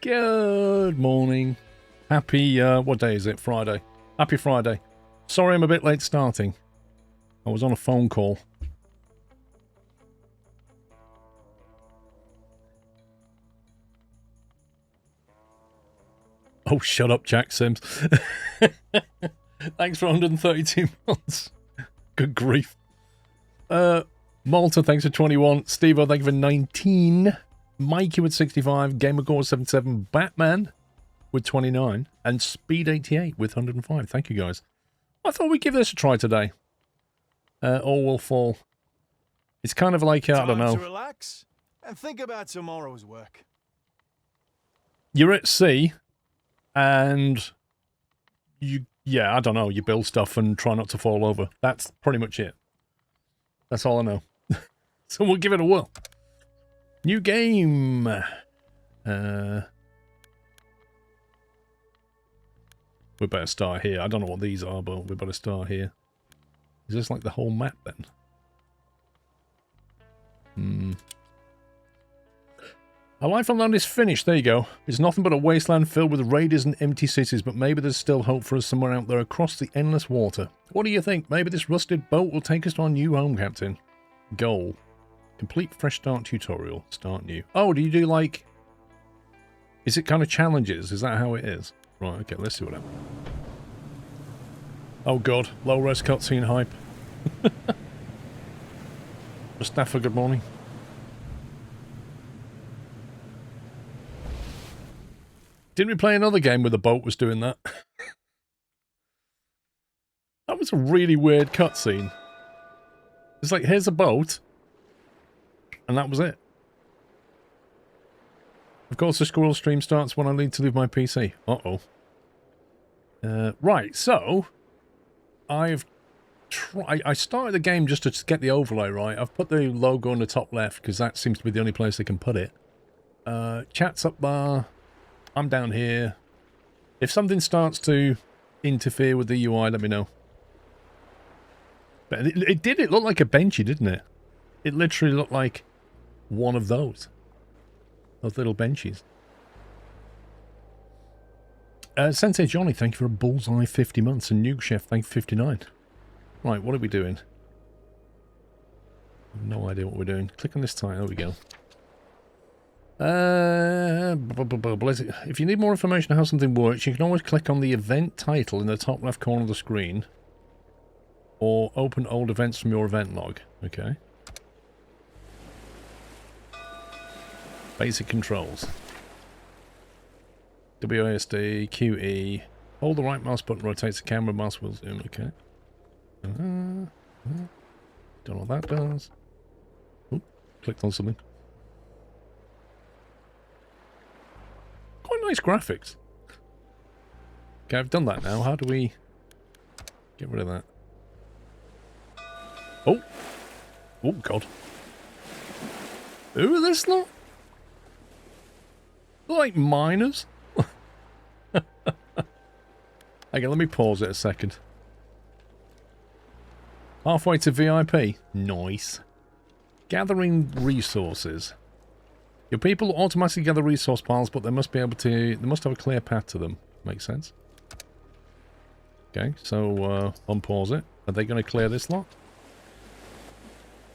Good morning. Happy, what day is it? Friday. Happy Friday. Sorry I'm a bit late starting. I was on a phone call. Oh, shut up, Jack Sims. Thanks for 132 months. Good grief. Malta, thanks for 21. Steve-O, thank you for 19. Mikey with 65. Gamergore 77. Batman with 29. And Speed 88 with 105. Thank you, guys. I thought we'd give this a try today. All will fall. It's kind of like, I don't know. Time to relax and think about tomorrow's work. You're at sea, and yeah, I don't know, you build stuff and try not to fall over. That's pretty much it. That's all I know. So we'll give it a whirl. New game. We better start here. I don't know what these are, but we better start here. Is this like the whole map then? Our life on land is finished. There you go. It's nothing but a wasteland filled with raiders and empty cities, but maybe there's still hope for us somewhere out there across the endless water. What do you think? Maybe this rusted boat will take us to our new home, Captain. Goal. Complete fresh start tutorial. Start new. Oh, do you do like... Is it kind of challenges? Is that how it is? Right, okay, let's see what happens. Oh god, low res cutscene hype. Mustafa, good morning. Didn't we play another game where the boat was doing that? That was a really weird cutscene. It's like, here's a boat. And that was it. Of course, the squirrel stream starts when I need to leave my PC. Uh-oh. Right, so... I started the game just to get the overlay right. I've put the logo on the top left, because that seems to be the only place I can put it. Chat's up there. I'm down here. If something starts to interfere with the UI, let me know. But it looked like a benchy, didn't it? It literally looked like one of those. Those little benches. Sensei Johnny, thank you for a bullseye 50 months. And Nuke Chef, thank you for 59. Right, what are we doing? I have no idea what we're doing. Click on this title. There we go. If you need more information on how something works, you can always click on the event title in the top left corner of the screen. Or open old events from your event log. Okay. Basic controls. WASD, QE. Hold the right mouse button, rotates the camera, mouse wheel zoom. Okay. Don't know what that does. Oop, clicked on something. Quite nice graphics. Okay, I've done that now. How do we get rid of that? Oh! Oh, God. Who are this lot? They're like miners? Okay, let me pause it a second. Halfway to VIP. Nice. Gathering resources. Your people automatically gather resource piles, but they must be able to... They must have a clear path to them. Makes sense. Okay, so unpause it. Are they going to clear this lot?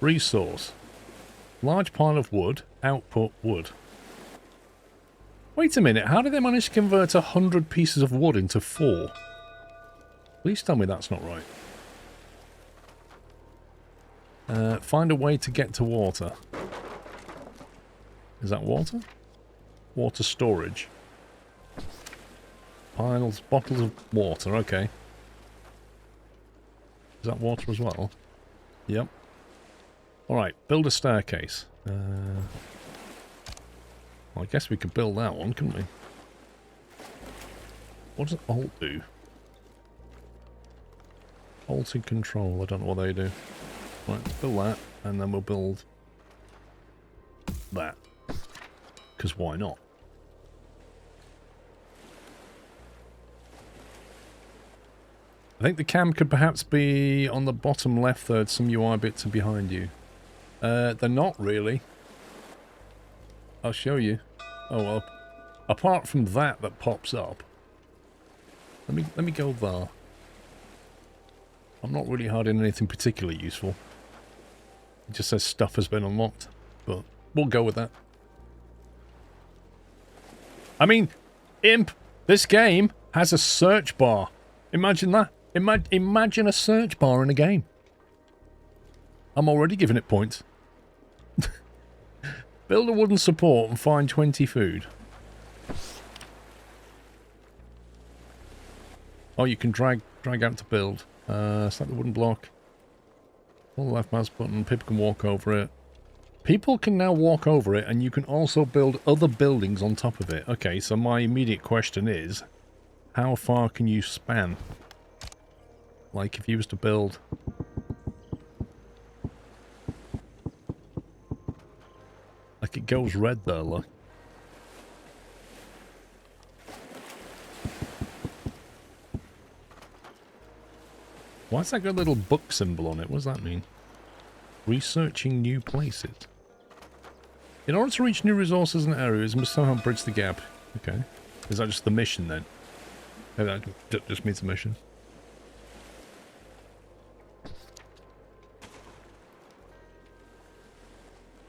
Resource. Large pile of wood. Output wood. Wait a minute, how did they manage to convert 100 pieces of wood into 4? Please tell me that's not right. Find a way to get to water. Is that water? Water storage. Piles, bottles of water, okay. Is that water as well? Yep. Alright, build a staircase. Well, I guess we could build that one, couldn't we? What does Alt do? Alt and Control, I don't know what they do. Right, let's build that, and then we'll build that. Because why not? I think the cam could perhaps be on the bottom left third, some UI bits are behind you. They're not really. I'll show you. Oh well. apart from that pops up. Let me go there. I'm not really hiding anything particularly useful. It just says stuff has been unlocked, but we'll go with that. I mean, Imp, this game has a search bar. Imagine that. Imagine a search bar in a game. I'm already giving it points. Build a wooden support and find 20 food. Oh, you can drag out to build. Select the wooden block. Hold the left mouse button. People can walk over it. People can now walk over it, and you can also build other buildings on top of it. Okay, so my immediate question is, how far can you span? Like, if you was to build... Like, it goes red there, look. Why's that got a little book symbol on it? What does that mean? Researching new places. In order to reach new resources and areas, you must somehow bridge the gap. Okay. Is that just the mission then? Maybe that just means the mission.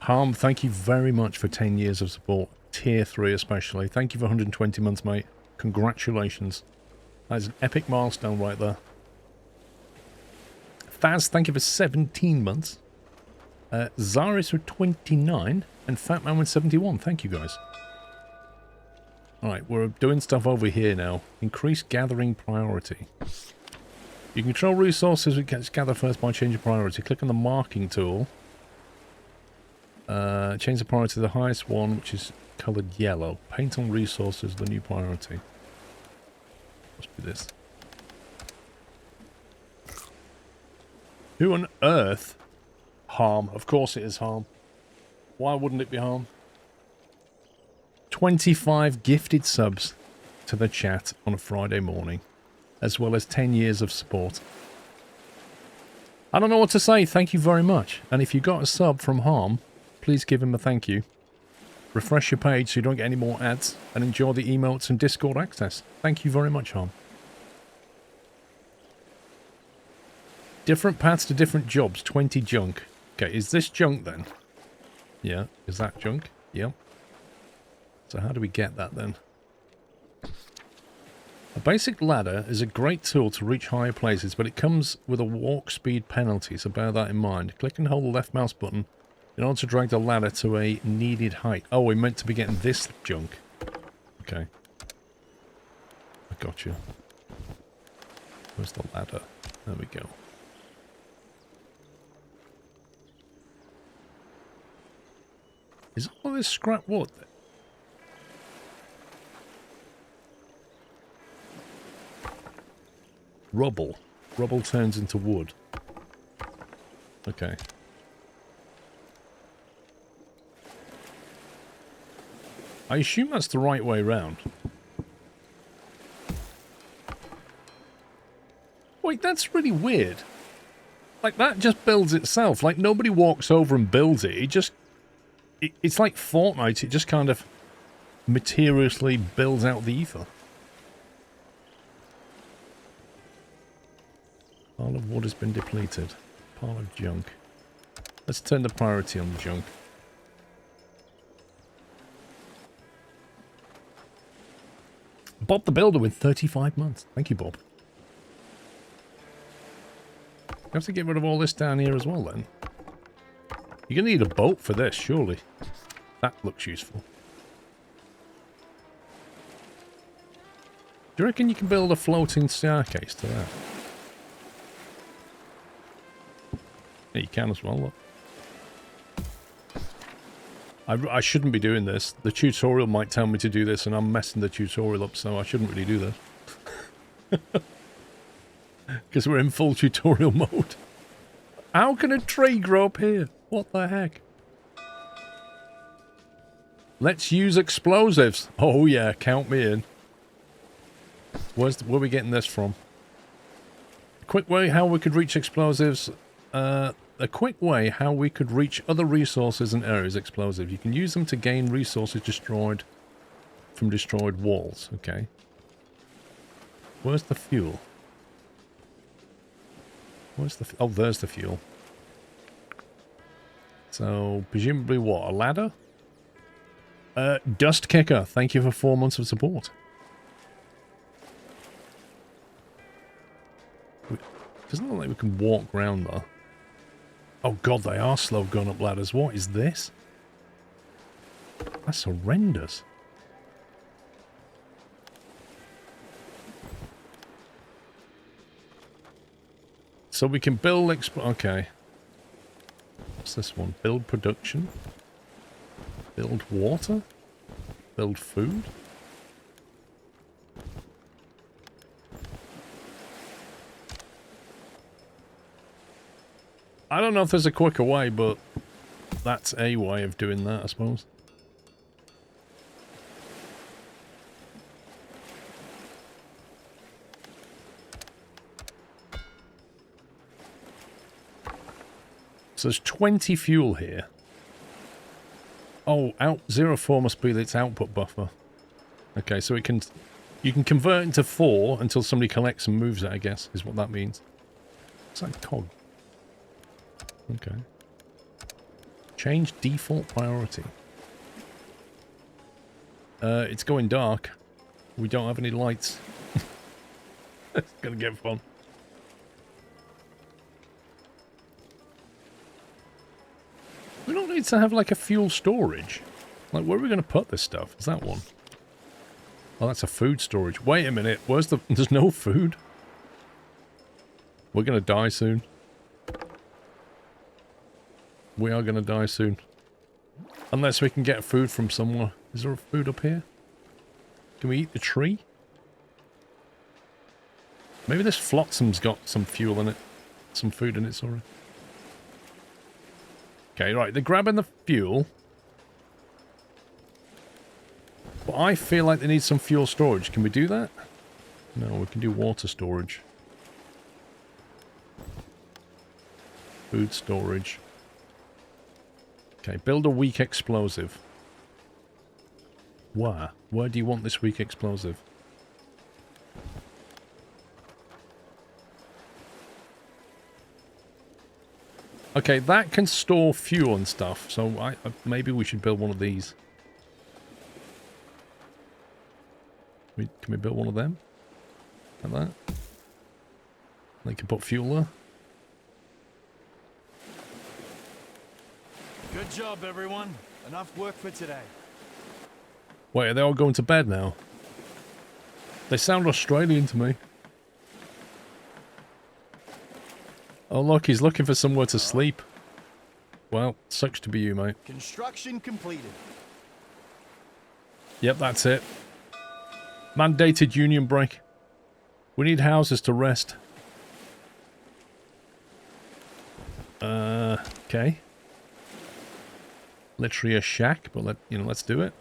Harm, thank you very much for 10 years of support. Tier 3 especially. Thank you for 120 months, mate. Congratulations. That is an epic milestone right there. Faz, thank you for 17 months. Zaris with 29. And Fatman with 71. Thank you, guys. Alright, we're doing stuff over here now. Increase gathering priority. You can control resources which gets gathered first by changing priority. Click on the marking tool. Change the priority to the highest one, which is coloured yellow. Paint on resources, the new priority. Must be this. Who on earth? Harm. Of course it is Harm. Why wouldn't it be Harm? 25 gifted subs to the chat on a Friday morning, as well as 10 years of support. I don't know what to say. Thank you very much. And if you got a sub from Harm, please give him a thank you. Refresh your page so you don't get any more ads, and enjoy the emotes and Discord access. Thank you very much, Harm. Different paths to different jobs. 20 junk. Okay, is this junk then? Yeah, is that junk? Yep. So how do we get that then? A basic ladder is a great tool to reach higher places, but it comes with a walk speed penalty, so bear that in mind. Click and hold the left mouse button in order to drag the ladder to a needed height. Oh, we're meant to be getting this junk. Okay. I got you. Where's the ladder? There we go. Is all this scrap wood? Rubble. Rubble turns into wood. Okay. I assume that's the right way round. Wait, that's really weird. Like, that just builds itself. Like, nobody walks over and builds it. It just... It's like Fortnite. It just kind of materially builds out the ether. Pile of wood has been depleted. Pile of junk. Let's turn the priority on the junk. Bob the Builder with 35 months. Thank you, Bob. You have to get rid of all this down here as well, then. You're going to need a boat for this, surely. That looks useful. Do you reckon you can build a floating staircase to that? Yeah, you can as well, look. I shouldn't be doing this. The tutorial might tell me to do this, and I'm messing the tutorial up, so I shouldn't really do this. Because we're in full tutorial mode. How can a tree grow up here? What the heck? Let's use explosives. Oh yeah, count me in. Where are we getting this from? A quick way how we could reach explosives. A quick way how we could reach other resources and areas explosive. You can use them to gain resources destroyed from destroyed walls. Okay. Where's the fuel? Where's the... Oh, there's the fuel. So, presumably what? A ladder? Dust Kicker. Thank you for 4 months of support. Doesn't look like we can walk around though. Oh god, they are slow going up ladders. What is this? That's horrendous. So we can build... Okay. What's this one? Build production. Build water. Build food. I don't know if there's a quicker way, but that's a way of doing that, I suppose. So there's 20 fuel here. Oh, 04 must be its output buffer. Okay, so it can... You can convert into 4 until somebody collects and moves it, I guess, is what that means. It's like cog. Okay. Change default priority. It's going dark. We don't have any lights. It's gonna get fun. We don't need to have like a fuel storage. Like, where are we gonna put this stuff? Is that one? Oh, that's a food storage. Wait a minute. Where's the... There's no food? We're gonna die soon. We are going to die soon. Unless we can get food from somewhere. Is there food up here? Can we eat the tree? Maybe this flotsam's got some fuel in it. Some food in it, sorry. Okay, right. They're grabbing the fuel. But I feel like they need some fuel storage. Can we do that? No, we can do water storage. Food storage. Okay, build a weak explosive. Where? Where do you want this weak explosive? Okay, that can store fuel and stuff, so maybe we should build one of these. Can we build one of them? Like that? They can put fuel there. Good job, everyone. Enough work for today. Wait, are they all going to bed now? They sound Australian to me. Oh look, he's looking for somewhere to sleep. Well, sucks to be you, mate. Construction completed. Yep, that's it. Mandated union break. We need houses to rest. Okay. Literally a shack, but let's do it.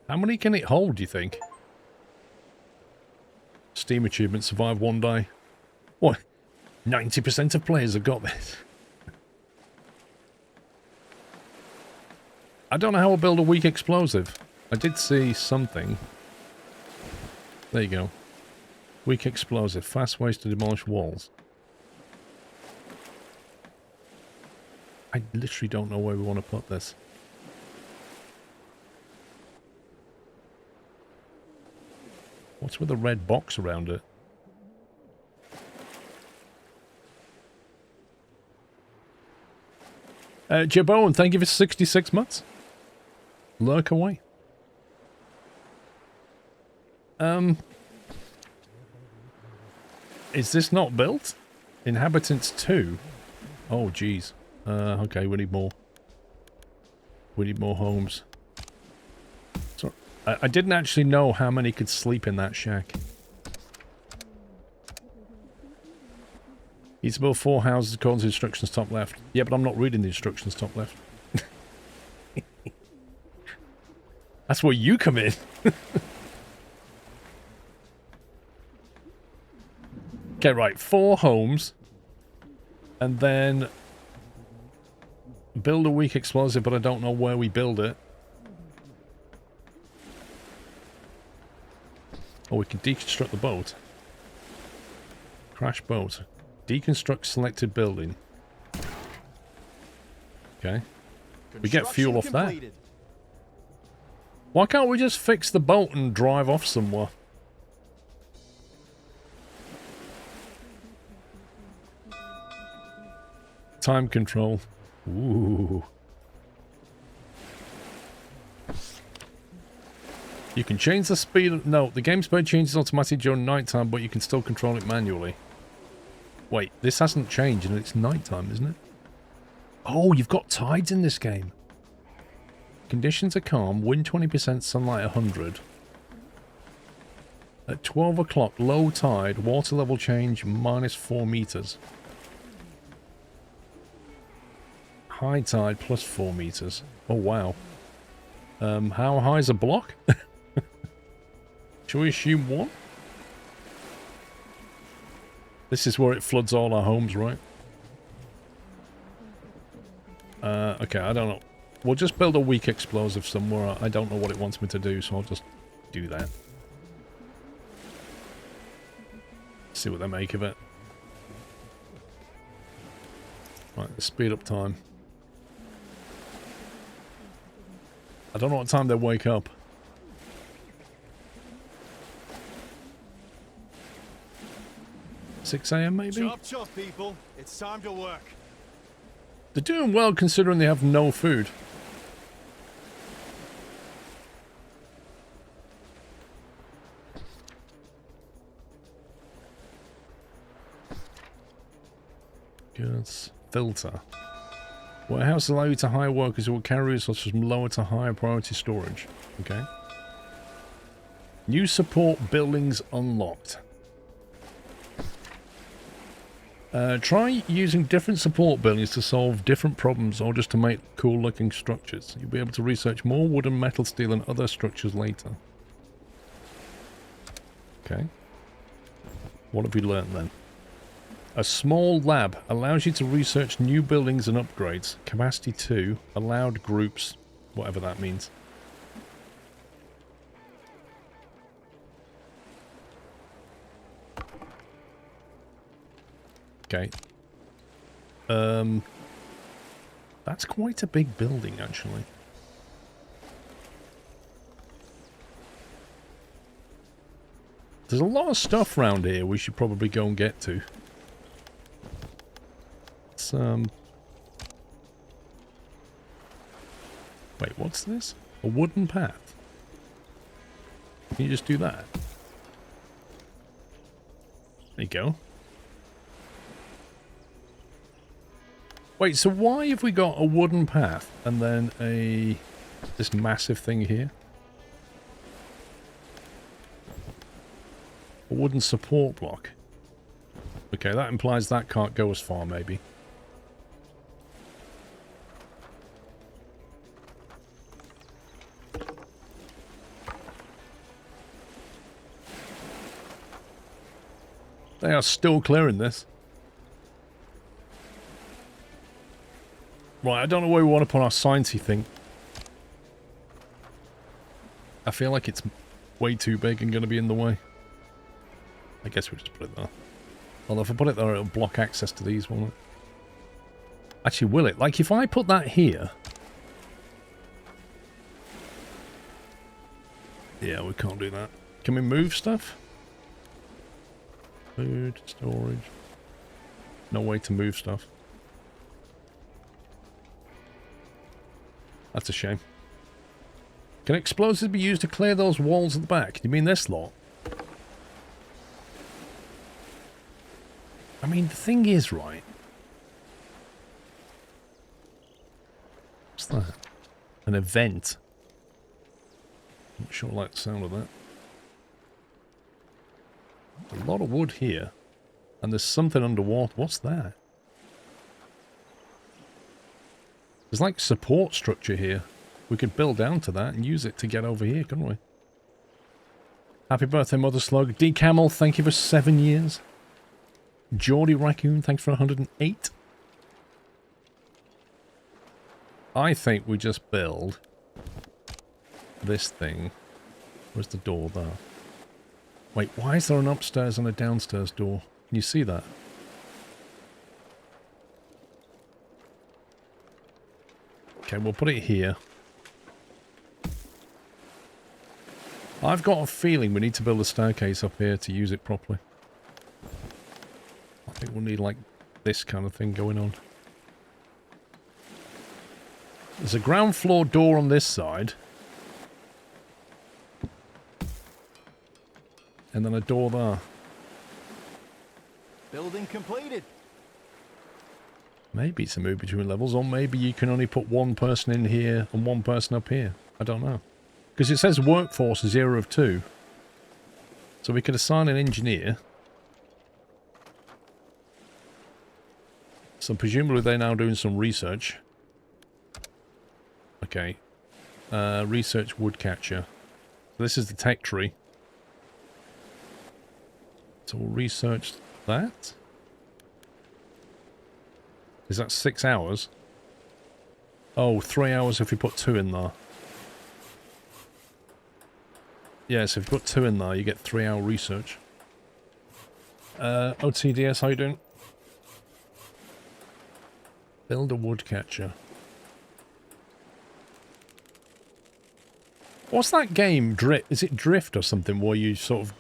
How many can it hold, do you think? Steam achievement, survive one day. What? 90% of players have got this. I don't know how I'll build a weak explosive. I did see something. There you go. Weak explosive. Fast ways to demolish walls. I literally don't know where we want to put this. What's with the red box around it? Jabone, thank you for 66 months. Lurk away. Is this not built? Inhabitants 2? Oh, jeez. Okay, we need more. We need more homes. So, I didn't actually know how many could sleep in that shack. Needs to build 4 houses according to instructions top left. Yeah, but I'm not reading the instructions top left. That's where you come in. Okay, right. 4 homes. And then Build a weak explosive, but I don't know where we build it. Oh, we can deconstruct the boat. Crash boat. Deconstruct selected building. Okay. We get fuel off that. Why can't we just fix the boat and drive off somewhere? Time control. Ooh. You can change the speed. No, the game speed changes automatically during nighttime, but you can still control it manually. Wait, this hasn't changed and it's nighttime, isn't it? Oh, you've got tides in this game. Conditions are calm, wind 20%, sunlight 100. At 12 o'clock, low tide, water level change -4 meters. High tide +4 meters. Oh, wow. How high is a block? Shall we assume 1? This is where it floods all our homes, right? Okay, I don't know. We'll just build a weak explosive somewhere. I don't know what it wants me to do, so I'll just do that. See what they make of it. Right, let's speed up time. I don't know what time they wake up. $6 AM maybe? Chop chop, people. It's time to work. They're doing well considering they have no food. Goods. Filter. Warehouse allow you to hire workers who will carry resources from lower to higher priority storage. Okay. New support buildings unlocked. Try using different support buildings to solve different problems or just to make cool looking structures. You'll be able to research more wood and metal, steel and other structures later. Okay. What have we learned then? A small lab allows you to research new buildings and upgrades. Capacity 2. Allowed groups. Whatever that means. Okay. That's quite a big building, actually. There's a lot of stuff around here we should probably go and get to. It's, wait, what's this? A wooden path. Can you just do that? There you go. Wait, so why have we got a wooden path and then this massive thing here? A wooden support block. Okay, that implies that can't go as far, maybe. They are still clearing this. Right, I don't know where we want to put our sciencey thing. I feel like it's way too big and going to be in the way. I guess we'll just put it there. Although if I put it there, it'll block access to these, won't it? Actually, will it? Like, if I put that here... Yeah, we can't do that. Can we move stuff? Food, storage... No way to move stuff. That's a shame. Can explosives be used to clear those walls at the back? Do you mean this lot? I mean, the thing is, right... What's that? An event. Not sure I like the sound of that. A lot of wood here. And there's something underwater. What's that? There's like support structure here. We could build down to that and use it to get over here, couldn't we? Happy birthday, Mother Slug. D Camel, thank you for 7 years. Geordie Raccoon, thanks for 108. I think we just build this thing. Where's the door there? Wait, why is there an upstairs and a downstairs door? Can you see that? Okay, we'll put it here. I've got a feeling we need to build a staircase up here to use it properly. I think we'll need like this kind of thing going on. There's a ground floor door on this side. And then a door there. Building completed. Maybe it's a move between levels, or maybe you can only put one person in here and one person up here. I don't know. Because it says workforce 0 of 2. So we could assign an engineer. So presumably they're now doing some research. Okay. Research woodcatcher. So this is the tech tree. So we'll research that. Is that 6 hours? Oh, 3 hours if we put 2 in there. Yeah, so if you put 2 in there, you get 3-hour research. OTDS, how you doing? Build a woodcatcher. What's that game? Is it Drift or something where you sort of...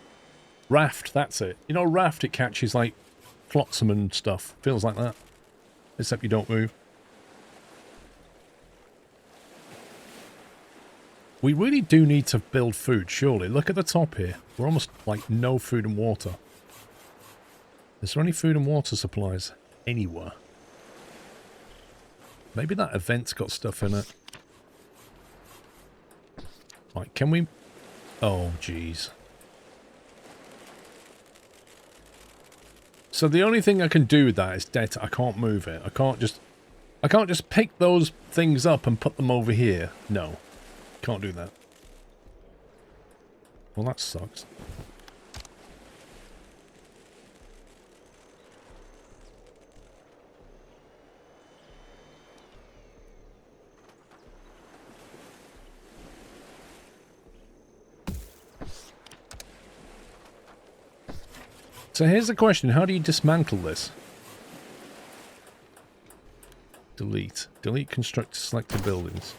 Raft, that's it. You know, Raft, it catches like flotsam and stuff. Feels like that. Except you don't move. We really do need to build food, surely. Look at the top here. We're almost like no food and water. Is there any food and water supplies anywhere? Maybe that event's got stuff in it. Right, can we... Oh, jeez. So the only thing I can do with that is dead. I can't move it. I can't just pick those things up and put them over here. No. Can't do that. Well, that sucks. So here's the question, how do you dismantle this? Delete. Delete construct selected buildings.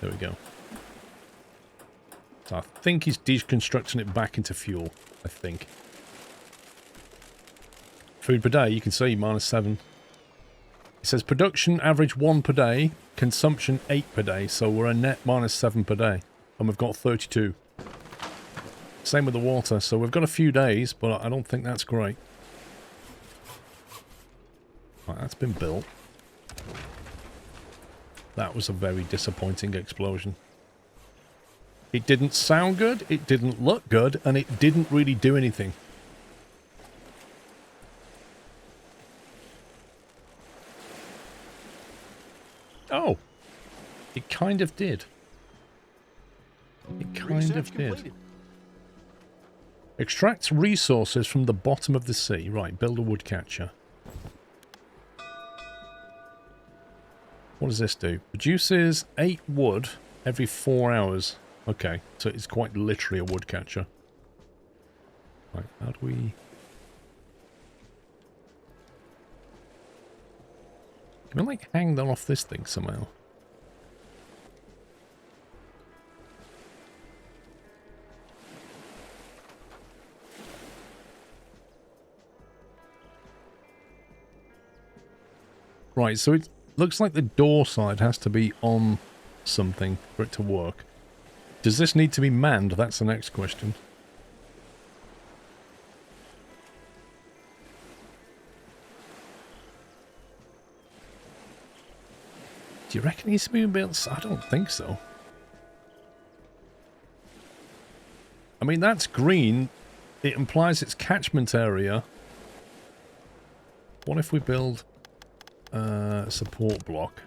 There we go. So I think he's deconstructing it back into fuel, I think. Food per day, you can see, -7. It says production average 1 per day, consumption 8 per day, so we're a net -7 per day. And we've got 32. Same with the water, so we've got a few days, but I don't think that's great. Right, that's been built. That was a very disappointing explosion. It didn't sound good, it didn't look good, and it didn't really do anything. Oh! It kind of did. It kind of did. Extracts resources from the bottom of the sea. Right, build a woodcatcher. What does this do? Produces 8 wood every 4 hours. Okay, so it's quite literally a woodcatcher. Right, how do we... Can we, like, hang that off this thing somehow? Right, so it looks like the door side has to be on something for it to work. Does this need to be manned? That's the next question. Do you reckon it needs to be built? I don't think so. I mean, that's green. It implies it's catchment area. What if we build... support block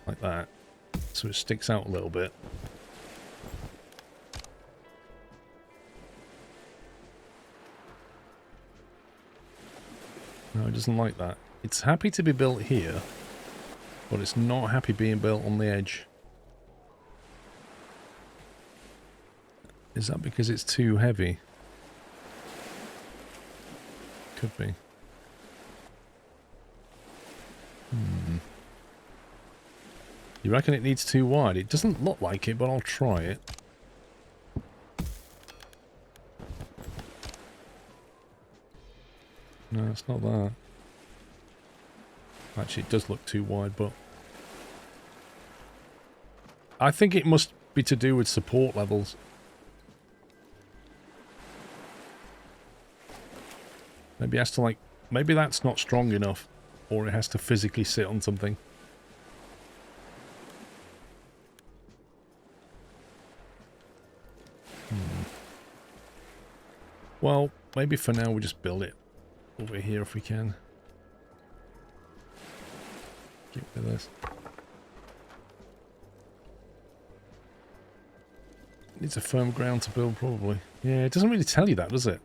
like that, so it sticks out a little bit. No, it doesn't like that. It's happy to be built here, but it's not happy being built on the edge. Is that because it's too heavy? Could be. You reckon it needs too wide? It doesn't look like it, but I'll try it. No, it's not that. Actually, it does look too wide, but... I think it must be to do with support levels. Maybe it has to, like... Maybe that's not strong enough. Or it has to physically sit on something. Well, maybe for now we just build it over here if we can. Get rid of this. Needs a firm ground to build, probably. Yeah, it doesn't really tell you that, does it?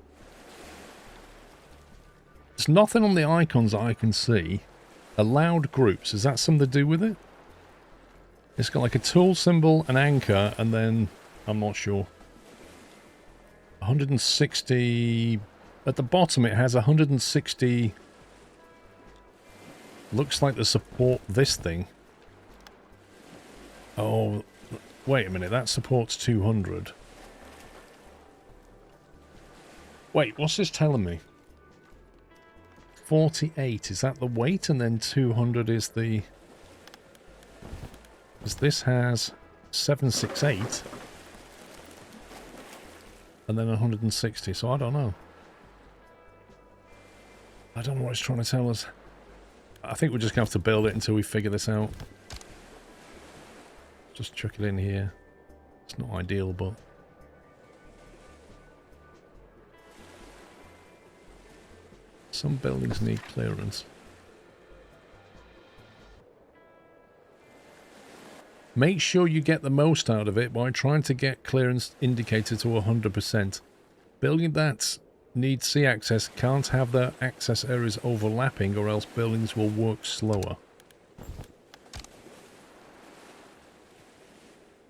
There's nothing on the icons that I can see. Allowed groups, is that something to do with it? It's got like a tool symbol, an anchor, and then... I'm not sure. 160... At the bottom it has 160... Looks like the support this thing. Oh, wait a minute, that supports 200. Wait, what's this telling me? 48, is that the weight? And then 200 is the... Because this has 768. And then 160, so I don't know. I don't know what it's trying to tell us. I think we're just going to have to build it until we figure this out. Just chuck it in here. It's not ideal, but... Some buildings need clearance. Make sure you get the most out of it by trying to get clearance indicator to 100%. Building that needs sea access can't have their access areas overlapping, or else buildings will work slower.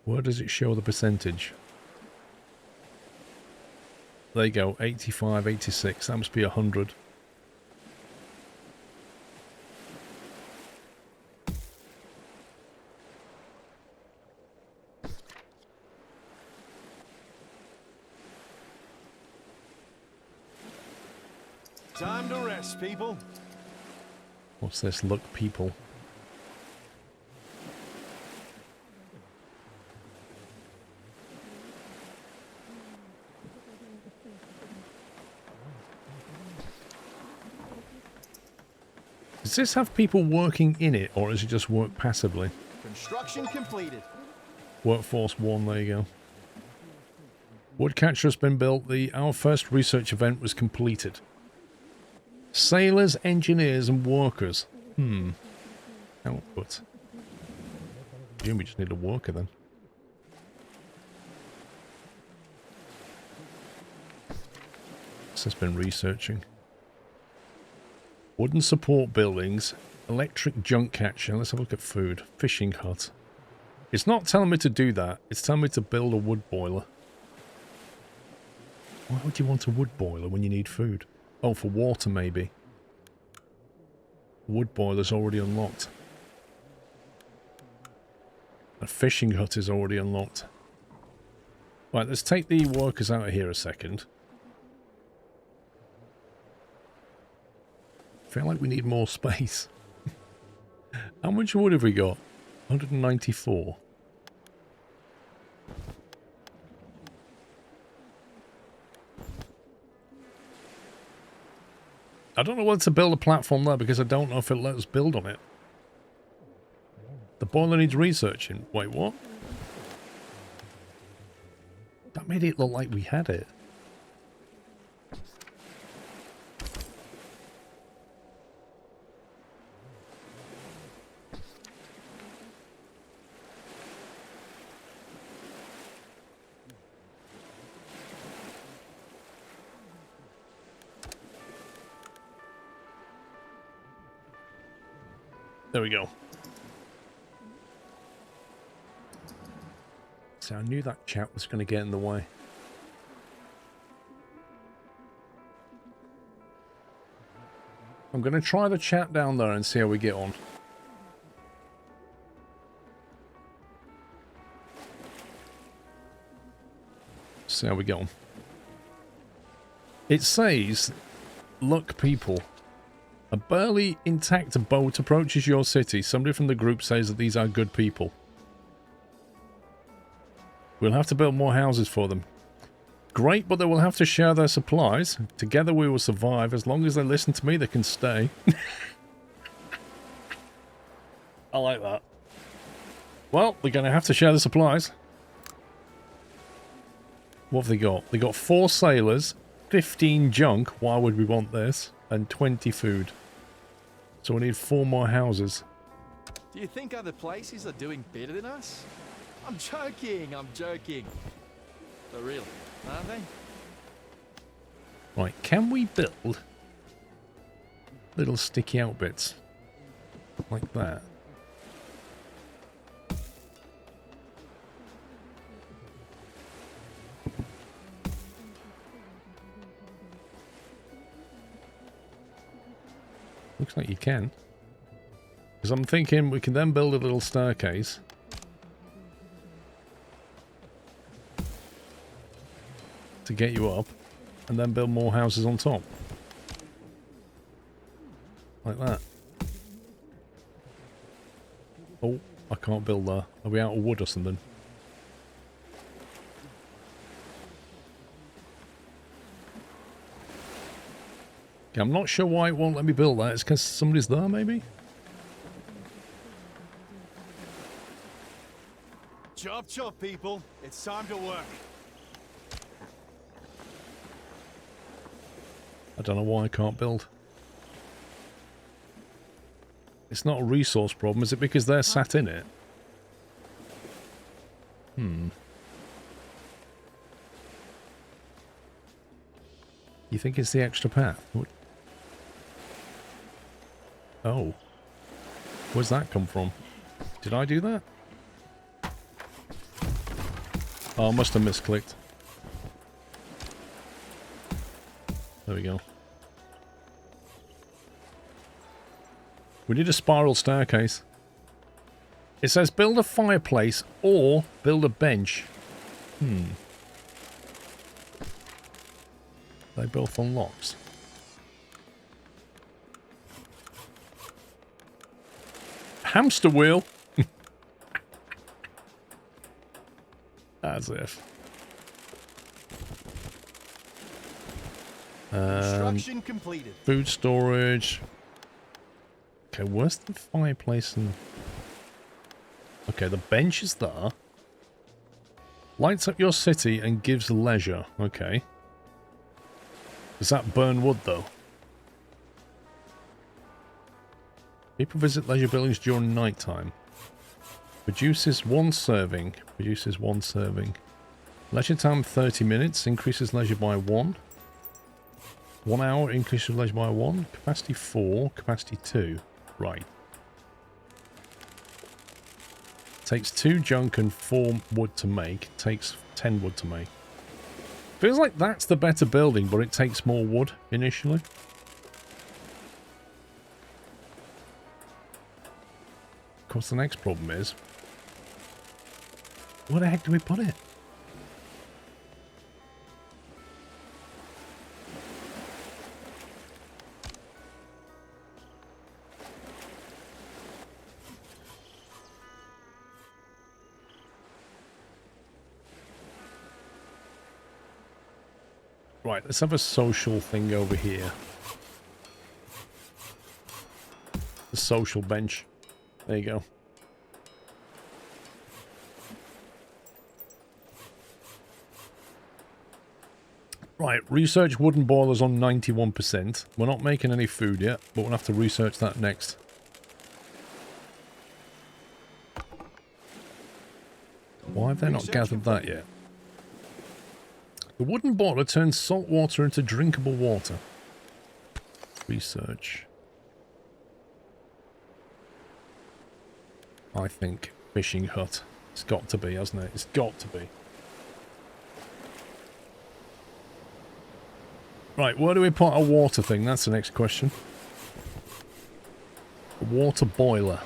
Where does it show the percentage? There you go, 85, 86, that must be 100. Time to rest, people. What's this? Look, people. Does this have people working in it, or does it just work passively? Construction completed. Workforce 1, there you go. Woodcatcher has been built. Our first research event was completed. Sailors, engineers, and workers. Output. We just need a worker then. This has been researching. Wooden support buildings. Electric junk catcher. Let's have a look at food. Fishing hut. It's not telling me to do that. It's telling me to build a wood boiler. Why would you want a wood boiler when you need food? Oh, for water maybe. Wood boiler's already unlocked. A fishing hut is already unlocked. Right, let's take the workers out of here a second. I feel like we need more space. How much wood have we got? 194. I don't know whether to build a platform there because I don't know if it'll let us build on it. The boiler needs researching. Wait, what? That made it look like we had it. There we go. So I knew that chat was going to get in the way. I'm going to try the chat down there and see how we get on. See how we get on. It says, look people, a barely intact boat approaches your city. Somebody from the group says that these are good people. We'll have to build more houses for them. Great, but they will have to share their supplies. Together we will survive. As long as they listen to me, they can stay. I like that. Well, they're going to have to share the supplies. What have they got? They got 4 sailors, 15 junk. Why would we want this? And 20 food. So we need 4 more houses. Do you think other places are doing better than us? I'm joking, I'm joking. For real, aren't they? Right, can we build little sticky out bits? Like that. Looks like you can. Because I'm thinking we can then build a little staircase. To get you up. And then build more houses on top. Like that. Oh, I can't build there. Are we out of wood or something? Okay, I'm not sure why it won't let me build that. It's because somebody's there, maybe? Chop chop, people. It's time to work. I don't know why I can't build. It's not a resource problem. Is it because they're sat in it? You think it's the extra path? What? Oh. Where's that come from? Did I do that? Oh, I must have misclicked. There we go. We need a spiral staircase. It says build a fireplace or build a bench. They both unlocks. Hamster wheel. As if. Construction completed. Food storage. Okay, where's the fireplace and... Okay, the bench is there. Lights up your city and gives leisure. Okay. Does that burn wood, though? People visit leisure buildings during night time. Produces 1 serving. Produces 1 serving. Leisure time 30 minutes. Increases leisure by 1. 1 hour increases leisure by 1. Capacity 4. Capacity 2. Right. Takes 2 junk and 4 wood to make. Takes 10 wood to make. Feels like that's the better building, but it takes more wood initially. Of course, the next problem is... where the heck do we put it? Right, let's have a social thing over here. The social bench. There you go. Right, research wooden boilers on 91%. We're not making any food yet, but we'll have to research that next. Why have they not gathered that yet? The wooden boiler turns salt water into drinkable water. Research. I think. Fishing hut. It's got to be, hasn't it? It's got to be. Right, where do we put our water thing? That's the next question. A water boiler.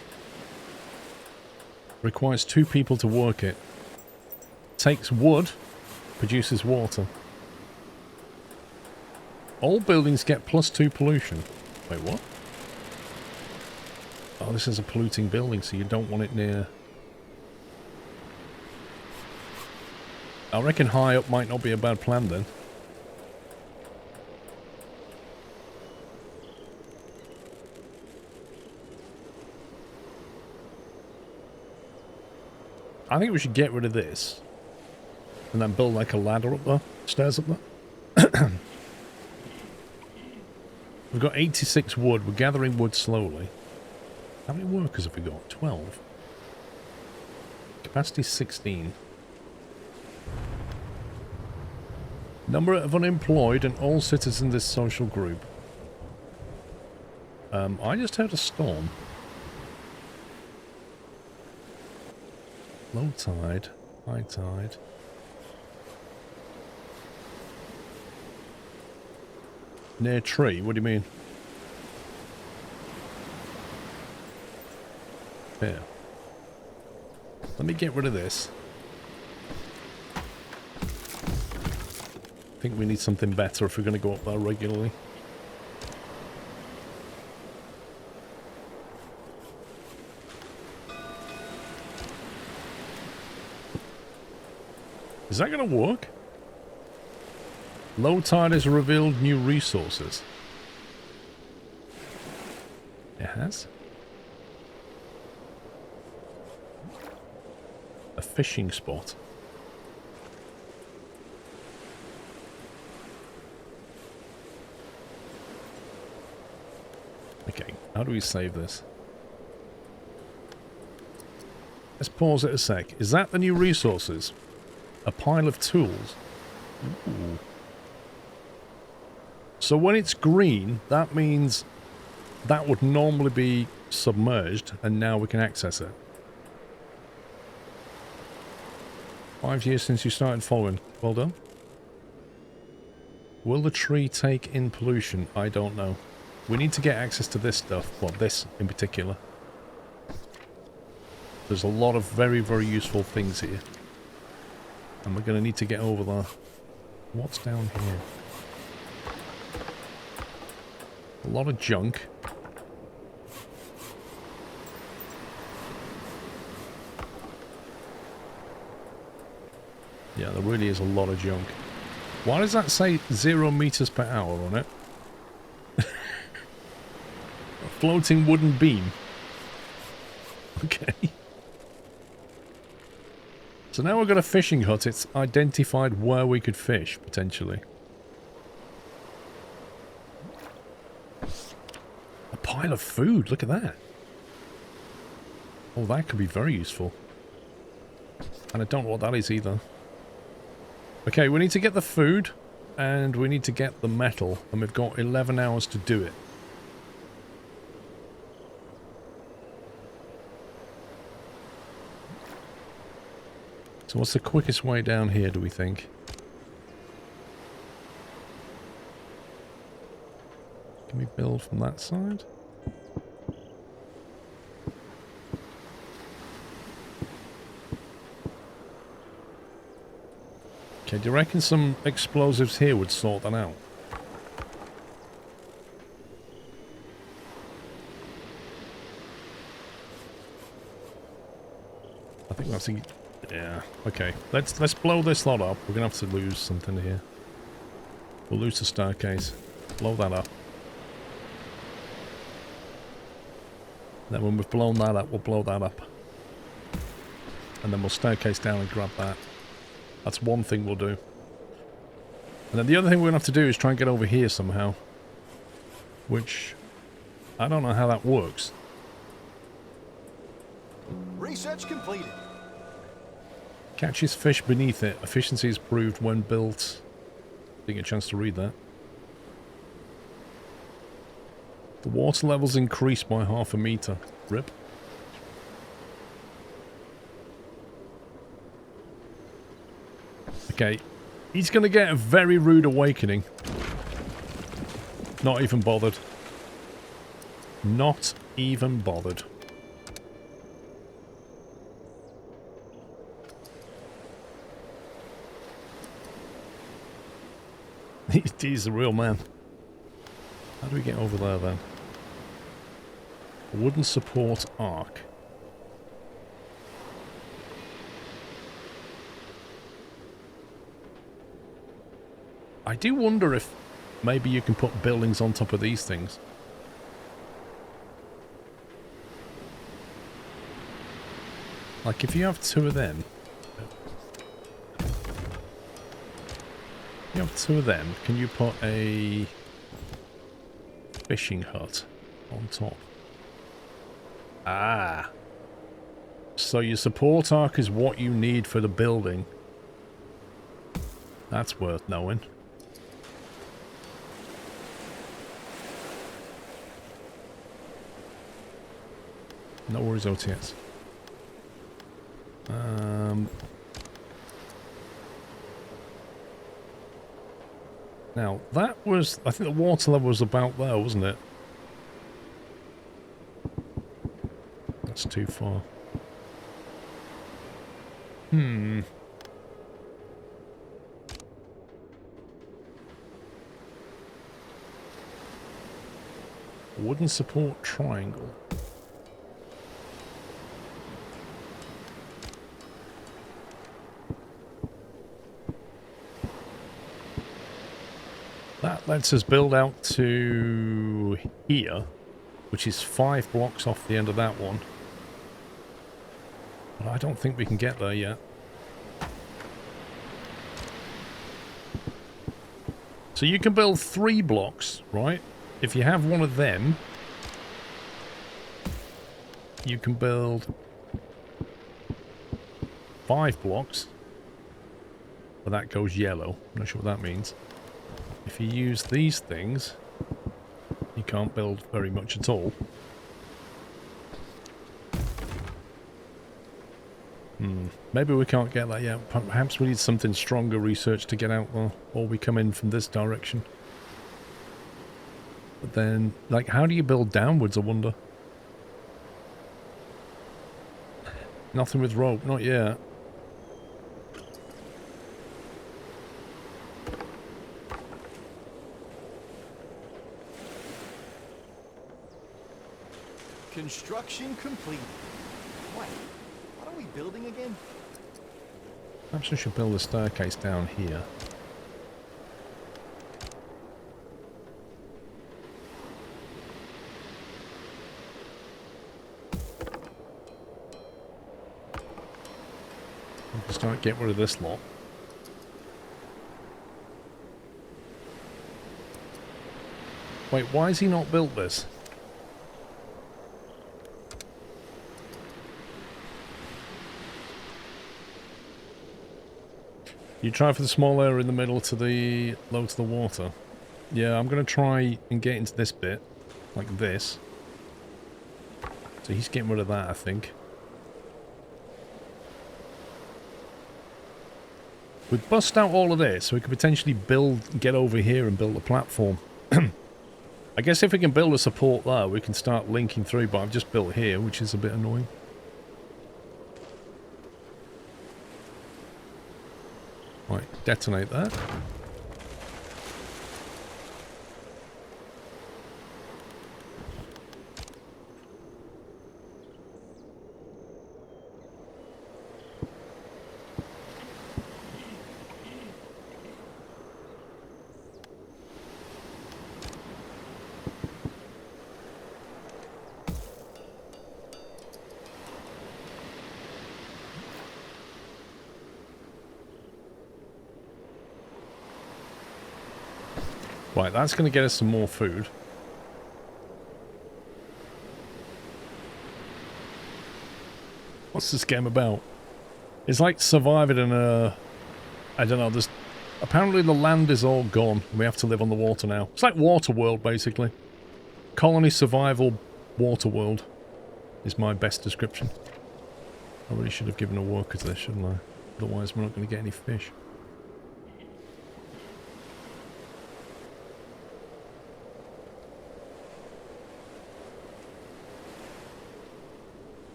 Requires 2 people to work it. Takes wood. Produces water. All buildings get +2 pollution. Wait, what? Oh, this is a polluting building, so you don't want it near... I reckon high up might not be a bad plan then. I think we should get rid of this. And then build like a ladder up there. Stairs up there. We've got 86 wood. We're gathering wood slowly. How many workers have we got? 12. Capacity 16. Number of unemployed and all citizens in this social group. I just heard a storm. Low tide, high tide. Near tree, what do you mean? Here. Let me get rid of this. I think we need something better if we're going to go up there regularly. Is that going to work? Low tide has revealed new resources. It has? A fishing spot. Okay, how do we save this? Let's pause it a sec. Is that the new resources? A pile of tools. Ooh. So when it's green, that means that would normally be submerged, and now we can access it. 5 years since you started following. Well done. Will the tree take in pollution? I don't know. We need to get access to this stuff. Well, this in particular. There's a lot of very, very useful things here. And we're going to need to get over there. What's down here? A lot of junk. Yeah, there really is a lot of junk. Why does that say 0 meters per hour on it? A floating wooden beam. Okay. So now we've got a fishing hut. It's identified where we could fish, potentially. A pile of food. Look at that. Oh, that could be very useful. And I don't know what that is either. Okay, we need to get the food. And we need to get the metal. And we've got 11 hours to do it. So what's the quickest way down here, do we think? Can we build from that side? Okay, do you reckon some explosives here would sort that out? I think that's a... Yeah, okay. Let's blow this lot up. We're gonna have to lose something here. We'll lose the staircase. Blow that up. Then when we've blown that up, we'll blow that up. And then we'll staircase down and grab that. That's one thing we'll do. And then the other thing we're gonna have to do is try and get over here somehow. Which... I don't know how that works. Research completed. Catches fish beneath it. Efficiency is proved when built. Didn't get a chance to read that. The water levels increased by 0.5 meter. Rip. Okay. He's going to get a very rude awakening. Not even bothered. Not even bothered. He's the real man. How do we get over there then? Wooden support arc. I do wonder if maybe you can put buildings on top of these things. Like if you have two of them. You have two of them. Can you put a fishing hut on top? Ah. So your support arc is what you need for the building. That's worth knowing. No worries, OTS. Now, that was... I think the water level was about there, wasn't it? That's too far. Wooden support triangle. That lets us build out to here, which is 5 blocks off the end of that one. But I don't think we can get there yet. So you can build 3 blocks, right? If you have one of them, you can build 5 blocks. But that goes yellow. I'm not sure what that means. If you use these things, you can't build very much at all. Maybe we can't get that yet. Perhaps we need something stronger research to get out there, or we come in from this direction. But then, like, how do you build downwards, I wonder? Nothing with rope, not yet. Construction complete. Wait, what are we building again? Perhaps we should build a staircase down here. We can start getting rid of this lot. Wait, why has he not built this? You try for the small area in the middle to the low to the water. Yeah, I'm going to try and get into this bit, like this. So he's getting rid of that, I think. We'd bust out all of this, so we could potentially get over here and build a platform. I guess if we can build a support there, we can start linking through, but I've just built here, which is a bit annoying. Right, detonate that. Right, that's going to get us some more food. What's this game about? It's like surviving in a... I don't know, there's... Apparently the land is all gone. We have to live on the water now. It's like Waterworld, basically. Colony survival Waterworld is my best description. I really should have given a worker to this, shouldn't I? Otherwise we're not going to get any fish.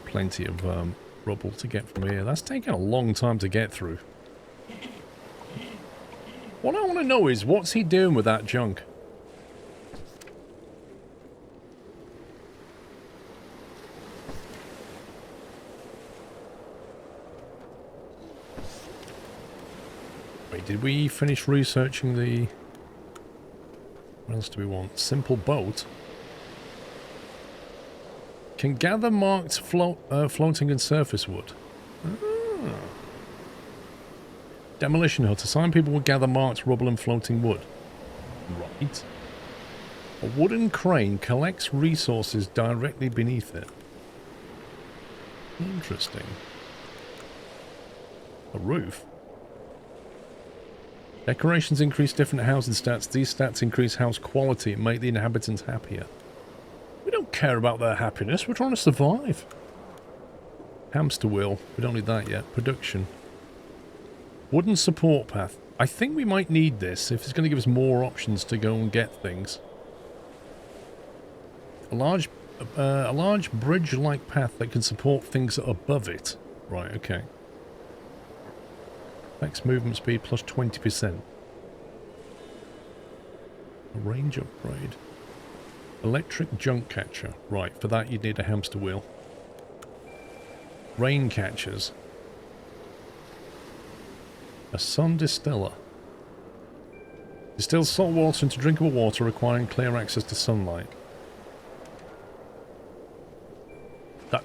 Plenty of rubble to get from here. That's taking a long time to get through. What I want to know is, what's he doing with that junk? Wait, did we finish researching the... What else do we want? Simple boat. Can gather marked floating and surface wood. Ah. Demolition hut. Assign people will gather marked rubble and floating wood. Right. A wooden crane collects resources directly beneath it. Interesting. A roof. Decorations increase different housing stats. These stats increase house quality and make the inhabitants happier. We don't care about their happiness. We're trying to survive. Hamster wheel. We don't need that yet. Production. Wooden support path. I think we might need this if it's going to give us more options to go and get things. A large bridge-like path that can support things above it. Right, okay. Max movement speed plus 20%. A range upgrade. Electric junk catcher. Right, for that you'd need a hamster wheel. Rain catchers. A sun distiller. Distills salt water into drinkable water, requiring clear access to sunlight.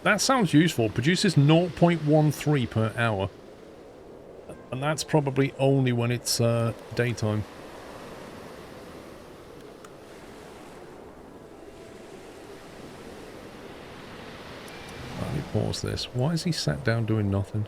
That sounds useful. Produces 0.13 per hour. And that's probably only when it's daytime. Let me pause this. Why is he sat down doing nothing?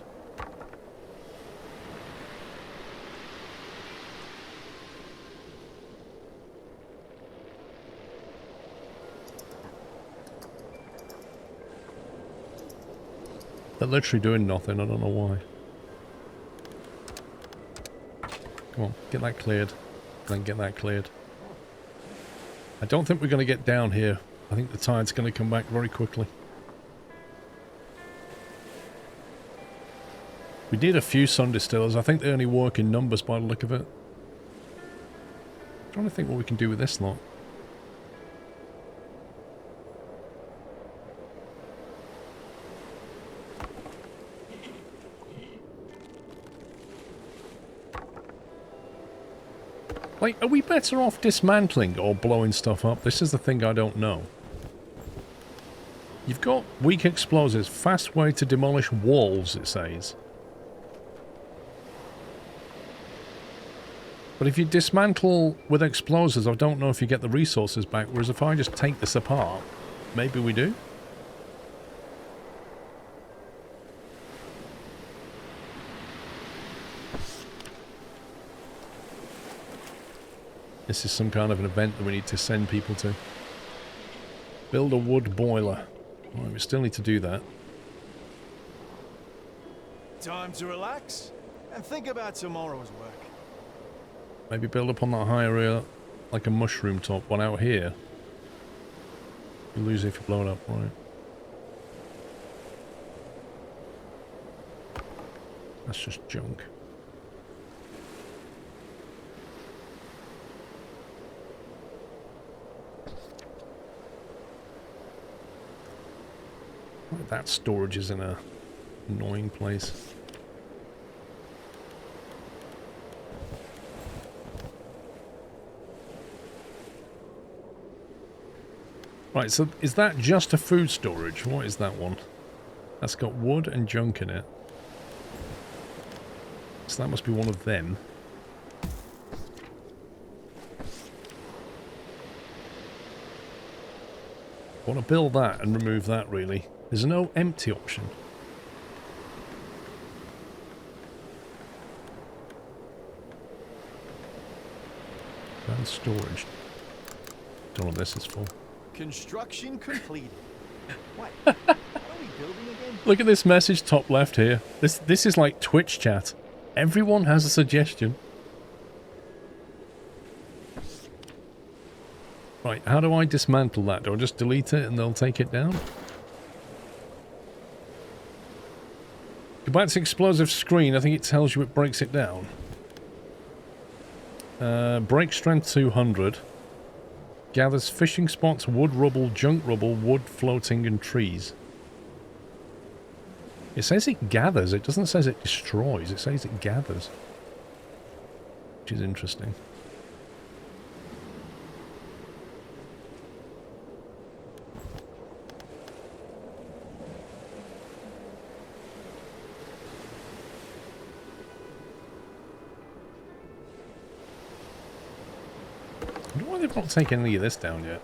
They're literally doing nothing. I don't know why. Come on, get that cleared. Then get that cleared. I don't think we're going to get down here. I think the tide's going to come back very quickly. We did a few sun distillers. I think they only work in numbers by the look of it. I'm trying to think what we can do with this lot. Like, are we better off dismantling or blowing stuff up? This is the thing I don't know. You've got weak explosives, fast way to demolish walls, it says. But if you dismantle with explosives, I don't know if you get the resources back, whereas if I just take this apart, maybe we do? This is some kind of an event that we need to send people to. Build a wood boiler. Right, we still need to do that. Time to relax and think about tomorrow's work. Maybe build up on that higher area, like a mushroom top one out here. You lose it if you blow it up, right? That's just junk. That storage is in a annoying place. Right, so is that just a food storage? What is that one? That's got wood and junk in it. So that must be one of them. I want to build that and remove that, really. There's no empty option. And storage. Don't know what this is for. Construction completed. Wait, what are we building again? Look at this message top left here. This is like Twitch chat. Everyone has a suggestion. Right, how do I dismantle that? Do I just delete it and they'll take it down? back to explosive screen. I think it tells you it breaks it down. Break strength 200. Gathers fishing spots, wood rubble, junk rubble, wood floating, and trees. It says it gathers. It doesn't say it destroys. It says it gathers. Which is interesting. I wonder why they've not taken any of this down yet.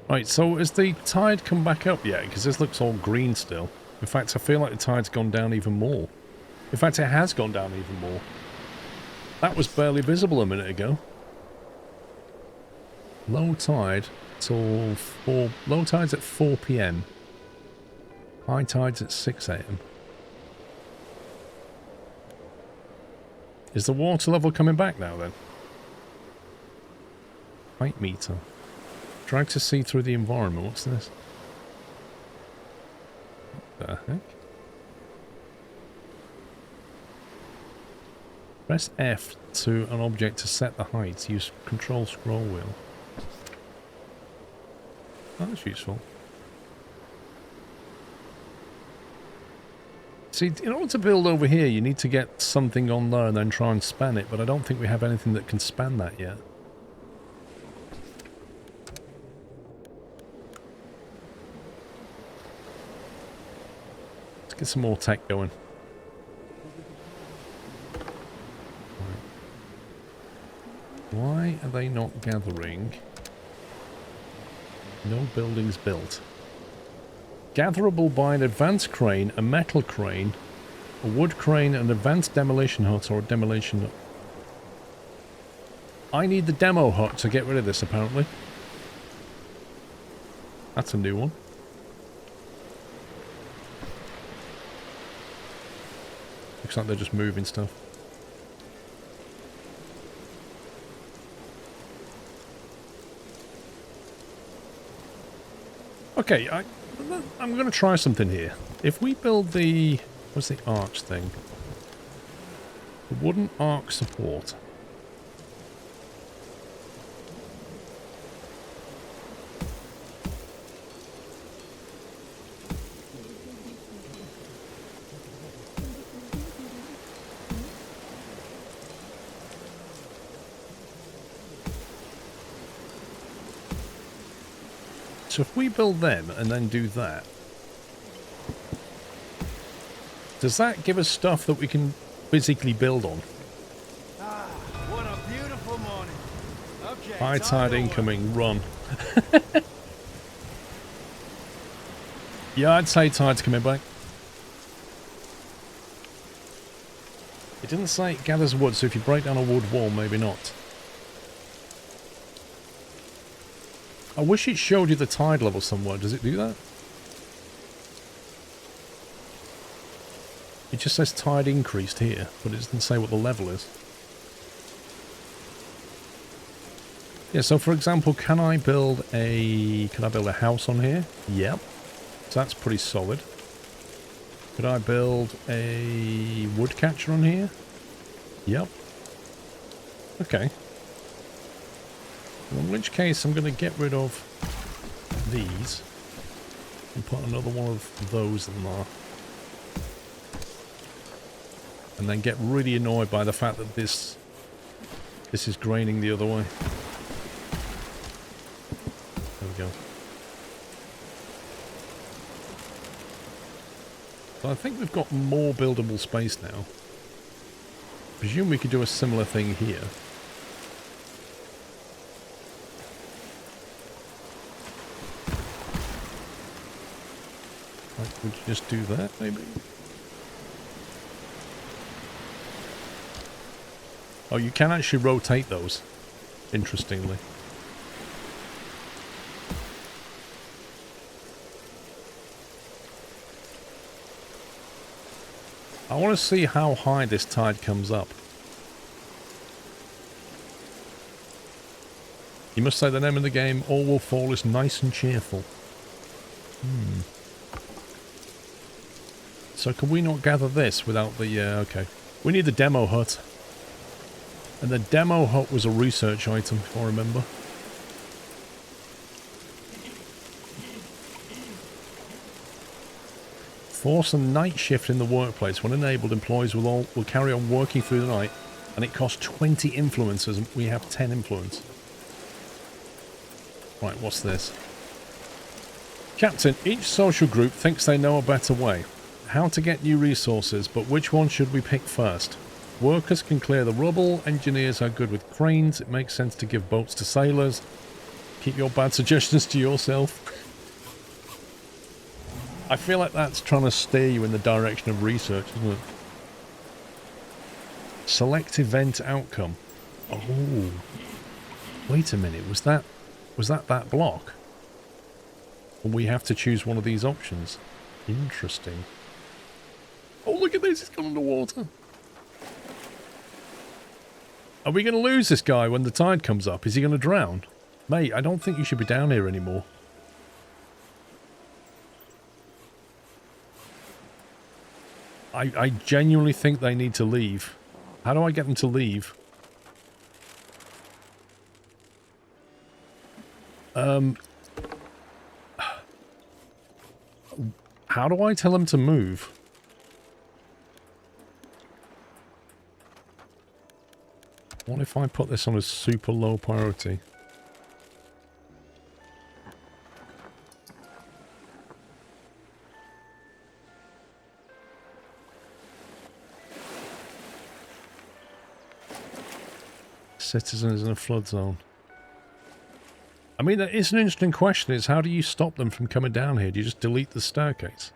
Right, so has the tide come back up yet? Because this looks all green still. In fact, I feel like the tide's gone down even more. In fact, it has gone down even more. That was barely visible a minute ago. Low tide till 4... Low tide's at 4 PM. High tide's at 6 AM. Is the water level coming back now then? Height meter. Drag to see through the environment. What's this? What the heck? Press F to an object to set the height. Use control scroll wheel. Oh, that's useful. See, in order to build over here, you need to get something on there and then try and span it, but I don't think we have anything that can span that yet. Let's get some more tech going. Why are they not gathering? No buildings built. Gatherable by an advanced crane, a metal crane, a wood crane, an advanced demolition hut, or a demolition hut. I need the demo hut to get rid of this, apparently. That's a new one. Looks like they're just moving stuff. Okay, I'm going to try something here. If we build the... What's the arch thing? The wooden arc support. So if we build them and then do that, does that give us stuff that we can physically build on? Ah, what a beautiful morning. Okay. High tide incoming, run. Yeah, I'd say tide's coming back. It didn't say it gathers wood, so if you break down a wood wall, maybe not. I wish it showed you the tide level somewhere. Does it do that? It just says tide increased here, but it doesn't say what the level is. Yeah, so for example, can I build a house on here? Yep. So that's pretty solid. Could I build a wood catcher on here? Yep. Okay. In which case, I'm going to get rid of these and put another one of those in there. And then get really annoyed by the fact that this is graining the other way. There we go. So I think we've got more buildable space now. Presume we could do a similar thing here. Would you just do that, maybe? Oh, you can actually rotate those, interestingly. I want to see how high this tide comes up. You must say the name of the game, All Will Fall is nice and cheerful. So can we not gather this without the... okay. We need the demo hut. And the demo hut was a research item, if I remember. Force a night shift in the workplace. When enabled, employees will carry on working through the night, and it costs 20 influences, and we have 10 influence. Right, what's this? Captain, each social group thinks they know a better way. How to get new resources, but which one should we pick first? Workers can clear the rubble, engineers are good with cranes, it makes sense to give boats to sailors. Keep your bad suggestions to yourself. I feel like that's trying to steer you in the direction of research, isn't it? Select event outcome. Oh. Wait a minute, was that block? And we have to choose one of these options. Interesting. Oh, look at this, it's gone underwater. Are we going to lose this guy when the tide comes up? Is he going to drown? Mate, I don't think you should be down here anymore. I genuinely think they need to leave. How do I get them to leave? How do I tell them to move? What if I put this on a super low priority? Citizen is in a flood zone. I mean, that is an interesting question, is how do you stop them from coming down here? Do you just delete the staircase?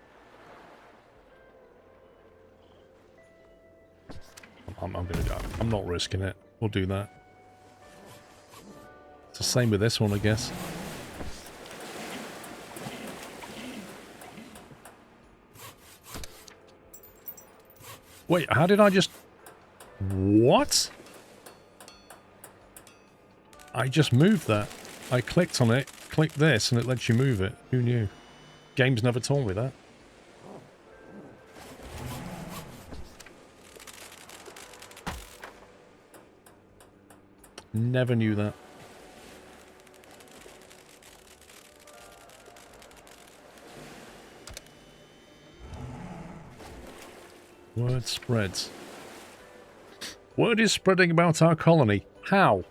I'm not risking it. We'll do that. It's the same with this one, I guess. Wait, how did I just... What? I just moved that. I clicked on it, clicked this, and it lets you move it. Who knew? Game's never told me that. Never knew that. Word spreads. Word is spreading about our colony. How?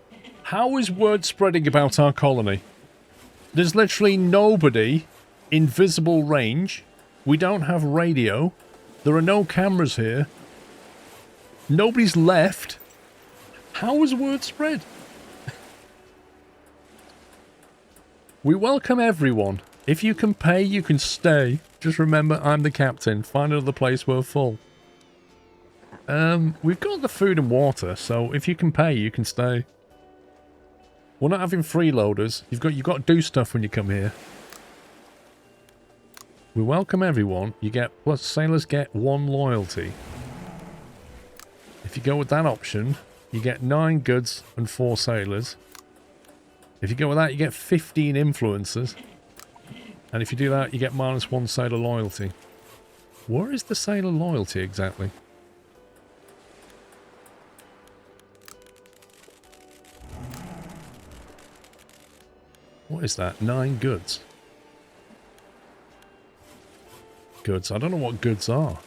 How is word spreading about our colony? There's literally nobody in visible range. We don't have radio. There are no cameras here. Nobody's left. How is word spread? We welcome everyone. If you can pay, you can stay. Just remember, I'm the captain. Find another place, we're full. We've got the food and water, so if you can pay, you can stay. We're not having freeloaders. You've got to do stuff when you come here. We welcome everyone. You get, plus sailors get 1 loyalty. If you go with that option, you get 9 goods and 4 sailors. If you go with that, you get 15 influencers. And if you do that, you get -1 sailor loyalty. Where is the sailor loyalty exactly? What is that? 9 goods. Goods. I don't know what goods are.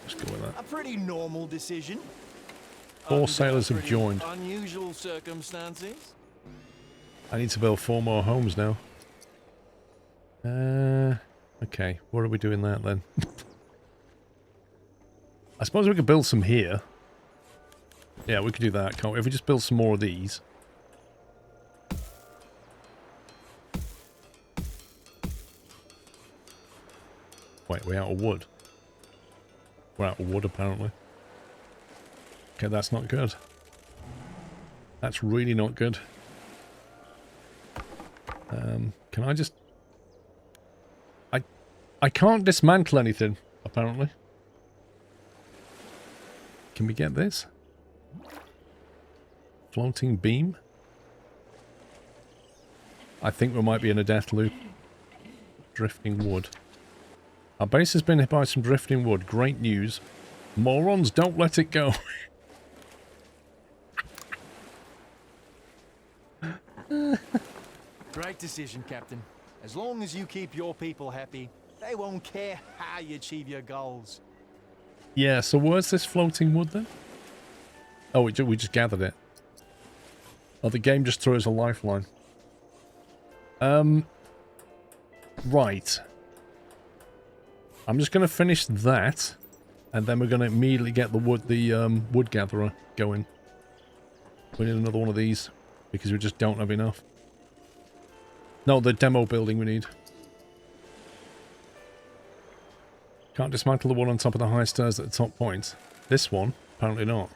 Let's go with that. A pretty normal decision. 4 sailors have joined. Unusual circumstances. I need to build 4 more homes now. Okay. Where are we doing that then? I suppose we could build some here. Yeah, we could do that, can't we? If we just build some more of these. Wait, we're out of wood. We're out of wood, apparently. Okay, that's not good. That's really not good. Can I just... I can't dismantle anything, apparently. Can we get this? Floating beam? I think we might be in a death loop. Drifting wood. Our base has been hit by some drifting wood. Great news. Morons, don't let it go. Great decision, Captain. As long as you keep your people happy, they won't care how you achieve your goals. Yeah, so where's this floating wood then? Oh, we just gathered it. Oh, the game just threw us a lifeline. Right. I'm just going to finish that, and then we're going to immediately get the wood gatherer going. We need another one of these, because we just don't have enough. No, the demo building we need. Can't dismantle the one on top of the high stairs at the top point. This one, apparently not.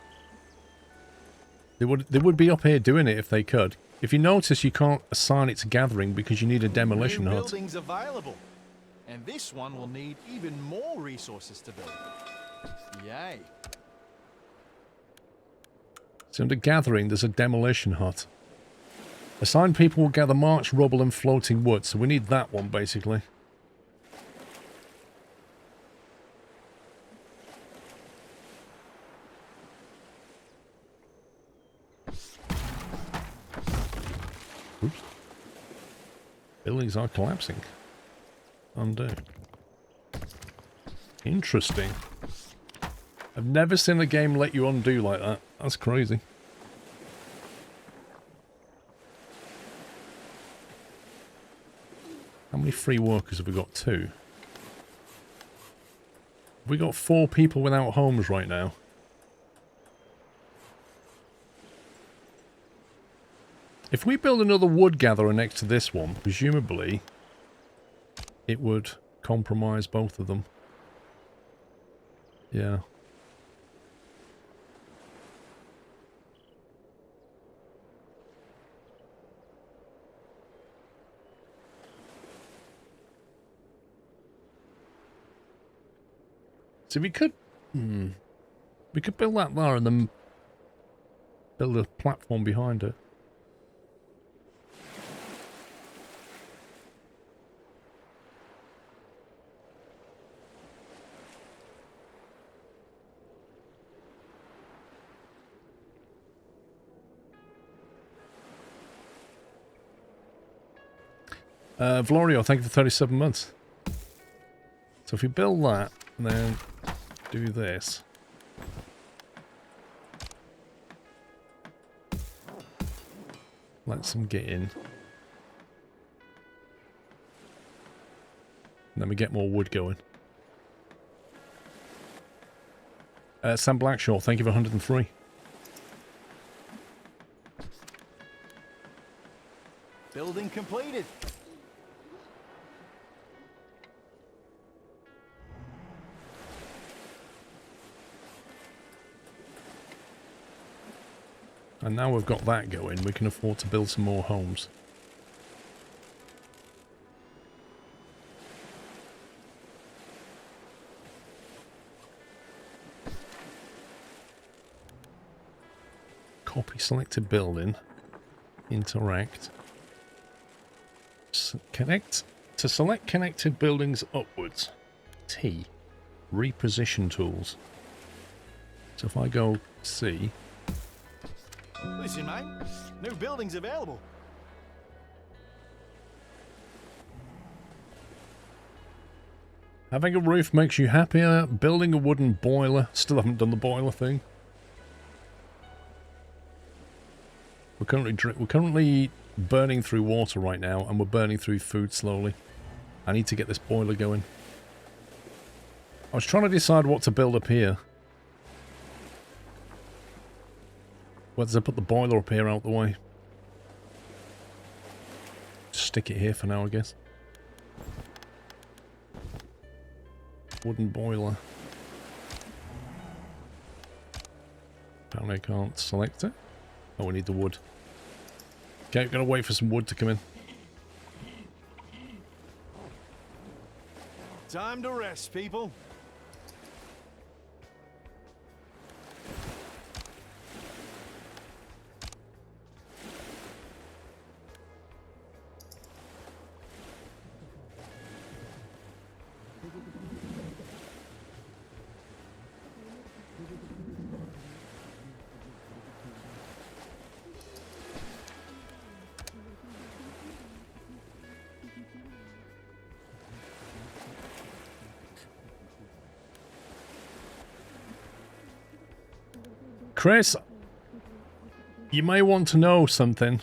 They would be up here doing it if they could. If you notice, you can't assign it to gathering because you need a demolition New hut. buildings available, and this one will need even more resources to build. Yay! So under gathering, there's a demolition hut. Assigned people will gather march, rubble, and floating wood. So we need that one basically. Oops. Buildings are collapsing. Undo. Interesting. I've never seen a game let you undo like that. That's crazy. How many free workers have we got? 2. Have we got 4 people without homes right now? If we build another wood gatherer next to this one, presumably it would compromise both of them. Yeah. So we could build that there and then build a platform behind it. Valorio, thank you for 37 months. So if we build that, and then do this. Let some get in. And then we get more wood going. Sam Blackshaw, thank you for 103. Building completed. And now we've got that going, we can afford to build some more homes. Copy selected building. Interact. Connect. To select connected buildings upwards. T. Reposition tools. So if I go C. Listen, mate. New buildings available. Having a roof makes you happier. Building a wooden boiler. Still haven't done the boiler thing. We're currently burning through water right now, and we're burning through food slowly. I need to get this boiler going. I was trying to decide what to build up here. Whether to put the boiler up here out the way. Just stick it here for now, I guess. Wooden boiler. Apparently I can't select it. Oh, we need the wood. Okay, gotta wait for some wood to come in. Time to rest, people. Chris, you may want to know something.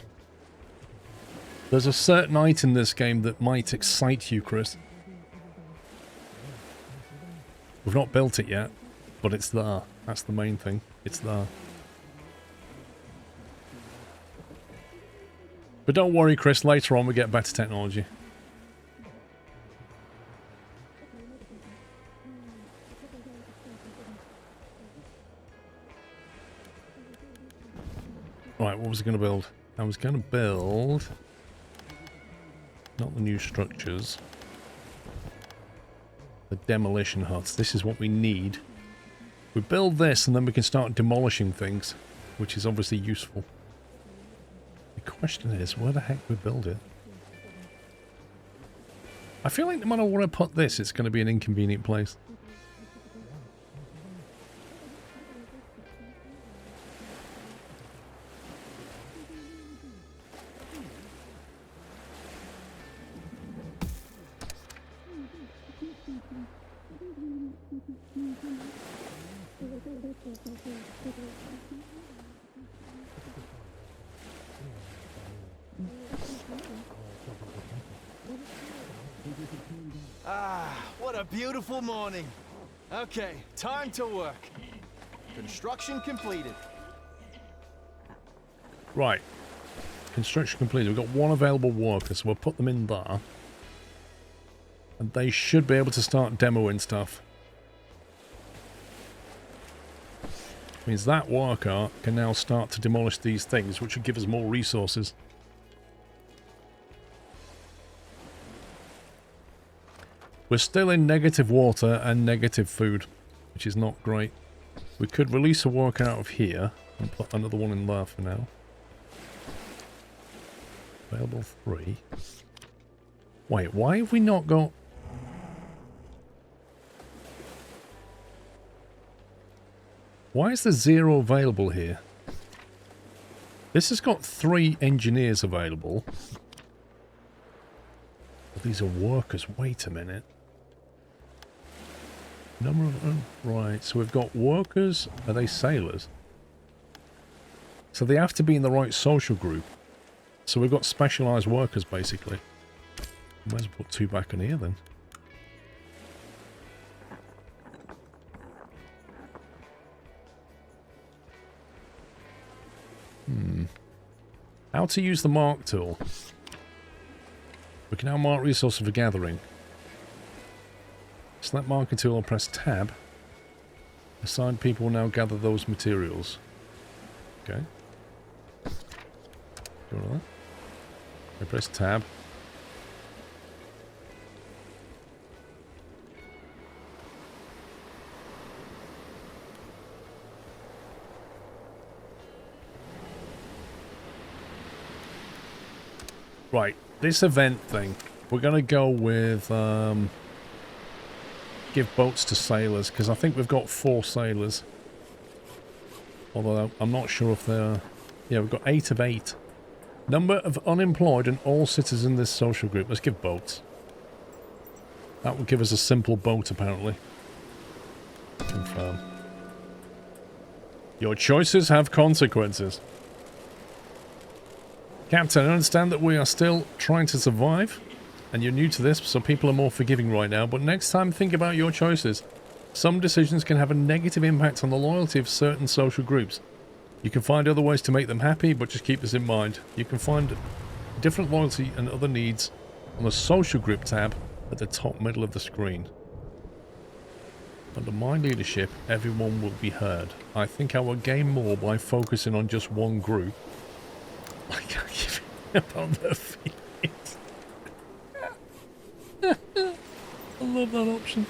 There's a certain item in this game that might excite you, Chris. We've not built it yet, but it's there. That's the main thing. It's there. But don't worry, Chris. Later on, we get better technology. Right, what was I going to build? I was going to build... not the new structures. The demolition huts. This is what we need. We build this and then we can start demolishing things, which is obviously useful. The question is, where the heck we build it? I feel like no matter where I put this, it's going to be an inconvenient place. What a beautiful morning. Okay, time to work. Construction completed. Right. Construction completed. We've got one available worker, so we'll put them in there. And they should be able to start demoing stuff. Means that worker can now start to demolish these things, which would give us more resources. We're still in negative water and negative food, which is not great. We could release a worker out of here and put another one in there for now. Available 3. Wait, why have we not got... Why is there 0 available here? This has got 3 engineers available. These are workers. Wait a minute. Number of... oh, right, so we've got workers. Are they sailors? So they have to be in the right social group. So we've got specialised workers, basically. Might as well put 2 back in here, then. How to use the mark tool. We can now mark resources for gathering. Select marking tool and press tab. Assigned people will now gather those materials. Okay. Do that. I press tab. Right, this event thing. We're going to go with... give boats to sailors, because I think we've got 4 sailors. Although I'm not sure if they're... yeah, we've got 8 of 8. Number of unemployed and all citizens in this social group. Let's give boats. That will give us a simple boat, apparently. Confirm. Your choices have consequences. Captain, I understand that we are still trying to survive. And you're new to this, so people are more forgiving right now, but next time think about your choices. Some decisions can have a negative impact on the loyalty of certain social groups. You can find other ways to make them happy, but just keep this in mind. You can find different loyalty and other needs on the social group tab at the top middle of the screen. Under my leadership, everyone will be heard. I think I will gain more by focusing on just one group. I can't give a about their feelings. I love that option.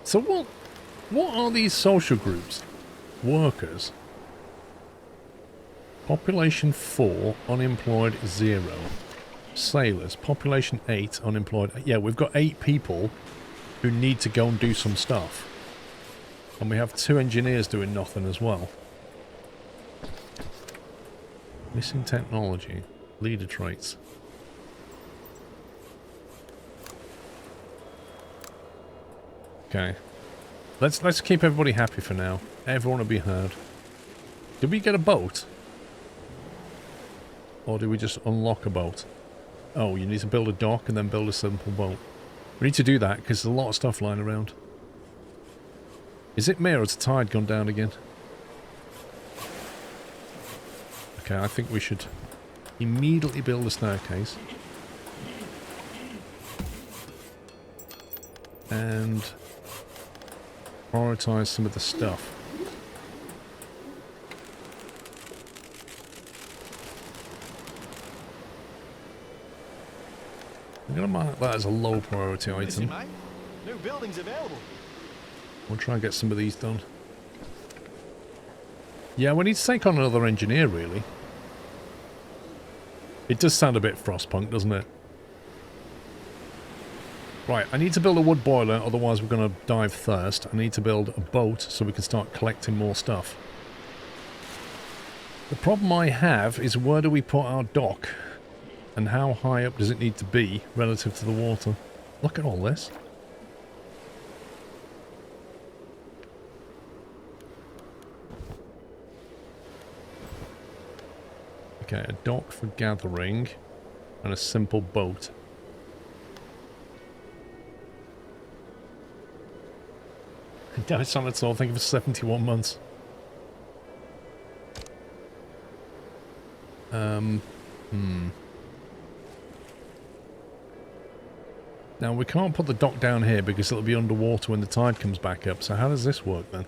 So what are these social groups? Workers. Population 4, unemployed 0. Sailors, population 8, unemployed. Yeah, we've got 8 people who need to go and do some stuff. And we have 2 engineers doing nothing as well. Missing technology. Leader traits. Okay. Let's keep everybody happy for now. Everyone will be heard. Did we get a boat? Or did we just unlock a boat? Oh, you need to build a dock and then build a simple boat. We need to do that because there's a lot of stuff lying around. Is it me or has the tide gone down again? Okay, I think we should immediately build a staircase. And prioritize some of the stuff. I'm going to mark that as a low priority item. New buildings available. We'll try and get some of these done. Yeah, we need to take on another engineer, really. It does sound a bit Frostpunk, doesn't it? Right, I need to build a wood boiler, otherwise we're going to die of thirst. I need to build a boat so we can start collecting more stuff. The problem I have is where do we put our dock? And how high up does it need to be relative to the water? Look at all this. Okay, a dock for gathering and a simple boat. Damn it, it's all. Thank you for 71 months. Now, we can't put the dock down here because it'll be underwater when the tide comes back up. So how does this work then?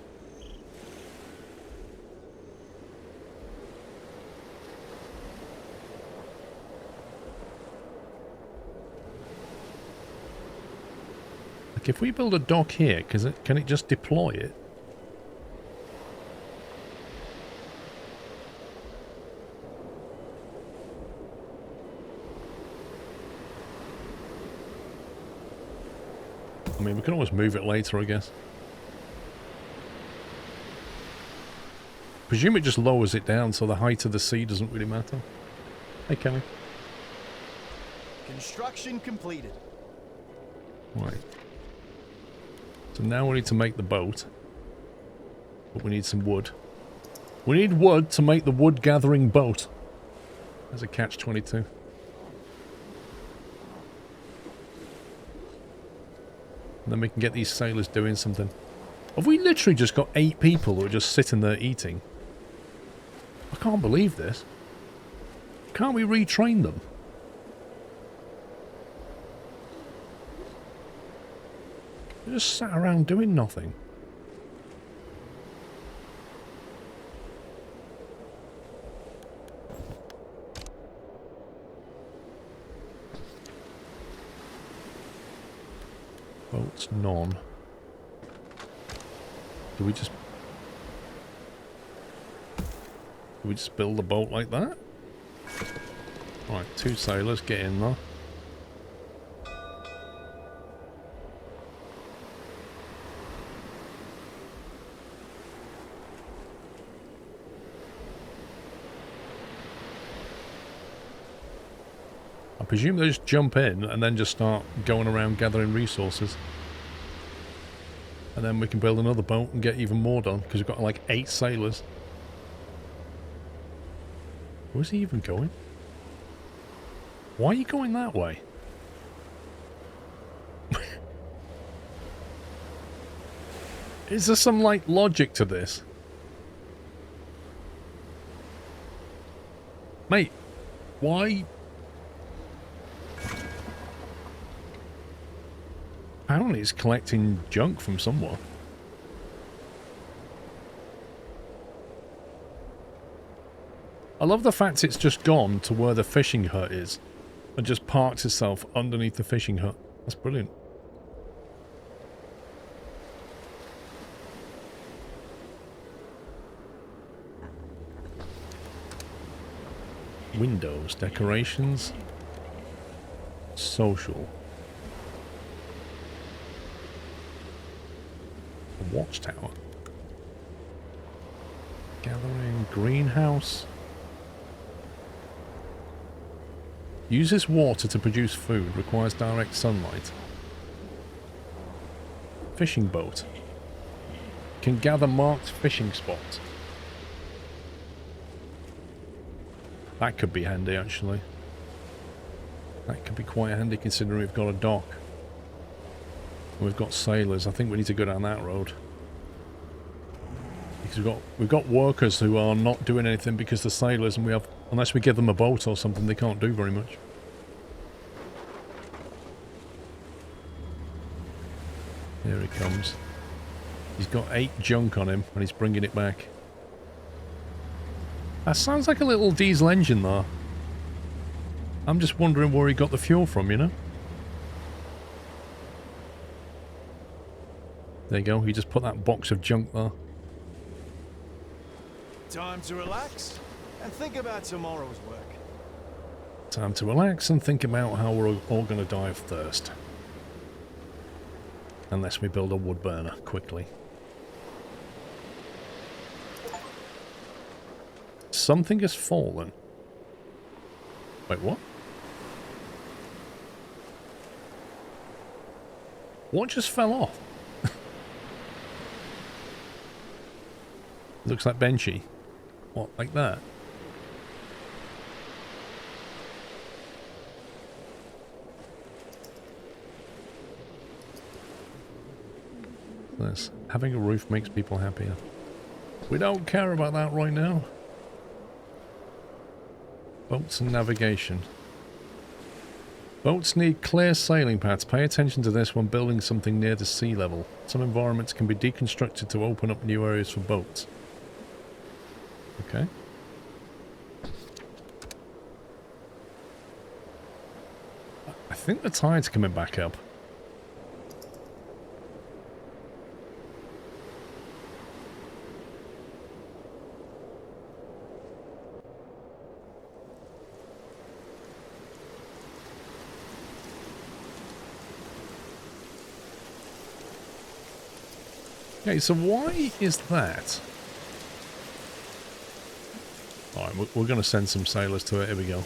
Like, if we build a dock here, can it just deploy it? I mean, we can always move it later, I guess. Presume it just lowers it down so the height of the sea doesn't really matter. Hey, Kenny. Construction completed. Right. So now we need to make the boat. But we need some wood. We need wood to make the wood gathering boat. There's a catch-22. And then we can get these sailors doing something. Have we literally just got 8 people who are just sitting there eating? I can't believe this. Can't we retrain them? They just sat around doing nothing. Boats none. Do we just build the boat like that? Right, 2 sailors, get in there. I presume they just jump in and then just start going around gathering resources. And then we can build another boat and get even more done, because we've got like 8 sailors. Where's he even going? Why are you going that way? Is there some, like, logic to this? Mate, why? Apparently it's collecting junk from somewhere. I love the fact it's just gone to where the fishing hut is and just parks itself underneath the fishing hut. That's brilliant. Windows, decorations, social. A watchtower. Gathering, greenhouse. Uses water to produce food, requires direct sunlight. Fishing boat. Can gather marked fishing spots. That could be handy, actually. That could be quite handy considering we've got a dock. And we've got sailors. I think we need to go down that road. Because we've got workers who are not doing anything because they're sailors, and we have, unless we give them a boat or something, they can't do very much. Here he comes. He's got 8 junk on him, and he's bringing it back. That sounds like a little diesel engine, though. I'm just wondering where he got the fuel from, you know? There you go, he just put that box of junk there. Time to relax and think about tomorrow's work. Time to relax and think about how we're all going to die of thirst. Unless we build a wood burner quickly. Something has fallen. Wait, what? What just fell off? Looks like Benchy. What, like that? This. Having a roof makes people happier. We don't care about that right now. Boats and navigation. Boats need clear sailing paths. Pay attention to this when building something near the sea level. Some environments can be deconstructed to open up new areas for boats. Okay. I think the tide's coming back up. Okay, so why is that? Alright, we're going to send some sailors to it. Here we go.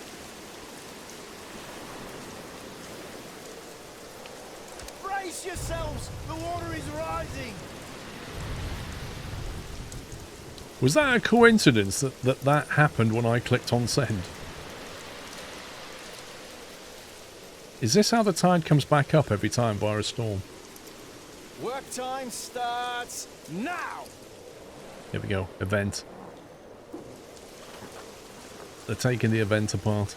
Brace yourselves! The water is rising! Was that a coincidence that happened when I clicked on send? Is this how the tide comes back up every time by a storm? Work time starts now! Here we go. Event. They're taking the event apart.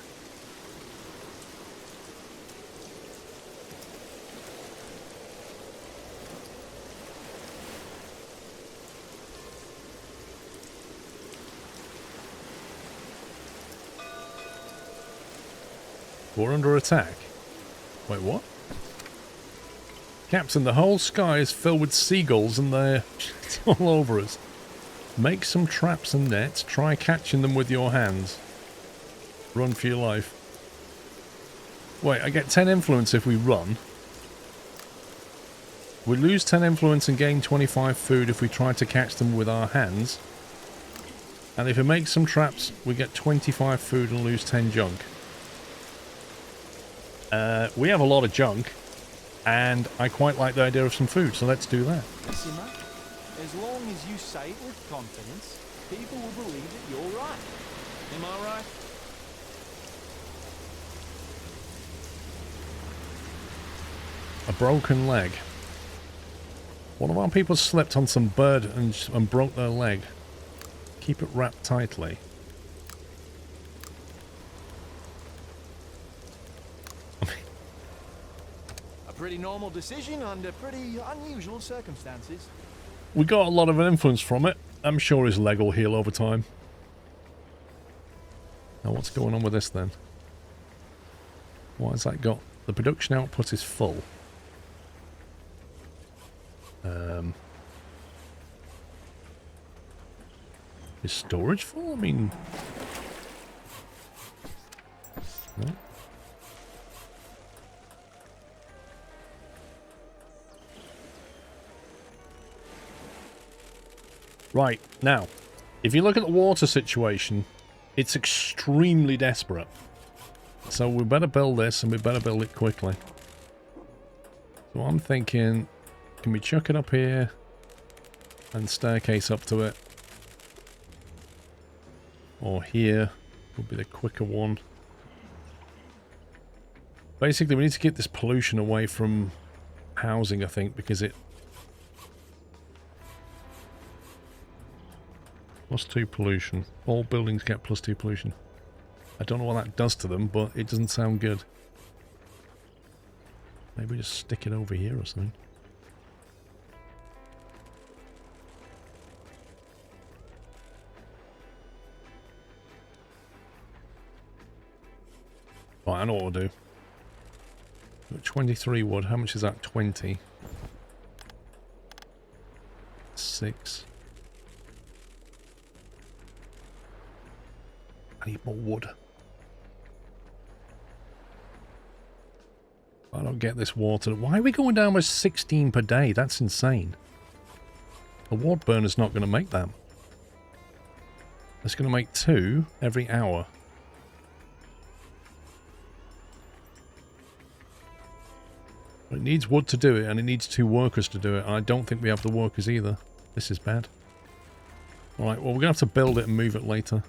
We're under attack. Wait, what? Captain, the whole sky is filled with seagulls and they're all over us. Make some traps and nets. Try catching them with your hands. Run for your life. Wait, I get 10 influence if we run. We lose 10 influence and gain 25 food if we try to catch them with our hands. And if we make some traps, we get 25 food and lose 10 junk. We have a lot of junk. And I quite like the idea of some food, so let's do that. Listen, mate, as long as you say it with confidence, people will believe that you're right. Am I right? A broken leg. One of our people slipped on some bird and broke their leg. Keep it wrapped tightly. Pretty normal decision under pretty unusual circumstances. We got a lot of influence from it. I'm sure his leg will heal over time. Now what's going on with this then? What has that got? The production output is full. Is storage full? I mean... No? Right, now, if you look at the water situation, it's extremely desperate. So we better build this, and we better build it quickly. So I'm thinking, can we chuck it up here? and staircase up to it. Or here would be the quicker one. Basically, we need to get this pollution away from housing, I think, because it... +2 pollution. All buildings get +2 pollution. I don't know what that does to them, but it doesn't sound good. Maybe just stick it over here or something. Right, I know what we'll do. 23 wood. How much is that? 20. 6. I need more wood. I don't get this water. Why are we going down with 16 per day? That's insane. A wood burner's not going to make that. It's going to make 2 every hour. But it needs wood to do it, and it needs 2 workers to do it. And I don't think we have the workers either. This is bad. Alright, well, we're going to have to build it and move it later.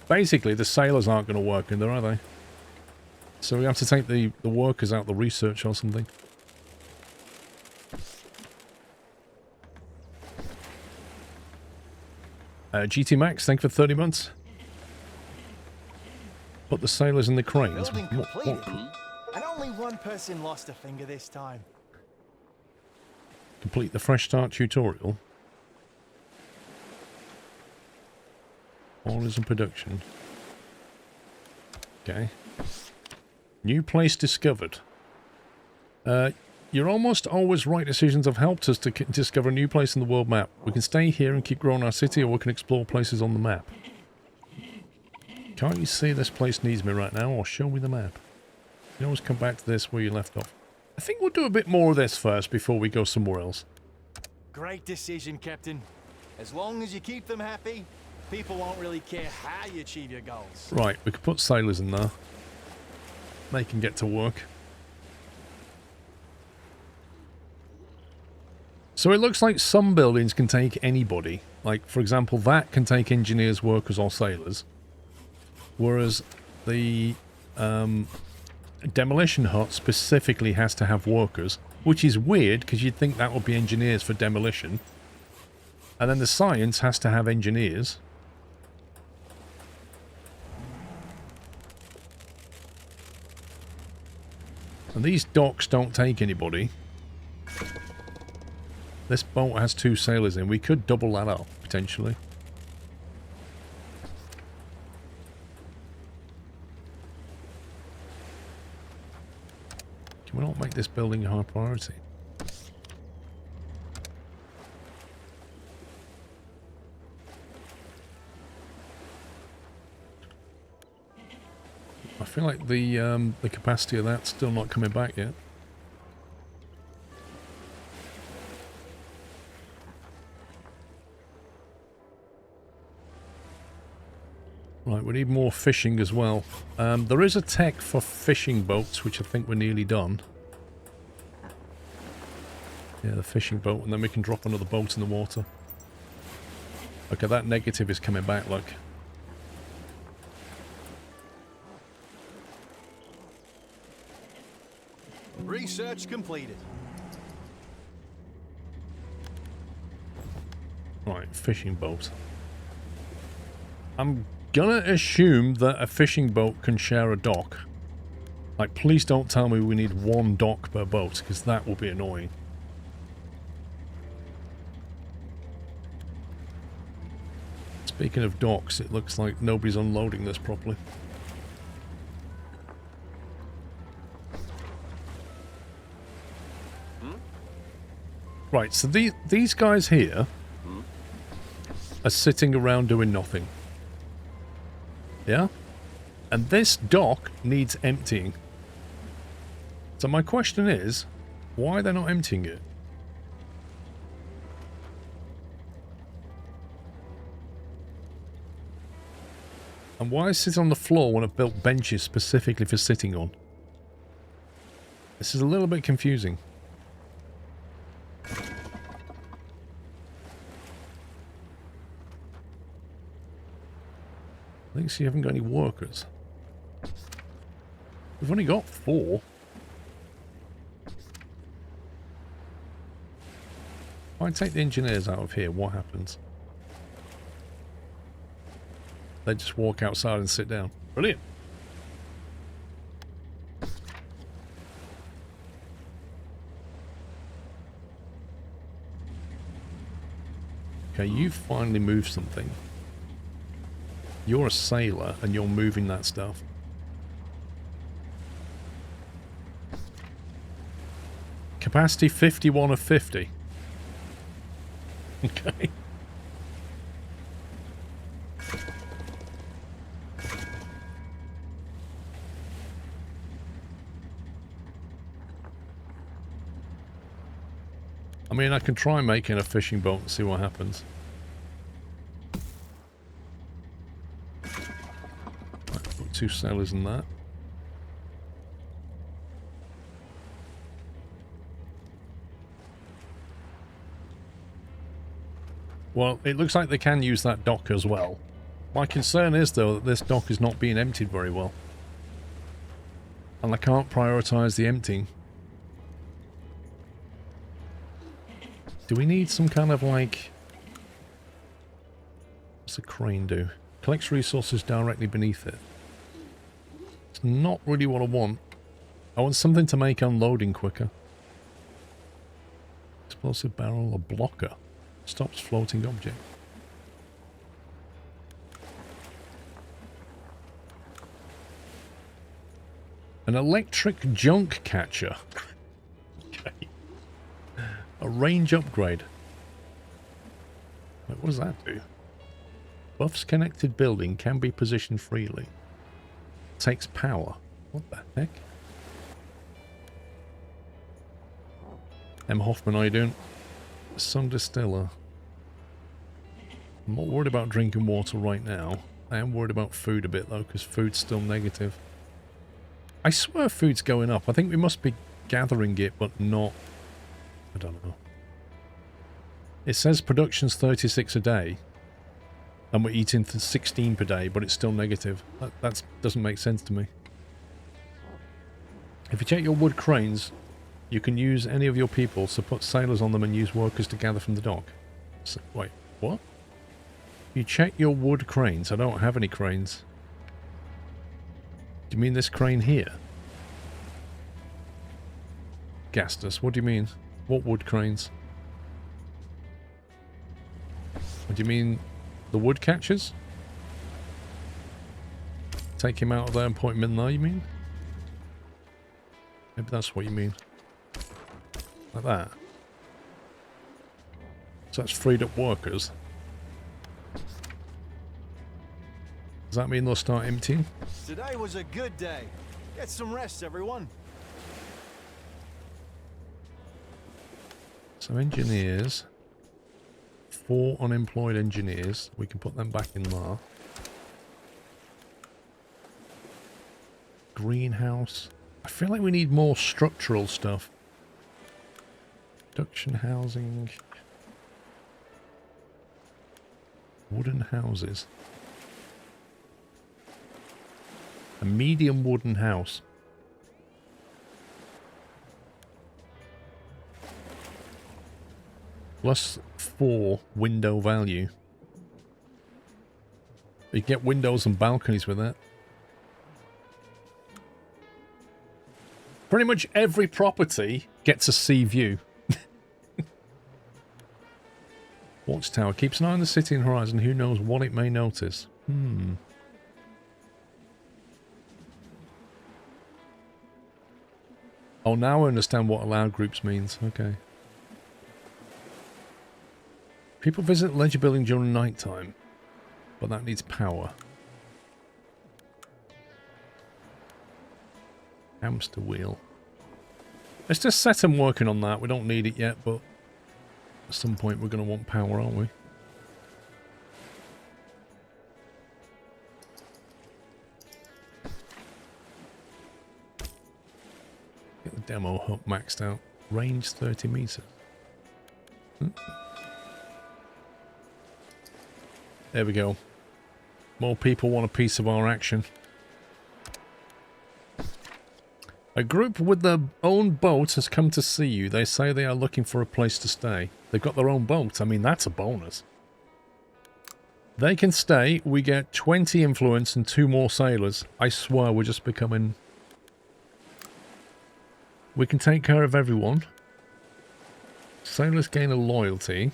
Basically, the sailors aren't going to work in there, are they? So we have to take the workers out, the research or something. GT Max, thank you for 30 months. Put the sailors in the cranes. Building completed. And only one person lost a finger this time. Complete the fresh start tutorial. Orders and production. Okay. New place discovered. You're almost always right decisions have helped us to discover a new place in the world map. We can stay here and keep growing our city, or we can explore places on the map. Can't you see this place needs me right now, or show me the map? You can always come back to this where you left off. I think we'll do a bit more of this first before we go somewhere else. Great decision, Captain. As long as you keep them happy, people won't really care how you achieve your goals. Right, we could put sailors in there. They can get to work. So it looks like some buildings can take anybody. Like, for example, that can take engineers, workers, or sailors. Whereas the demolition hut specifically has to have workers, which is weird because you'd think that would be engineers for demolition. And then the science has to have engineers. And these docks don't take anybody. This boat has 2 sailors in. We could double that up, potentially. Can we not make this building a high priority? I feel like the capacity of that's still not coming back yet. Right, we need more fishing as well. There is a tech for fishing boats, which I think we're nearly done. Yeah, the fishing boat, and then we can drop another boat in the water. Okay, that negative is coming back, look. Research completed. Right, fishing boat. I'm gonna assume that a fishing boat can share a dock. Like, please don't tell me we need 1 dock per boat, because that will be annoying. Speaking of docks, it looks like nobody's unloading this properly. Right, so these guys here are sitting around doing nothing. Yeah? And this dock needs emptying. So my question is, why are they not emptying it? And why sit on the floor when I've built benches specifically for sitting on? This is a little bit confusing. I think so you haven't got any workers. We've only got 4. If I take the engineers out of here, what happens? They just walk outside and sit down. Brilliant. Okay, you finally moved something. You're a sailor and you're moving that stuff. Capacity 51 of 50. Okay. I mean, I can try making a fishing boat and see what happens. Right, put 2 sailors in that. Well, it looks like they can use that dock as well. My concern is, though, that this dock is not being emptied very well. And I can't prioritise the emptying. Do we need some kind of, like... What's a crane do? Collects resources directly beneath it. It's not really what I want. I want something to make unloading quicker. Explosive barrel or blocker. Stops floating object. An electric junk catcher. Okay. A range upgrade. Wait, what does that do? Buffs connected building can be positioned freely. Takes power. What the heck? M. Hoffman, how you doing? Sun distiller. I'm not worried about drinking water right now. I am worried about food a bit though, because food's still negative. I swear food's going up. I think we must be gathering it, but not... I don't know. It says production's 36 a day, and we're eating 16 per day, but it's still negative. That doesn't make sense to me. If you check your wood cranes, you can use any of your people, so put sailors on them and use workers to gather from the dock. So, wait, what? You check your wood cranes. I don't have any cranes. Do you mean this crane here? Gastus, what do you mean? What wood cranes? What do you mean? The wood catchers? Take him out of there and point him in there, you mean? Maybe that's what you mean. Like that. So that's freed up workers. Does that mean they'll start emptying? Today was a good day. Get some rest, everyone. So engineers. 4 unemployed engineers. We can put them back in there. Greenhouse. I feel like we need more structural stuff. Production housing. Wooden houses. A medium wooden house. +4 window value. You can get windows and balconies with that. Pretty much every property gets a sea view. Watchtower keeps an eye on the city and horizon. Who knows what it may notice? Oh, now I understand what allowed groups means. Okay. People visit Ledger Building during night time, but that needs power. Hamster wheel. Let's just set them working on that. We don't need it yet, but at some point we're going to want power, aren't we? Get the ammo maxed out. Range 30 meters. There we go. More people want a piece of our action. A group with their own boat has come to see you. They say they are looking for a place to stay. They've got their own boat. I mean, that's a bonus. They can stay. We get 20 influence and 2 more sailors. I swear we're just becoming... We can take care of everyone. Sailors gain a loyalty.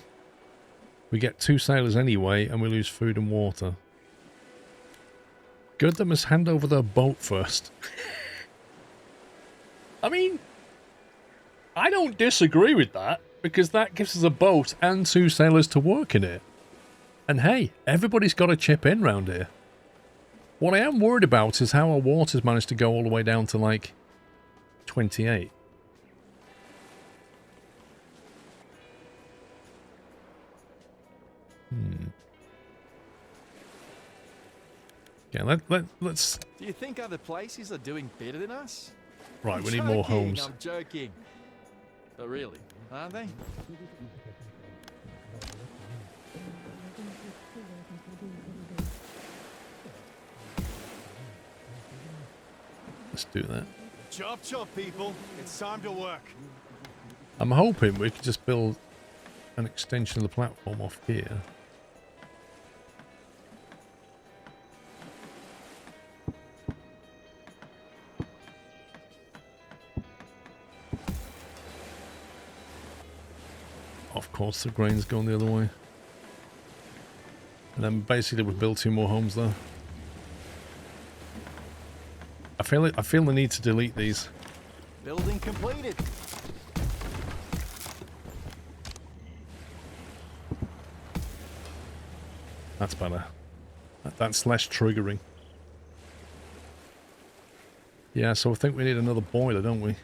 We get 2 sailors anyway, and we lose food and water. Good, they must hand over their boat first. I mean, I don't disagree with that, because that gives us a boat and 2 sailors to work in it. And hey, everybody's got to chip in round here. What I am worried about is how our water's managed to go all the way down to, like, 28. Yeah, let's... Do you think other places are doing better than us? Right, I'm we need more joking, homes. I'm joking. But really, aren't they? Let's do that. Chop chop, people. It's time to work. I'm hoping we could just build an extension of the platform off here. Of course, the grain's going the other way. And then basically we build 2 more homes there. I feel the need to delete these. Building completed. That's better. That's less triggering. Yeah, so I think we need another boiler, don't we? I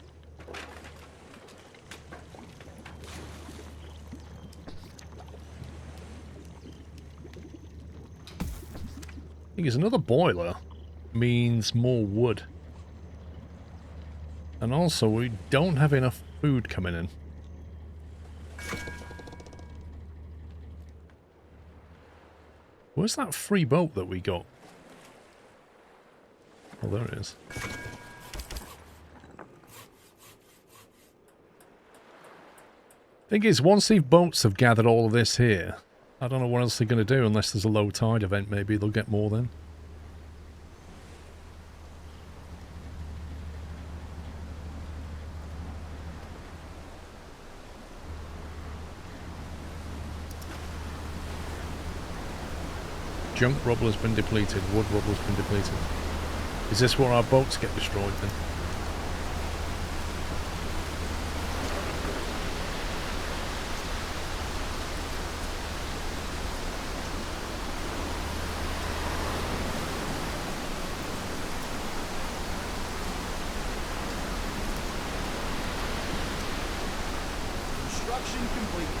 think it's another boiler means more wood. And also, we don't have enough food coming in. Where's that free boat that we got? Oh, there it is. Thing is, once these boats have gathered all of this here, I don't know what else they're going to do unless there's a low tide event. Maybe they'll get more then. Junk rubble has been depleted. Wood rubble has been depleted. Is this where our boats get destroyed then? Construction complete.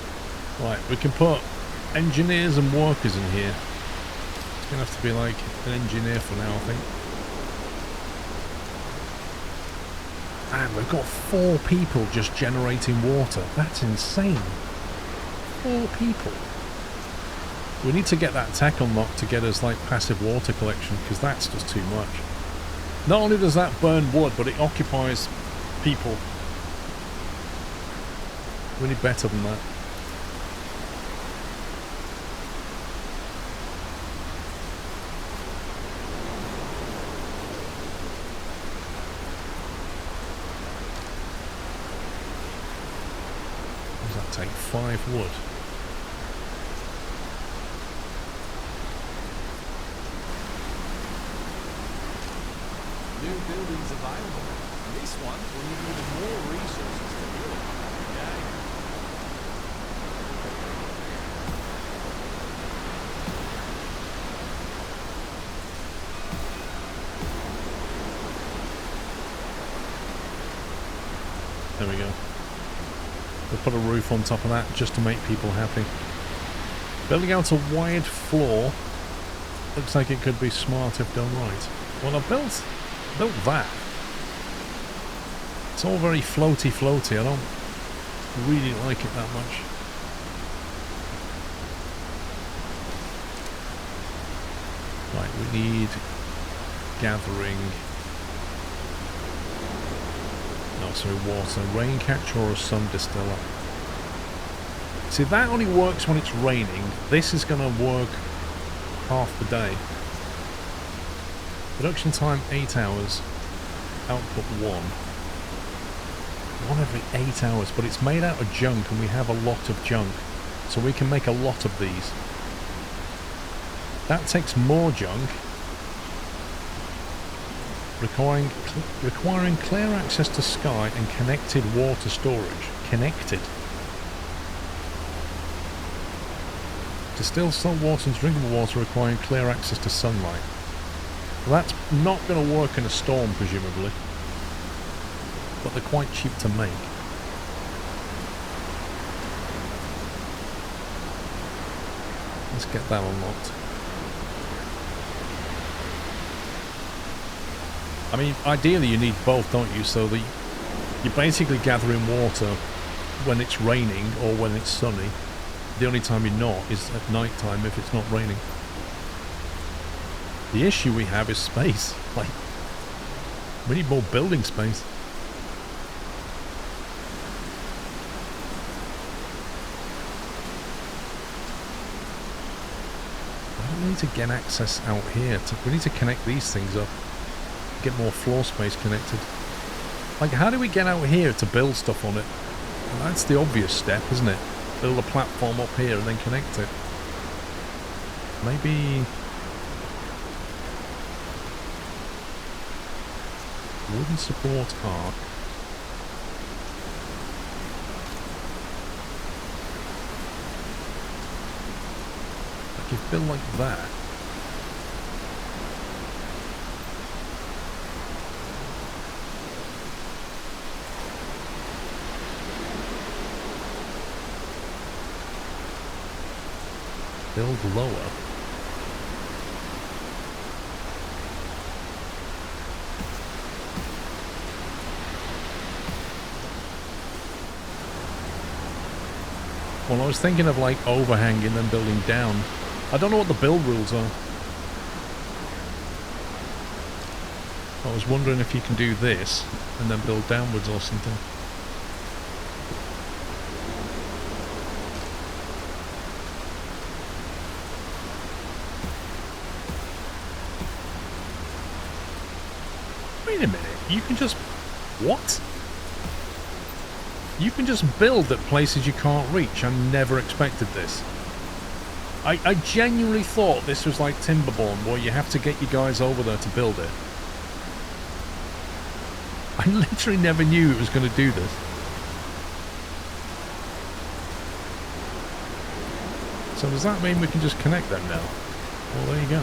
Right, we can put engineers and workers in here. It's going to have to be like an engineer for now, I think. And we've got 4 people just generating water. That's insane. 4 people. We need to get that tech unlocked to get us like passive water collection, because that's just too much. Not only does that burn wood, but it occupies people. We need better than that. What does that take? 5 wood. New buildings available. This one will need even more resources to build. Okay. There we go. We'll put a roof on top of that just to make people happy. Building out a wide floor looks like it could be smart if done right. Well, I built that It's all very floaty. I don't really like it that much. Right, we need gathering. No, sorry, water. Rain catcher or a sun distiller. See, that only works when it's raining. This is going to work half the day. Production time 8 hours. Output 1. 1 every 8 hours, but it's made out of junk and we have a lot of junk. So we can make a lot of these. That takes more junk. Requiring clear access to sky and connected water storage. Connected. Distilled salt water and drinkable water requiring clear access to sunlight. Well, that's not going to work in a storm, presumably. But they're quite cheap to make. Let's get that unlocked. I mean, ideally you need both, don't you? So that you're basically gathering water when it's raining or when it's sunny. The only time you're not is at night time if it's not raining. The issue we have is space. Like, we need more building space. We need to get access out here. We need to connect these things up. Get more floor space connected. Like, how do we get out here to build stuff on it? Well, that's the obvious step, isn't it? Build a platform up here and then connect it. Maybe... wooden support arc. Like, if built like that. Build lower. Well, I was thinking of like overhanging and building down. I don't know what the build rules are. I was wondering if you can do this and then build downwards or something. Wait a minute, you can just... what? You can just build at places you can't reach. I never expected this. I genuinely thought this was like Timberborn, where you have to get your guys over there to build it. I literally never knew it was going to do this. So does that mean we can just connect them now? Well, there you go.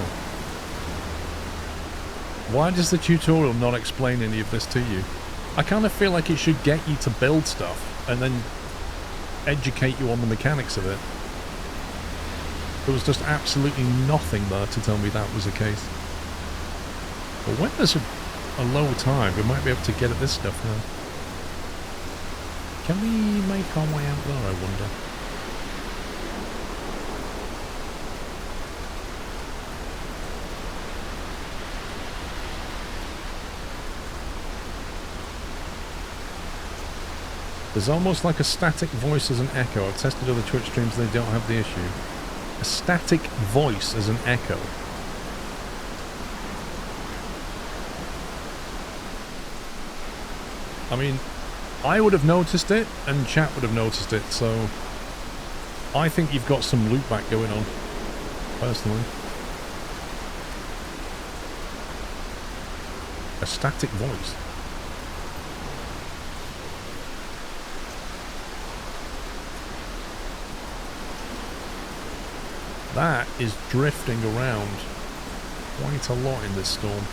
Why does the tutorial not explain any of this to you? I kind of feel like it should get you to build stuff and then educate you on the mechanics of it. There was just absolutely nothing there to tell me that was the case. But when there's a low tide, we might be able to get at this stuff now. Can we make our way out there, I wonder? There's almost like a static voice as an echo. I've tested other Twitch streams and they don't have the issue. A static voice as an echo. I mean, I would have noticed it and chat would have noticed it, so I think you've got some loopback going on, personally. A static voice. That is drifting around quite a lot in this storm.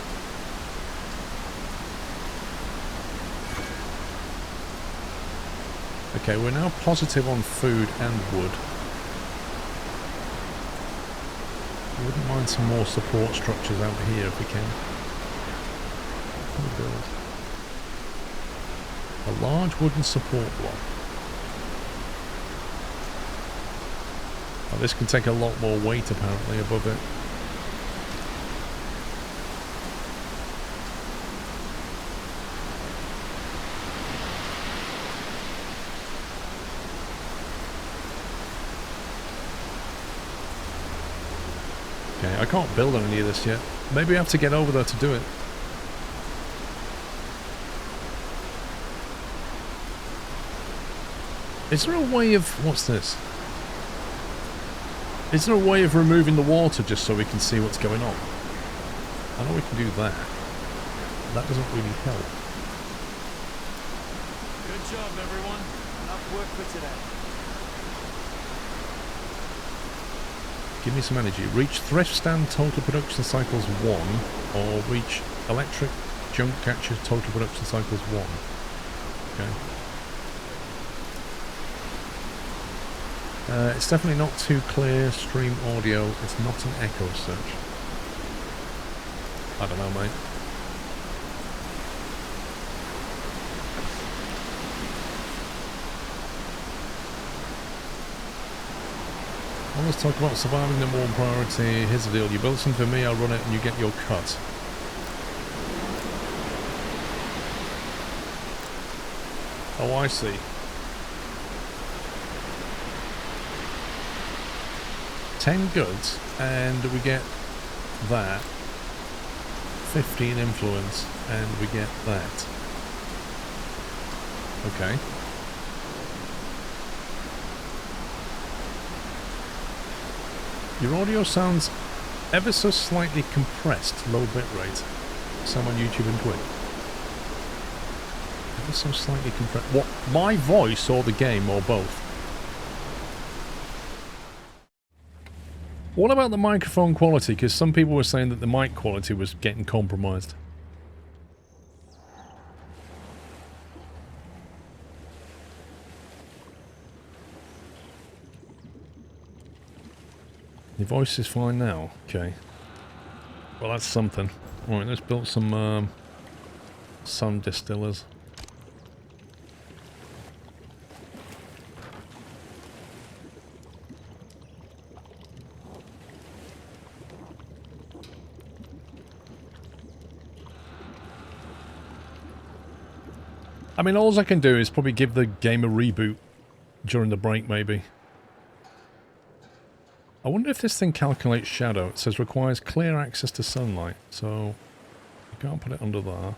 Okay, we're now positive on food and wood. I wouldn't mind some more support structures out here if we can. What can we build? A large wooden support block. Oh, this can take a lot more weight apparently above it. Okay, I can't build on any of this yet. Maybe I have to get over there to do it. Is there a way of... what's this? Is there a way of removing the water just so we can see what's going on? I know we can do that. That doesn't really help. Good job, everyone. Enough work for today. Give me some energy. Reach thrift stand total production cycles 1 or reach electric junk catcher total production cycles 1. Okay. It's definitely not too clear. Stream audio. It's not an echo as such. I don't know, mate. Well, let's talk about surviving number one priority. Here's the deal. You build something for me, I'll run it, and you get your cut. Oh, I see. $10 goods, and we get that. 15 influence, and we get that. Okay. Your audio sounds ever so slightly compressed, low bitrate. Some on YouTube and Twitch. Ever so slightly compressed. What? My voice or the game or both? What about the microphone quality? Because some people were saying that the mic quality was getting compromised. Your voice is fine now. Okay. Well, that's something. Alright, let's build some sun distillers. I mean, all I can do is probably give the game a reboot during the break, maybe. I wonder if this thing calculates shadow. It says requires clear access to sunlight, so you can't put it under there.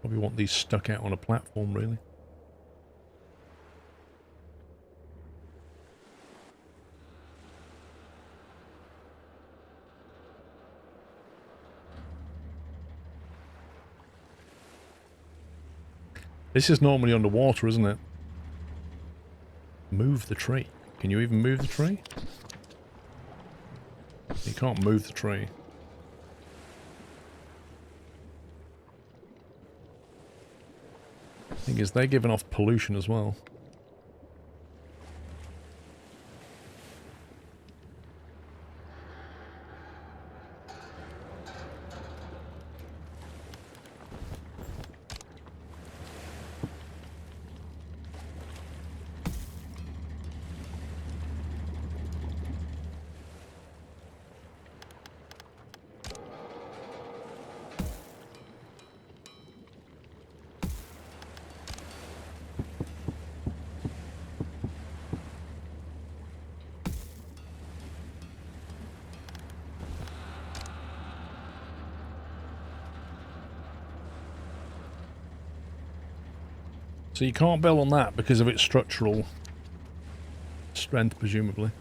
Probably want these stuck out on a platform, really. This is normally underwater, isn't it? Move the tree. Can you even move the tree? You can't move the tree. Thing is, they're giving off pollution as well. So you can't build on that because of its structural strength, presumably.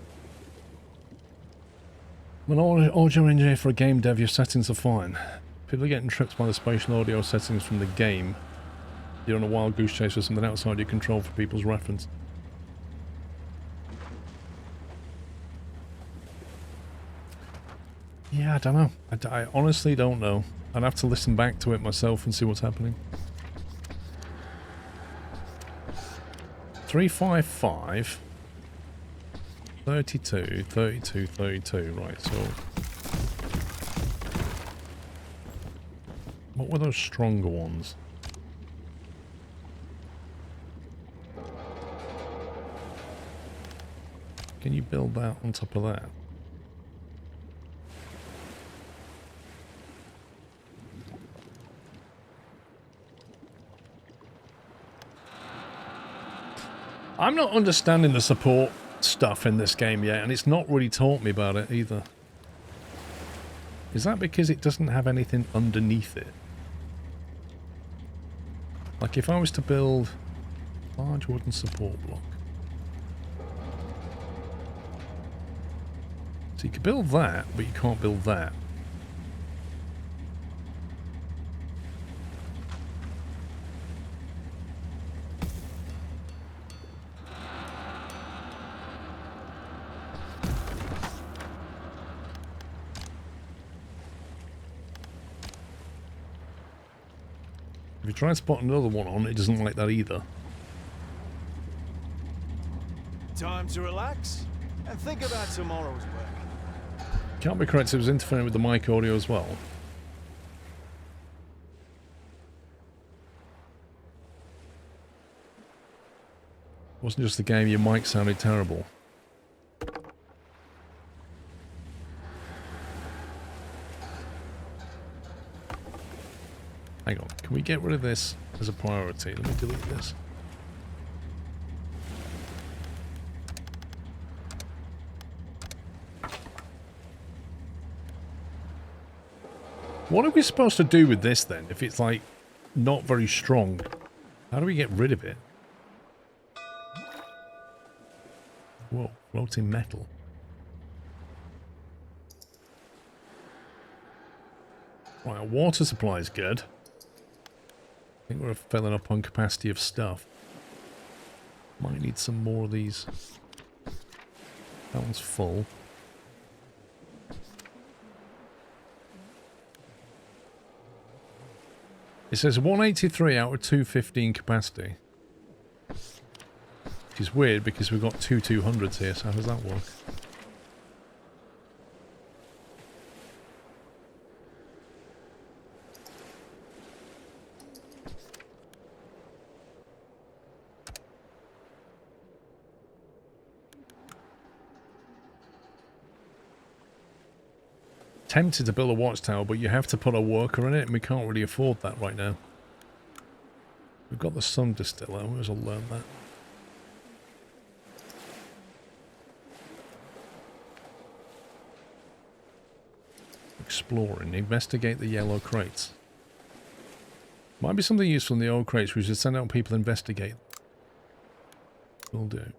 When audio engineer for a game dev, your settings are fine. People are getting tricked by the spatial audio settings from the game. You're on a wild goose chase with something outside your control for people's reference. Yeah, I don't know. I honestly don't know. I'd have to listen back to it myself and see what's happening. 355. 32, 32, 32. Right, so... What were those stronger ones? Can you build that on top of that? I'm not understanding the support stuff in this game yet, and it's not really taught me about it either. Is that because it doesn't have anything underneath it? Like if I was to build a large wooden support block. So you could build that, but you can't build that. If you try and spot another one on, it doesn't like that either. Time to relax and think about tomorrow's work. Can't be correct, it was interfering with the mic audio as well. It wasn't just the game, your mic sounded terrible. Hang on, can we get rid of this as a priority? Let me delete this. What are we supposed to do with this then, if it's like not very strong? How do we get rid of it? Whoa, floating metal. Right, our water supply is good. I think we're filling up on capacity of stuff. Might need some more of these. That one's full. It says 183 out of 215 capacity. Which is weird because we've got two 200s here, so how does that work? Tempted to build a watchtower, but you have to put a worker in it, and we can't really afford that right now. We've got the sun distiller, we might as well learn that. Exploring, investigate the yellow crates. Might be something useful in the old crates, we should send out people to investigate. Will do.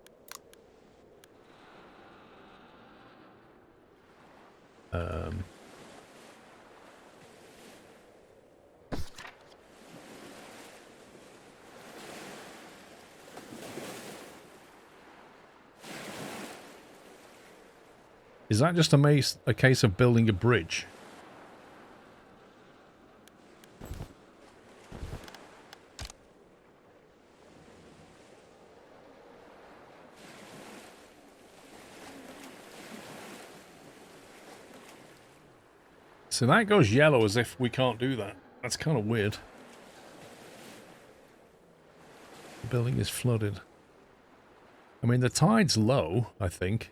Is that just a case of building a bridge? So that goes yellow as if we can't do that. That's kind of weird. The building is flooded. I mean, the tide's low, I think.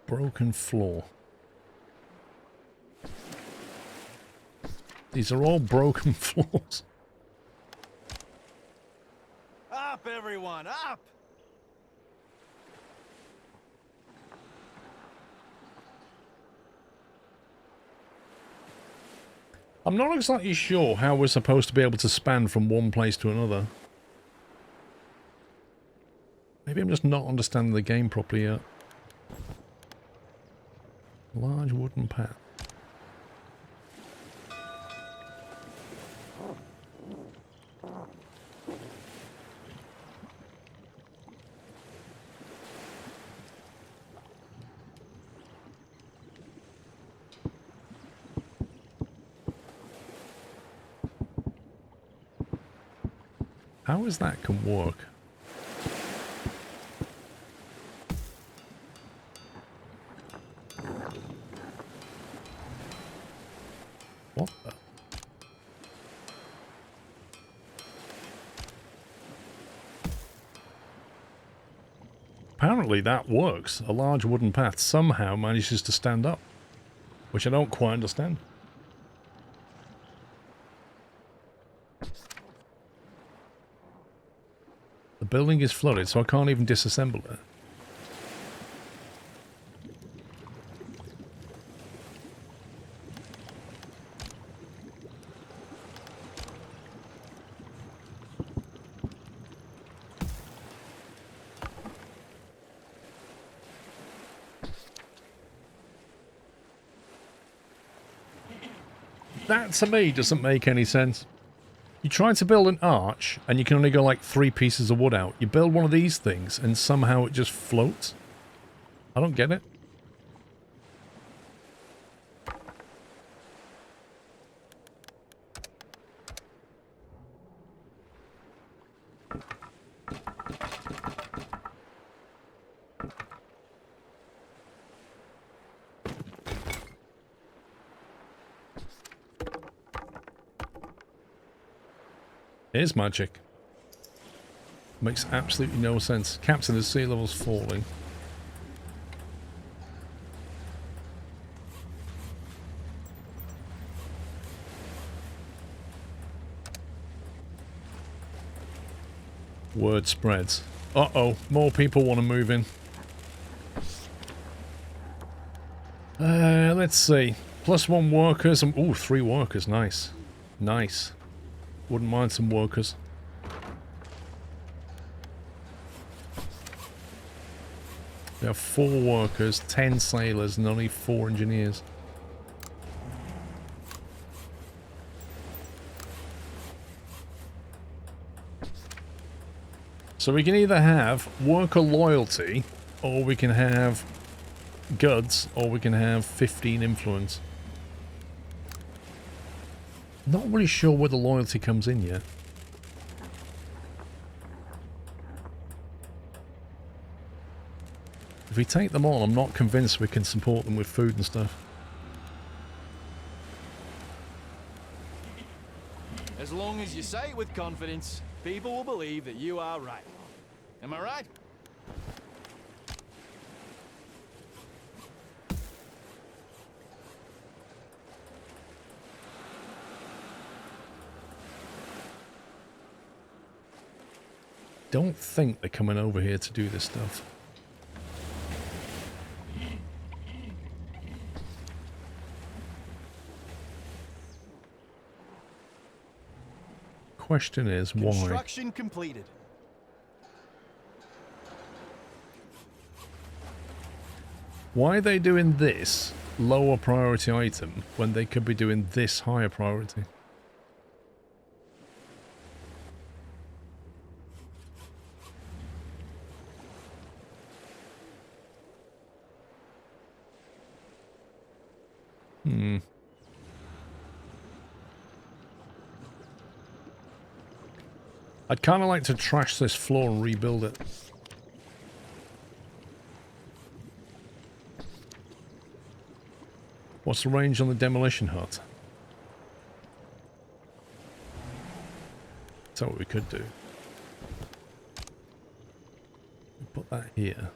Broken floor. These are all broken floors. Up, everyone, up! I'm not exactly sure how we're supposed to be able to span from one place to another. Maybe I'm just not understanding the game properly yet. Large wooden path. How is that can work? What the? Apparently that works. A large wooden path somehow manages to stand up, which I don't quite understand. The building is flooded, so I can't even disassemble it. That to me doesn't make any sense. You try to build an arch and you can only go like 3 pieces of wood out. You build one of these things and somehow it just floats. I don't get it. Here's magic. Makes absolutely no sense. Captain, the sea level's falling. Word spreads. Uh-oh, more people want to move in. Let's see. +1 workers and... ooh, 3 workers. Nice. Nice. Wouldn't mind some workers. We have 4 workers, 10 sailors, and only 4 engineers. So we can either have worker loyalty, or we can have goods, or we can have 15 influence. Not really sure where the loyalty comes in yet. If we take them all, I'm not convinced we can support them with food and stuff. As long as you say it with confidence, people will believe that you are right. Am I right? Don't think they're coming over here to do this stuff. Question is why? Construction completed. Why are they doing this lower priority item when they could be doing this higher priority? I'd kind of like to trash this floor and rebuild it. What's the range on the demolition hut? That's what we could do. Put that here.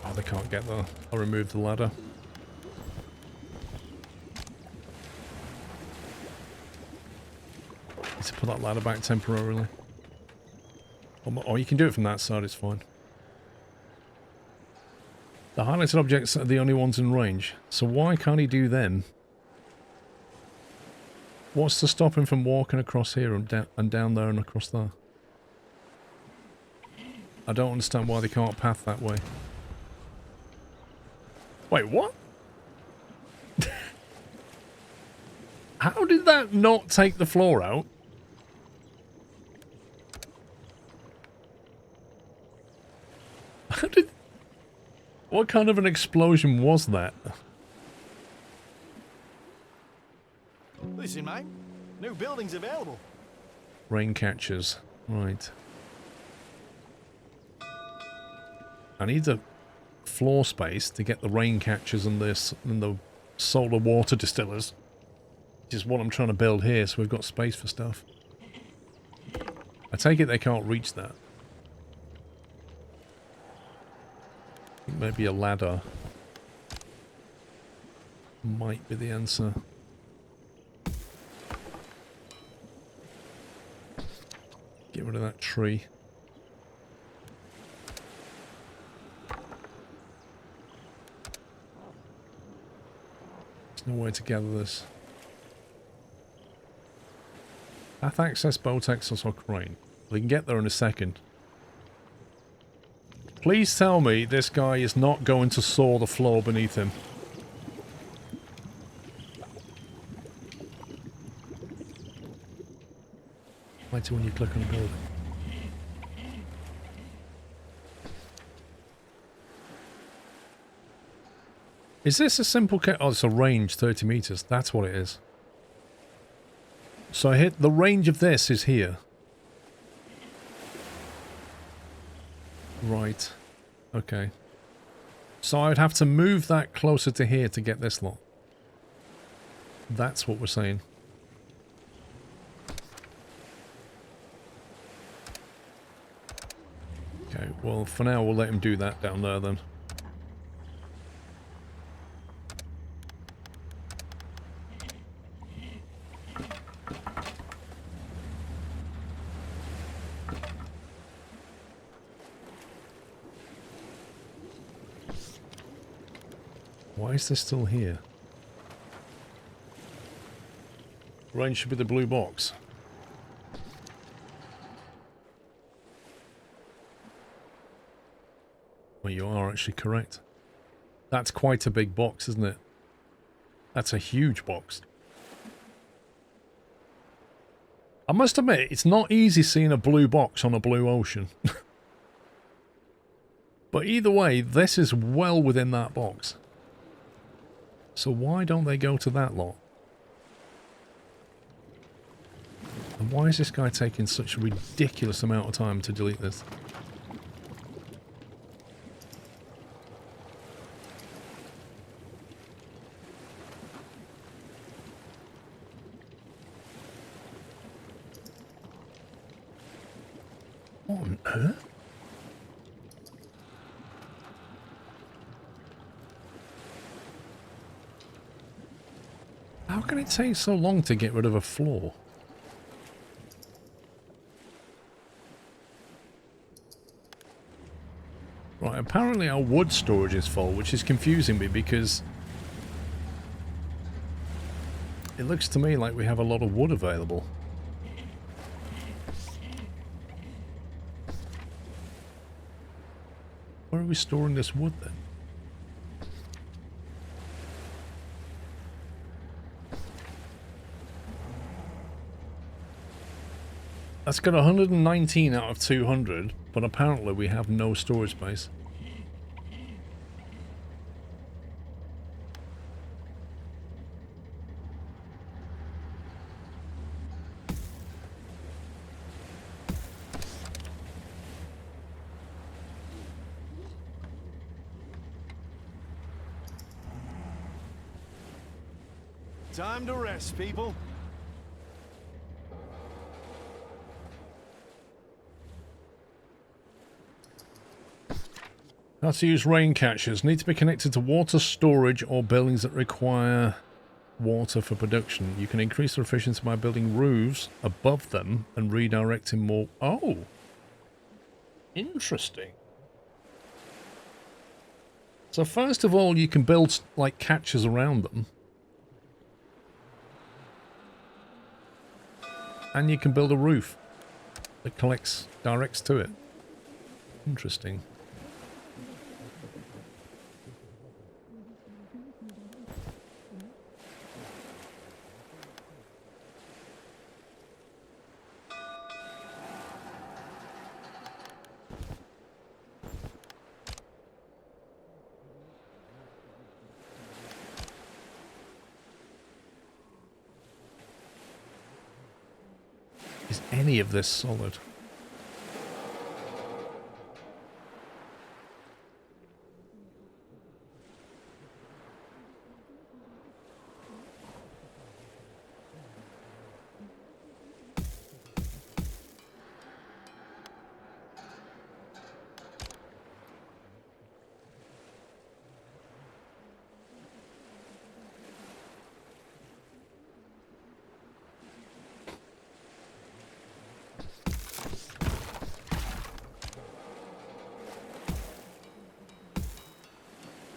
Oh, they can't get there. I'll remove the ladder. Need to put that ladder back temporarily. Or you can do it from that side, it's fine. The highlighted objects are the only ones in range, so why can't he do them? What's to stop him from walking across here and down there and across there? I don't understand why they can't path that way. Wait, what? How did that not take the floor out? How did... What kind of an explosion was that? Listen, mate. New buildings available. Rain catchers. Right. I need the floor space to get the rain catchers and this and the solar water distillers. Which is what I'm trying to build here, so we've got space for stuff. I take it they can't reach that. I think maybe a ladder might be the answer. Get rid of that tree. There's no way to gather this. Path access, boat access, or crane. We can get there in a second. Please tell me this guy is not going to saw the floor beneath him. Wait till when you click on a building. Is this a simple oh, it's a range, 30 meters. That's what it is. So I hit... The range of this is here. Right. Okay. So I'd have to move that closer to here to get this lot. That's what we're saying. Okay, well, for now, we'll let him do that down there, then. Why is this still here? Range should be the blue box. Well, you are actually correct. That's quite a big box, isn't it? That's a huge box. I must admit, it's not easy seeing a blue box on a blue ocean. But either way, this is well within that box. So why don't they go to that lot? And why is this guy taking such a ridiculous amount of time to delete this? What on earth? How can it take so long to get rid of a floor? Right, apparently our wood storage is full, which is confusing me because it looks to me like we have a lot of wood available. Where are we storing this wood then? That's got 119 out of 200, but apparently we have no storage space. Time to rest, people. How to use rain catchers. Need to be connected to water storage or buildings that require water for production. You can increase their efficiency by building roofs above them and redirecting more... Oh! Interesting. So first of all, you can build, like, catchers around them. And you can build a roof that directs to it. Interesting. Is any of this solid?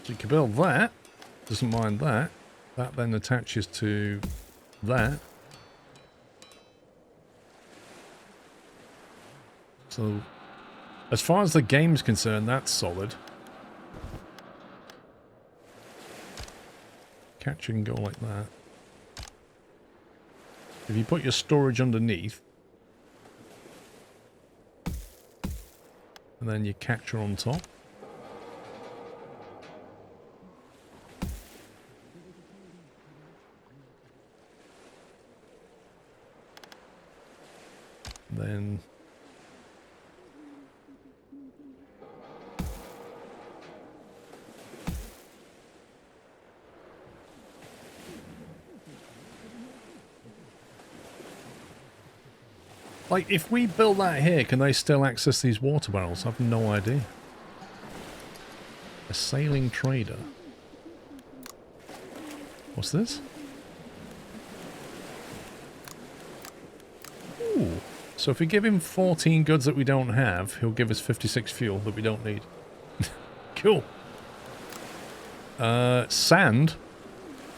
So you can build that, doesn't mind that. That then attaches to that. So, as far as the game's concerned, that's solid. Catcher can go like that. If you put your storage underneath, and then your catcher on top. Then like if we build that here, can they still access these water barrels? I have no idea. A sailing trader. What's this? Ooh. So if we give him 14 goods that we don't have, he'll give us 56 fuel that we don't need. Cool. Sand?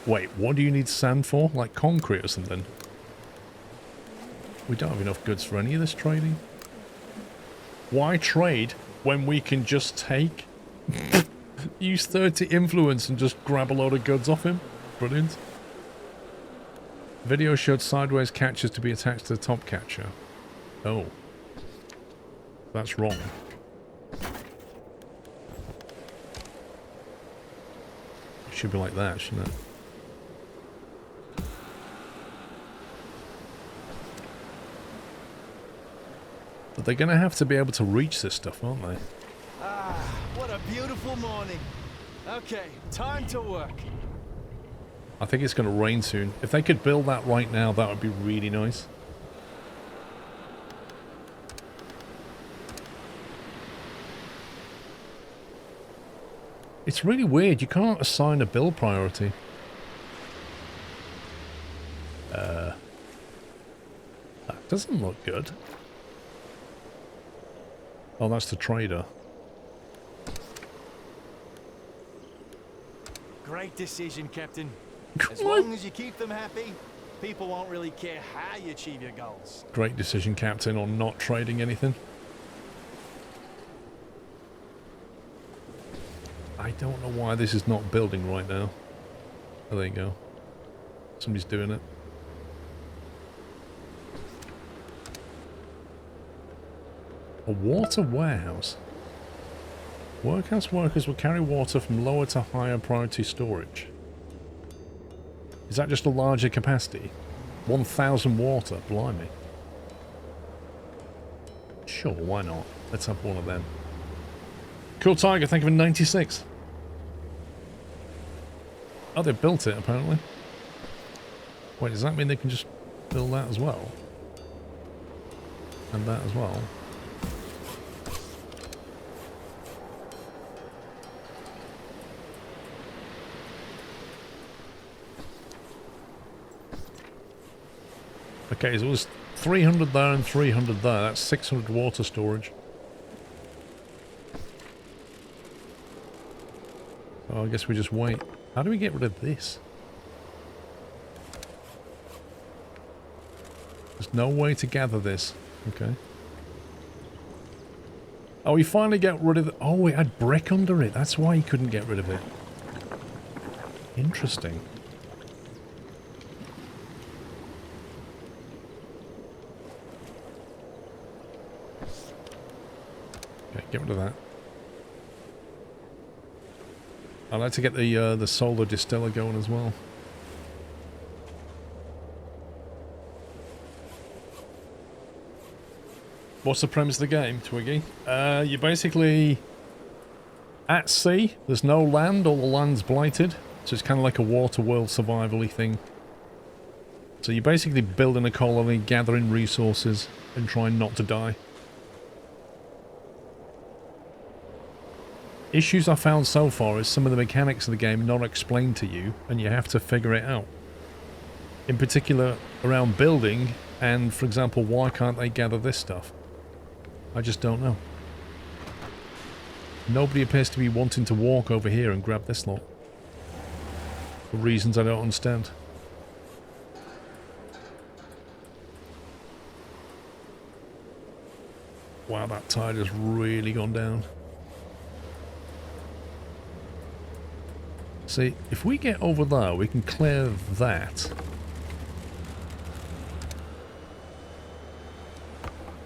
Wait, what do you need sand for? Like concrete or something? We don't have enough goods for any of this trading. Why trade when we can just take... use 30 influence and just grab a load of goods off him? Brilliant. Video showed sideways catchers to be attached to the top catcher. Oh. That's wrong. It should be like that, shouldn't it? But they're going to have to be able to reach this stuff, aren't they? Ah, what a beautiful morning. Okay, time to work. I think it's going to rain soon. If they could build that right now, that would be really nice. It's really weird. You can't assign a build priority. That doesn't look good. Oh, that's the trader. Great decision, Captain. As long as you keep them happy, people won't really care how you achieve your goals. Great decision, Captain, on not trading anything. I don't know why this is not building right now. Oh, there you go. Somebody's doing it. A water warehouse. Workhouse workers will carry water from lower to higher priority storage. Is that just a larger capacity? 1,000 water, blimey. Sure, why not? Let's have one of them. Cool Tiger, thank you for 96. Oh, they built it, apparently. Wait, does that mean they can just build that as well? And that as well? Okay, so it was 300 there and 300 there. That's 600 water storage. Oh, I guess we just wait. How do we get rid of this? There's no way to gather this. Okay. Oh, he finally got rid of it. Oh, it had brick under it. That's why he couldn't get rid of it. Interesting. Okay, get rid of that. I'd like to get the solar distiller going as well. What's the premise of the game, Twiggy? You're basically at sea. There's no land. All the land's blighted. So it's kind of like a water world survival-y thing. So you're basically building a colony, gathering resources, and trying not to die. Issues I found so far is some of the mechanics of the game not explained to you, and you have to figure it out. In particular, around building, and for example, why can't they gather this stuff? I just don't know. Nobody appears to be wanting to walk over here and grab this lot. For reasons I don't understand. Wow, that tide has really gone down. See, if we get over there, we can clear that.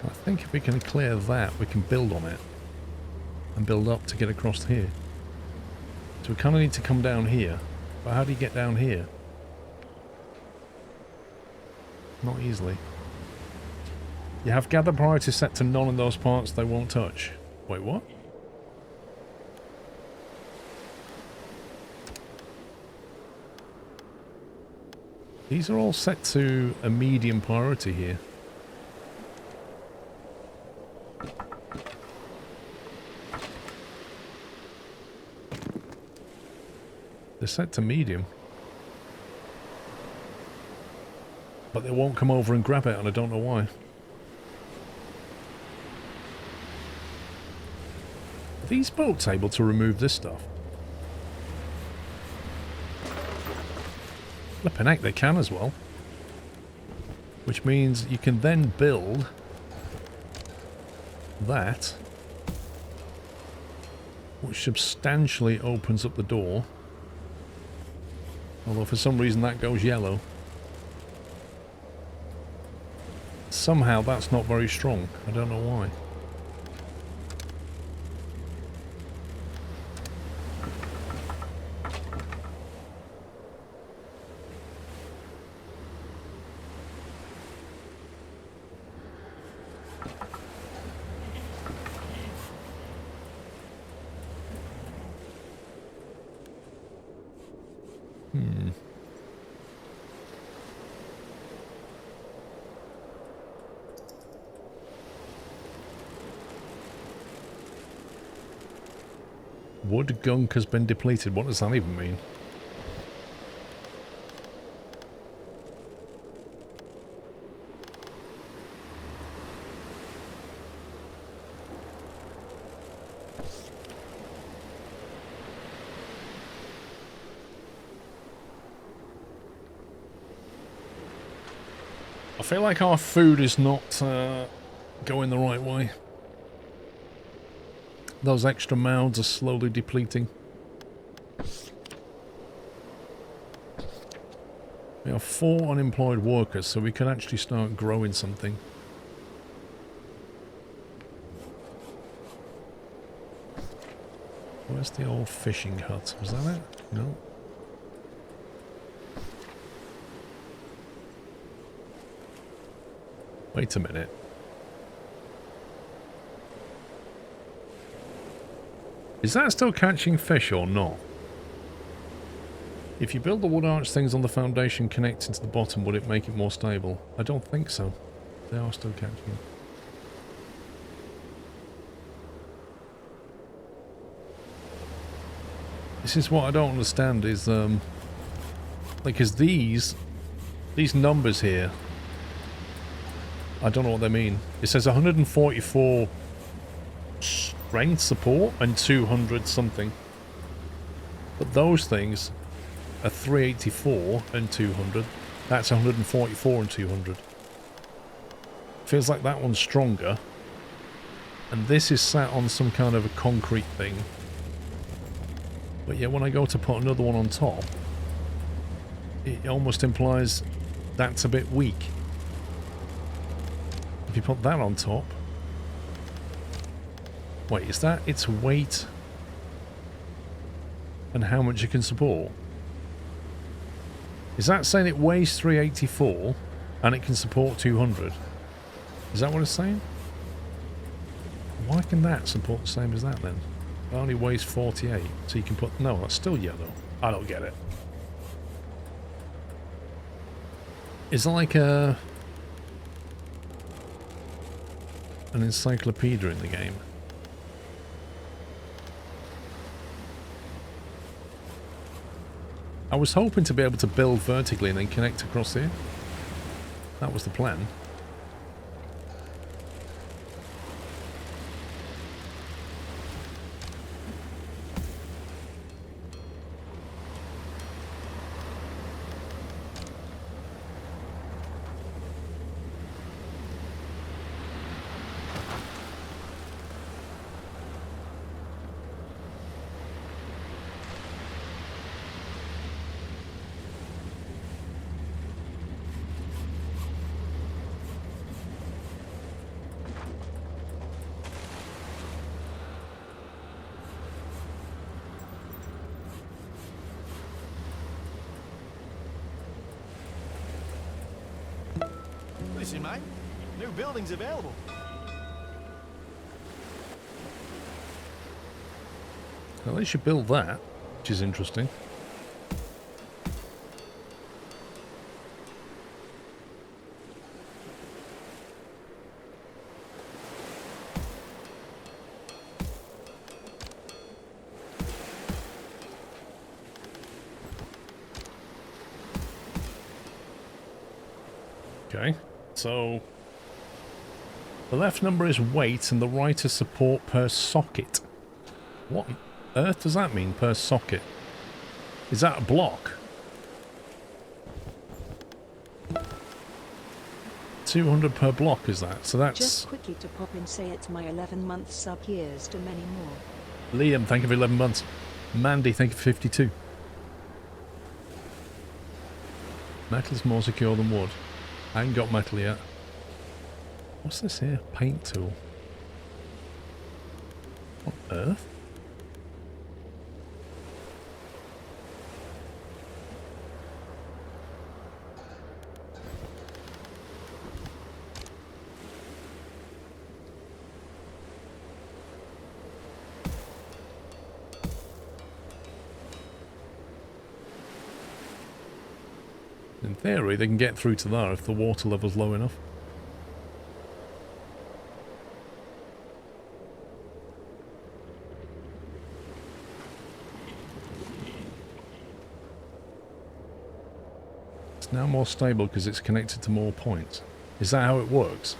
I think if we can clear that, we can build on it. And build up to get across here. So we kind of need to come down here. But how do you get down here? Not easily. You have gather priority set to none in those parts they won't touch. Wait, what? These are all set to a medium priority here. They're set to medium. But they won't come over and grab it, and I don't know why. Are these boats able to remove this stuff? Flippin' heck, they can as well. Which means you can then build that, which substantially opens up the door. Although for some reason that goes yellow. Somehow that's not very strong. I don't know why. Wood gunk has been depleted. What does that even mean? I feel like our food is not going the right way. Those extra mouths are slowly depleting. We have 4 unemployed workers, so we can actually start growing something. Where's the old fishing hut? Was that it? No. Wait a minute. Is that still catching fish or not? If you build the wood arch things on the foundation connecting to the bottom, would it make it more stable? I don't think so. They are still catching. This is what I don't understand is, like, is these numbers here, I don't know what they mean. It says 144 strength support and 200 something. But those things are 384 and 200. That's 144 and 200. Feels like that one's stronger. And this is sat on some kind of a concrete thing. But yeah, when I go to put another one on top, it almost implies that's a bit weak. If you put that on top... Wait, is that its weight and how much it can support? Is that saying it weighs 384 and it can support 200? Is that what it's saying? Why can that support the same as that then? It only weighs 48, so you can put... No, that's still yellow. I don't get it. It's like an encyclopedia in the game. I was hoping to be able to build vertically and then connect across here. That was the plan. Listen, mate. New buildings available. At least you build that, which is interesting. Okay, so the left number is weight and the right is support per socket. What on earth does that mean, per socket? Is that a block? 200 per block is that? So that's... Just quickly to pop in, say it's my 11-month sub. Here's to many more. Liam, thank you for 11 months. Mandy, thank you for 52. Metal is more secure than wood. I ain't got metal yet. What's this here? Paint tool. What on earth? In theory, they can get through to there if the water level's low enough. It's now more stable because it's connected to more points. Is that how it works?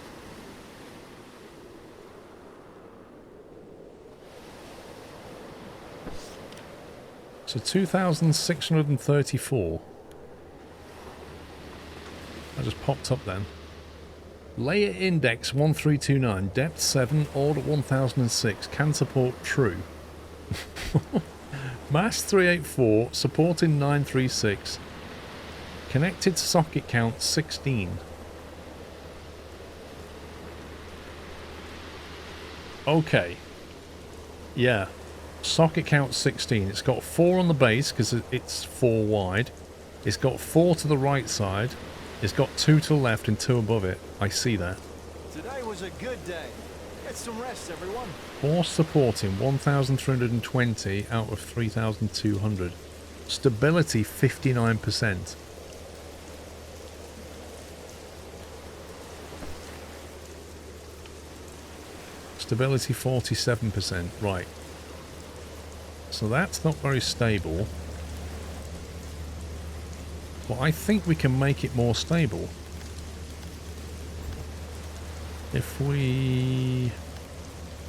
So 2,634. That just popped up then. Layer index 1329, depth 7, order 1006, can support true. Mass 384, supporting 936. Connected socket count 16. Okay. Yeah. Socket count 16. It's got 4 on the base because it's 4 wide. It's got 4 to the right side. It's got 2 to the left and 2 above it. I see that. Today was a good day. Get some rest, everyone. Force supporting 1,320 out of 3,200. Stability 59%. Stability 47%. Right. So that's not very stable. But I think we can make it more stable. If we...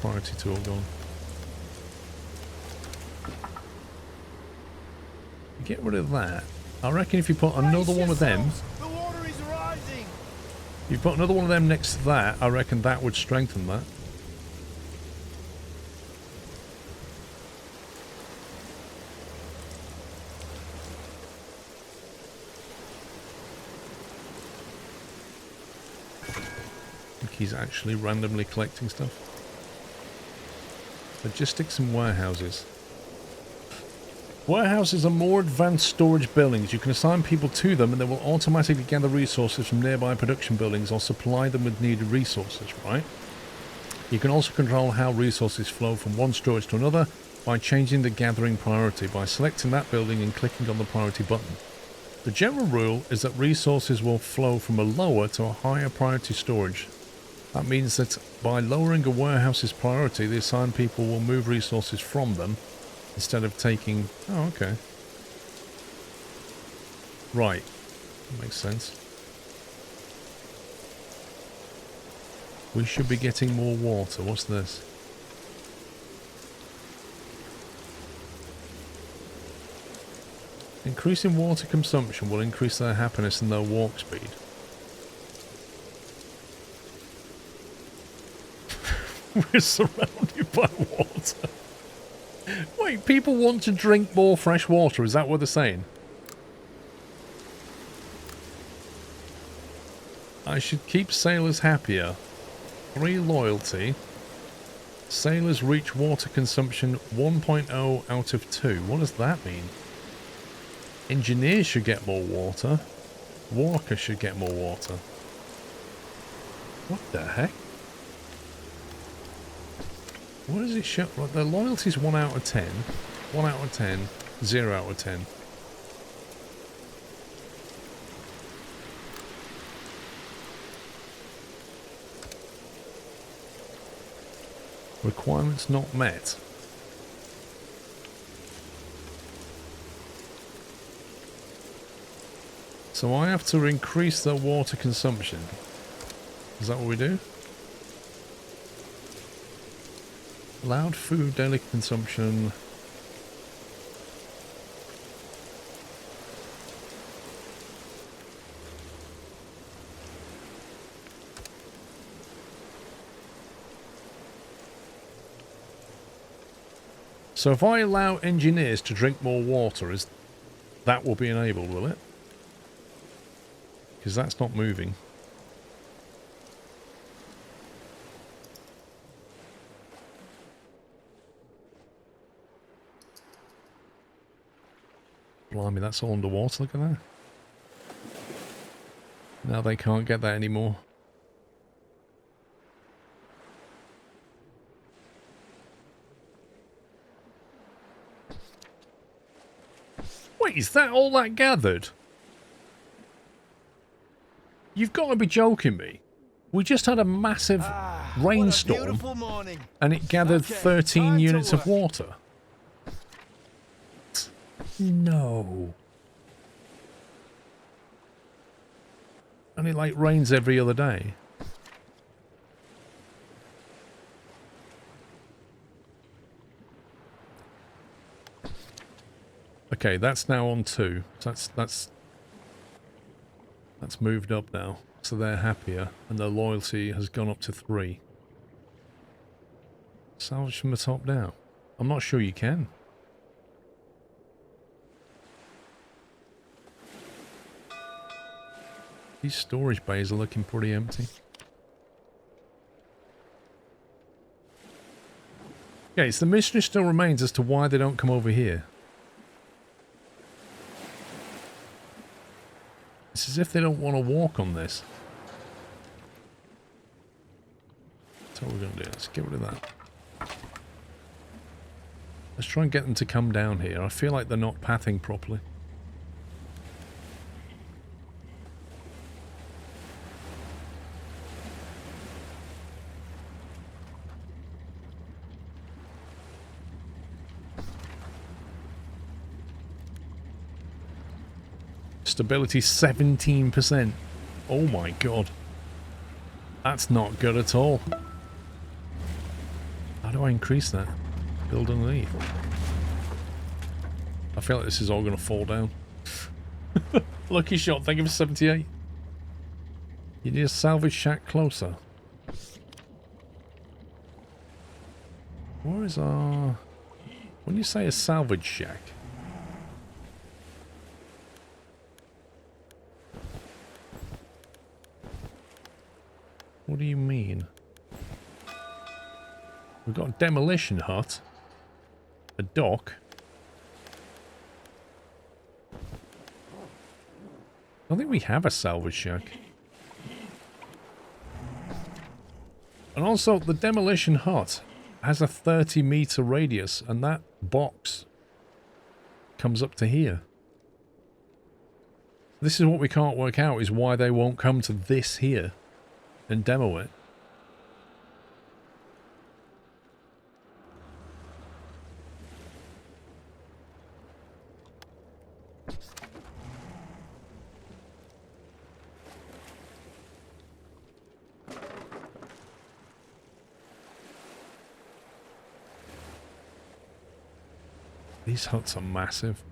Priority tool gone. Get rid of that. I reckon if you put another one of them... The water is rising. If you put another one of them next to that, I reckon that would strengthen that. he's actually randomly collecting stuff. Logistics and warehouses. Warehouses are more advanced storage buildings. You can assign people to them and they will automatically gather resources from nearby production buildings or supply them with needed resources, right? You can also control how resources flow from one storage to another by changing the gathering priority by selecting that building and clicking on the priority button. The general rule is that resources will flow from a lower to a higher priority storage. That means that by lowering a warehouse's priority, the assigned people will move resources from them instead of taking... Oh, okay. Right. That makes sense. We should be getting more water. What's this? Increasing water consumption will increase their happiness and their walk speed. We're surrounded by water. Wait, people want to drink more fresh water. Is that what they're saying? I should keep sailors happier. 3 loyalty. Sailors reach water consumption 1.0 out of 2. What does that mean? Engineers should get more water. Walkers should get more water. What the heck? What does it show? Well, the loyalty's 1 out of 10. 1 out of 10. 0 out of 10. Requirements not met. So I have to increase the water consumption. Is that what we do? Allowed food daily consumption. So if I allow engineers to drink more water, that will be enabled, will it? Because that's not moving. Blimey, that's all underwater, look at that. Now they can't get that anymore. Wait, is that all that gathered? You've got to be joking me. We just had a massive rainstorm and it gathered 13 units of water. No. And it like rains every other day. Okay, that's now on 2. That's moved up now. So they're happier and their loyalty has gone up to 3. Salvage from the top down. I'm not sure you can. These storage bays are looking pretty empty. Okay, so the mystery still remains as to why they don't come over here. It's as if they don't want to walk on this. That's what we're going to do. Let's get rid of that. Let's try and get them to come down here. I feel like they're not pathing properly. Stability 17%. Oh my god. That's not good at all. How do I increase that? Build underneath. I feel like this is all going to fall down. Lucky shot, thank you for 78. You need a salvage shack closer. Where is our... When you say a salvage shack... What do you mean? We've got a demolition hut. A dock. I don't think we have a salvage shack. And also, the demolition hut has a 30-meter radius, and that box comes up to here. This is what we can't work out, is why they won't come to this here and demo it. These huts are massive.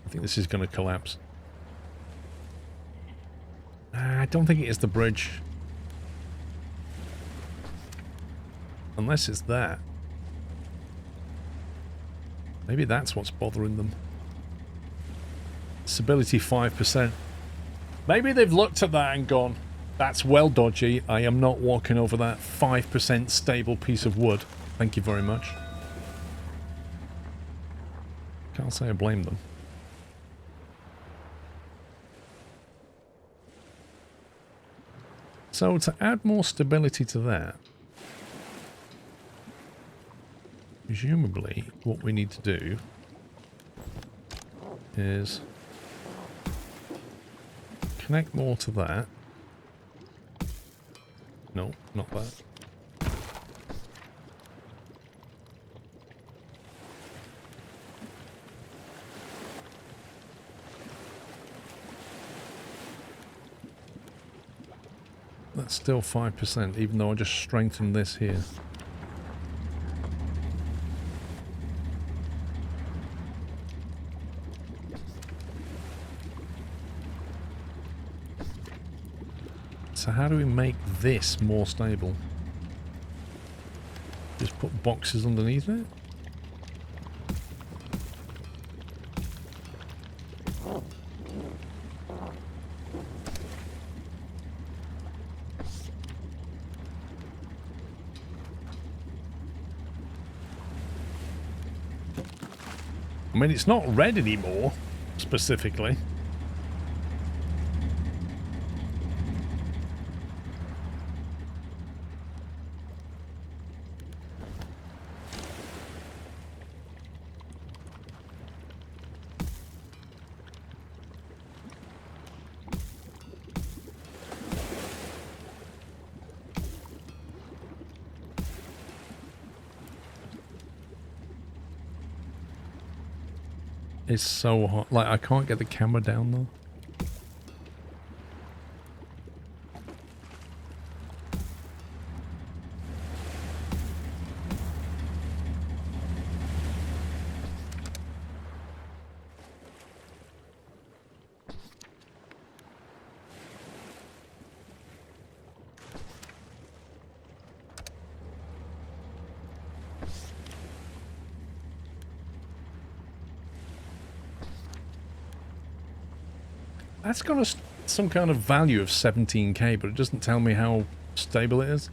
I think this is going to collapse. I don't think it is the bridge. Unless it's that. Maybe that's what's bothering them. Stability 5%. Maybe they've looked at that and gone, that's well dodgy. I am not walking over that 5% stable piece of wood. Thank you very much. Can't say I blame them. So to add more stability to that, presumably what we need to do is connect more to that. No, not that. That's still 5%, even though I just strengthened this here. So how do we make this more stable? Just put boxes underneath it? I mean, it's not red anymore, specifically. It's so hot. Like, I can't get the camera down though. That's got some kind of value of 17k, but it doesn't tell me how stable it is.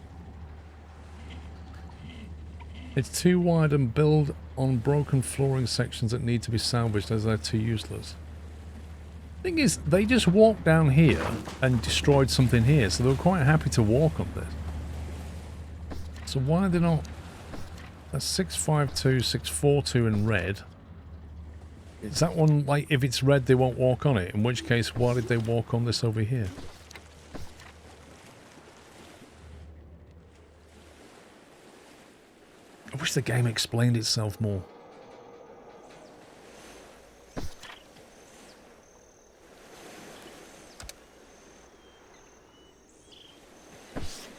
It's too wide and build on broken flooring sections that need to be salvaged as they're too useless. Thing is, they just walked down here and destroyed something here, so they were quite happy to walk on this. So why are they not... That's 652, 642 in red. Is that one, like, if it's red, they won't walk on it? In which case, why did they walk on this over here? I wish the game explained itself more.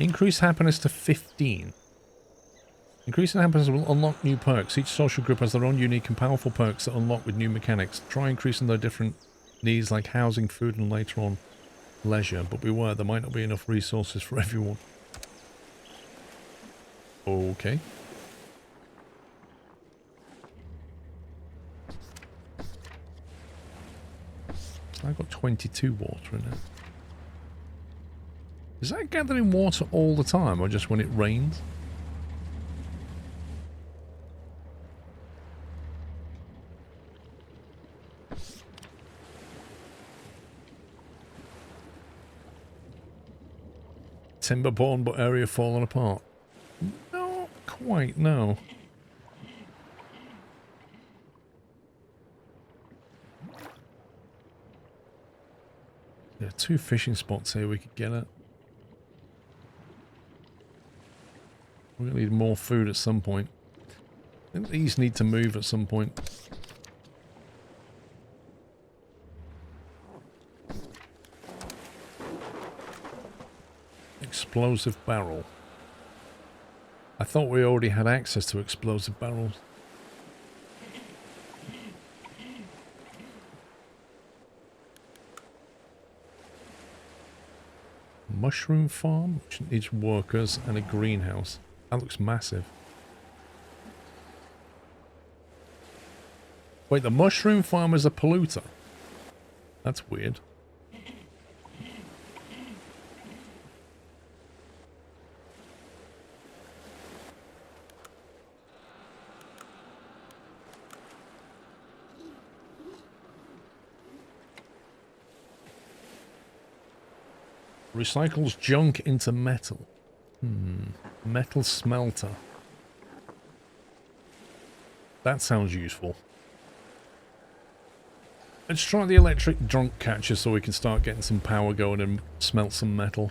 Increase happiness to 15. Increasing happiness will unlock new perks. Each social group has their own unique and powerful perks that unlock with new mechanics. Try increasing their different needs like housing, food, and later on leisure. But beware, there might not be enough resources for everyone. Okay. So I've 22 water in it. Is that gathering water all the time or just when it rains? Timber born but area fallen apart. Not quite, no. There are 2 fishing spots here we could get at. We're going to need more food at some point. I think these need to move at some point. Explosive barrel. I thought we already had access to explosive barrels. Mushroom farm, which needs workers, and a greenhouse. That looks massive. Wait, the mushroom farm is a polluter? That's weird. Recycles junk into metal. Metal smelter. That sounds useful. Let's try the electric drunk catcher so we can start getting some power going and smelt some metal.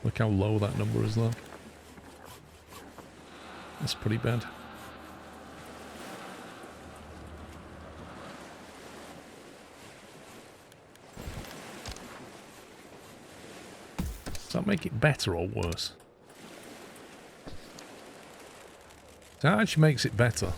Look how low that number is though. That's pretty bad. Does that make it better or worse? That actually makes it better.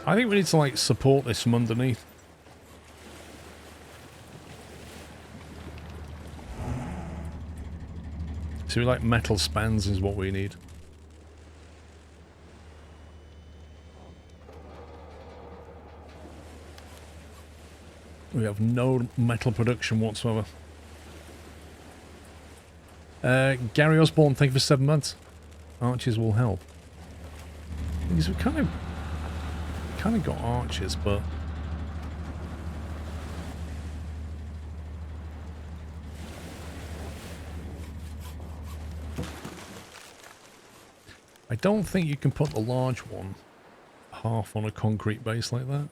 I think we need to like support this from underneath. So like metal spans is what we need. We have no metal production whatsoever. Gary Osborne, thank you for 7 months. Archers will help. Because we kind of got archers, but I don't think you can put the large one half on a concrete base like that.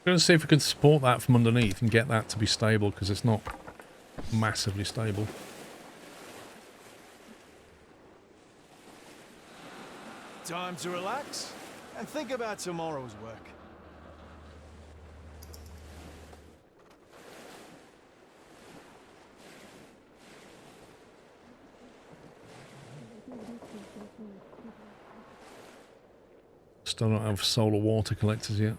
I'm going to see if we can support that from underneath and get that to be stable, because it's not massively stable. Time to relax and think about tomorrow's work. Still don't have solar water collectors yet.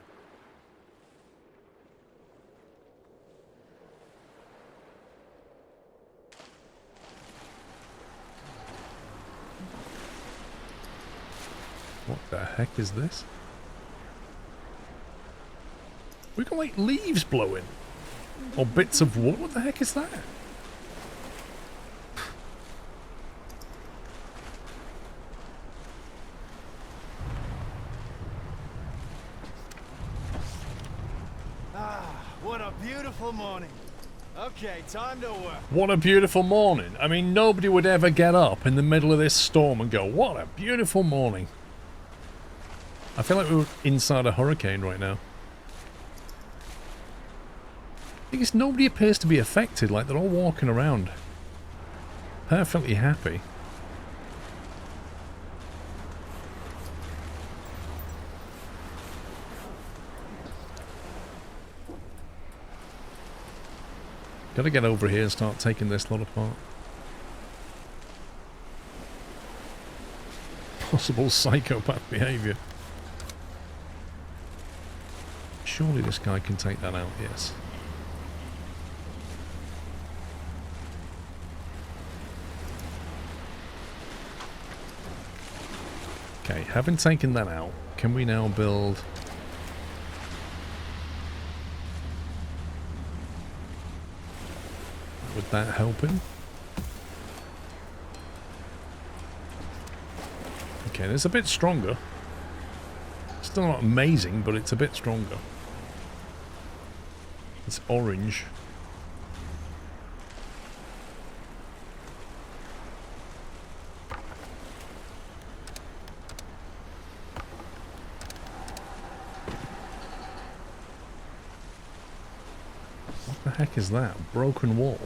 What the heck is this? We got like leaves blowing. Or bits of wood. What the heck is that? What a beautiful morning. Okay, time to work. What a beautiful morning. I mean, nobody would ever get up in the middle of this storm and go, what a beautiful morning. I feel like we're inside a hurricane right now. I guess nobody appears to be affected, like they're all walking around perfectly happy. Gotta get over here and start taking this lot apart. Possible psychopath behavior. Surely this guy can take that out, yes. Okay, having taken that out, can we now build... Would that help him? Okay, it's a bit stronger. Still not amazing, but it's a bit stronger. It's orange. What the heck is that? Broken wall.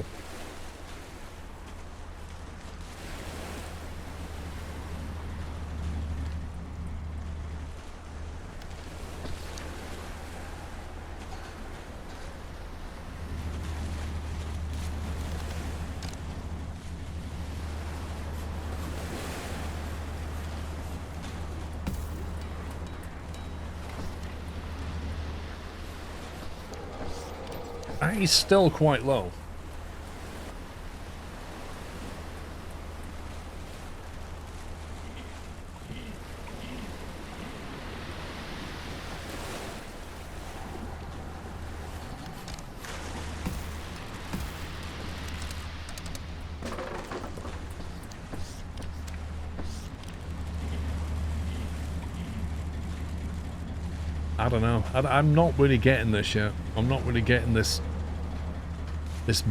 That is still quite low. I don't know. I'm not really getting this yet. I'm not really getting this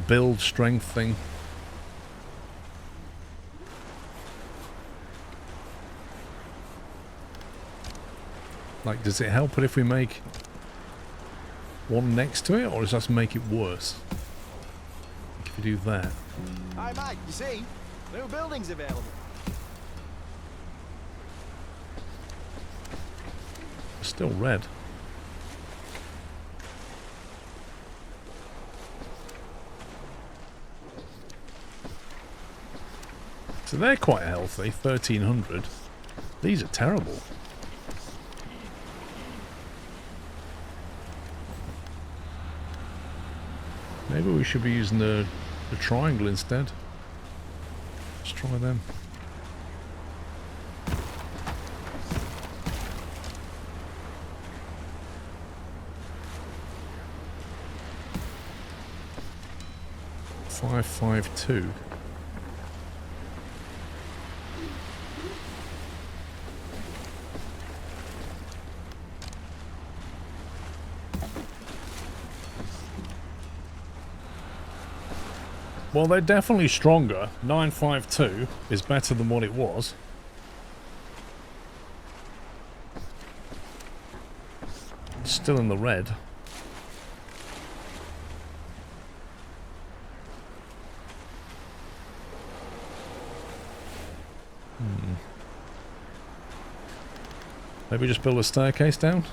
build strength thing. Like, does it help it if we make one next to it, or does that make it worse? If we do that. Hi, Mike, you see? New buildings available. It's still red. So they're quite healthy, 1300. These are terrible. Maybe we should be using the triangle instead. Let's try them. $552. Well, they're definitely stronger. 952 is better than what it was. Still in the red. Maybe just build a staircase down?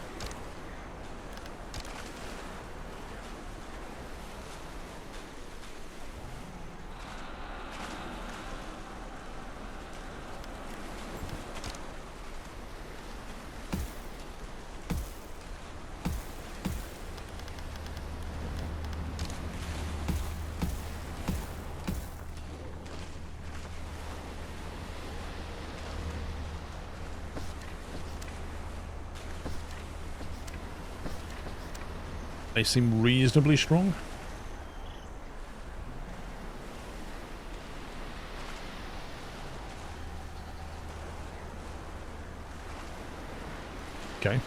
They seem reasonably strong. Okay.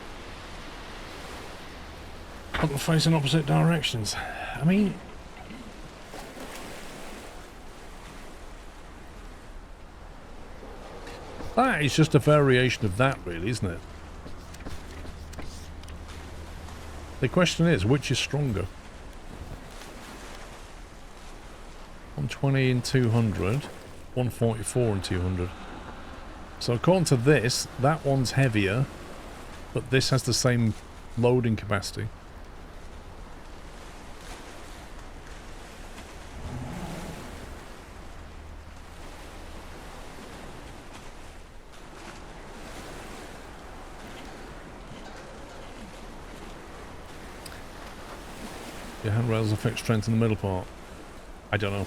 But we're facing opposite directions. I mean... that is just a variation of that, really, isn't it? The question is, which is stronger? 120 and 200. 144 and 200. So according to this, that one's heavier, but this has the same loading capacity. Your handrails affect strength in the middle part. I don't know.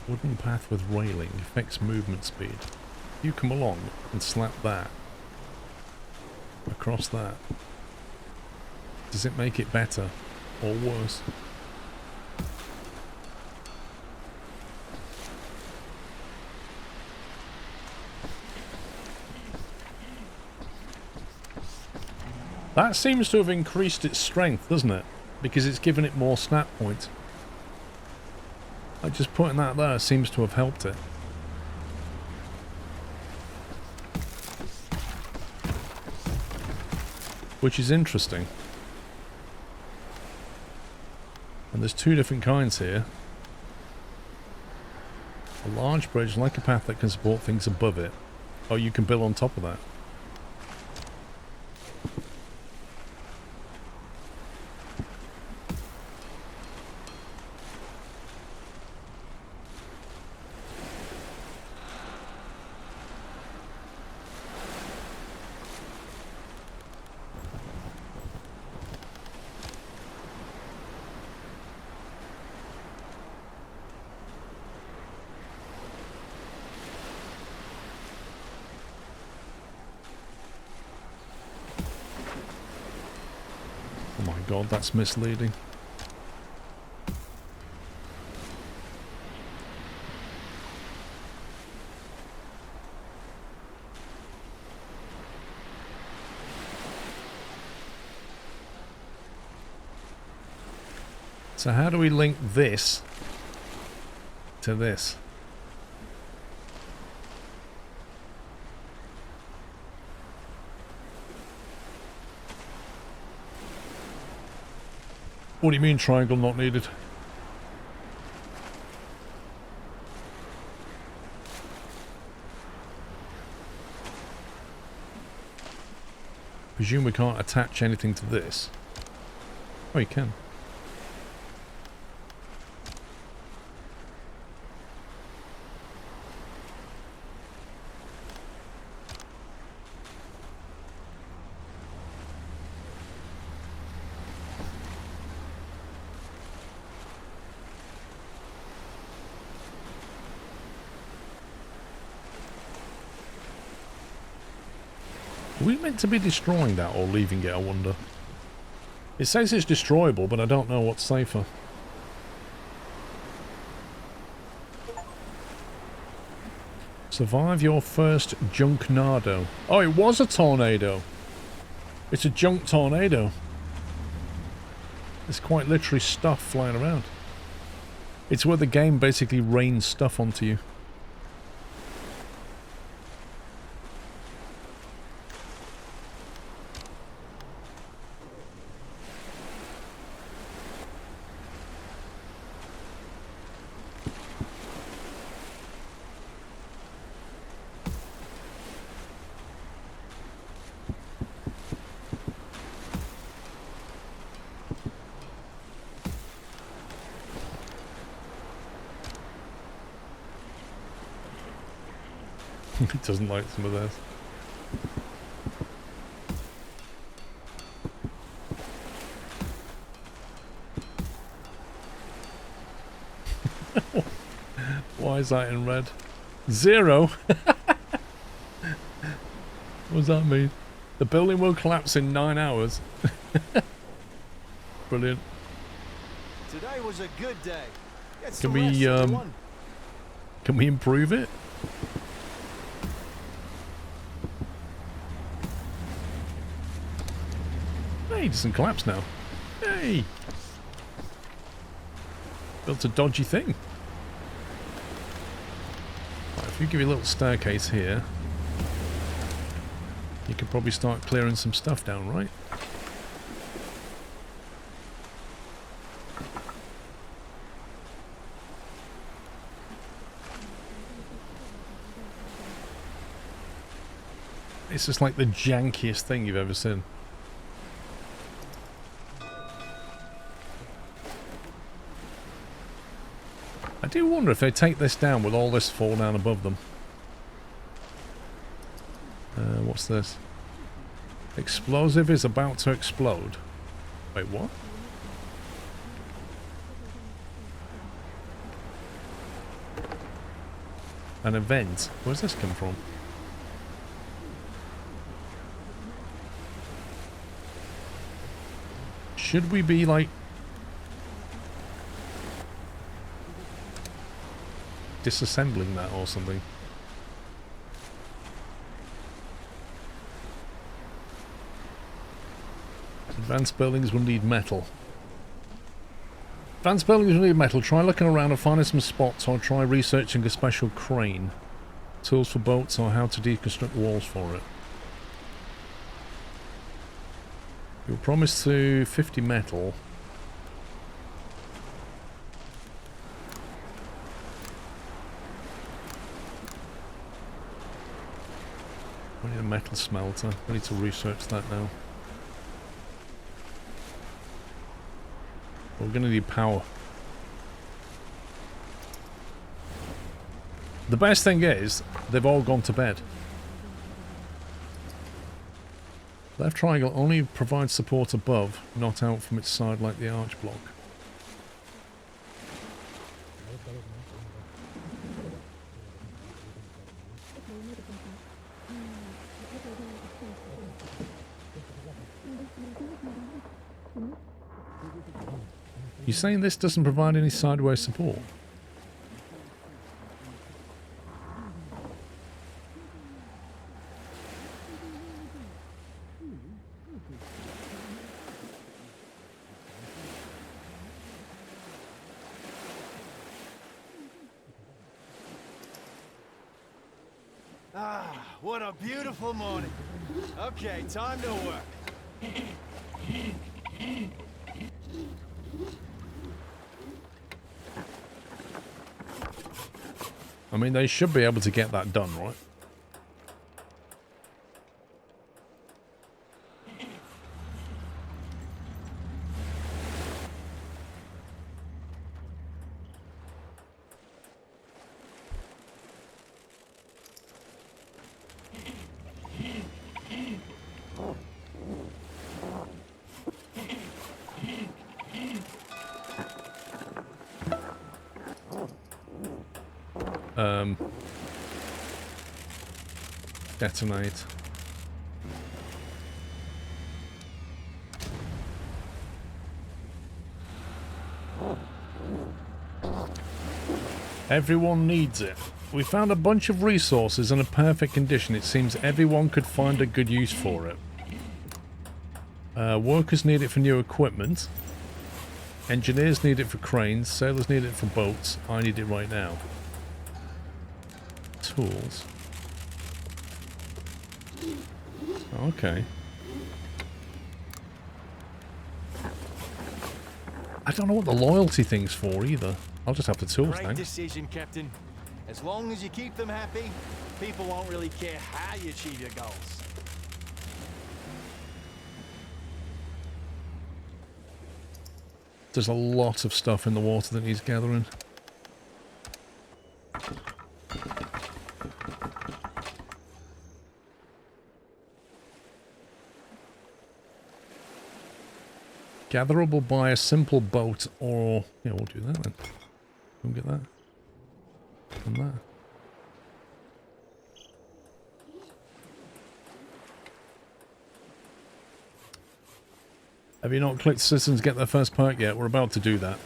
Wooden path with railing affects movement speed. You come along and slap that across that. Does it make it better or worse? That seems to have increased its strength, doesn't it? Because it's given it more snap points. Like just putting that there seems to have helped it. Which is interesting. And there's two different kinds here. A large bridge, like a path that can support things above it. Oh, you can build on top of that. God, that's misleading. So how do we link this to this? What do you mean triangle not needed? Presume we can't attach anything to this. Oh, you can. Are we meant to be destroying that or leaving it, I wonder? It says it's destroyable, but I don't know what's safer. Survive your first junknado. Oh, it was a tornado. It's a junk tornado. It's quite literally stuff flying around. It's where the game basically rains stuff onto you. He doesn't like some of this. Why Why is that in red? 0? What does that mean? The building will collapse in 9 hours. Brilliant. Today was a good day. Get Can some we, rest, everyone. Can we improve it? Hey, it doesn't collapse now. Hey! Built a dodgy thing. Right, if you give you a little staircase here, you could probably start clearing some stuff down, right? It's just like the jankiest thing you've ever seen. I do wonder if they take this down with all this fall down above them. What's this? Explosive is about to explode. Wait, what? An event? Where's this come from? Should we be like disassembling that or something? Advanced buildings will need metal. Advanced buildings will need metal. Try looking around and finding some spots, or try researching a special crane. Tools for boats, or how to deconstruct walls for it. You'll promise to 50 metal. We need a metal smelter. We need to research that now. We're going to need power. The best thing is, they've all gone to bed. Left triangle only provides support above, not out from its side like the arch block. You're saying this doesn't provide any sideways support? Ah, what a beautiful morning. Okay, time to work. I mean, they should be able to get that done, right? Detonate. Everyone needs it. We found a bunch of resources in a perfect condition. It seems everyone could find a good use for it. Workers need it for new equipment. Engineers need it for cranes. Sailors need it for boats. I need it right now. Tools. Okay. I don't know what the loyalty thing's for either. I'll just have the tools, Great thanks. decision, Captain. As long as you keep them happy, people won't really care how you achieve your goals. There's a lot of stuff in the water that needs gathering. Gatherable by a simple boat or... Yeah, we'll do that then. We'll get that. on that. Have you not clicked citizens get their first perk yet? We're about to do that.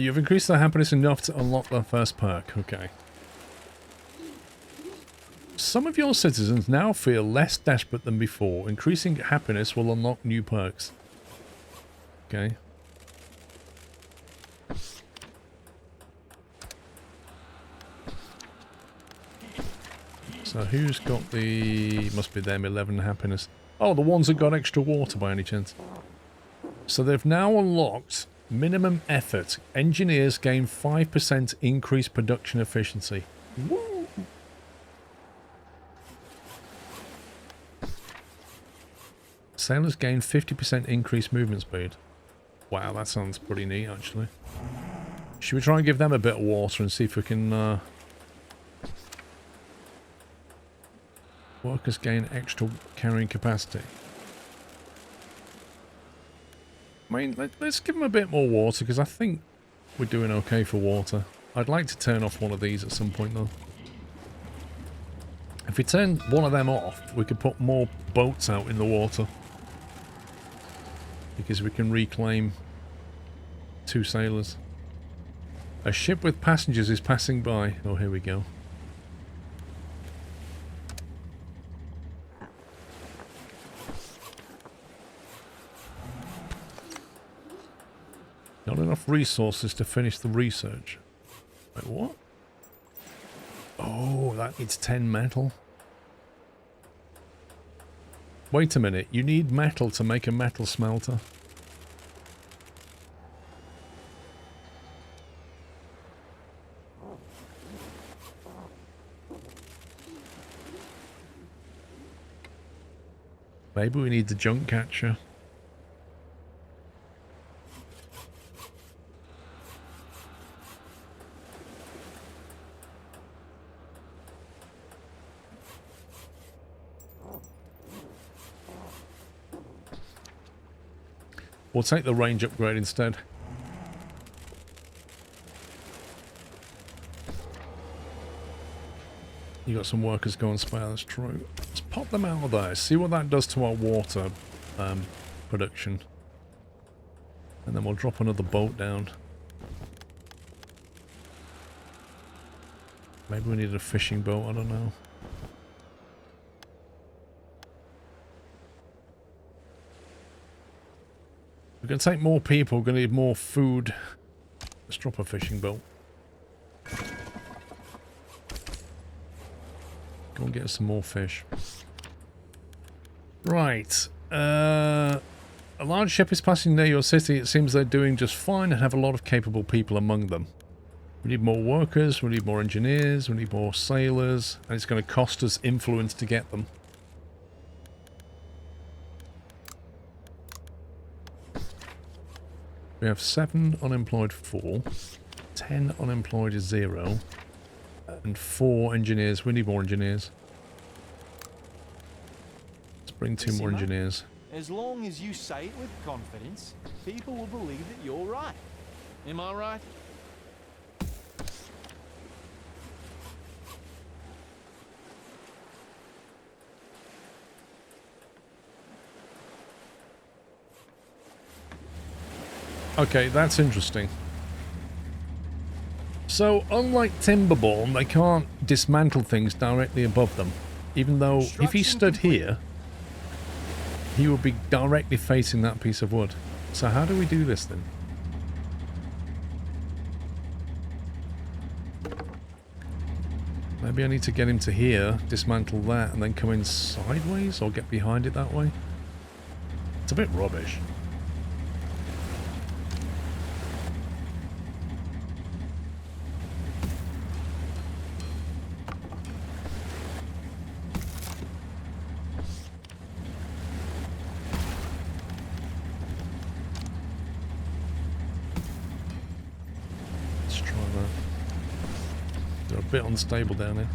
You've increased their happiness enough to unlock their first perk. Okay. Some of your citizens now feel less desperate than before. Increasing happiness will unlock new perks. Okay. So who's got the... must be them, 11 happiness. Oh, the ones that got extra water by any chance. So they've now unlocked minimum effort. Engineers gain 5% increased production efficiency. Woo! Sailors gain 50% increased movement speed. Wow, that sounds pretty neat, actually. Should we try and give them a bit of water and see if we can... Workers gain extra carrying capacity. I mean, let's give them a bit more water, because I think we're doing okay for water. I'd like to turn off one of these at some point, though. If we turn one of them off, we could put more boats out in the water. Because we can reclaim 2 sailors. A ship with passengers is passing by. Oh, here we go. Not enough resources to finish the research. Wait, what? Oh, that needs 10 metal. Wait a minute, you need metal to make a metal smelter. Maybe we need the junk catcher. We'll take the range upgrade instead. You got some workers going spare, that's true. Let's pop them out of there, see what that does to our water production. And then we'll drop another boat down. Maybe we need a fishing boat, I don't know. We're going to take more people, we're going to need more food. Let's drop a fishing boat. Go and get us some more fish. Right. A large ship is passing near your city. It seems they're doing just fine and have a lot of capable people among them. We need more workers, we need more engineers, we need more sailors, and it's going to cost us influence to get them. We have 7 unemployed 4, 10 unemployed is 0, and 4 engineers. We need more engineers. Let's bring 2 more engineers. As long as you say it with confidence, people will believe that you're right. Am I right? Okay, that's interesting. So, unlike Timberborn, they can't dismantle things directly above them. Even though, if he stood here, he would be directly facing that piece of wood. So how do we do this then? Maybe I need to get him to here, dismantle that, and then come in sideways, or get behind it that way? It's a bit rubbish. Bit unstable down here.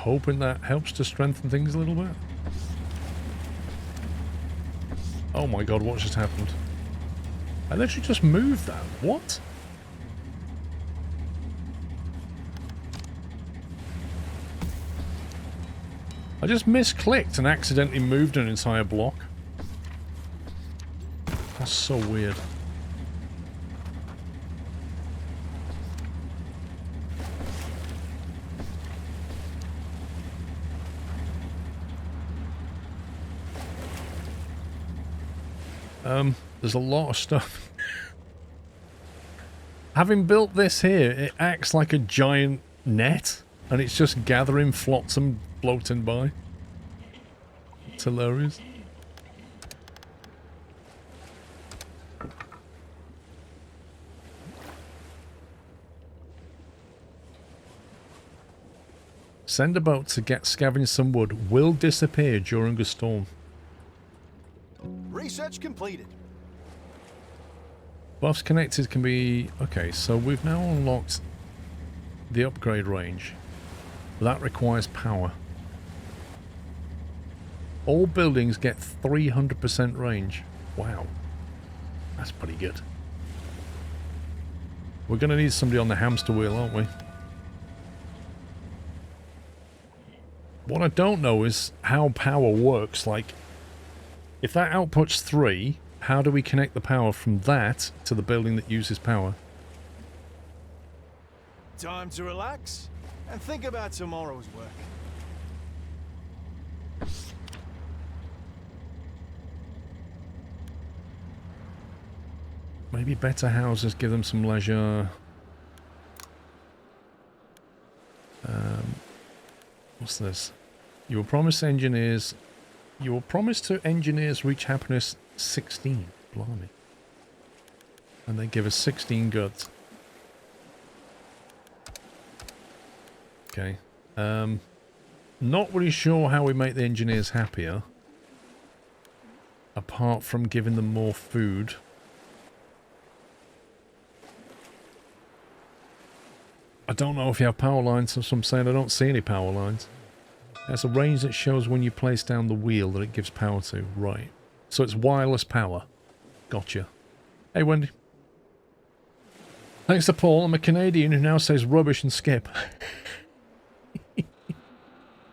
hoping that helps to strengthen things a little bit. Oh my god, what just happened? I literally just moved that. What? I just misclicked and accidentally moved an entire block. That's so weird. There's a lot of stuff. Having built this here, it acts like a giant net, and it's just gathering flotsam floating by. It's hilarious. Send a boat to get scavenge some wood. Will disappear during a storm. Research completed. Buffs connected can be... Okay, so we've now unlocked the upgrade range. That requires power. All buildings get 300% range. Wow. That's pretty good. We're going to need somebody on the hamster wheel, aren't we? What I don't know is how power works. Like, if that outputs 3, how do we connect the power from that to the building that uses power? Time to relax and think about tomorrow's work. Maybe better houses give them some leisure. What's this? You were promised engineers. You were promised to engineers reach happiness 16. Blimey. And they give us 16 goods. Okay. Not really sure how we make the engineers happier. Apart from giving them more food. I don't know if you have power lines, so I'm saying I don't see any power lines. There's a range that shows when you place down the wheel that it gives power to. Right. So it's wireless power. Gotcha. Hey, Wendy. Thanks to Paul. I'm a Canadian who now says rubbish and skip.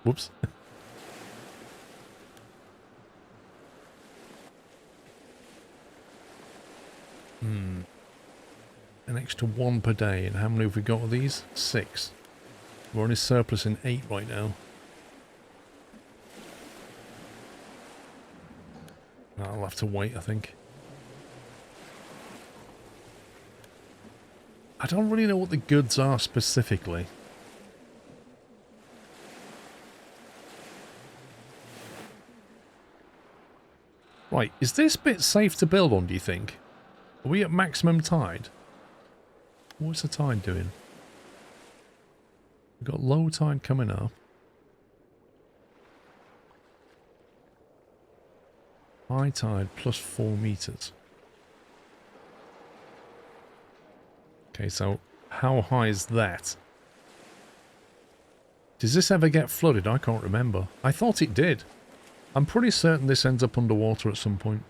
Whoops. An extra 1 per day. And how many have we got of these? 6. We're only surplus in 8 right now. I'll have to wait, I think. I don't really know what the goods are specifically. Right, is this bit safe to build on, do you think? Are we at maximum tide? What's the tide doing? We've got low tide coming up. High tide plus 4 meters. Okay, so how high is that? Does this ever get flooded? I can't remember. I thought it did. I'm pretty certain this ends up underwater at some point.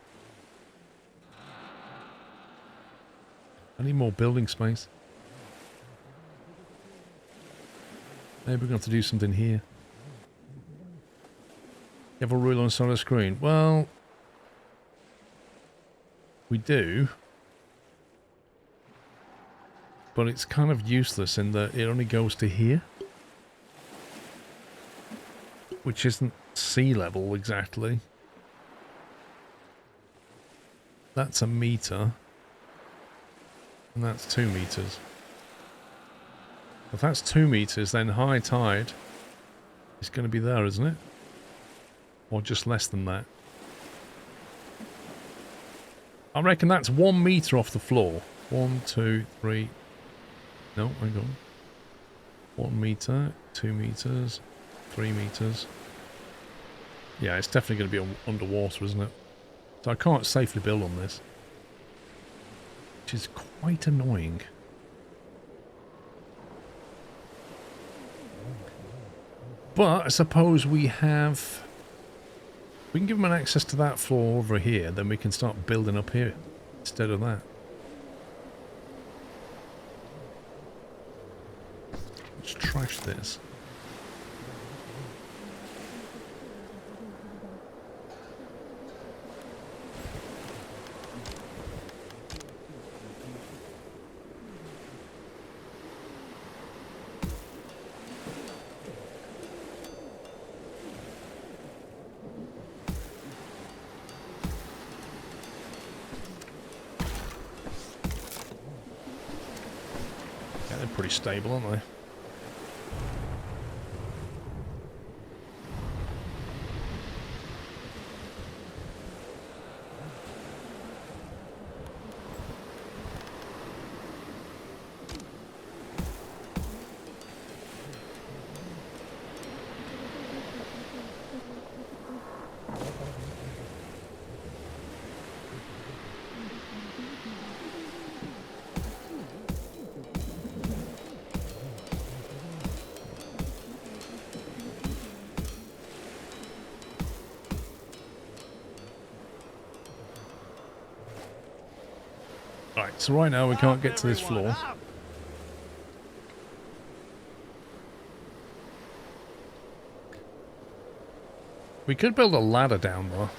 I need more building space. Maybe we're going to have to do something here. You have a rule on the side of the screen. Well, we do. But it's kind of useless in that it only goes to here. Which isn't sea level exactly. That's a meter. And that's 2 meters. If that's 2 meters, then high tide is going to be there, isn't it? Or just less than that. I reckon that's 1 meter off the floor. 1, 2, 3. No, hang on. 1 meter, 2 meters, 3 meters. Yeah, it's definitely going to be underwater, isn't it? So I can't safely build on this. Which is quite annoying. But I suppose we have... We can give them an access to that floor over here, then we can start building up here instead of that. Let's trash this. Pretty stable, aren't they? Right, so right now we can't get to this floor. We could build a ladder down though.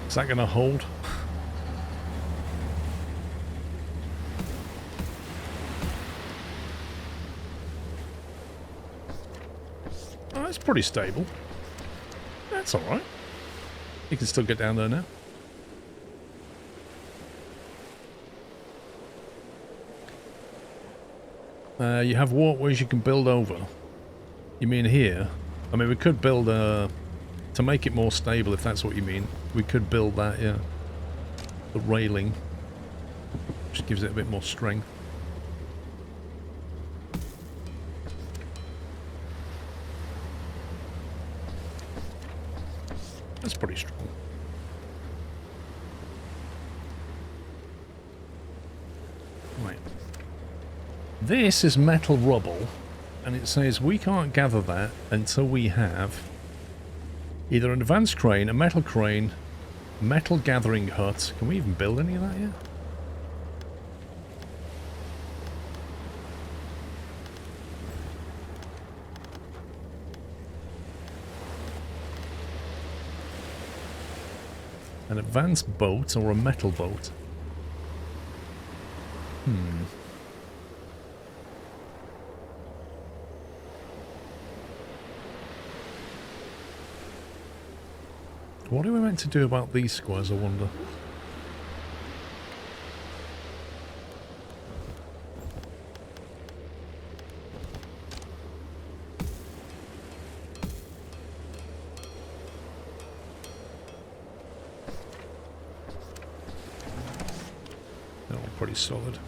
Is that going to hold? Oh, that's pretty stable. That's alright. You can still get down there now. You have walkways you can build over. You mean here? I mean, we could build a... To make it more stable, if that's what you mean, we could build that, yeah. The railing. Just gives it a bit more strength. That's pretty strong. Right. This is metal rubble, and it says we can't gather that until we have either an advanced crane, a metal gathering hut. Can we even build any of that yet? An advanced boat or a metal boat? What are we meant to do about these squares, I wonder? They're all pretty solid.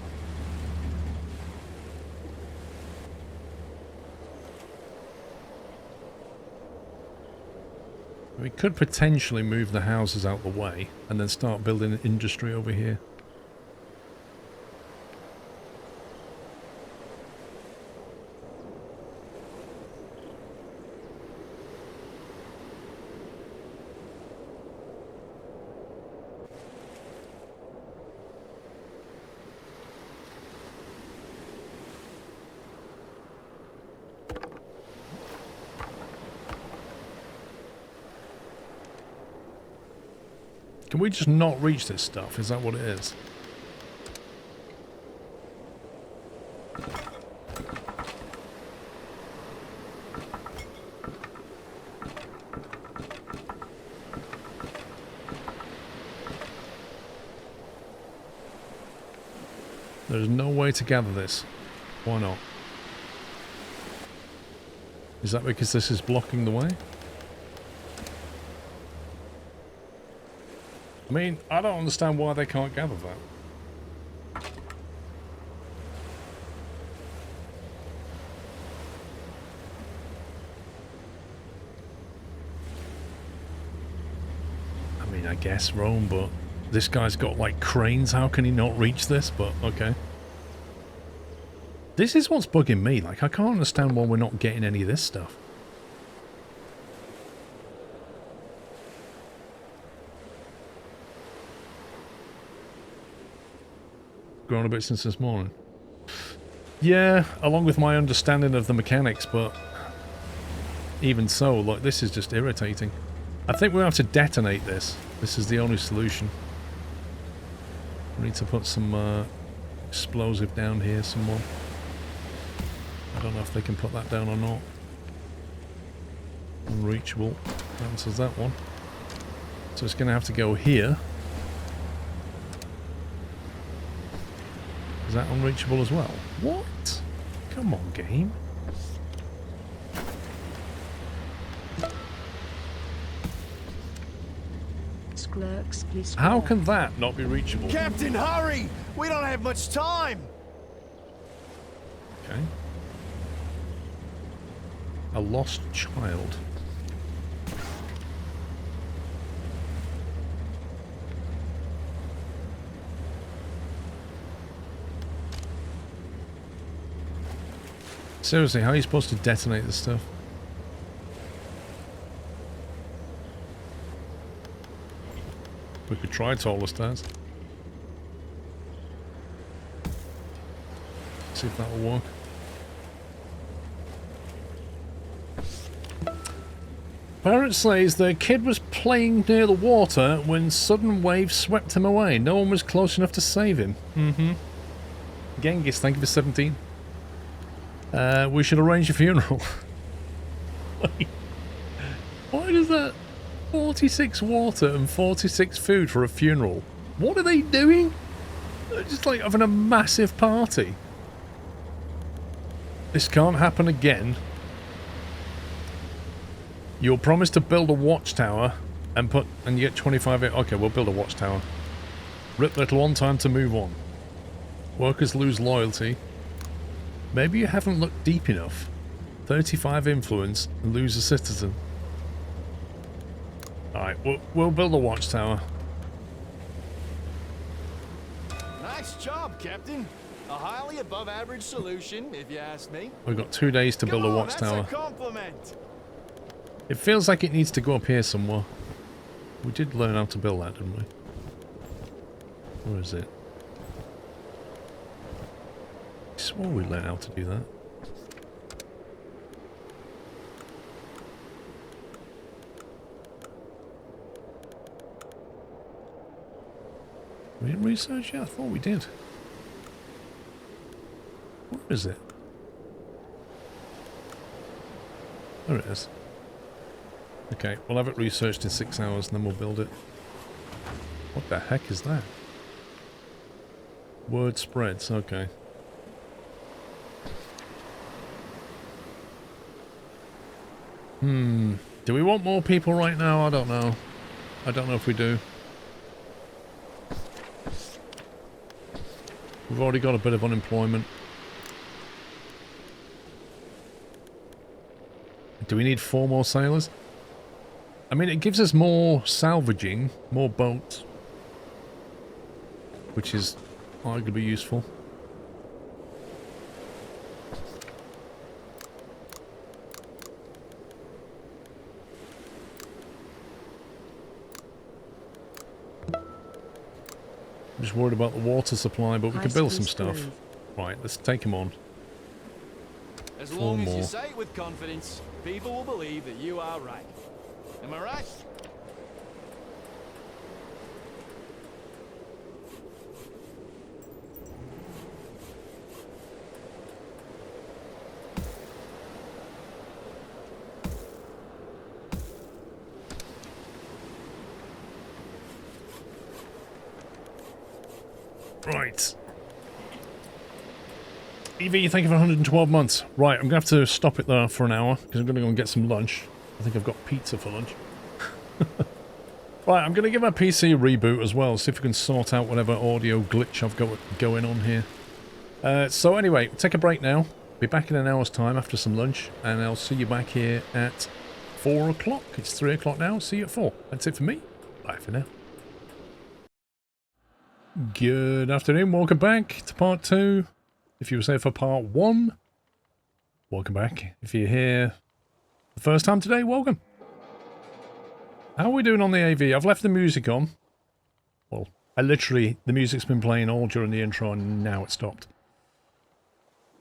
We could potentially move the houses out the way and then start building an industry over here. Can we just not reach this stuff? Is that what it is? There's no way to gather this. Why not? Is that because this is blocking the way? I mean, I don't understand why they can't gather that. I mean, I guess Rome, but this guy's got like cranes. How can he not reach this? But okay. This is what's bugging me. Like, I can't understand why we're not getting any of this stuff. Grown a bit since this morning. Yeah, along with my understanding of the mechanics, but even so, like, this is just irritating. I think we have to detonate this. This is the only solution. We need to put some explosive down here somewhere. I don't know if they can put that down or not. Unreachable. Answers that one. So it's going to have to go here. Is that unreachable as well? What? Come on, game. SquirrelPlus. How can that not be reachable? Captain, hurry! We don't have much time! Okay. A lost child. Seriously, how are you supposed to detonate this stuff? We could try taller stairs. See if that will work. Parent says their kid was playing near the water when sudden waves swept him away. No one was close enough to save him. Mm-hmm. Genghis, thank you for 17. We should arrange a funeral. Why does that 46 water and 46 food for a funeral? What are they doing? They're just like having a massive party. This can't happen again. You'll promise to build a watchtower and you get 25. Okay, we'll build a watchtower. Rip little one, time to move on. Workers lose loyalty. Maybe you haven't looked deep enough. 35 influence and lose a citizen. Alright, we'll build a watchtower. Nice job, Captain. A highly above average solution, if you ask me. We've got 2 days to build a watchtower. That's a compliment. It feels like it needs to go up here somewhere. We did learn how to build that, didn't we? Where is it? I swore we learned how to do that. We didn't research it? I thought we did. Where is it? There it is. Okay, we'll have it researched in 6 hours and then we'll build it. What the heck is that? Word spreads, okay. Do we want more people right now? I don't know. I don't know if we do. We've already got a bit of unemployment. Do we need 4 more sailors? I mean, it gives us more salvaging, more boats. Which is arguably useful. I'm just worried about the water supply, but we can build some stuff. Right, let's take him on. As 4 long as more. you say it with confidence, people will believe that you are right. Am I right? Right. EV, thank you for 112 months. Right, I'm going to have to stop it there for an hour because I'm going to go and get some lunch. I think I've got pizza for lunch. Right, I'm going to give my PC a reboot as well, see if we can sort out whatever audio glitch I've got going on here. So anyway, take a break now. Be back in an hour's time after some lunch, and I'll see you back here at 4 o'clock. It's 3 o'clock now. See you at 4. That's it for me. Bye for now. Good afternoon. Welcome back to part 2. If you were here for part 1, welcome back. If you're here the first time today, welcome. How are we doing on the AV? I've left the music on. Well, the music's been playing all during the intro and now it stopped.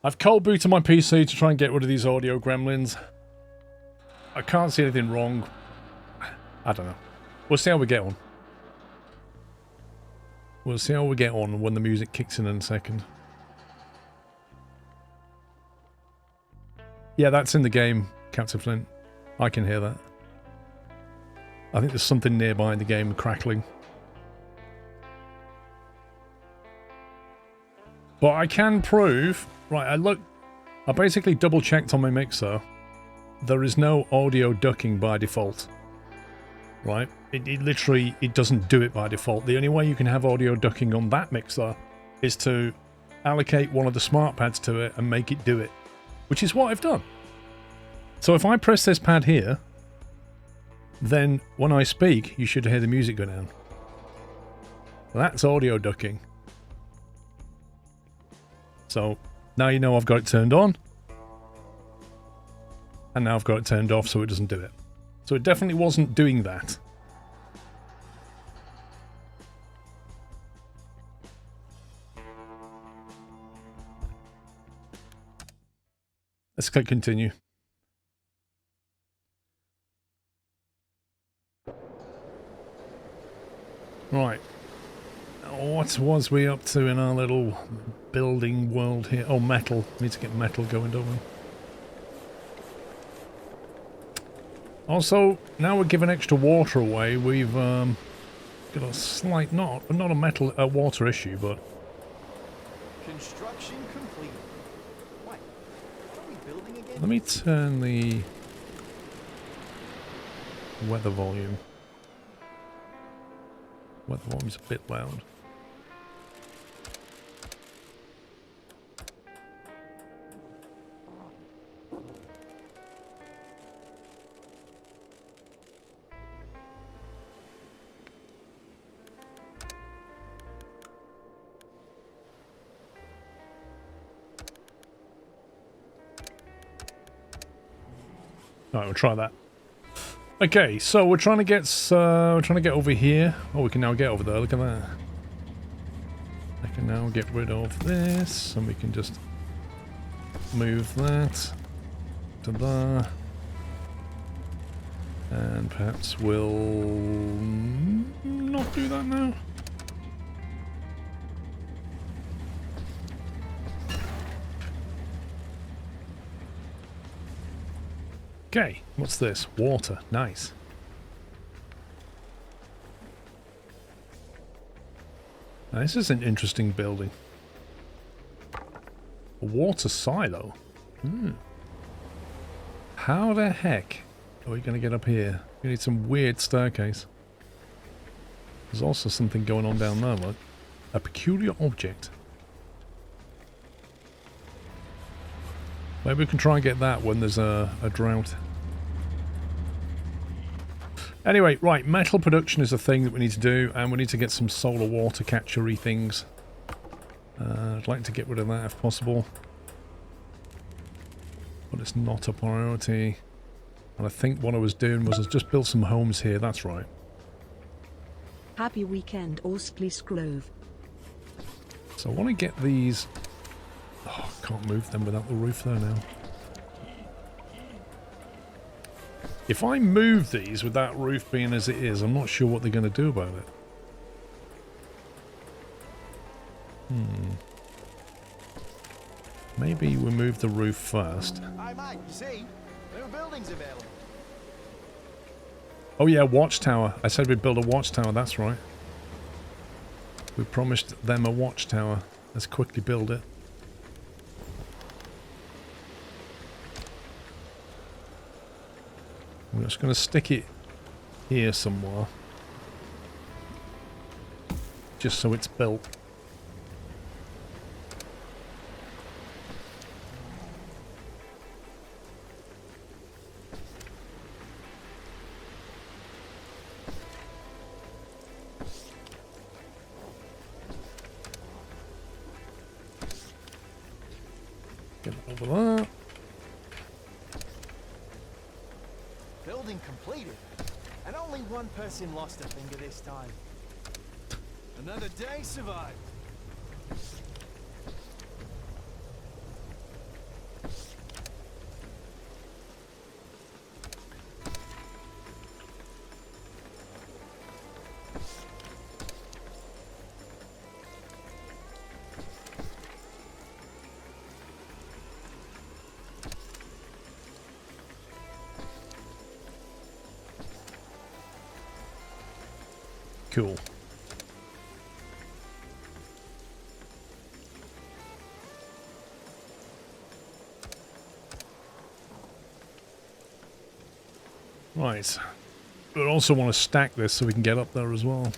I've cold booted my PC to try and get rid of these audio gremlins. I can't see anything wrong. I don't know. We'll see how we get on. We'll see how we get on when the music kicks in a second. Yeah, that's in the game, Captain Flint. I can hear that. I think there's something nearby in the game crackling. But I can prove... Right, I basically double checked on my mixer. There is no audio ducking by default. Right? It literally, it doesn't do it by default. The only way you can have audio ducking on that mixer is to allocate one of the smart pads to it and make it do it. Which is what I've done. So if I press this pad here, then when I speak, you should hear the music go down. That's audio ducking. So now you know I've got it turned on. And now I've got it turned off so it doesn't do it. So it definitely wasn't doing that. Let's click continue. Right. What was we up to in our little building world here? Oh, metal. We need to get metal going, don't we? Also, now we're giving extra water away. We've got a slight, not a water issue, but... Construction complete. What? What are we building again? Let me turn the weather volume. Weather volume's a bit loud. Alright, we'll try that. Okay, so we're trying to get over here. Oh, we can now get over there. Look at that. I can now get rid of this, and we can just move that to there. And perhaps we'll not do that now. Okay, what's this? Water. Nice. Now, this is an interesting building. A water silo. How the heck are we going to get up here? We need some weird staircase. There's also something going on down there, look. A peculiar object. Maybe we can try and get that when there's a drought. Anyway, right, metal production is a thing that we need to do, and we need to get some solar water catcher-y things. I'd like to get rid of that if possible. But it's not a priority. And I think what I was doing was I just built some homes here, that's right. Happy weekend, SquirrelPlus Grove. So I want to get these... Oh, I can't move them without the roof there now. If I move these with that roof being as it is, I'm not sure what they're going to do about it. Maybe we move the roof first. Hi, mate. You see? New buildings available. Oh yeah, watchtower. I said we'd build a watchtower, that's right. We promised them a watchtower. Let's quickly build it. I'm just going to stick it here somewhere. Just so it's built. Get it over there. Building completed. And only one person lost a finger this time. Another day survived. Cool. Right. But I also want to stack this so we can get up there as well.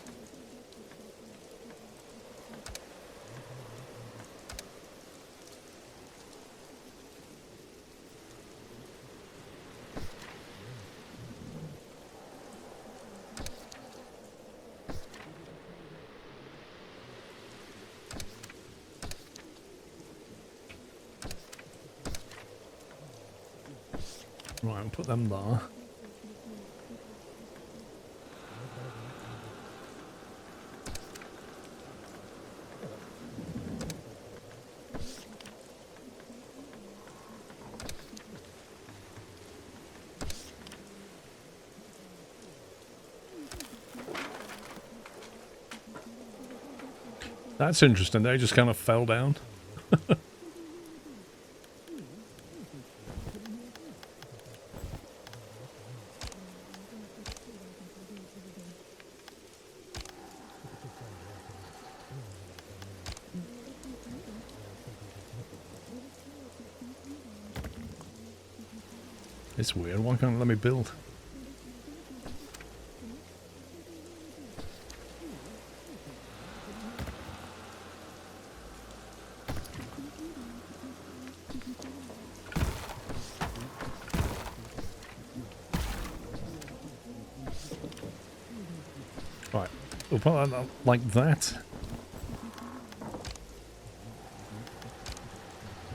Right, I'll put them there. That's interesting. They just kind of fell down. It's weird. Why can't it let me build? Right. We'll put that like that.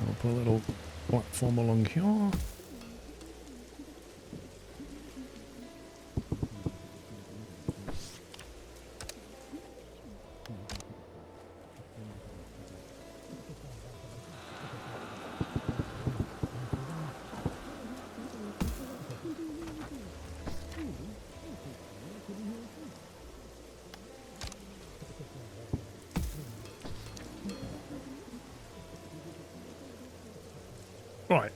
I'll put a little platform along here. Right,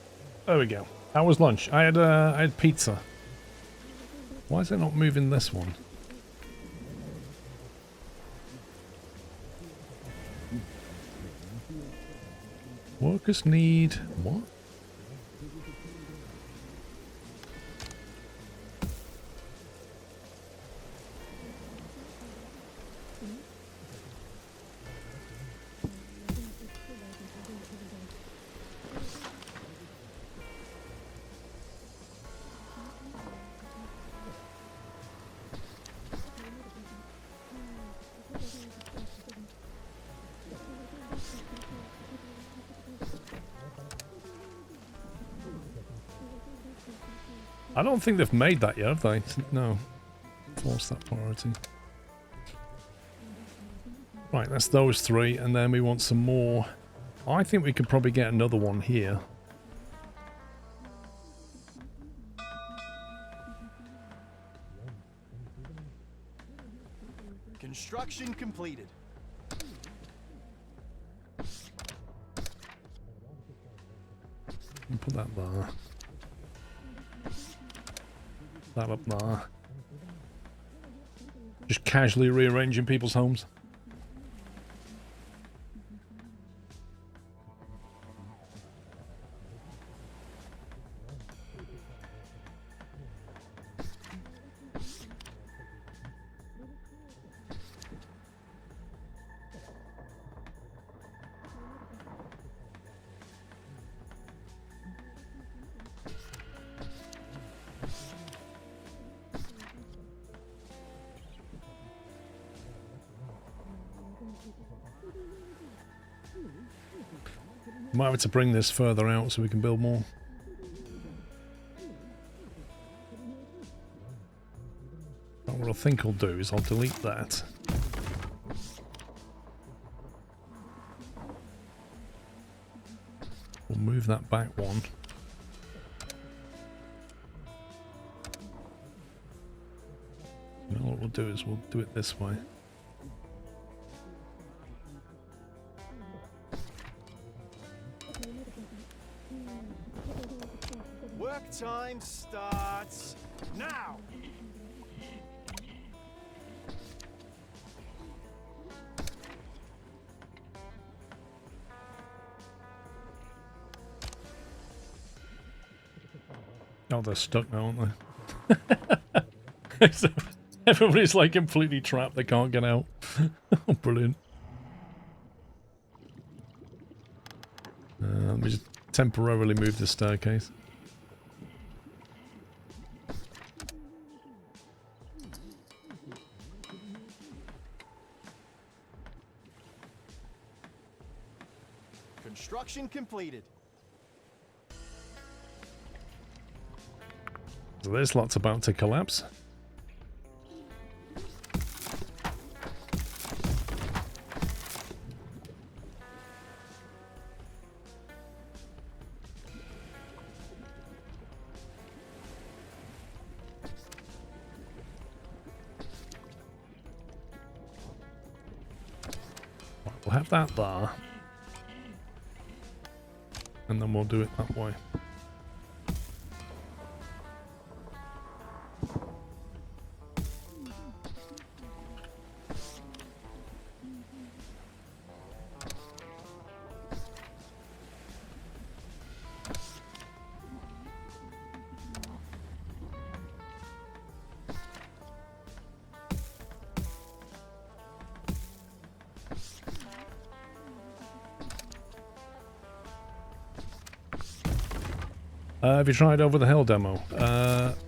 there we go. That was lunch. I had pizza. Why is it not moving this one? Workers need what? I don't think they've made that yet, have they? No. Force that priority. Right, that's those three, and then we want some more. I think we could probably get another one here. Construction completed. Put that there. That up there. Just casually rearranging people's homes. Might have to bring this further out so we can build more. But what I think I'll do is I'll delete that. We'll move that back one. Now what we'll do is we'll do it this way. Work time starts now. Oh, they're stuck now, aren't they? So everybody's like completely trapped. They can't get out. Oh, brilliant. Let me just temporarily move the staircase. Construction completed. So this lot's about to collapse. Right, we'll have that there. And then we'll do it that way. Have you tried Over the Hill demo?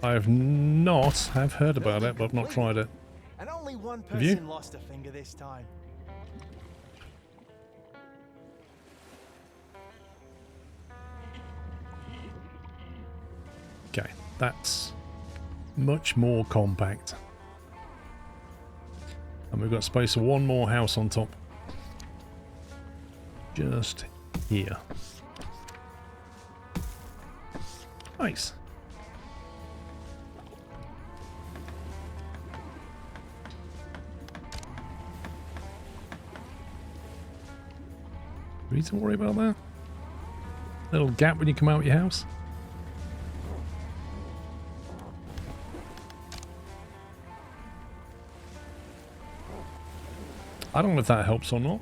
I've not. I've heard about it, but I've not tried it. And only one Have you? person lost a finger this time. Okay, that's much more compact. And we've got space for one more house on top. Just here. Nice. Do we need to worry about that? Little gap when you come out of your house? I don't know if that helps or not.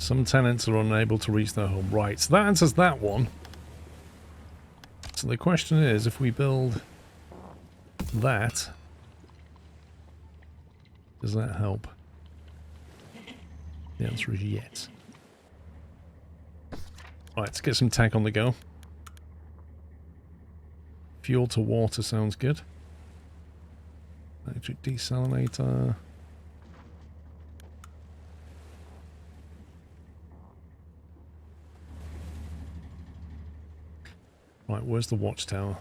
Some tenants are unable to reach their home. Right, so that answers that one. So the question is, if we build that, does that help? The answer is yes. Right, let's get some tech on the go. Fuel to water sounds good. Electric desalinator. Right, where's the watchtower?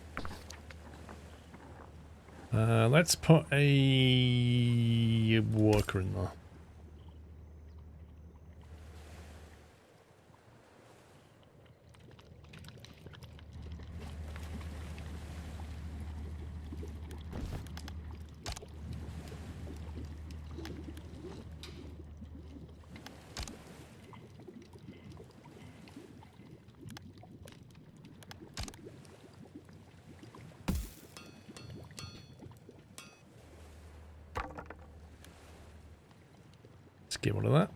Let's put a worker in there. Let's get rid of that.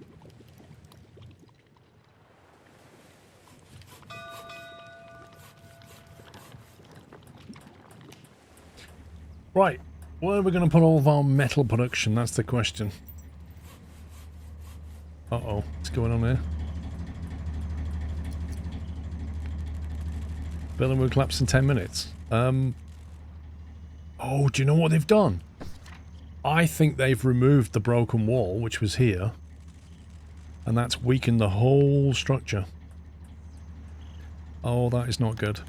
Right, where are we going to put all of our metal production? That's the question. Uh-oh, what's going on here? Building will collapse in 10 minutes. Oh, do you know what they've done? I think they've removed the broken wall, which was here. And that's weakened the whole structure. Oh, that is not good.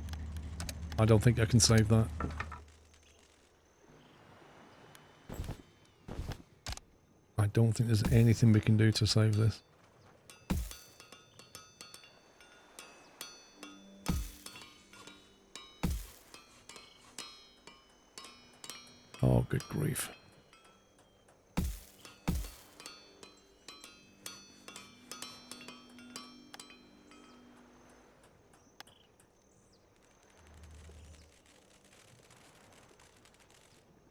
I don't think I can save that. I don't think there's anything we can do to save this. Oh, good grief.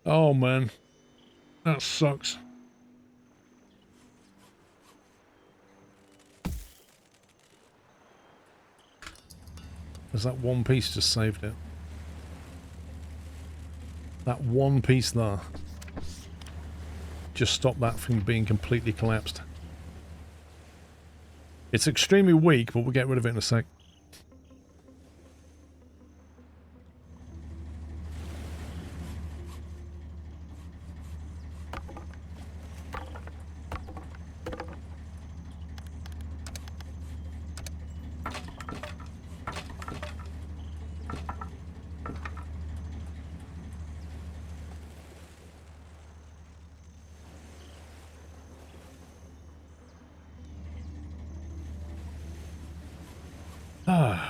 Oh, man. That sucks. Because that one piece just saved it. That one piece there just stopped that from being completely collapsed. It's extremely weak, but we'll get rid of it in a sec.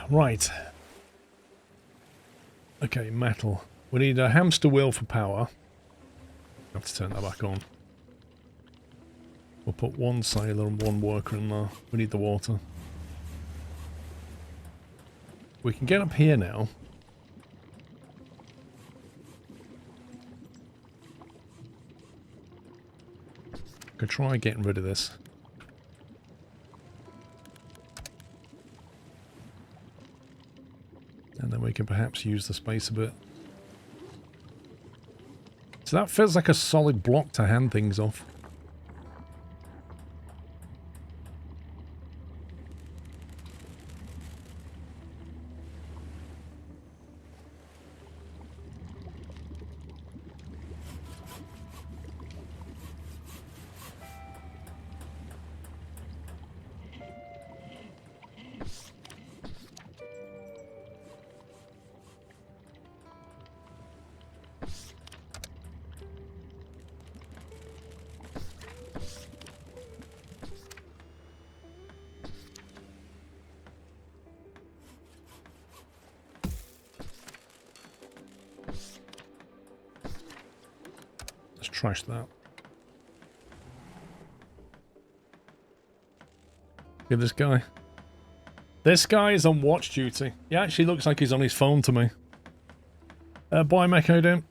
Right. Okay, metal. We need a hamster wheel for power. Have to turn that back on. We'll put one sailor and one worker in there. We need the water. We can get up here now. Could try getting rid of this. And then we can perhaps use the space a bit. So that feels like a solid block to hand things off. Trash that. Give this guy. This guy is on watch duty. He actually looks like he's on his phone to me. Biomech, how you doing?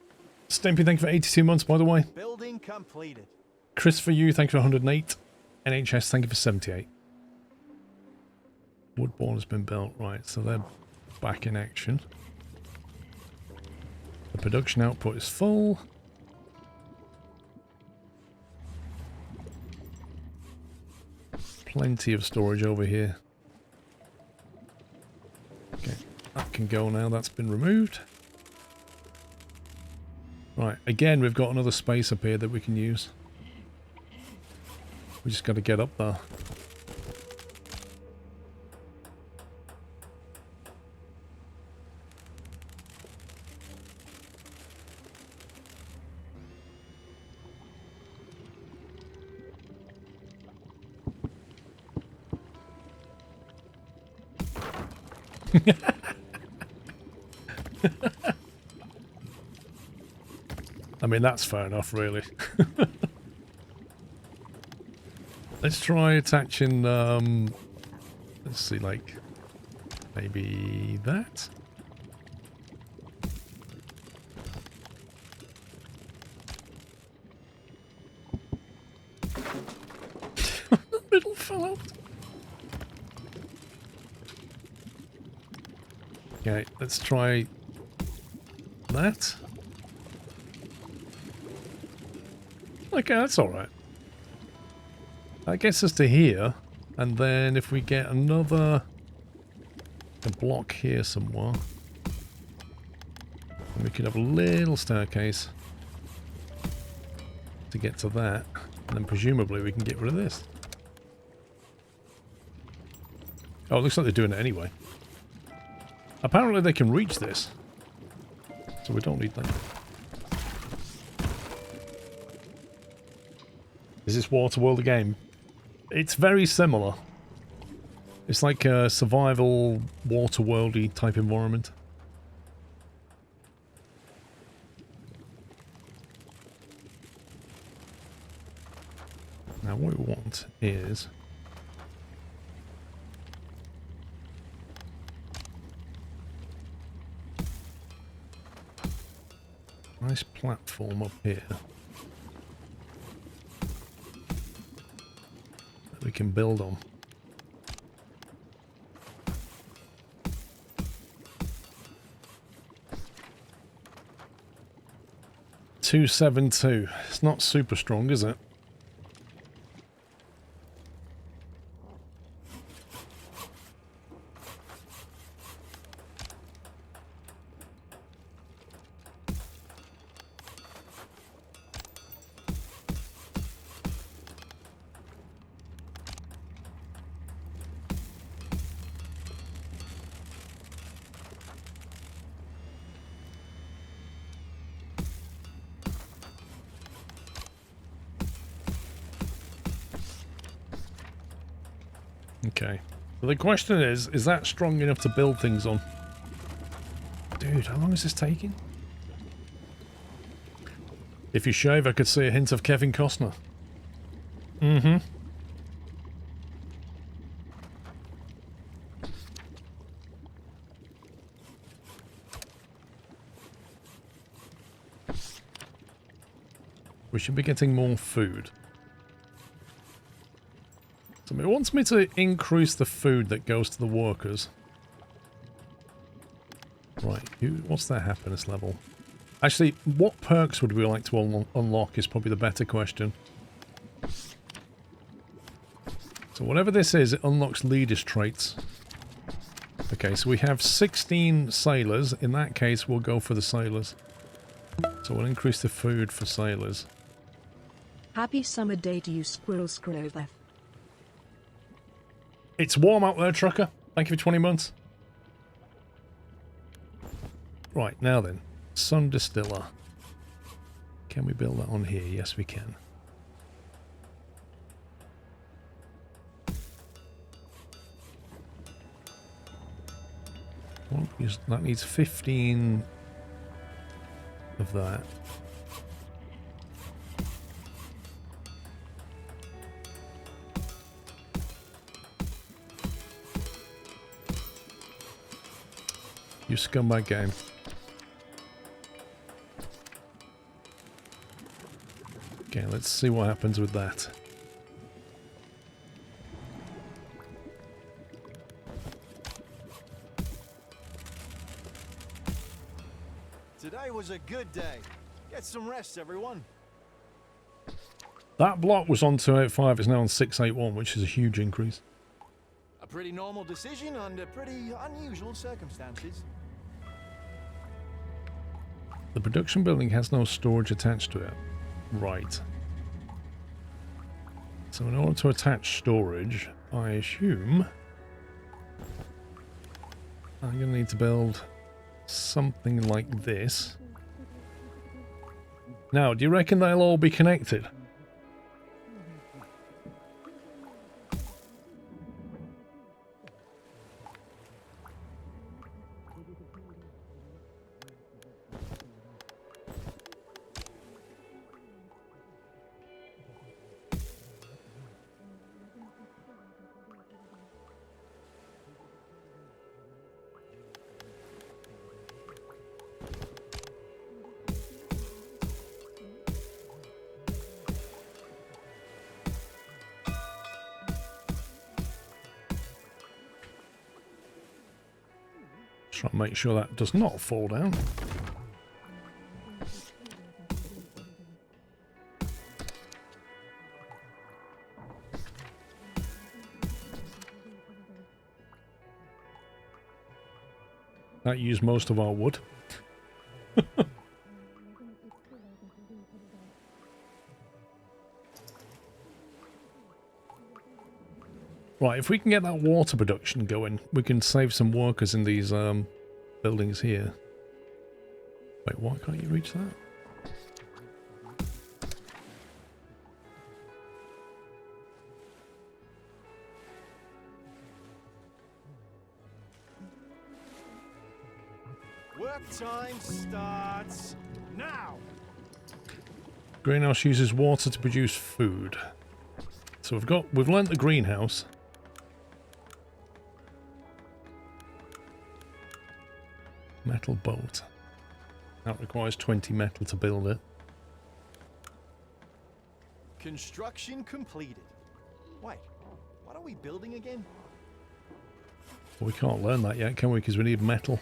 Stimpy, thank you for 82 months, by the way. Building completed. Chris for you, thank you for 108. NHS, thank you for 78. Woodbourne has been built. Right, so they're back in action. The production output is full. Plenty of storage over here. Okay, that can go now. That's been removed. Right, again, we've got another space up here that we can use. We just got to get up there. I mean, that's fair enough, really. Let's try attaching, let's see, like, maybe that? The middle fell out. Okay, let's try that. Okay, that's alright. That gets us to here, and then if we get another block here somewhere. And we could have a little staircase to get to that. And then presumably we can get rid of this. Oh, it looks like they're doing it anyway. Apparently they can reach this. So we don't need that. Is this Waterworld a game? It's very similar. It's like a survival Waterworld-y type environment. Now what we want is... nice platform up here. That we can build on. $272. It's not super strong, is it? Okay. So the question is that strong enough to build things on? Dude, how long is this taking? If you shave, I could see a hint of Kevin Costner. Mm-hmm. We should be getting more food. So it wants me to increase the food that goes to the workers. Right, what's their happiness level? Actually, what perks would we like to unlock is probably the better question. So whatever this is, it unlocks leaders traits. Okay, so we have 16 sailors. In that case, we'll go for the sailors. So we'll increase the food for sailors. Happy summer day to you, SquirrelPlus. It's warm out there, trucker. Thank you for 20 months. Right, now then. Sun Distiller. Can we build that on here? Yes, we can. Well, that needs 15 of that. You scumbag game. Okay, let's see what happens with that. Today was a good day. Get some rest, everyone. That block was on 285, it's now on 681, which is a huge increase. A pretty normal decision under pretty unusual circumstances. The production building has no storage attached to it. Right. So in order to attach storage, I assume I'm going to need to build something like this. Now, do you reckon they'll all be connected? Try and make sure that does not fall down. That used most of our wood. Right, if we can get that water production going, we can save some workers in these buildings here. Wait, why can't you reach that? Work time starts now. Greenhouse uses water to produce food. So we've learnt the greenhouse. Metal boat. That requires 20 metal to build it. Construction completed. Wait, what are we building again? Well, we can't learn that yet, can we? Because we need metal.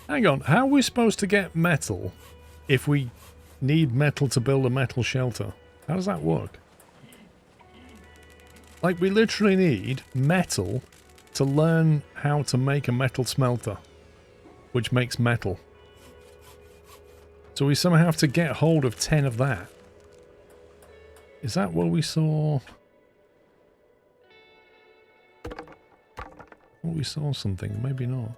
Hang on, how are we supposed to get metal if we need metal to build a metal shelter? How does that work? Like, we literally need metal to learn how to make a metal smelter, which makes metal. So we somehow have to get hold of 10 of that. Is that what we saw? Well, we saw something, maybe not.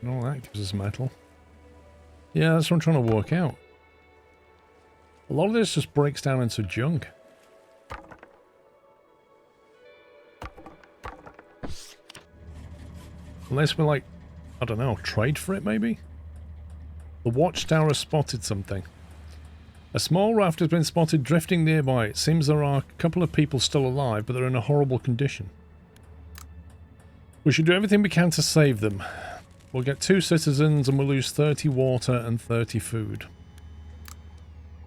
No, that gives us metal. Yeah, that's what I'm trying to work out. A lot of this just breaks down into junk. Unless we're like, I don't know, trade for it maybe? The watchtower has spotted something. A small raft has been spotted drifting nearby. It seems there are a couple of people still alive, but they're in a horrible condition. We should do everything we can to save them. We'll get 2 citizens and we'll lose 30 water and 30 food.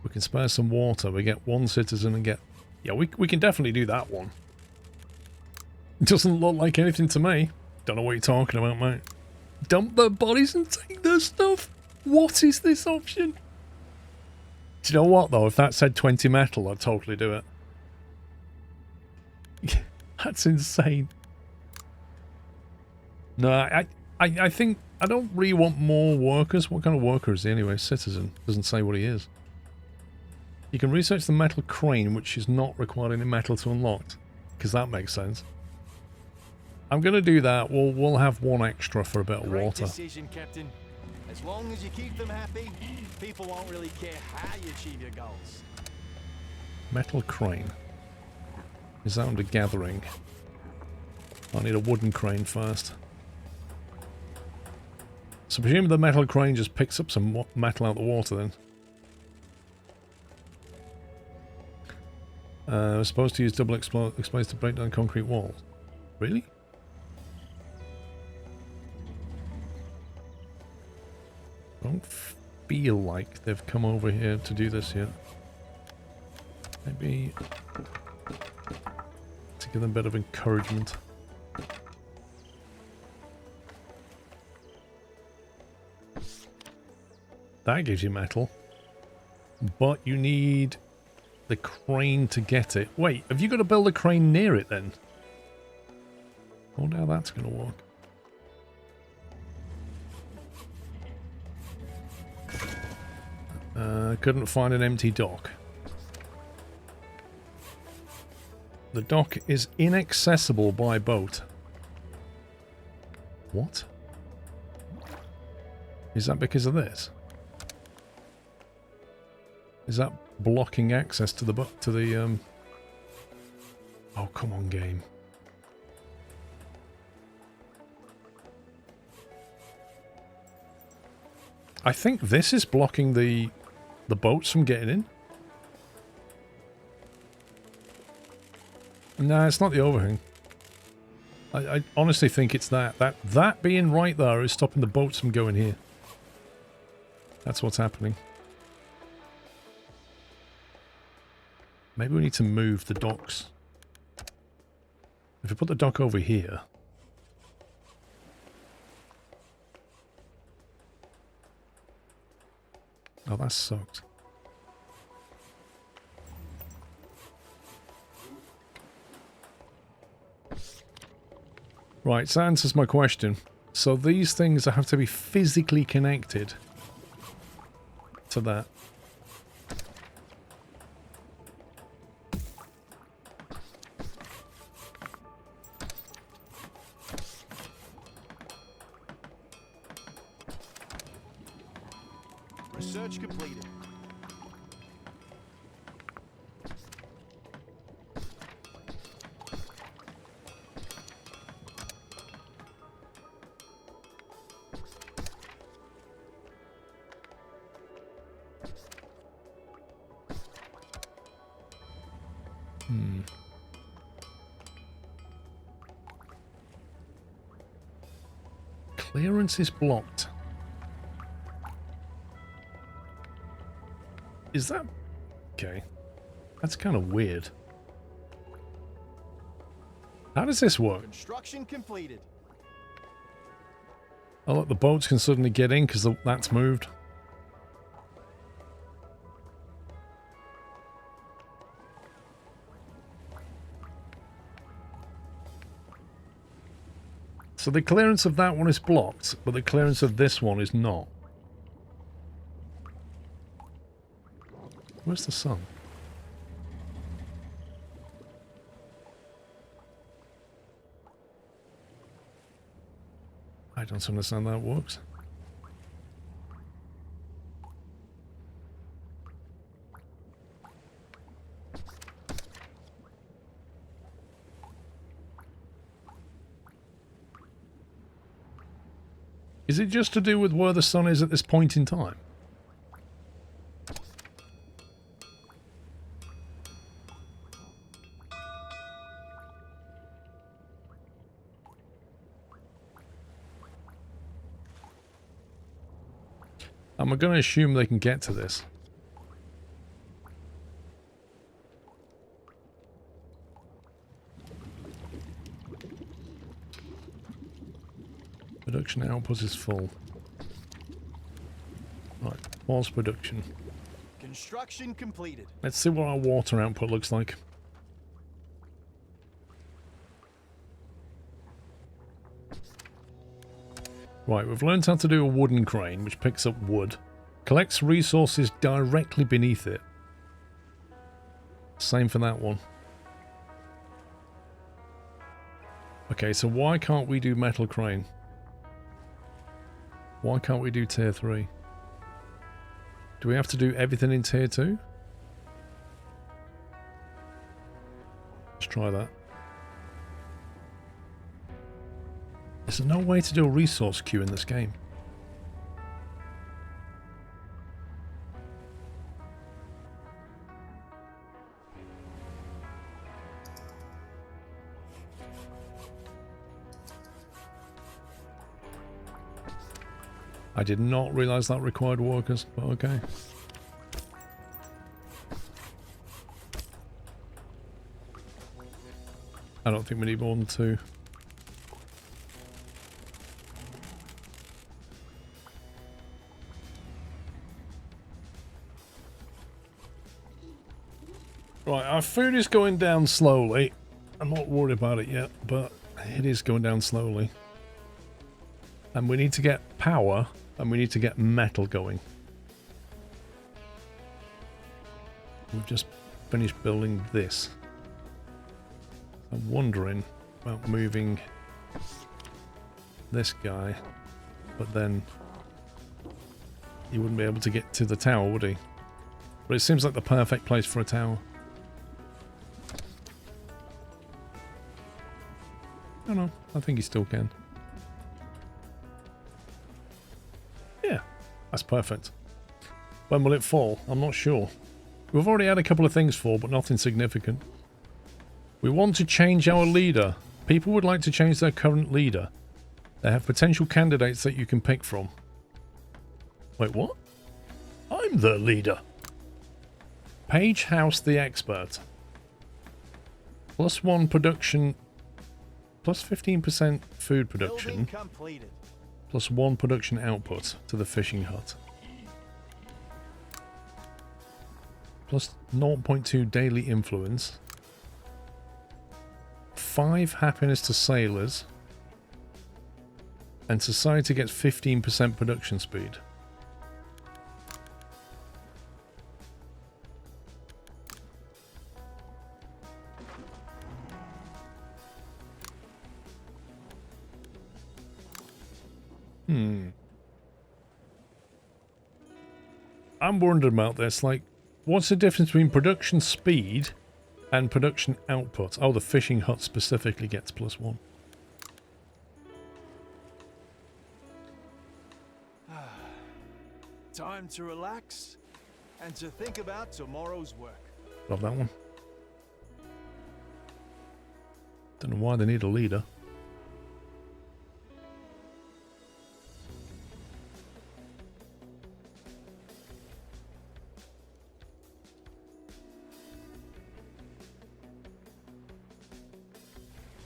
We can spare some water. We get 1 citizen and get... Yeah, we can definitely do that one. It doesn't look like anything to me. Don't know what you're talking about, mate. Dump their bodies and take their stuff? What is this option? Do you know what, though? If that said 20 metal, I'd totally do it. That's insane. No, I think I don't really want more workers. What kind of worker is he anyway? Citizen. Doesn't say what he is. You can research the metal crane, which is not required any metal to unlock. Because that makes sense. I'm going to do that. We'll have 1 extra for a bit of water. Great decision, Captain. As long as you keep them happy, people won't really care how you achieve your goals. Metal crane. Is that under gathering? I need a wooden crane first. So presumably the metal crane just picks up some metal out of the water then. We're supposed to use double explosives to break down concrete walls. Really? I don't feel like they've come over here to do this yet. Maybe to give them a bit of encouragement. That gives you metal. But you need the crane to get it. Wait, have you got to build a crane near it then? I wonder how that's going to work. Couldn't find an empty dock. The dock is inaccessible by boat. What? Is that because of this? Is that blocking access to the Oh, come on, game. I think this is blocking the boats from getting in. No, it's not the overhang. I honestly think it's that. That being right there is stopping the boats from going here. That's what's happening. Maybe we need to move the docks. If we put the dock over here... Oh, that sucked. Right, so that answers my question. So these things have to be physically connected to that. Research completed. Clearance is blocked. Is that... Okay. That's kind of weird. How does this work? Construction completed. Oh, look, the boats can suddenly get in because that's moved. So the clearance of that one is blocked, but the clearance of this one is not. Where's the sun? I don't understand how that works. Is it just to do with where the sun is at this point in time? I'm going to assume they can get to this. Production output is full. Right, pause production. Construction completed. Let's see what our water output looks like. Right, we've learned how to do a wooden crane, which picks up wood, collects resources directly beneath it. Same for that one. Okay, so why can't we do metal crane? Why can't we do tier 3? Do we have to do everything in tier 2? Let's try that. There's no way to do a resource queue in this game. I did not realise that required workers, but okay. I don't think we need more than 2. Right, our food is going down slowly. I'm not worried about it yet, but it is going down slowly. And we need to get power, and we need to get metal going. We've just finished building this. I'm wondering about moving this guy, but then he wouldn't be able to get to the tower, would he? But it seems like the perfect place for a tower. Oh no, I think he still can. Yeah, that's perfect. When will it fall? I'm not sure. We've already had a couple of things fall, but nothing significant. We want to change our leader. People would like to change their current leader. They have potential candidates that you can pick from. Wait, what? I'm the leader. Page House the Expert. +1 production. Plus 15% food production. Building completed. +1 production output to the fishing hut. Plus 0.2 daily influence. 5 happiness to sailors. And society gets 15% production speed. I'm wondering about this, like, what's the difference between production speed and production output? Oh, the fishing hut specifically gets +1. Time to relax and to think about tomorrow's work. Love that one. Don't know why they need a leader.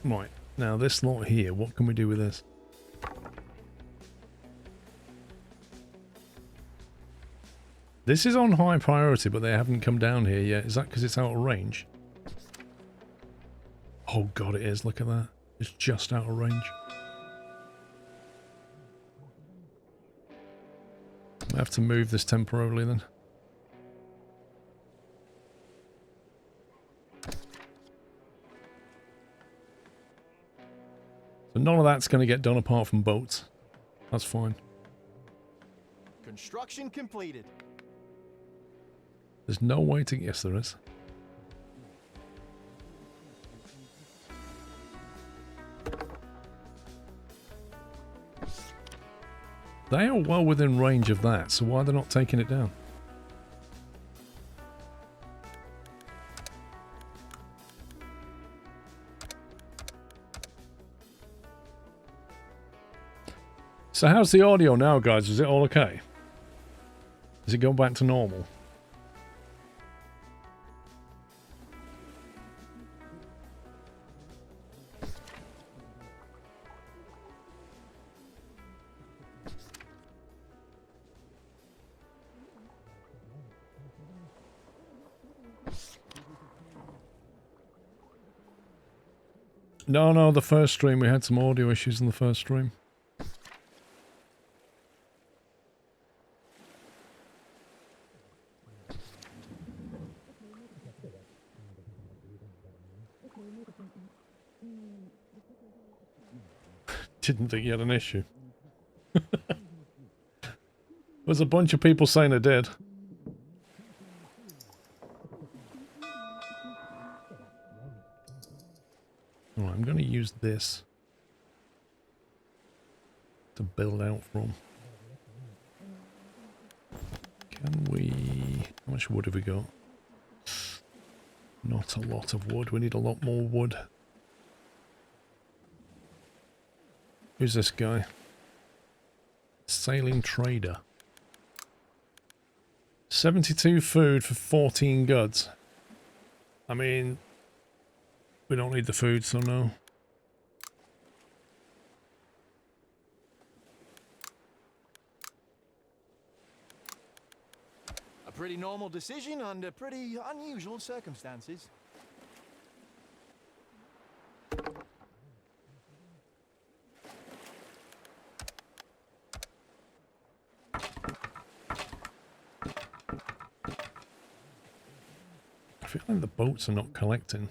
Right, now this lot here, what can we do with this? This is on high priority, but they haven't come down here yet. Is that because it's out of range? Oh god, it is. Look at that. It's just out of range. I have to move this temporarily then. So none of that's going to get done apart from boats. That's fine. Construction completed. There's no way to... Yes, there is. They are well within range of that, so why are they not taking it down? So how's the audio now, guys? Is it all okay? Is it going back to normal? No, the first stream, we had some audio issues in the first stream. Didn't think you had an issue. There's a bunch of people saying I did. Alright, I'm going to use this to build out from. Can we... How much wood have we got? Not a lot of wood. We need a lot more wood. Who's this guy? Sailing trader. 72 food for 14 goods. I mean, we don't need the food, so no. A pretty normal decision under pretty unusual circumstances. I feel like the boats are not collecting.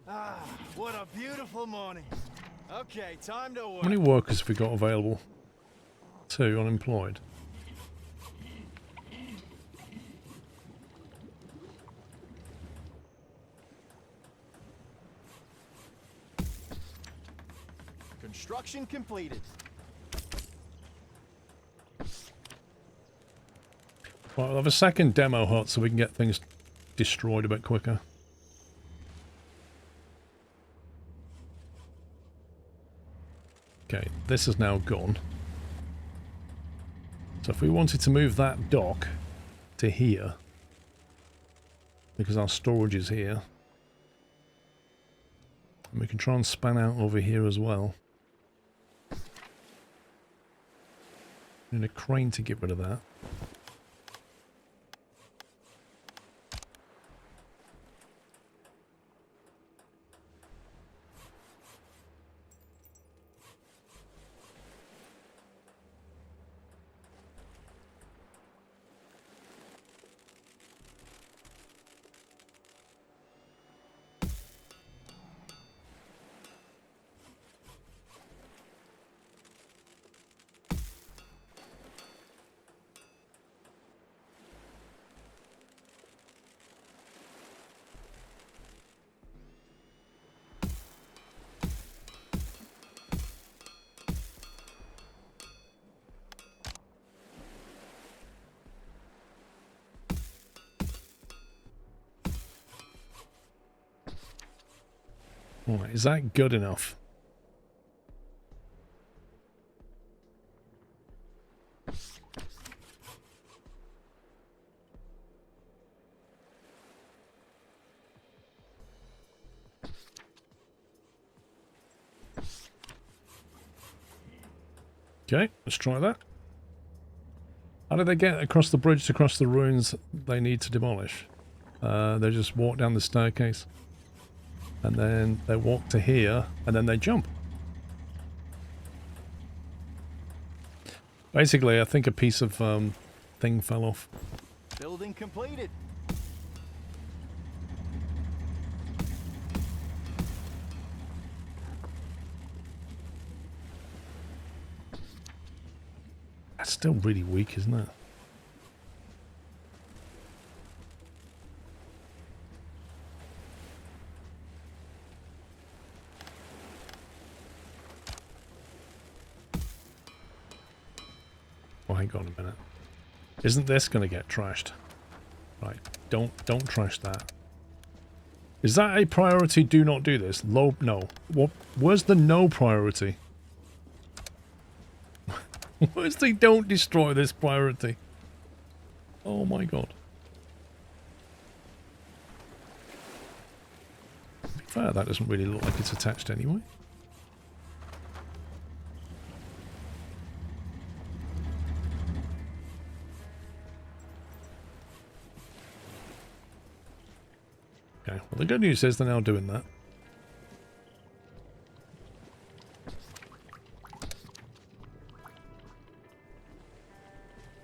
Ah, what a beautiful morning. Okay, time to work. How many workers have we got available? 2 unemployed. Construction completed. Right, we'll have a second demo hut so we can get things destroyed a bit quicker. Okay, this is now gone. So if we wanted to move that dock to here, because our storage is here, and we can try and span out over here as well. Need a crane to get rid of that. Alright, is that good enough? Okay, let's try that. How do they get across the bridge to cross the ruins they need to demolish? They just walk down the staircase. And then they walk to here, and then they jump. Basically, I think a piece of thing fell off. Building completed. That's still really weak, isn't it? Oh, hang on a minute. Isn't this going to get trashed? Right, don't trash that. Is that a priority? Do not do this. Low, no. What? Where's the no priority? Where's the don't destroy this priority? Oh my god. To be fair, that doesn't really look like it's attached anyway. Okay, well the good news is they're now doing that.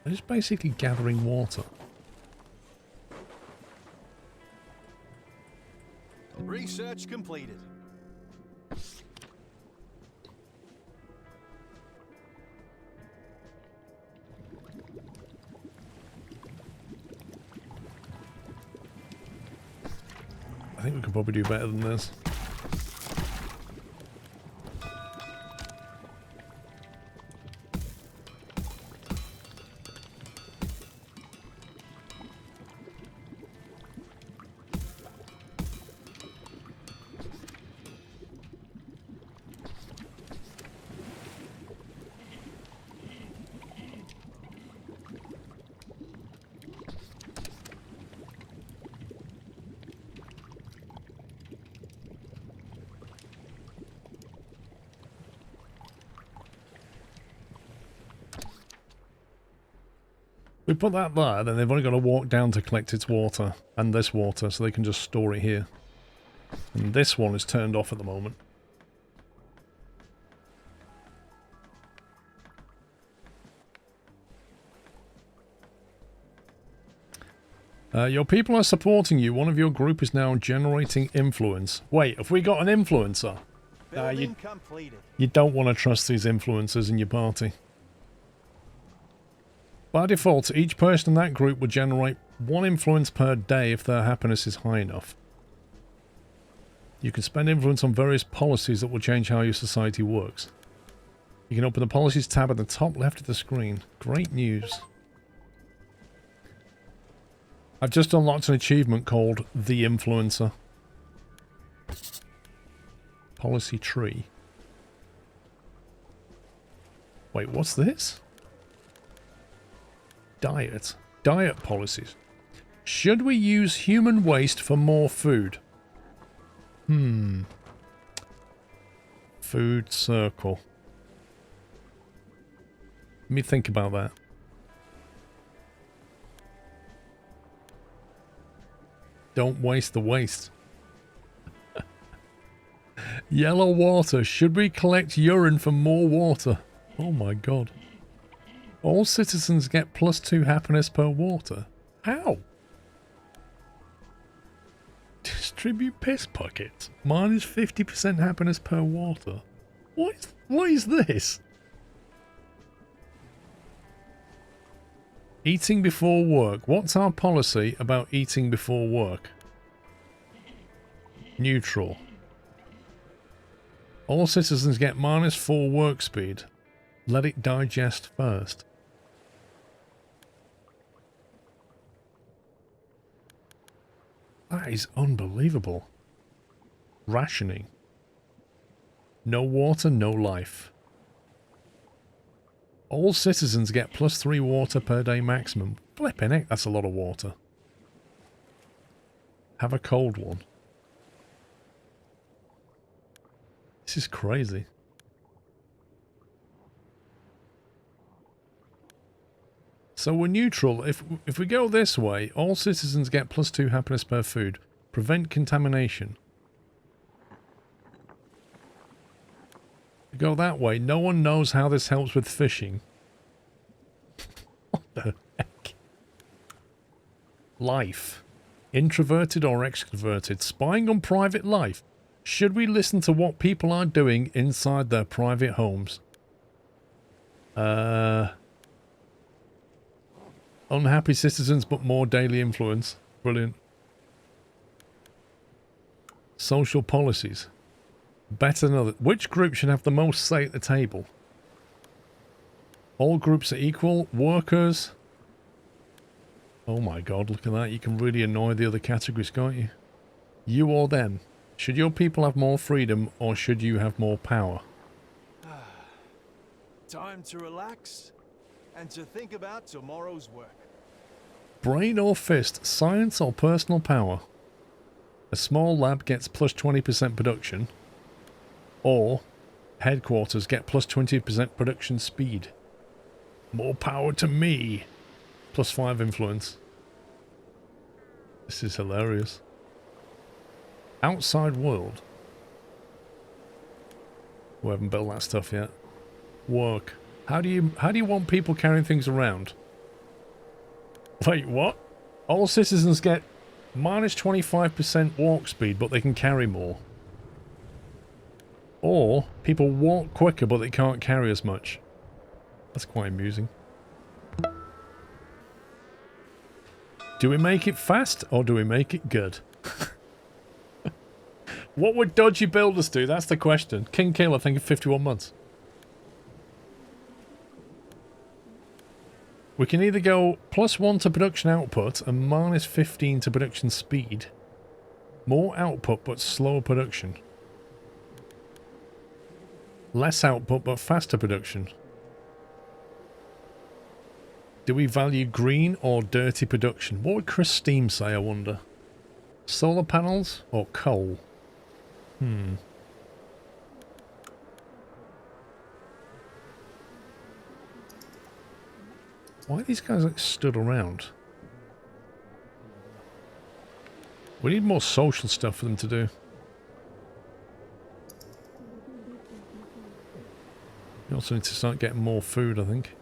They're just basically gathering water. Research completed. I think we could probably do better than this. We put that there, then they've only got to walk down to collect its water, and this water, so they can just store it here. And this one is turned off at the moment. Your people are supporting you. One of your group is now generating influence. Wait, have we got an influencer? Building completed. You don't want to trust these influencers in your party. By default, each person in that group will generate 1 influence per day if their happiness is high enough. You can spend influence on various policies that will change how your society works. You can open the policies tab at the top left of the screen. Great news. I've just unlocked an achievement called The Influencer. Policy tree. Wait, what's this? Diet. Diet policies. Should we use human waste for more food? Food circle. Let me think about that. Don't waste the waste. Yellow water. Should we collect urine for more water? Oh my god. All citizens get +2 happiness per water. How? Distribute piss buckets. Minus 50% happiness per water. What is this? Eating before work. What's our policy about eating before work? Neutral. All citizens get -4 work speed. Let it digest first. That is unbelievable. Rationing. No water, no life. All citizens get +3 water per day maximum. Flipping heck, that's a lot of water. Have a cold one. This is crazy. So we're neutral. If we go this way, all citizens get +2 happiness per food. Prevent contamination. We go that way. No one knows how this helps with fishing. What the heck? Life. Introverted or extroverted. Spying on private life. Should we listen to what people are doing inside their private homes? Unhappy citizens, but more daily influence. Brilliant. Social policies. Better than others. Which group should have the most say at the table? All groups are equal. Workers. Oh my god, look at that. You can really annoy the other categories, can't you? You or them. Should your people have more freedom, or should you have more power? Time to relax and to think about tomorrow's work. Brain or fist, science or personal power? A small lab gets +20% production, or headquarters get +20% production speed. More power to me. +5 influence. This is hilarious. Outside world. We haven't built that stuff yet. Work. How do you want people carrying things around? Wait, what? All citizens get -25% walk speed, but they can carry more. Or people walk quicker, but they can't carry as much. That's quite amusing. Do we make it fast, or do we make it good? What would dodgy builders do? That's the question. King Killer, thank you, 51 months. We can either go +1 to production output and -15 to production speed. More output but slower production. Less output but faster production. Do we value green or dirty production? What would Chris Steam say, I wonder? Solar panels or coal? Why are these guys like stood around? We need more social stuff for them to do. We also need to start getting more food, I think.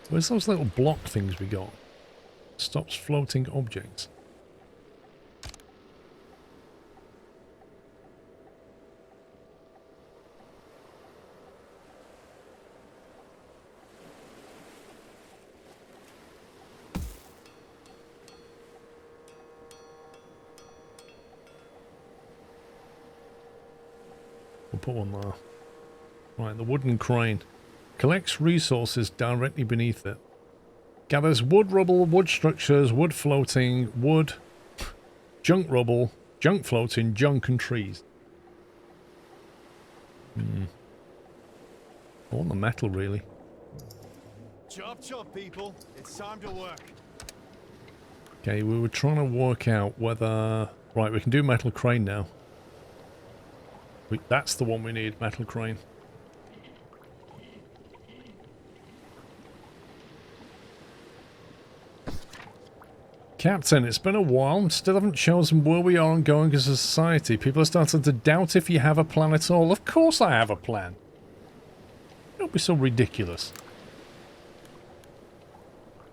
Where's those little block things we got? Stops floating objects. put one there. Right, the wooden crane. Collects resources directly beneath it. Gathers wood rubble, wood structures, wood floating, wood, junk rubble, junk floating, junk and trees. I want the metal, really. Chop chop, people. It's time to work. Okay, we were trying to work out whether... Right, we can do metal crane now. That's the one we need, metal crane. Captain, it's been a while. Still haven't chosen where we are and going as a society. People are starting to doubt if you have a plan at all. Of course I have a plan. Don't be so ridiculous.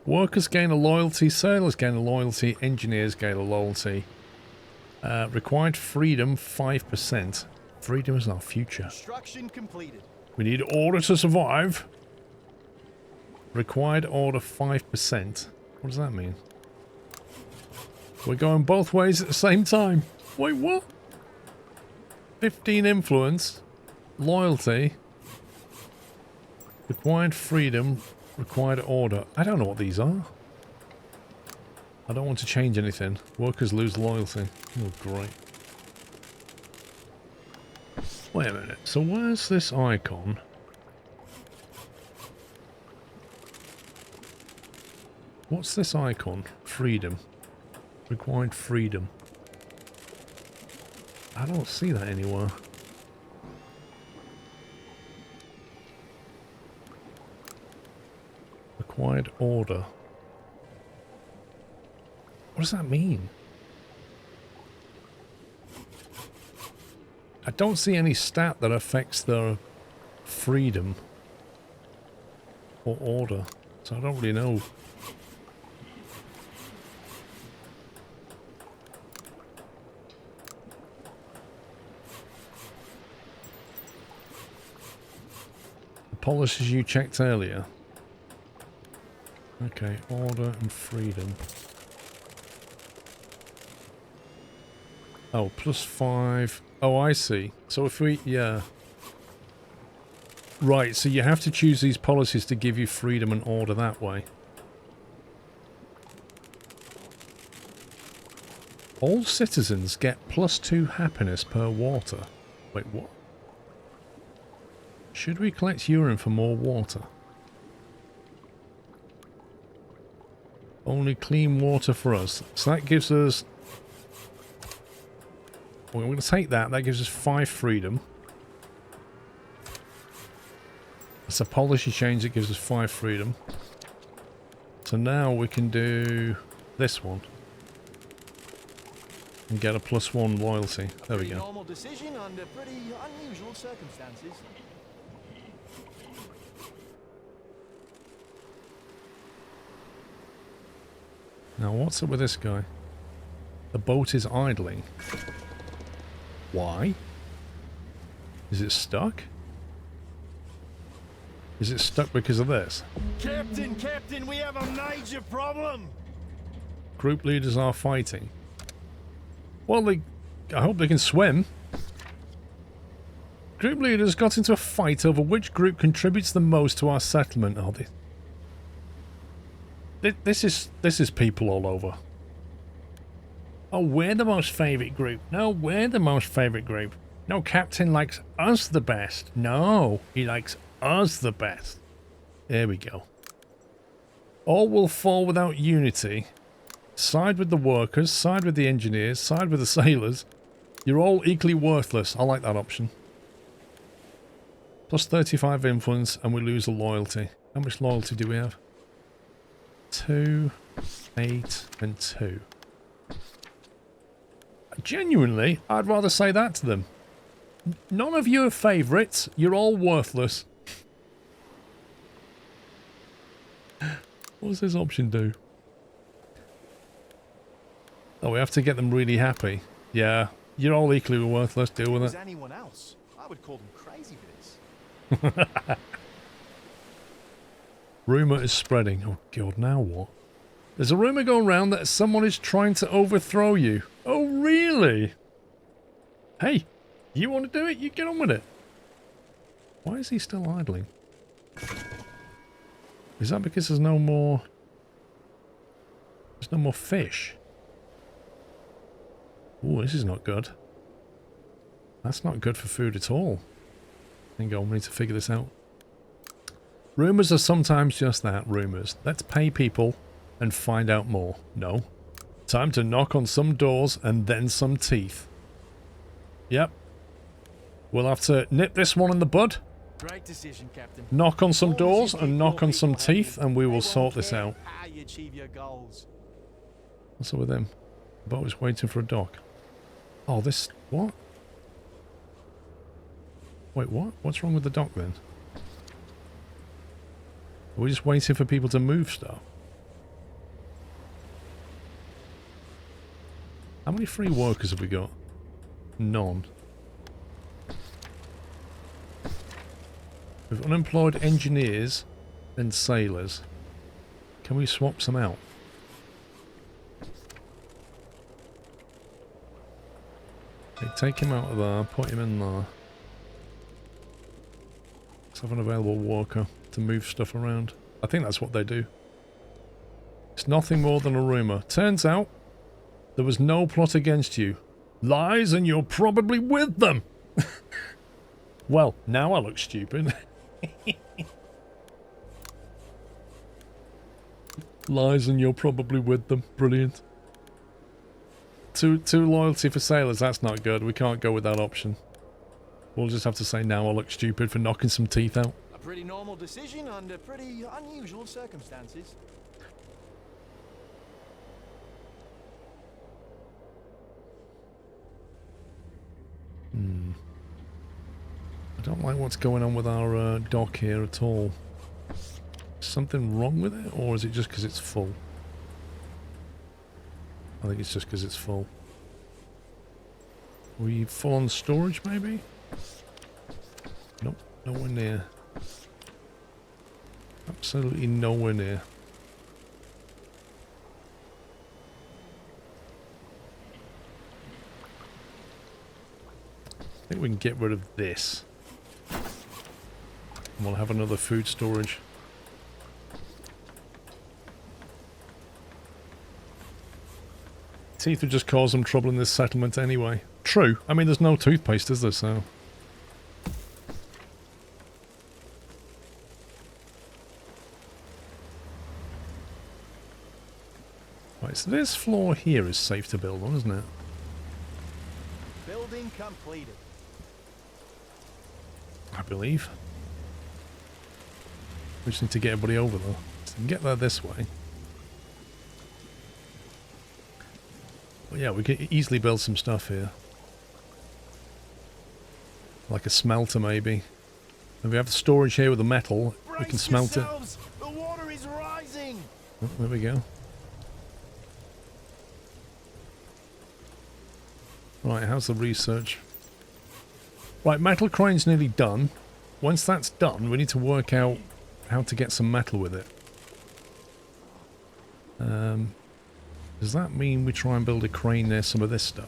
Workers gain a loyalty, sailors gain a loyalty, engineers gain a loyalty. Required freedom 5%. Freedom is our future. Construction completed. We need order to survive. Required order 5%. What does that mean? We're going both ways at the same time. Wait, what? 15 influence. Loyalty. Required freedom. Required order. I don't know what these are. I don't want to change anything. Workers lose loyalty. Oh, great. Wait a minute. So where's this icon? What's this icon? Freedom. Required freedom. I don't see that anywhere. Required order. What does that mean? I don't see any stat that affects their freedom or order, so I don't really know. The policies you checked earlier. Okay, order and freedom. Oh, +5. Oh, I see. So if we... yeah. Right, so you have to choose these policies to give you freedom and order that way. All citizens get +2 happiness per water. Wait, what? Should we collect urine for more water? Only clean water for us. So that gives us... Well, we're going to take that. That gives us 5 freedom. It's a policy change that gives us 5 freedom. So now we can do this one. And get a +1 loyalty. There we go. Normal decision under pretty unusual circumstances. Now what's up with this guy? The boat is idling. Why? Is it stuck? Is it stuck because of this? Captain, we have a major problem. Group leaders are fighting. Well, I hope they can swim. Group leaders got into a fight over which group contributes the most to our settlement. Oh, this is people all over. Oh, we're the most favourite group. No, we're the most favourite group. No, Captain likes us the best. No, he likes us the best. There we go. All will fall without unity. Side with the workers, side with the engineers, side with the sailors. You're all equally worthless. I like that option. +35 influence and we lose a loyalty. How much loyalty do we have? 2, 8, and 2. Genuinely, I'd rather say that to them. None of you are favourites. You're all worthless. What does this option do? Oh, we have to get them really happy. Yeah, you're all equally worthless. Deal with it. If there's anyone else, I would call them crazy for this. Rumour is spreading. Oh god, now what? There's a rumour going around that someone is trying to overthrow you. Oh really? Hey, you want to do it? You get on with it. Why is he still idling? Is that because there's no more... There's no more fish? Ooh, this is not good. That's not good for food at all. Hang on, we need to figure this out. Rumours are sometimes just that, rumours. Let's pay people and find out more. No. Time to knock on some doors and then some teeth. Yep. We'll have to nip this one in the bud. Great decision, Captain. Knock on some As long as doors you and keep knock your on some people happy, teeth and we they will won't sort this care out. how you achieve your goals. What's up with him? The boat is waiting for a dock. Oh, this... What? Wait, what? What's wrong with the dock then? Are we just waiting for people to move stuff? How many free workers have we got? None. We've unemployed engineers and sailors. Can we swap some out? Okay, take him out of there, put him in there. Let's have an available worker to move stuff around. I think that's what they do. It's nothing more than a rumour. Turns out, there was no plot against you. Lies, and you're probably with them! Well, now I look stupid. Lies, and you're probably with them. Brilliant. Two loyalty for sailors, that's not good. We can't go with that option. We'll just have to say now I look stupid for knocking some teeth out. A pretty normal decision under pretty unusual circumstances. I don't like what's going on with our dock here at all. Something wrong with it, or is it just because it's full? I think it's just because it's full. Are we full on storage, maybe? Nope, nowhere near. Absolutely nowhere near. I think we can get rid of this. And we'll have another food storage. Teeth would just cause them trouble in this settlement anyway. True. I mean, there's no toothpaste, is there, so... Right, so this floor here is safe to build on, isn't it? Building completed. I believe. We just need to get everybody over there. So we can get there this way. But yeah, we can easily build some stuff here. Like a smelter, maybe. And we have the storage here with the metal. We can smelt it. The water is rising. Oh, there we go. Right, how's the research? Right, metal crane's nearly done. Once that's done, we need to work out how to get some metal with it. Does that mean we try and build a crane near some of this stuff?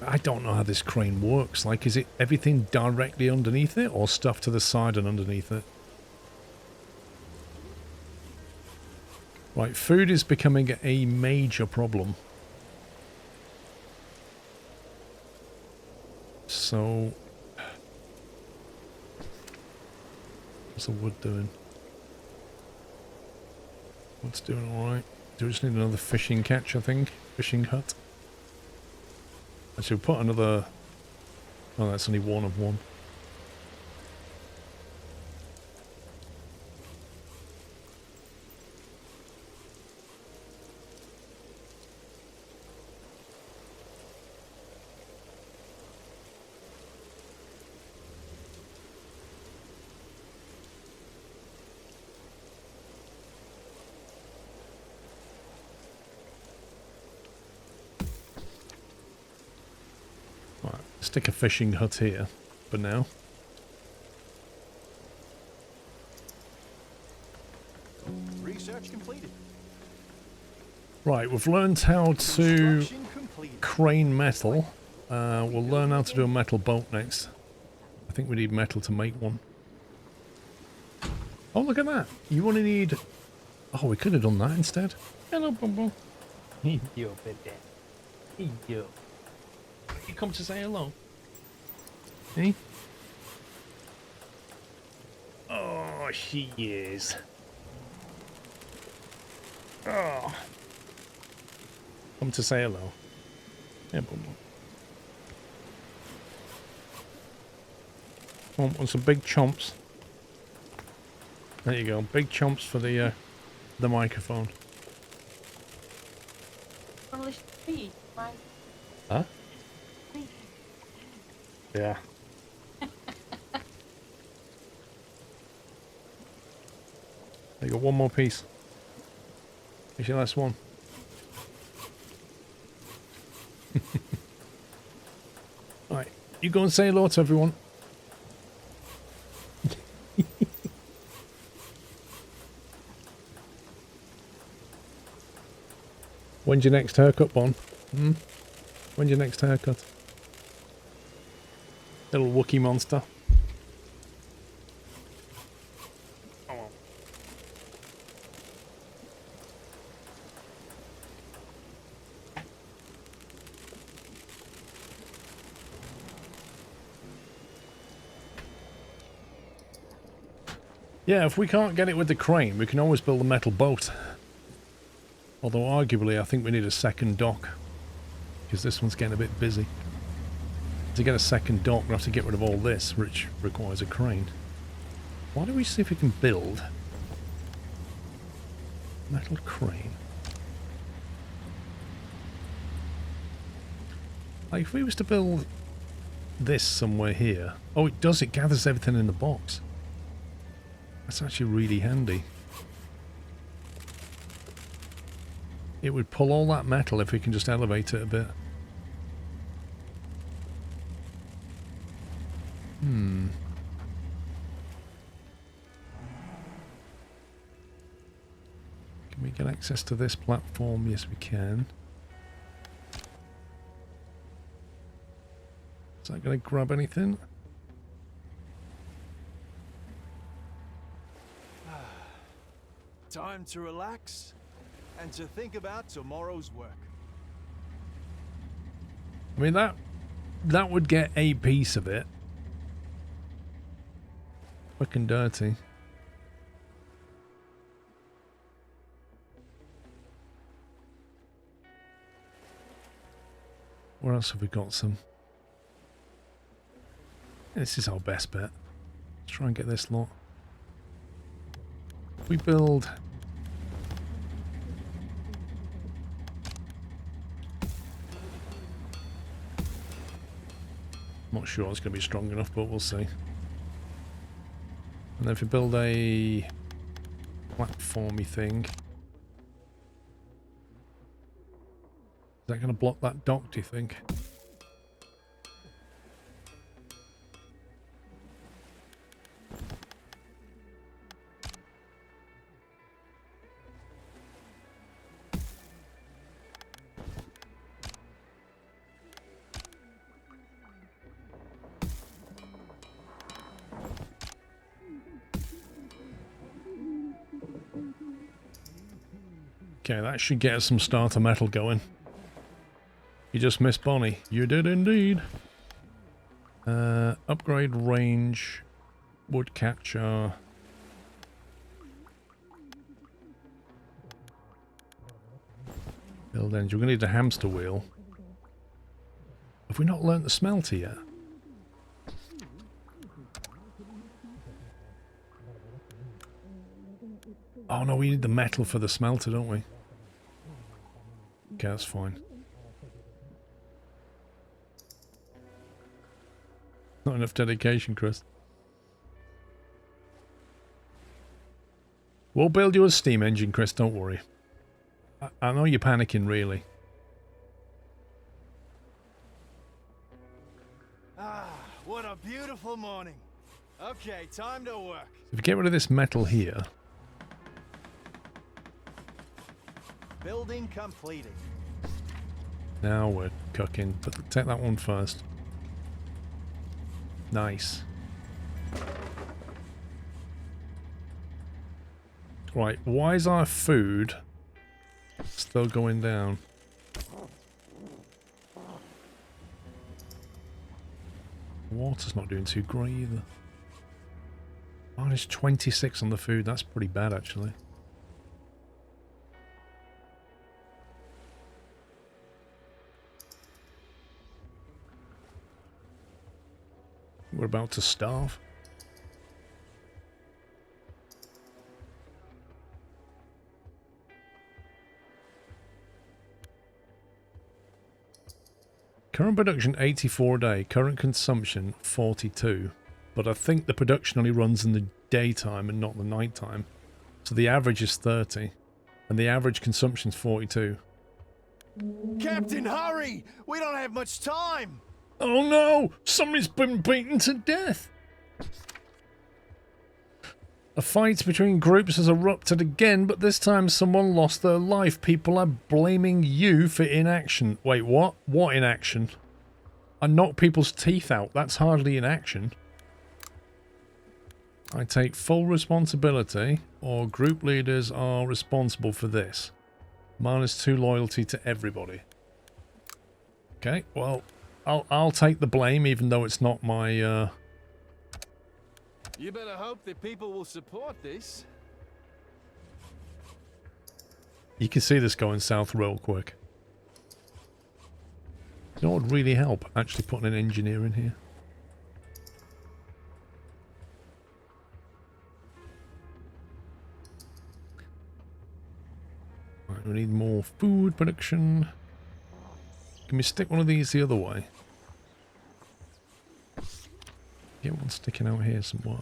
I don't know how this crane works. Like, is it everything directly underneath it, or stuff to the side and underneath it? Right, food is becoming a major problem. So... what's the wood doing? Wood's doing alright. Do we just need another fishing catch, I think? Fishing hut. Actually, we'll put another... oh, that's only one of one. Stick a fishing hut here for now. Research completed. Right, we've learned how to Construction completed. crane metal. We'll learn how to do a metal boat next. I think we need metal to make one. Oh, look at that. You only need... Oh, we could have done that instead. Hello, Bumble. Yo, baby. Yo. You come to say hello? Hey? Oh, she is. Oh. Come to say hello. Yeah, Bumble. Want some big chomps. There you go, big chomps for the microphone. Huh? Yeah. There you go, one more piece. Here's your last one. Right, you go and say hello to everyone. When's your next haircut, Bon? Hmm? When's your next haircut? Little Wookiee monster. Oh. Yeah, if we can't get it with the crane, we can always build a metal boat. Although arguably I think we need a second dock. Because this one's getting a bit busy. To get a second dock we have to get rid of all this, which requires a crane. Why don't we see if we can build metal crane? Like if we was to build this somewhere here. Oh, it does, it gathers everything in the box. That's actually really handy. It would pull all that metal if we can just elevate it a bit. Can we get access to this platform? Yes, we can. Is that going to grab anything? Time to relax and to think about tomorrow's work. I mean, that would get a piece of it. Quick and dirty. Where else have we got some? This is our best bet. Let's try and get this lot. If we build... Not sure it's going to be strong enough, but we'll see. And then if we build a platformy thing, is that going to block that dock, do you think? Okay, that should get us some starter metal going. You just missed Bonnie. You did indeed. Upgrade range. Wood catcher. Build engine. We're going to need a hamster wheel. Have we not learnt the smelter yet? Oh no, we need the metal for the smelter, don't we? Okay, that's fine. Not enough dedication, Chris. We'll build you a steam engine, Chris, don't worry. I know you're panicking, really. Ah, what a beautiful morning. Okay, time to work. If we get rid of this metal here... Building completed. Now we're cooking, but take that one first. Nice. Right, why is our food still going down? Water's not doing too great either. Minus 26 on the food, that's pretty bad actually. We're about to starve. Current production 84 a day, current consumption 42. But I think the production only runs in the daytime and not the nighttime. So the average is 30. And the average consumption is 42. Captain, hurry! We don't have much time! Oh no! Somebody's been beaten to death! A fight between groups has erupted again, but this time someone lost their life. People are blaming you for inaction. Wait, what? What inaction? I knocked people's teeth out. That's hardly inaction. I take full responsibility, or group leaders are responsible for this. -2 loyalty to everybody. Okay, well, I'll take the blame, even though it's not my, You better hope that people will support this. You can see this going south real quick. You know what would really help? Actually putting an engineer in here. Right, we need more food production. Can we stick one of these the other way? Get one sticking out here somewhere.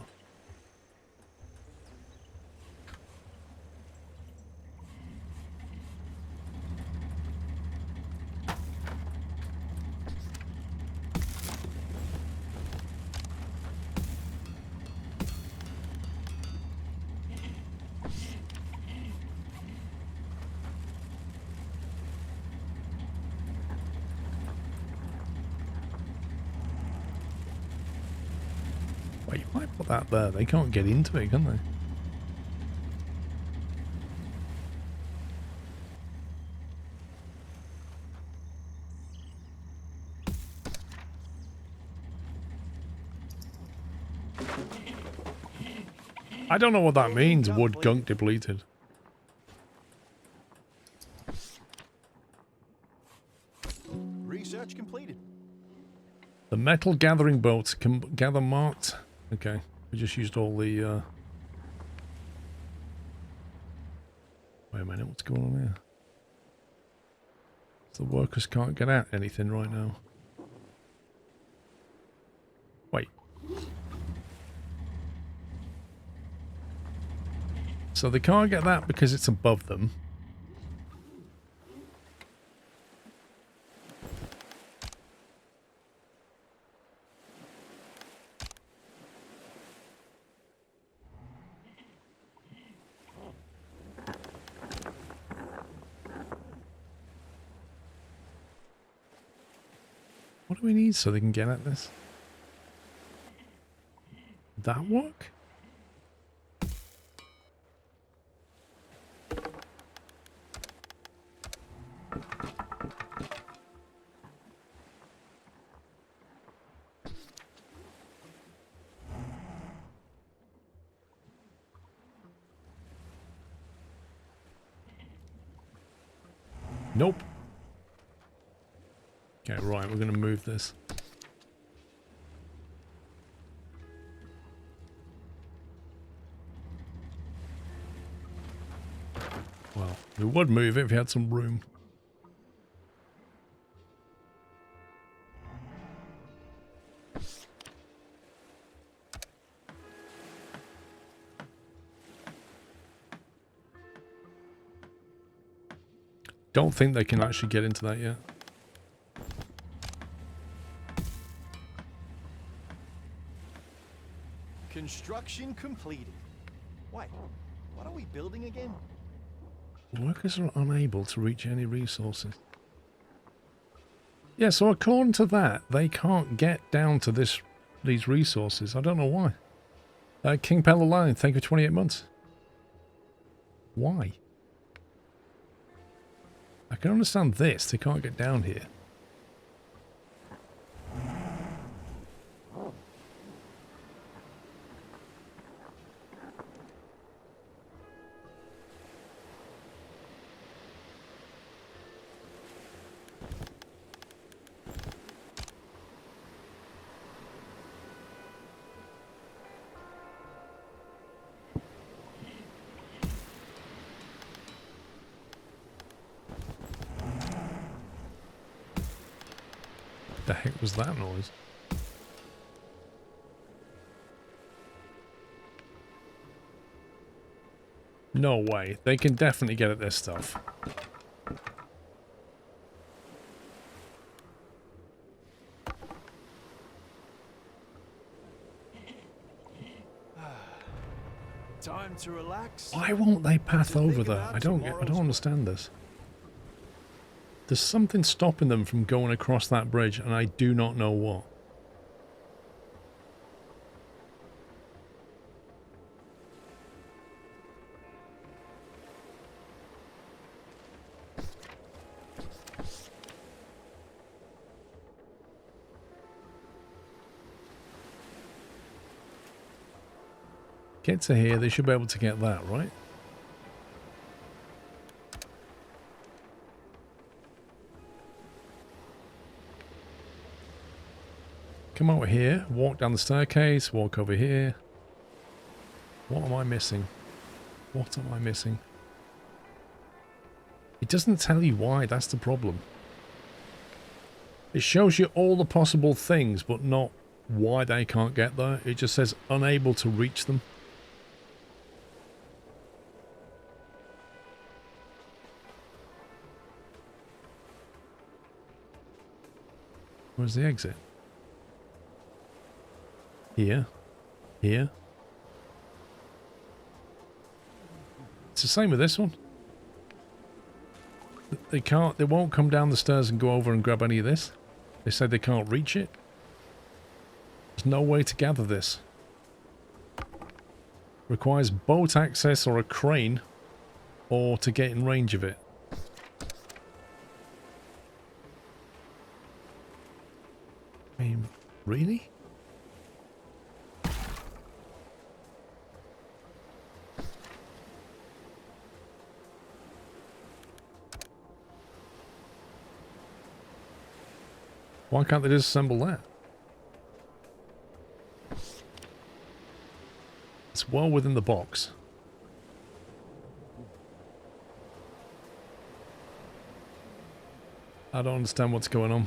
Wait, you might put that there. They can't get into it, can they? I don't know what that means, wood gunk depleted. Research completed. The metal gathering boats can gather marked. Okay, we just used all the, Wait a minute, what's going on here? The workers can't get at anything right now. Wait. So they can't get that because it's above them. What do we need so they can get at this? That work? Nope. Okay, right, we're going to move this. Well, we would move it if we had some room. Don't think they can actually get into that yet. Construction completed. Wait, what are we building again? Workers are unable to reach any resources. Yeah, so according to that, they can't get down to these resources. I don't know why. King Pell Line, thank you for 28 months. Why? I can understand this. They can't get down here. The heck was that noise? No way. They can definitely get at this stuff. Time to relax. Why won't they path over there? I don't understand this. There's something stopping them from going across that bridge, and I do not know what. Get to here, they should be able to get that, right? Come over here, walk down the staircase, walk over here. What am I missing? What am I missing? It doesn't tell you why, that's the problem. It shows you all the possible things, but not why they can't get there. It just says unable to reach them. Where's the exit? Here. Here. It's the same with this one. They won't come down the stairs and go over and grab any of this. They say they can't reach it. There's no way to gather this. Requires boat access or a crane, or to get in range of it. I mean, really? Why can't they disassemble that? It's well within the box. I don't understand what's going on.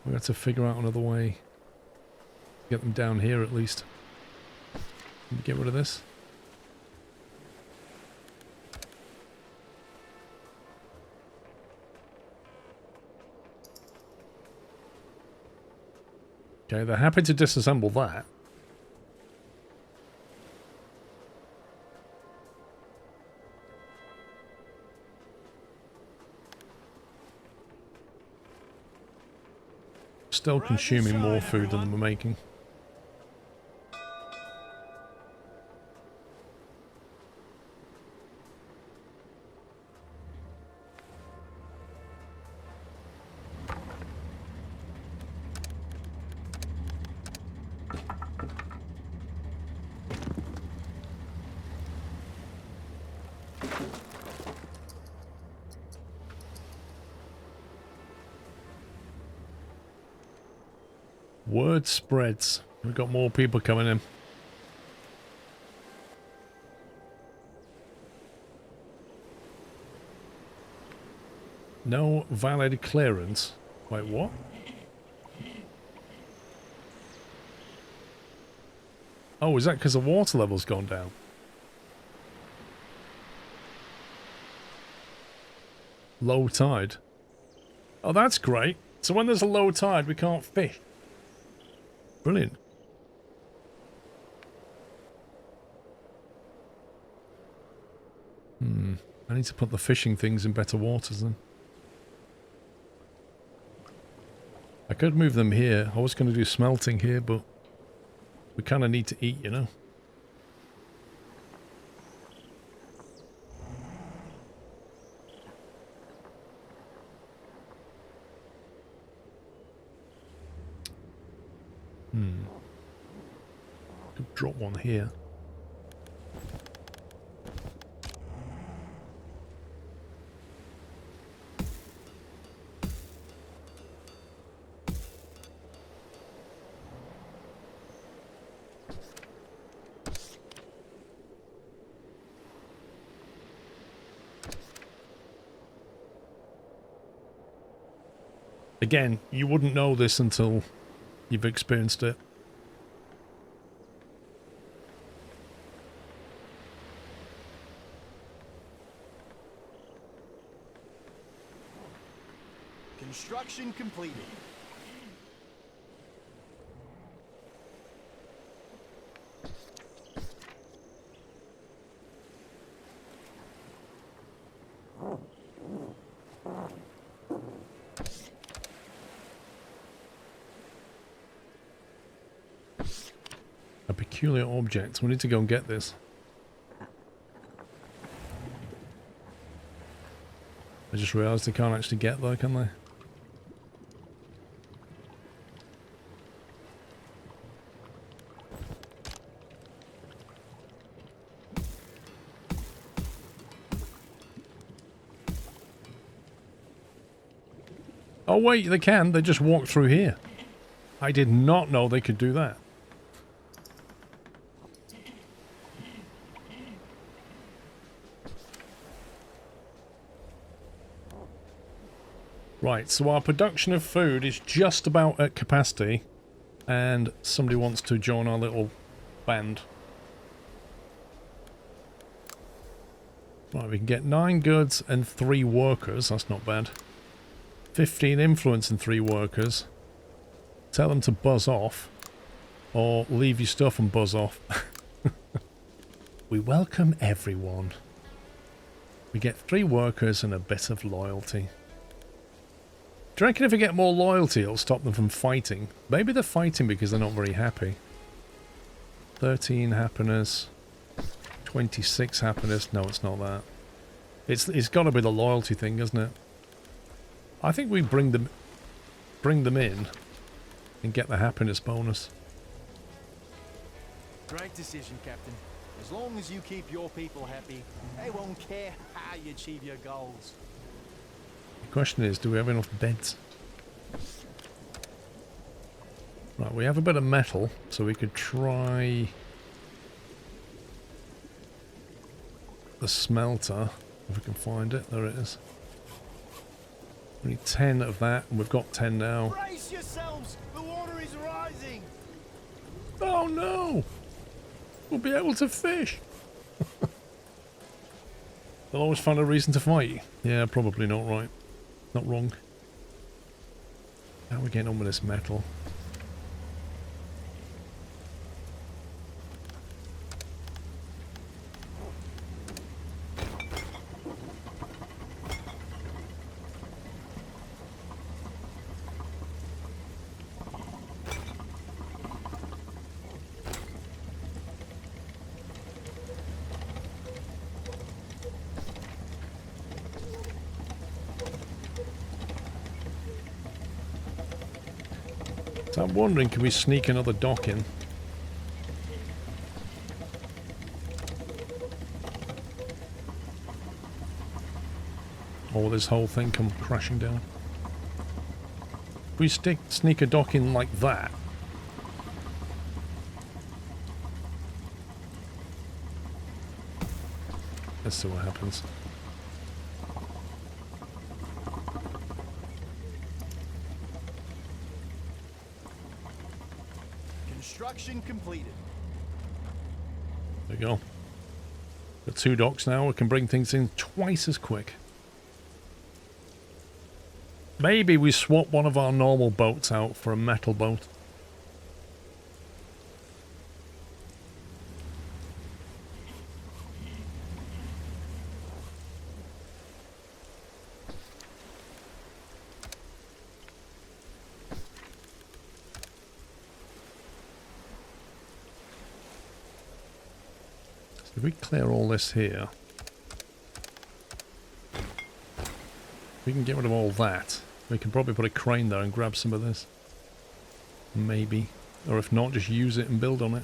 We have to figure out another way. Get them down here at least. Get rid of this. Okay, they're happy to disassemble that. Still consuming more food than we're making. Word spreads. We've got more people coming in. No valid clearance. Wait, what? Oh, is that because the water level's gone down? Low tide. Oh, that's great. So when there's a low tide, we can't fish. Brilliant. I need to put the fishing things in better waters then. I could move them here. I was going to do smelting here, but we kind of need to eat, you know. Could drop one here. Again, you wouldn't know this until you've experienced it. Construction completed. A peculiar object. We need to go and get this. I just realised they can't actually get there, can they? Oh wait, they can. They just walk through here. I did not know they could do that. Right, so our production of food is just about at capacity, and somebody wants to join our little band. Right, we can get 9 goods and 3 workers. That's not bad. 15 influence and 3 workers. Tell them to buzz off, or leave your stuff and buzz off. We welcome everyone. We get 3 workers and a bit of loyalty. Do you reckon if we get more loyalty, it'll stop them from fighting? Maybe they're fighting because they're not very happy. 13 happiness. 26 happiness. No, it's not that. It's got to be the loyalty thing, isn't it? I think we bring them in and get the happiness bonus. Great decision, Captain. As long as you keep your people happy, they won't care how you achieve your goals. The question is, do we have enough beds? Right, we have a bit of metal, so we could try the smelter, if we can find it. There it is. We need 10 of that, and we've got 10 now. Brace yourselves! The water is rising! Oh no! We'll be able to fish! They'll always find a reason to fight. Yeah, probably not right. Not wrong. How are we getting on with this metal? So I'm wondering, can we sneak another dock in? Or will this whole thing come crashing down? If we sneak a dock in like that. Let's see what happens. Construction completed. There we go. Got 2 docks now. We can bring things in twice as quick. Maybe we swap one of our normal boats out for a metal boat. If we clear all this here, we can get rid of all that. We can probably put a crane there and grab some of this. Maybe. Or if not, just use it and build on it.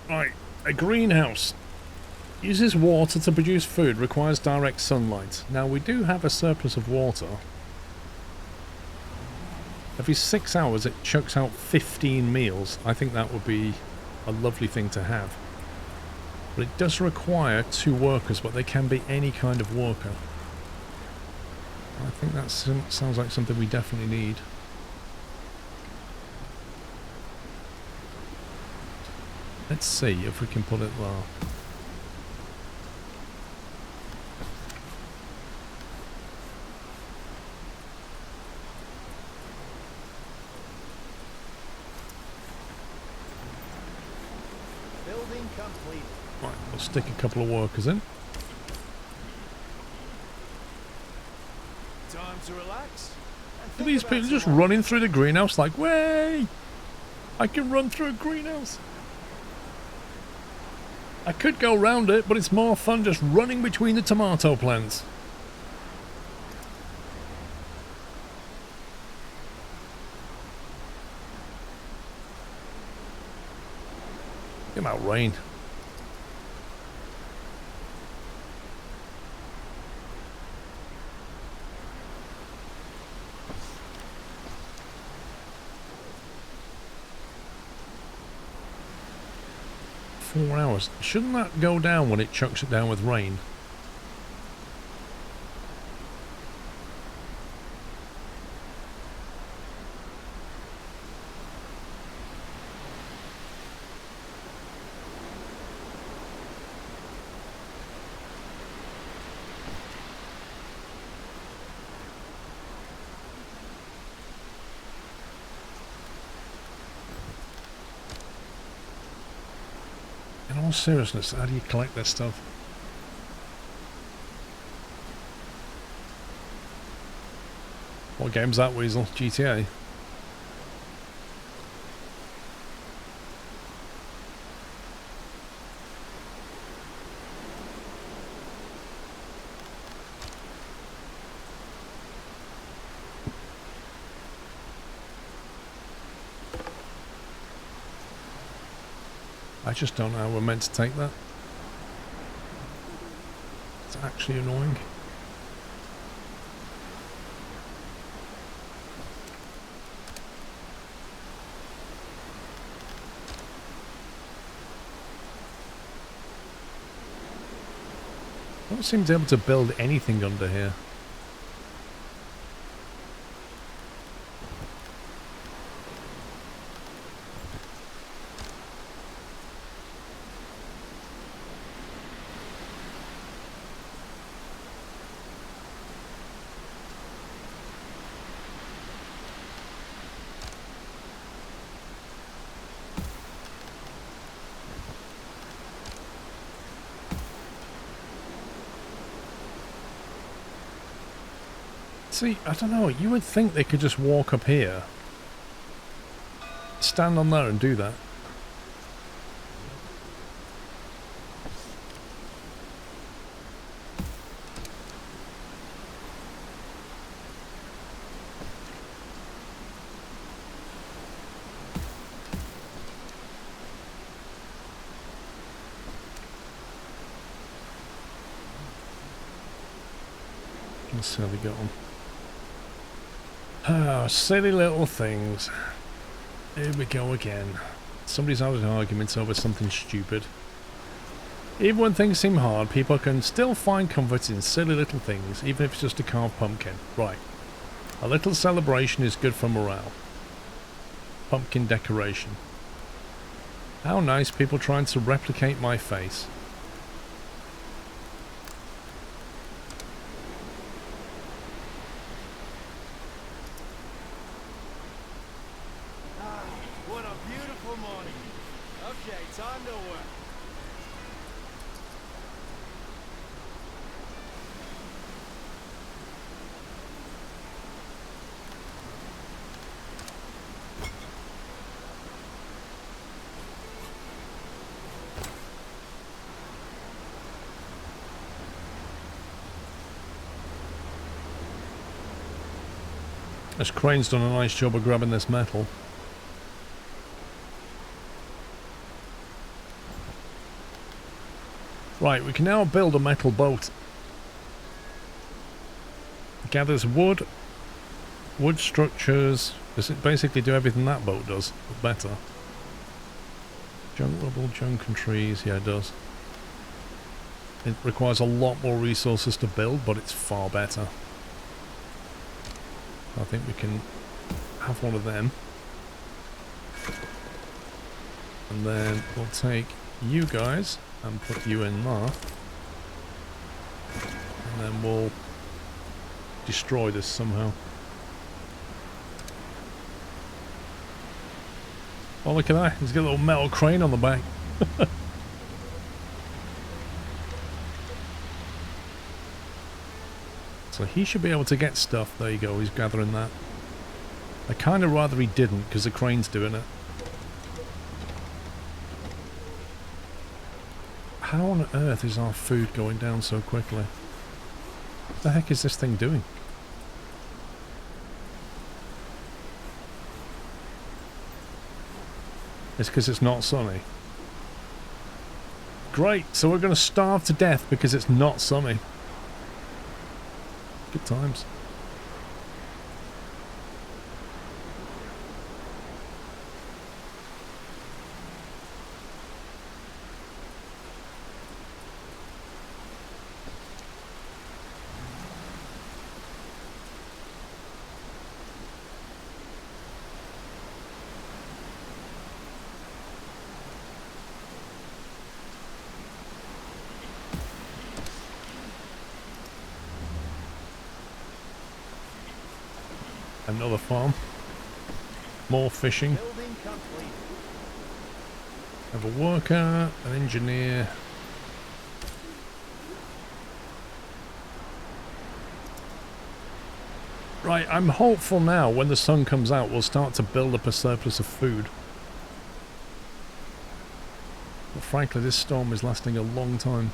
Right, a greenhouse. Uses water to produce food, requires direct sunlight. Now we do have a surplus of water. Every 6 hours it chucks out 15 meals. I think that would be a lovely thing to have. But it does require 2 workers, but they can be any kind of worker. I think that sounds like something we definitely need. Let's see if we can put it there. Building complete. Right, we'll stick a couple of workers in. Time to relax. Are these people just running through the greenhouse like, way? I can run through a greenhouse. I could go round it, but it's more fun just running between the tomato plants. Get out rain. Four hours. Shouldn't that go down when it chucks it down with rain? In all seriousness, how do you collect this stuff? What game's that, Weasel? GTA? I just don't know how we're meant to take that. It's actually annoying. I don't seem to be able to build anything under here. See, I don't know, you would think they could just walk up here, stand on there and do that. Let's see how they get on. Ah, silly little things. Here we go again. Somebody's having arguments over something stupid. Even when things seem hard, people can still find comfort in silly little things, even if it's just a carved pumpkin. Right. A little celebration is good for morale. Pumpkin decoration. How nice, people trying to replicate my face. What a beautiful morning. Okay, time to work. This crane's done a nice job of grabbing this metal. Right, we can now build a metal boat. Gathers wood, wood structures. Does it basically do everything that boat does, but better? Junk rubble, junk and trees. Yeah, it does. It requires a lot more resources to build, but it's far better. I think we can have one of them. And then we'll take you guys and put you in there. And then we'll destroy this somehow. Oh, look at that. He's got a little metal crane on the back. So he should be able to get stuff. There you go. He's gathering that. I kind of rather he didn't because the crane's doing it. How on earth is our food going down so quickly? What the heck is this thing doing? It's because it's not sunny. Great, so we're going to starve to death because it's not sunny. Good times. Another farm. More fishing. Building complete. Have a worker, an engineer. Right, I'm hopeful now when the sun comes out we'll start to build up a surplus of food. But frankly, this storm is lasting a long time.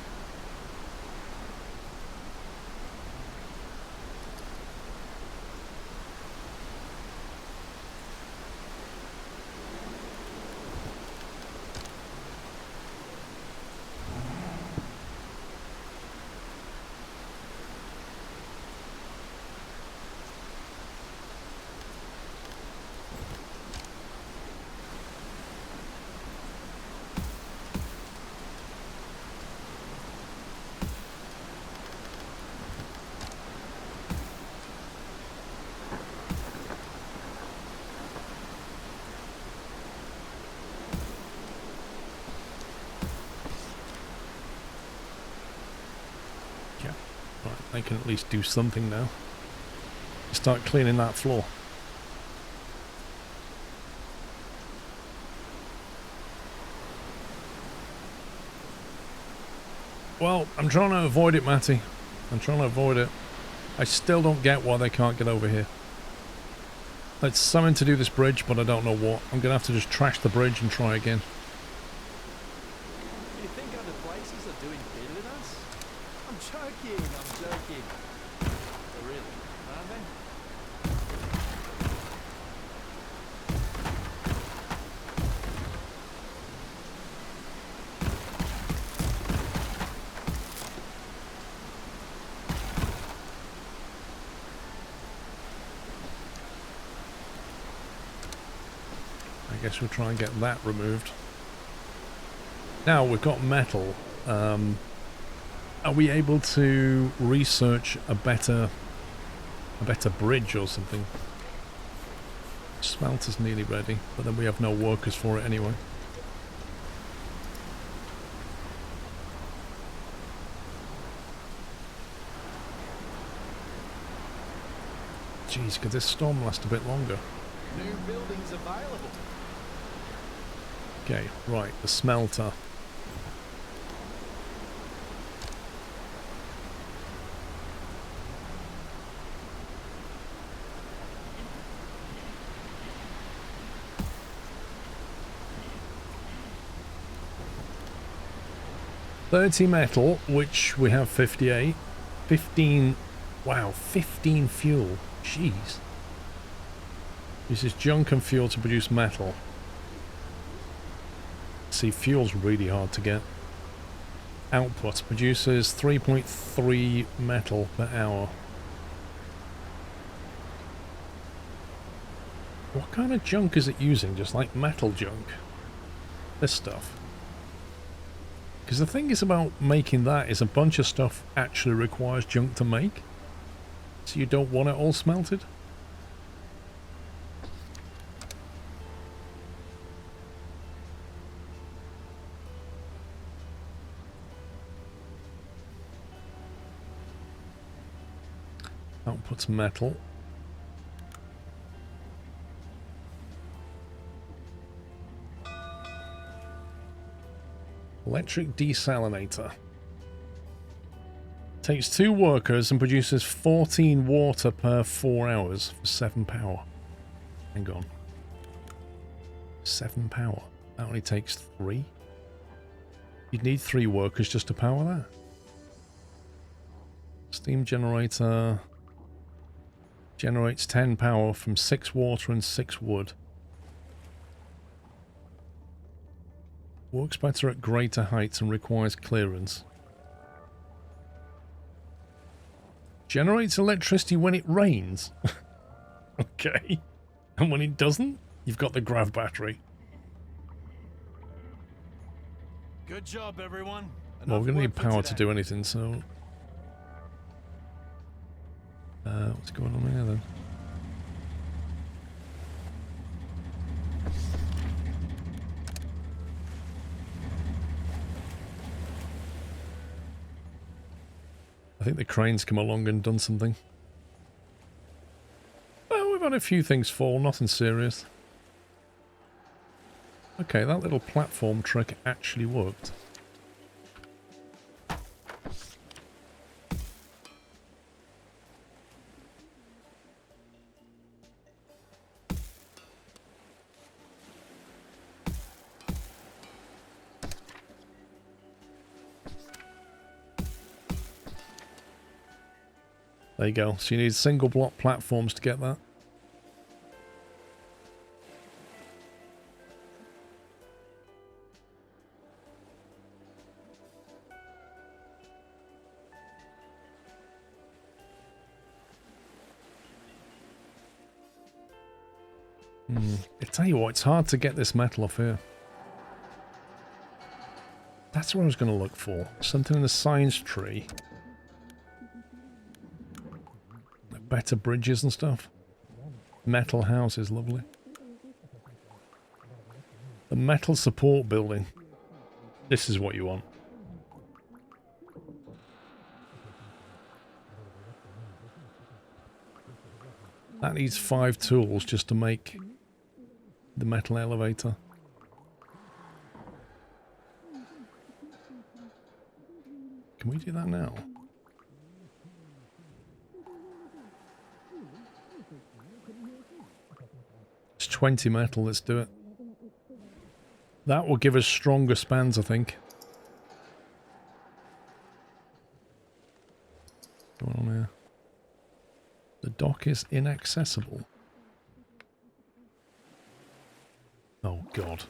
I can at least do something now. Start cleaning that floor. Well, I'm trying to avoid it, Matty. I'm trying to avoid it. I still don't get why they can't get over here. It's something to do this bridge, but I don't know what. I'm going to have to just trash the bridge and try again. Do you think other places are doing better than us? I'm joking, I'm joking. But really, aren't they? I guess we'll try and get that removed. Now we've got metal. Are we able to research a better bridge or something? Smelter's nearly ready, but then we have no workers for it anyway. Jeez, could this storm last a bit longer? New buildings available. Okay, right, the smelter. $30 metal, which we have 58. 15, wow, 15 fuel. Jeez. Uses junk and fuel to produce metal. See, fuel's really hard to get. Output produces 3.3 metal per hour. What kind of junk is it using? Just like metal junk? This stuff. Because the thing is about making that is a bunch of stuff actually requires junk to make. So you don't want it all smelted. Outputs metal. Electric desalinator. Takes 2 workers and produces 14 water per 4 hours for 7 power. Hang on. 7 power. That only takes 3? You'd need 3 workers just to power that. Steam generator generates 10 power from 6 water and 6 wood. Works better at greater heights and requires clearance. Generates electricity when it rains. Okay. And when it doesn't, you've got the grav battery. Good job, everyone. Well, we're going to need Enough work for power to today. do anything, so... what's going on here, then? I think the crane's come along and done something. Well, we've had a few things fall, nothing serious. Okay, that little platform trick actually worked. There you go. So you need single block platforms to get that. I tell you what, it's hard to get this metal off here. That's what I was going to look for. Something in the science tree. Better bridges and stuff. Metal house is lovely. The metal support building. This is what you want. That needs 5 tools just to make the metal elevator. Can we do that now? It's 20 metal, let's do it. That will give us stronger spans, I think. What's going on here? The dock is inaccessible. Oh, God.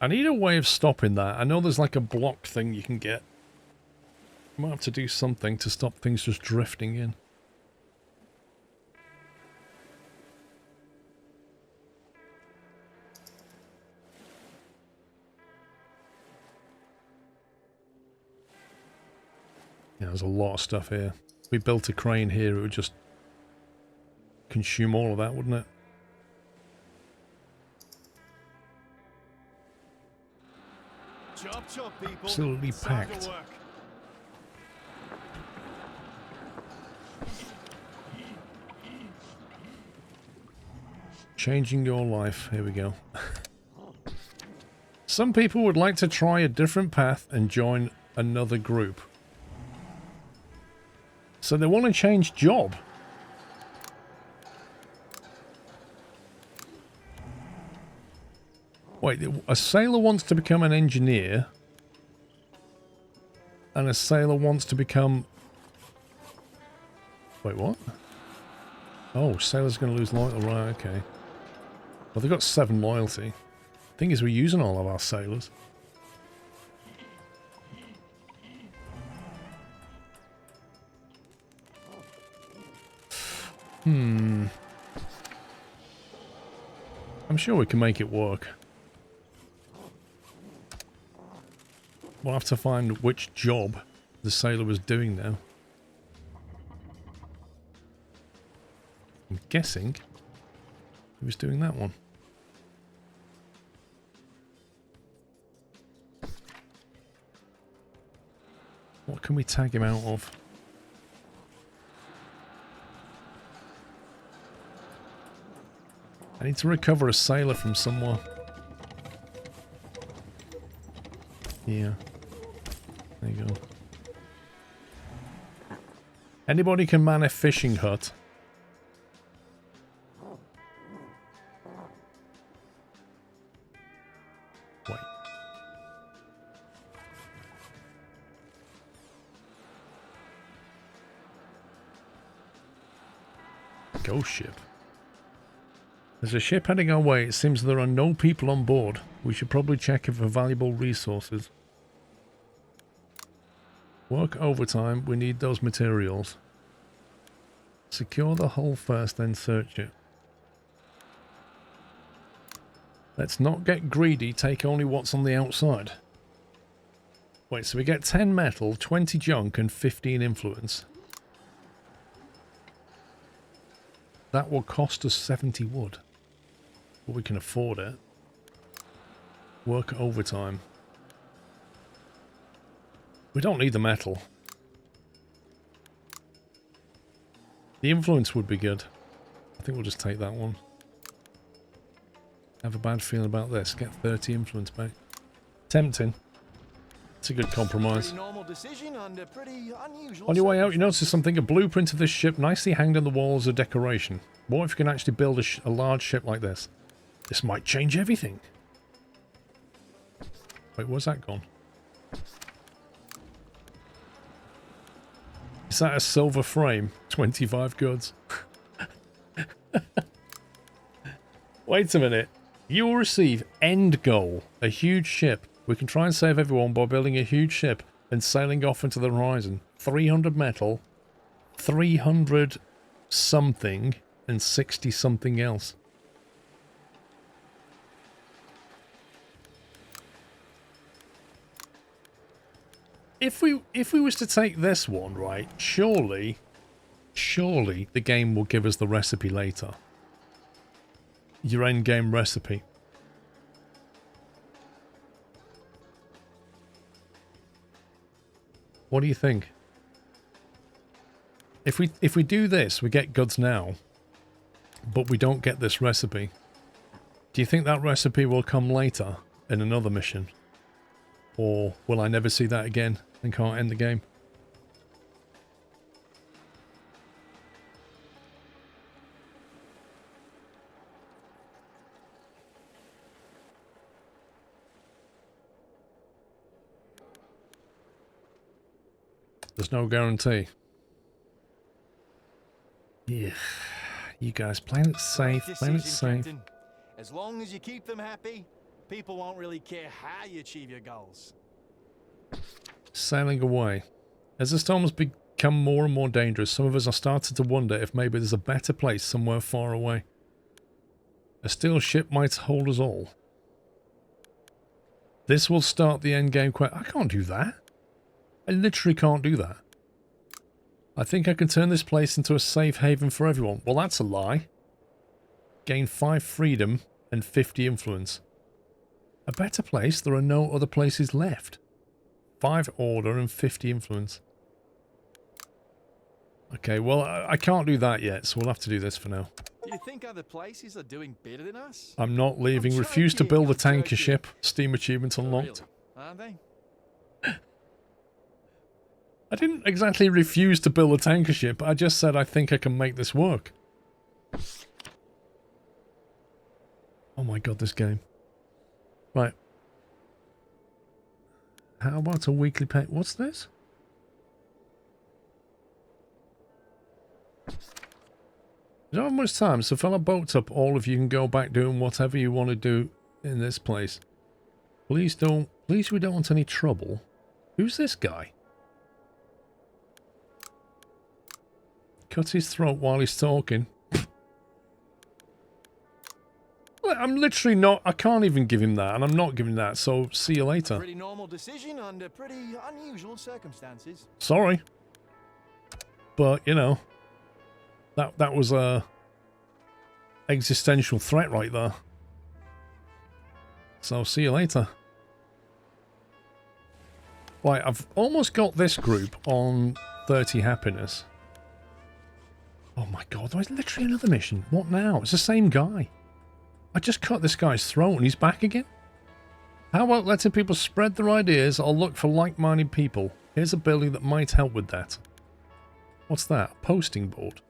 I need a way of stopping that. I know there's like a block thing you can get. I might have to do something to stop things just drifting in. Yeah, there's a lot of stuff here. If we built a crane here, it would just consume all of that, wouldn't it? Chop, chop, people. Absolutely It's time to packed. work. Changing your life. Here we go. Some people would like to try a different path and join another group. So they want to change job. Wait, a sailor wants to become an engineer, and a sailor wants to become... Wait, what? Oh, sailor's going to lose loyalty. Right, okay. Well, they've got 7 loyalty. Thing is, we're using all of our sailors. I'm sure we can make it work. We'll have to find which job the sailor was doing now. I'm guessing he was doing that one. What can we tag him out of? I need to recover a sailor from somewhere. Yeah. There you go. Anybody can man a fishing hut. Wait. Ghost ship. There's a ship heading our way. It seems there are no people on board. We should probably check it for valuable resources. Work overtime. We need those materials. Secure the hull first, then search it. Let's not get greedy. Take only what's on the outside. Wait, so we get 10 metal, 20 junk, and 15 influence. That will cost us 70 wood. But we can afford it. Work overtime. We don't need the metal. The influence would be good. I think we'll just take that one. Have a bad feeling about this. Get 30 influence back. Tempting. It's a good compromise. On your way out, you notice something. A blueprint of this ship nicely hanged on the wall as a decoration. What if you can actually build a large ship like this? This might change everything. Wait, where's that gone? Is that a silver frame? 25 goods. Wait a minute. You will receive end goal. A huge ship. We can try and save everyone by building a huge ship and sailing off into the horizon. 300 metal, 300 something, and 60 something else. If we was to take this one, right, surely the game will give us the recipe later. Your end game recipe. What do you think? If we do this, we get goods now, but we don't get this recipe. Do you think that recipe will come later in another mission? Or will I never see that again and can't end the game? There's no guarantee. Yeah. You guys, playing it safe, playing it safe. Captain. As long as you keep them happy, people won't really care how you achieve your goals. Sailing away. As the storms become more and more dangerous, some of us are starting to wonder if maybe there's a better place somewhere far away. A steel ship might hold us all. This will start the endgame quest. I can't do that. I literally can't do that. I think I can turn this place into a safe haven for everyone. Well, that's a lie. Gain 5 freedom and 50 influence. A better place? There are no other places left. 5 order and 50 influence. Okay, well, I can't do that yet, so we'll have to do this for now. Do you think other places are doing better than us? I'm not leaving. I'm Refuse to joking, build a I'm tanker joking. ship. Steam achievement unlocked. Really? Are they? I didn't exactly refuse to build a tanker ship. I just said I think I can make this work. Oh my god, this game. Right. How about a weekly pay? What's this? We don't have much time, so fill our boats up. All of you can go back doing whatever you want to do in this place. Please we don't want any trouble. Who's this guy? Cut his throat while he's talking. I'm literally not, I can't even give him that, and I'm not giving that, so see you later. Pretty normal decision under pretty unusual circumstances. Sorry. But, you know, that was a existential threat right there. So see you later. Right, I've almost got this group on 30 happiness. Oh my god, there's literally another mission. What now? It's the same guy. I just cut this guy's throat and he's back again? How about letting people spread their ideas or look for like-minded people? Here's a building that might help with that. What's that? A posting board.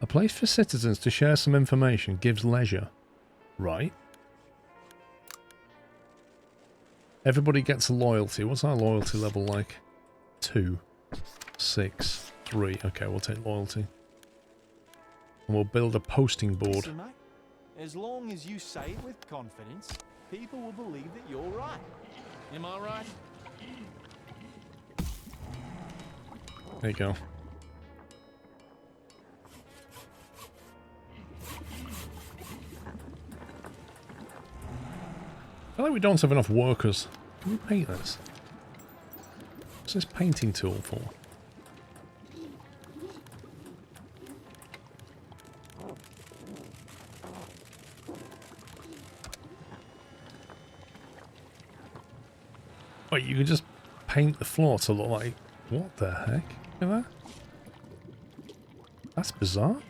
A place for citizens to share some information gives leisure. Right. Everybody gets a loyalty. What's our loyalty level like? 2, 6, 3. Okay, we'll take loyalty. And we'll build a posting board. Listen, mate, as long as you say it with confidence, people will believe that you're right. Am I right? There you go. I feel like we don't have enough workers. Can we paint this? What's this painting tool for? Wait, you can just paint the floor to look like... What the heck? Look at that. That's bizarre.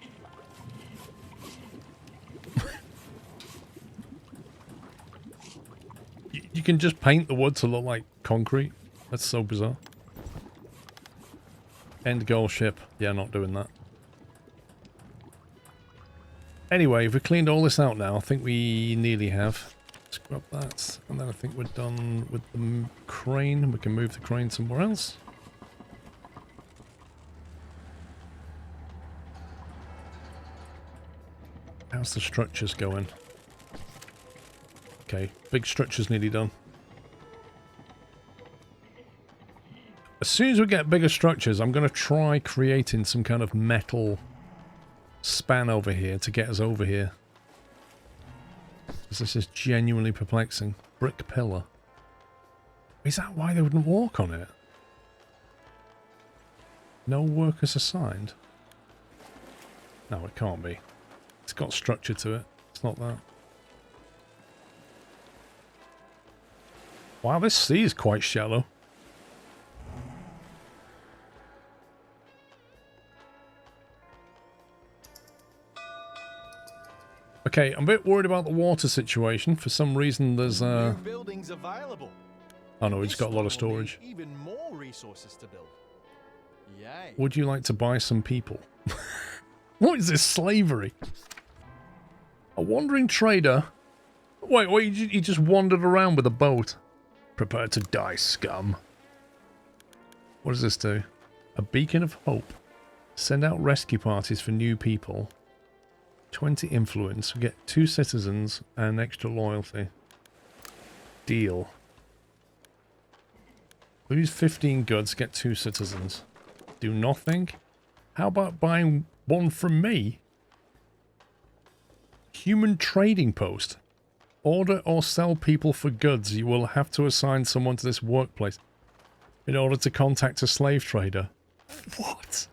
You can just paint the wood to look like concrete. That's so bizarre. End goal ship. Yeah, not doing that. Anyway, if we cleaned all this out now, I think we nearly have. Scrub that. And then I think we're done with the crane. We can move the crane somewhere else. How's the structures going? Okay, big structure's nearly done. As soon as we get bigger structures, I'm going to try creating some kind of metal span over here to get us over here. Because this is genuinely perplexing. Brick pillar. Is that why they wouldn't walk on it? No workers assigned? No, it can't be. It's got structure to it. It's not that. Wow, this sea is quite shallow. Okay, I'm a bit worried about the water situation. For some reason, there's New buildings available. Oh no, we just got a lot of storage. Even more resources to build. Yay. Would you like to buy some people? What is this slavery? A wandering trader. Wait, he just wandered around with a boat. Prepare to die, scum. What does this do? A beacon of hope. Send out rescue parties for new people. 20 influence. We get 2 citizens and extra loyalty. Deal. Lose 15 goods, get 2 citizens. Do nothing? How about buying one from me? Human trading post. Order or sell people for goods. You will have to assign someone to this workplace in order to contact a slave trader. What?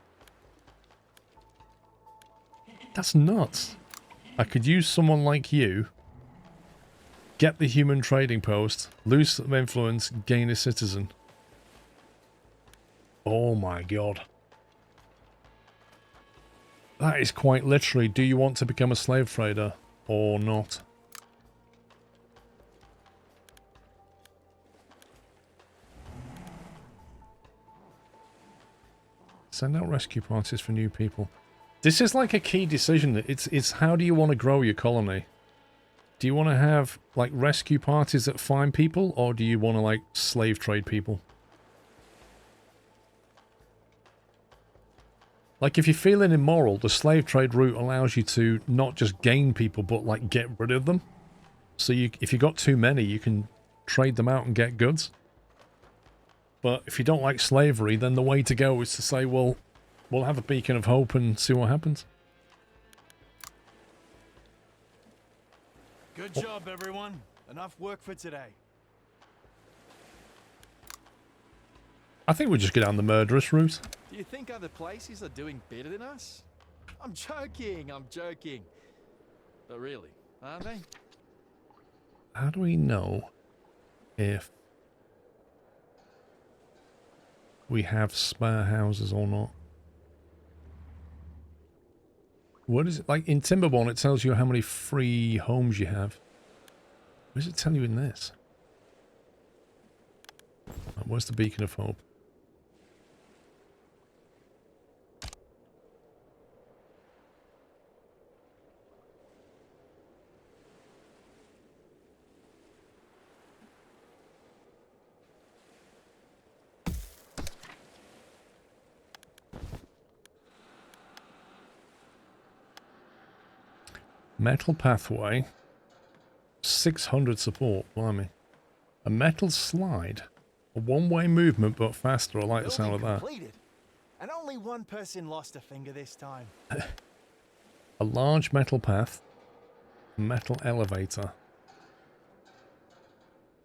That's nuts. I could use someone like you, get the human trading post, lose some influence, gain a citizen. Oh my god. That is quite literally, do you want to become a slave trader or not? Send out rescue parties for new people. This is like a key decision. It's how do you want to grow your colony? Do you want to have like rescue parties that find people, or do you want to like slave trade people? Like, if you're feeling immoral, the slave trade route allows you to not just gain people, but, like, get rid of them. So if you got too many, you can trade them out and get goods. But if you don't like slavery, then the way to go is to say, well, we'll have a beacon of hope and see what happens. Good job, everyone. Enough work for today. I think we just go down the murderous route. Do you think other places are doing better than us? I'm joking, I'm joking. But really, aren't they? How do we know if we have spare houses or not? What is it? Like in Timberborn, it tells you how many free homes you have. What does it tell you in this? Where's the Beacon of Hope? Metal pathway. 600 support, blimey. A metal slide. A one-way movement, but faster. I like the sound of that. Completed. And only one person lost a finger this time. A large metal path. Metal elevator.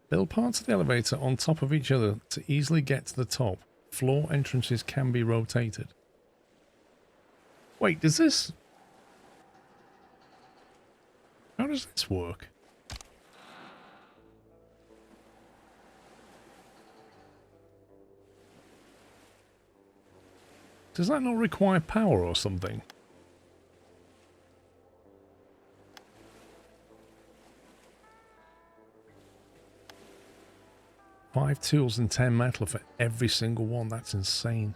Build parts of the elevator on top of each other to easily get to the top. Floor entrances can be rotated. Wait, does this... How does this work? Does that not require power or something? Five tools and 10 metal for every single one. That's insane.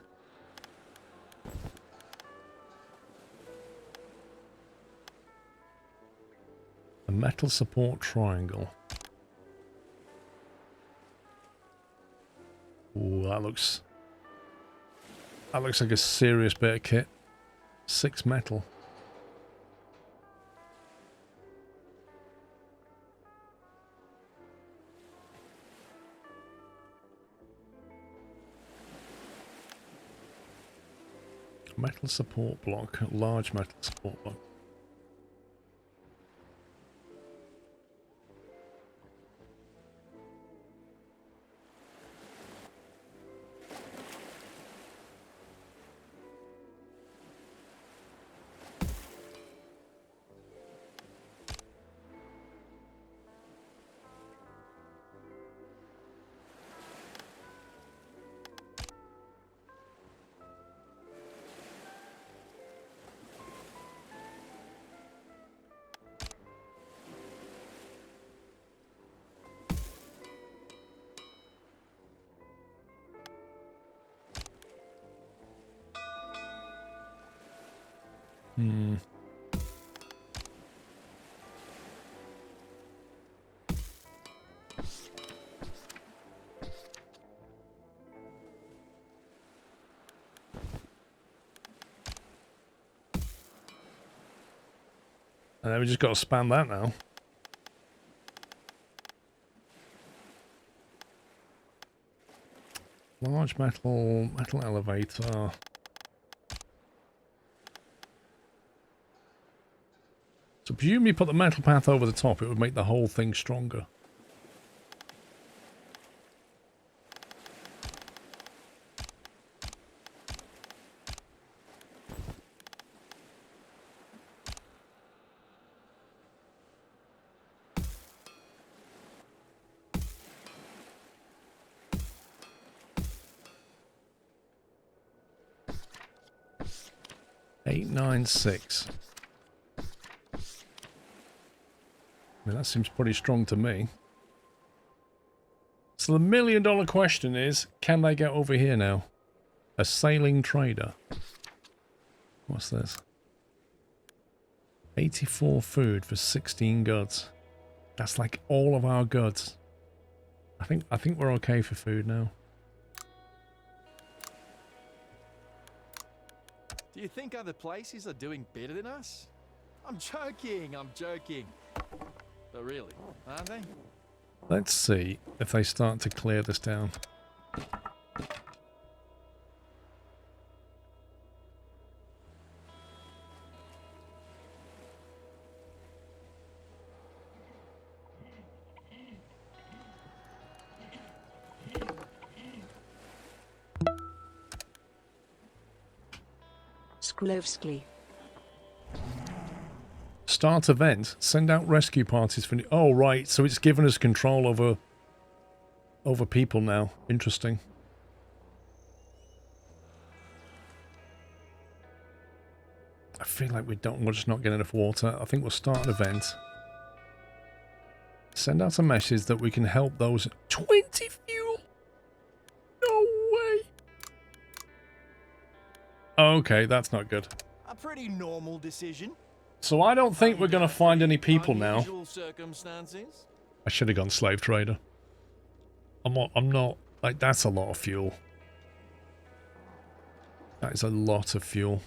A metal support triangle. Ooh, that looks like a serious bit of kit. 6 metal. Metal support block. Large metal support block. And then we just got to span that now. Large metal elevator. So presumably put the metal path over the top, it would make the whole thing stronger. $896. I mean, that seems pretty strong to me. So the $1 million question is, can they get over here now? A sailing trader. What's this? 84 food for 16 goods. That's like all of our goods. I think we're okay for food now. Do you think other places are doing better than us? I'm joking, But really, aren't they? Let's see if they start to clear this down. Sklovsky. Start event. Send out rescue parties for... Oh, right. So it's given us control over people now. Interesting. I feel like we're just not getting enough water. I think we'll start an event. Send out a message that we can help those... 20 fuel? No way. Okay, that's not good. A pretty normal decision. So I don't think we're going to find any people now. Unusual circumstances. I should have gone slave trader. I'm not... Like, that's a lot of fuel. That is a lot of fuel.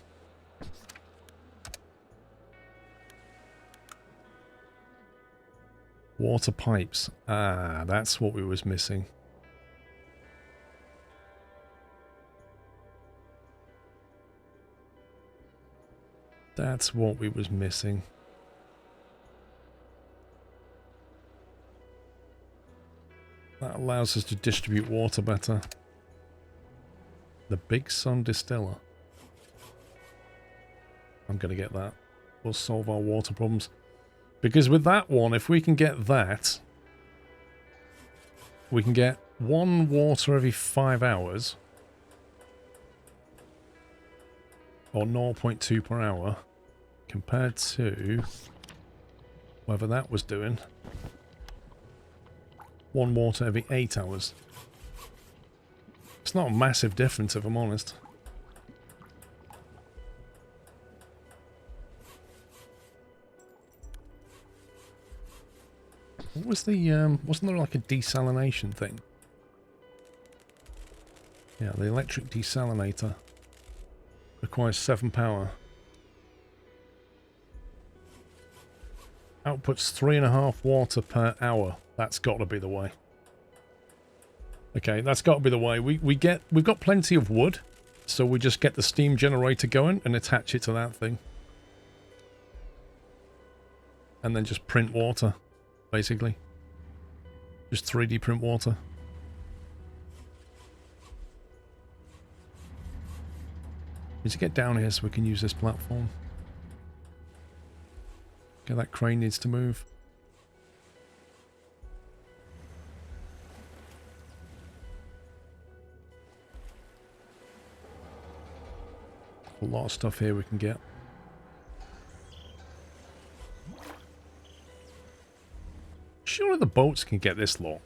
Water pipes. Ah, that's what we was missing. That's what we was missing. That allows us to distribute water better. The Big Sun Distiller. I'm going to get that. We'll solve our water problems. Because with that one, if we can get that, we can get 1 water every 5 hours. Or 0.2 per hour. Compared to whatever that was doing. 1 water every 8 hours. It's not a massive difference, if I'm honest. What was the, wasn't there like a desalination thing? Yeah, the electric desalinator requires 7 power. Outputs 3.5 water per hour. That's got to be the way. Okay, that's got to be the way. We've got plenty of wood, so we just get the steam generator going and attach it to that thing. And then just print water, basically. Just 3D print water. Need to get down here so we can use this platform. Okay, that crane needs to move. A lot of stuff here we can get. Surely the boats can get this lot.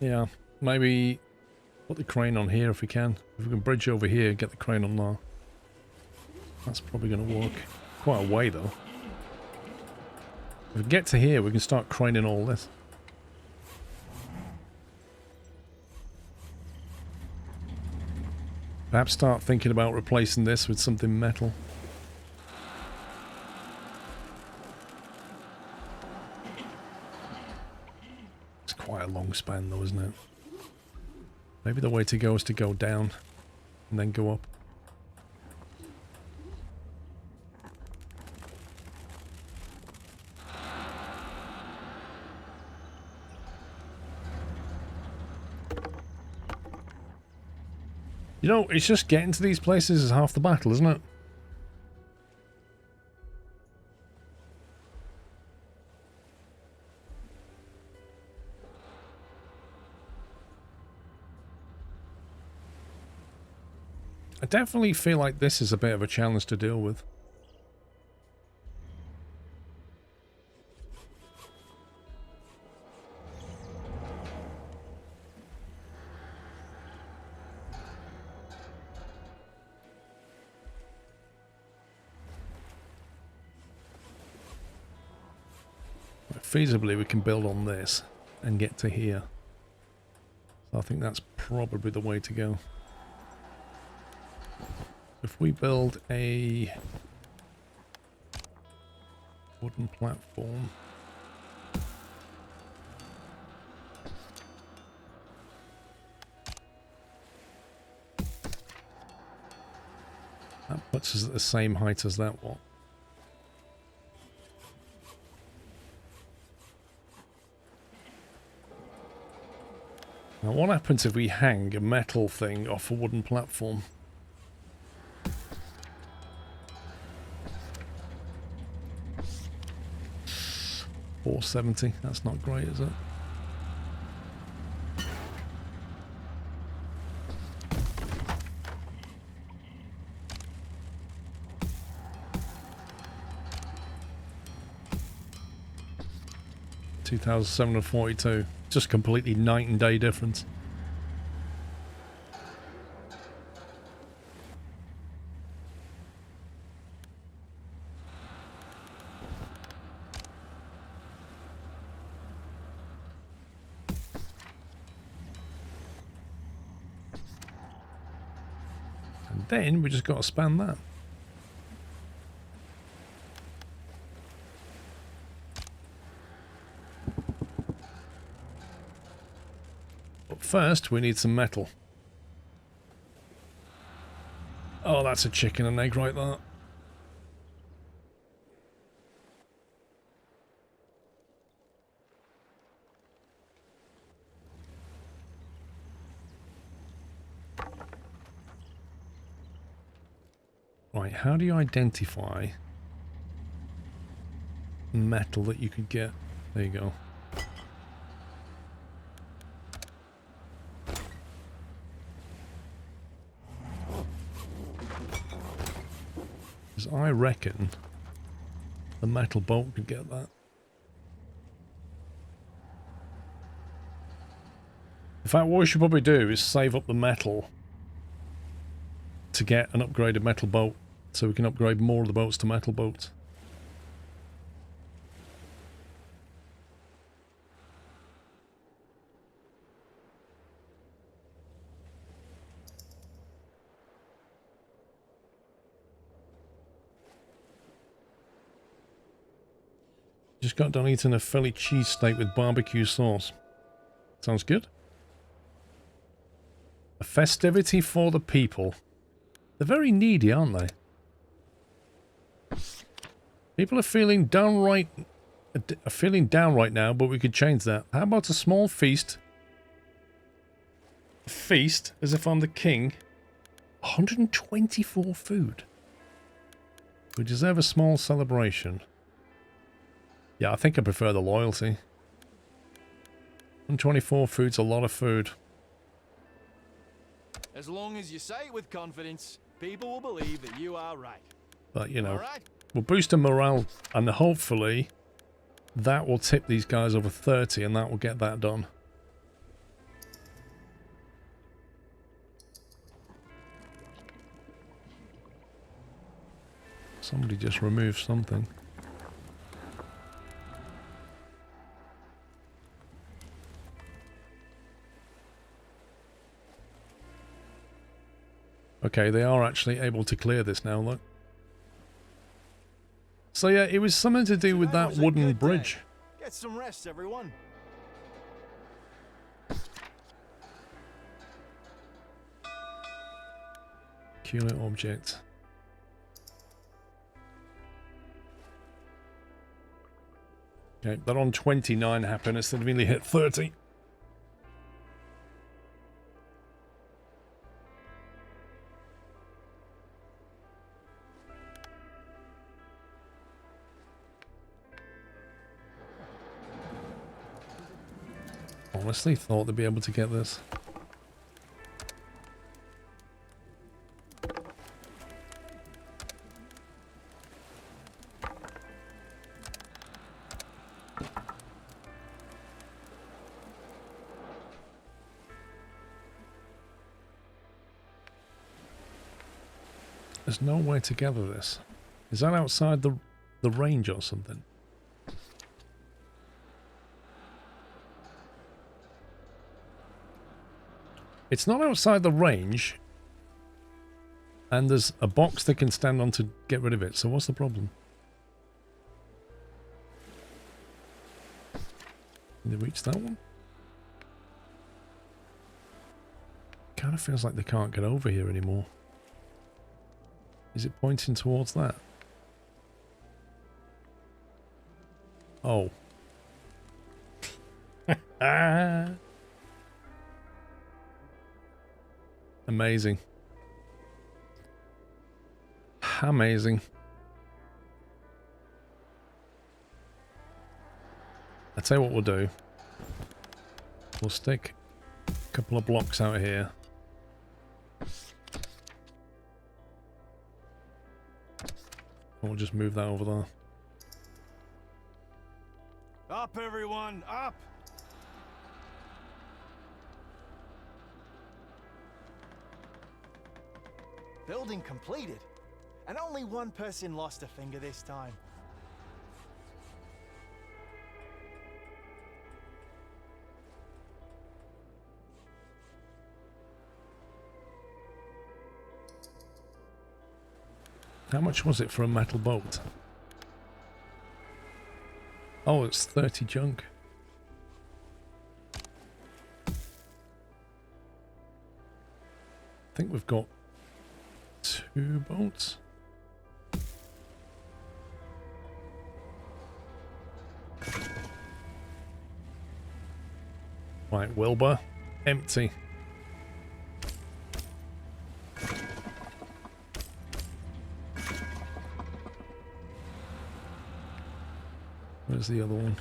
Yeah, maybe put the crane on here if we can. If we can bridge over here, get the crane on there. That's probably going to work. Quite a way though. If we get to here, we can start craning all this. Perhaps start thinking about replacing this with something metal. Quite a long span though, isn't it? Maybe the way to go is to go down and then go up. You know, it's just getting to these places is half the battle, isn't it? I definitely feel like this is a bit of a challenge to deal with. Feasibly, we can build on this and get to here. So I think that's probably the way to go. If we build a wooden platform, that puts us at the same height as that one. Now what happens if we hang a metal thing off a wooden platform? $470, that's not great, is it? $2,742. Just completely night and day difference. And then we just got to span that. First, we need some metal. Oh, that's a chicken and egg right there. Right, how do you identify metal that you could get? There you go. I reckon the metal bolt could get that. In fact, what we should probably do is save up the metal to get an upgraded metal boat, so we can upgrade more of the boats to metal boats. Just got done eating a Philly cheesesteak with barbecue sauce. Sounds good. A festivity for the people. They're very needy, aren't they? People are feeling down right now, but we could change that. How about a small feast? A feast, as if I'm the king. 124 food. We deserve a small celebration. Yeah, I think I prefer the loyalty. 124 food's a lot of food. As long as you say it with confidence, people will believe that you are right. But, you know, Right? we'll boost the morale, and hopefully that will tip these guys over 30, and that will get that done. Somebody just removed something. Okay, they are actually able to clear this now, look. So yeah, it was something to do with that wooden bridge. Get some rest, everyone. Peculiar object. Okay, they're on 29 happiness, they've nearly hit 30. Honestly thought they'd be able to get this. There's no way to gather this. Is that outside the range or something? It's not outside the range. And there's a box they can stand on to get rid of it. So what's the problem? Did they reach that one? Kind of feels like they can't get over here anymore. Is it pointing towards that? Oh. Amazing. Amazing. I'll tell you what we'll do. We'll stick a couple of blocks out here. And we'll just move that over there. Up, everyone, up! Building completed. And only one person lost a finger this time. How much was it for a metal boat? Oh, it's 30 junk. I think we've got 2 boats. Right, Wilbur, empty. Where's the other one?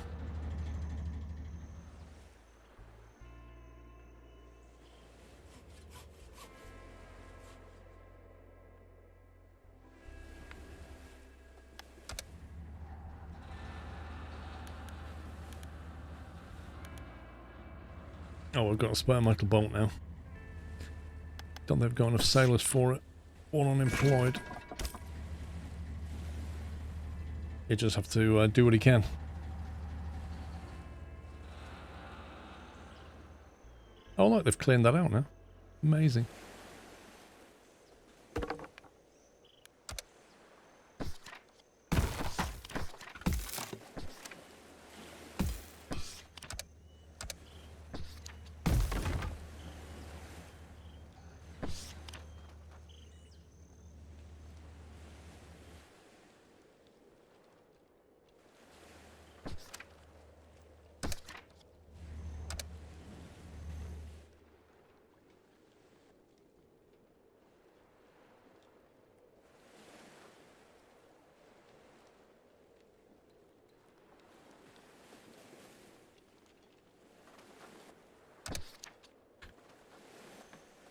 Oh, we've got a spare metal bolt now. Don't think they've got enough sailors for it. All unemployed. You just have to do what he can. Oh look, they've cleaned that out now. Amazing.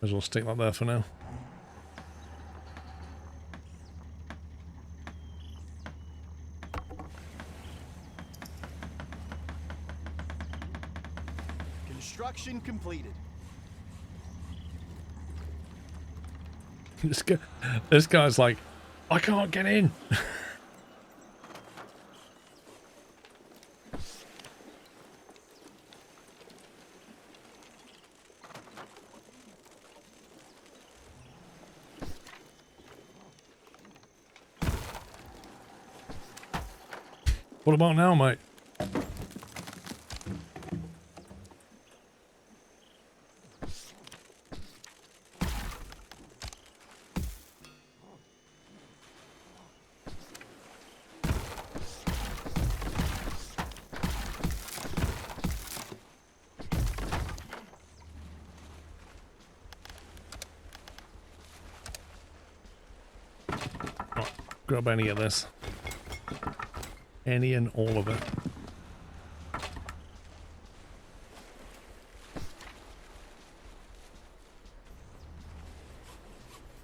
Might as well stick that there for now. Construction completed. This guy's like, I can't get in. What about now, mate? Oh, grab any of this. Any and all of it.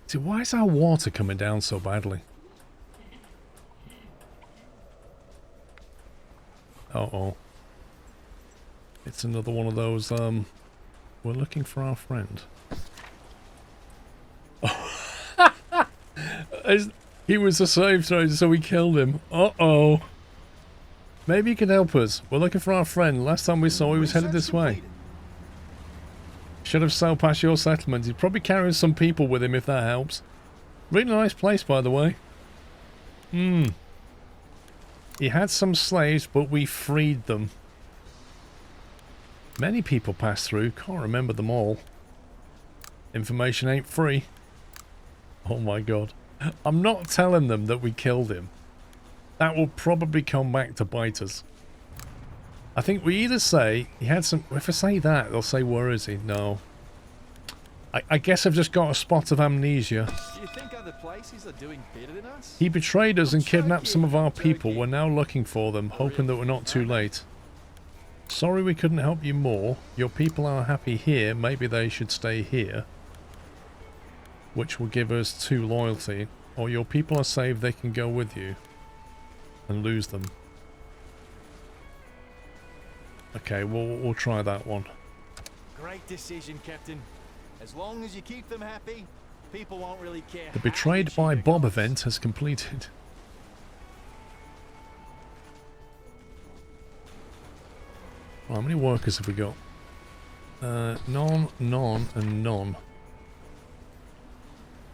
See, why is our water coming down so badly? Uh-oh. It's another one of those, we're looking for our friend. He was a slave trader, so we killed him. Uh-oh. Maybe he can help us. We're looking for our friend. Last time we saw he was headed this way. Should have sailed past your settlement. He's probably carrying some people with him if that helps. Really nice place, by the way. He had some slaves, but we freed them. Many people passed through. Can't remember them all. Information ain't free. Oh my god. I'm not telling them that we killed him. That will probably come back to bite us. I think we either say he had some... If I say that, they'll say, where is he? No. I guess I've just got a spot of amnesia. Do you think other places are doing better than us? He betrayed us and kidnapped some of our people. We're now looking for them, hoping that we're not too late. Sorry we couldn't help you more. Your people are happy here. Maybe they should stay here. Which will give us 2 loyalty. Or your people are saved, they can go with you. And lose them. Okay, we'll try that one. Great decision, Captain. As long as you keep them happy, people won't really care. The Betrayed by Bob event has completed. How many workers have we got? None, none, and none.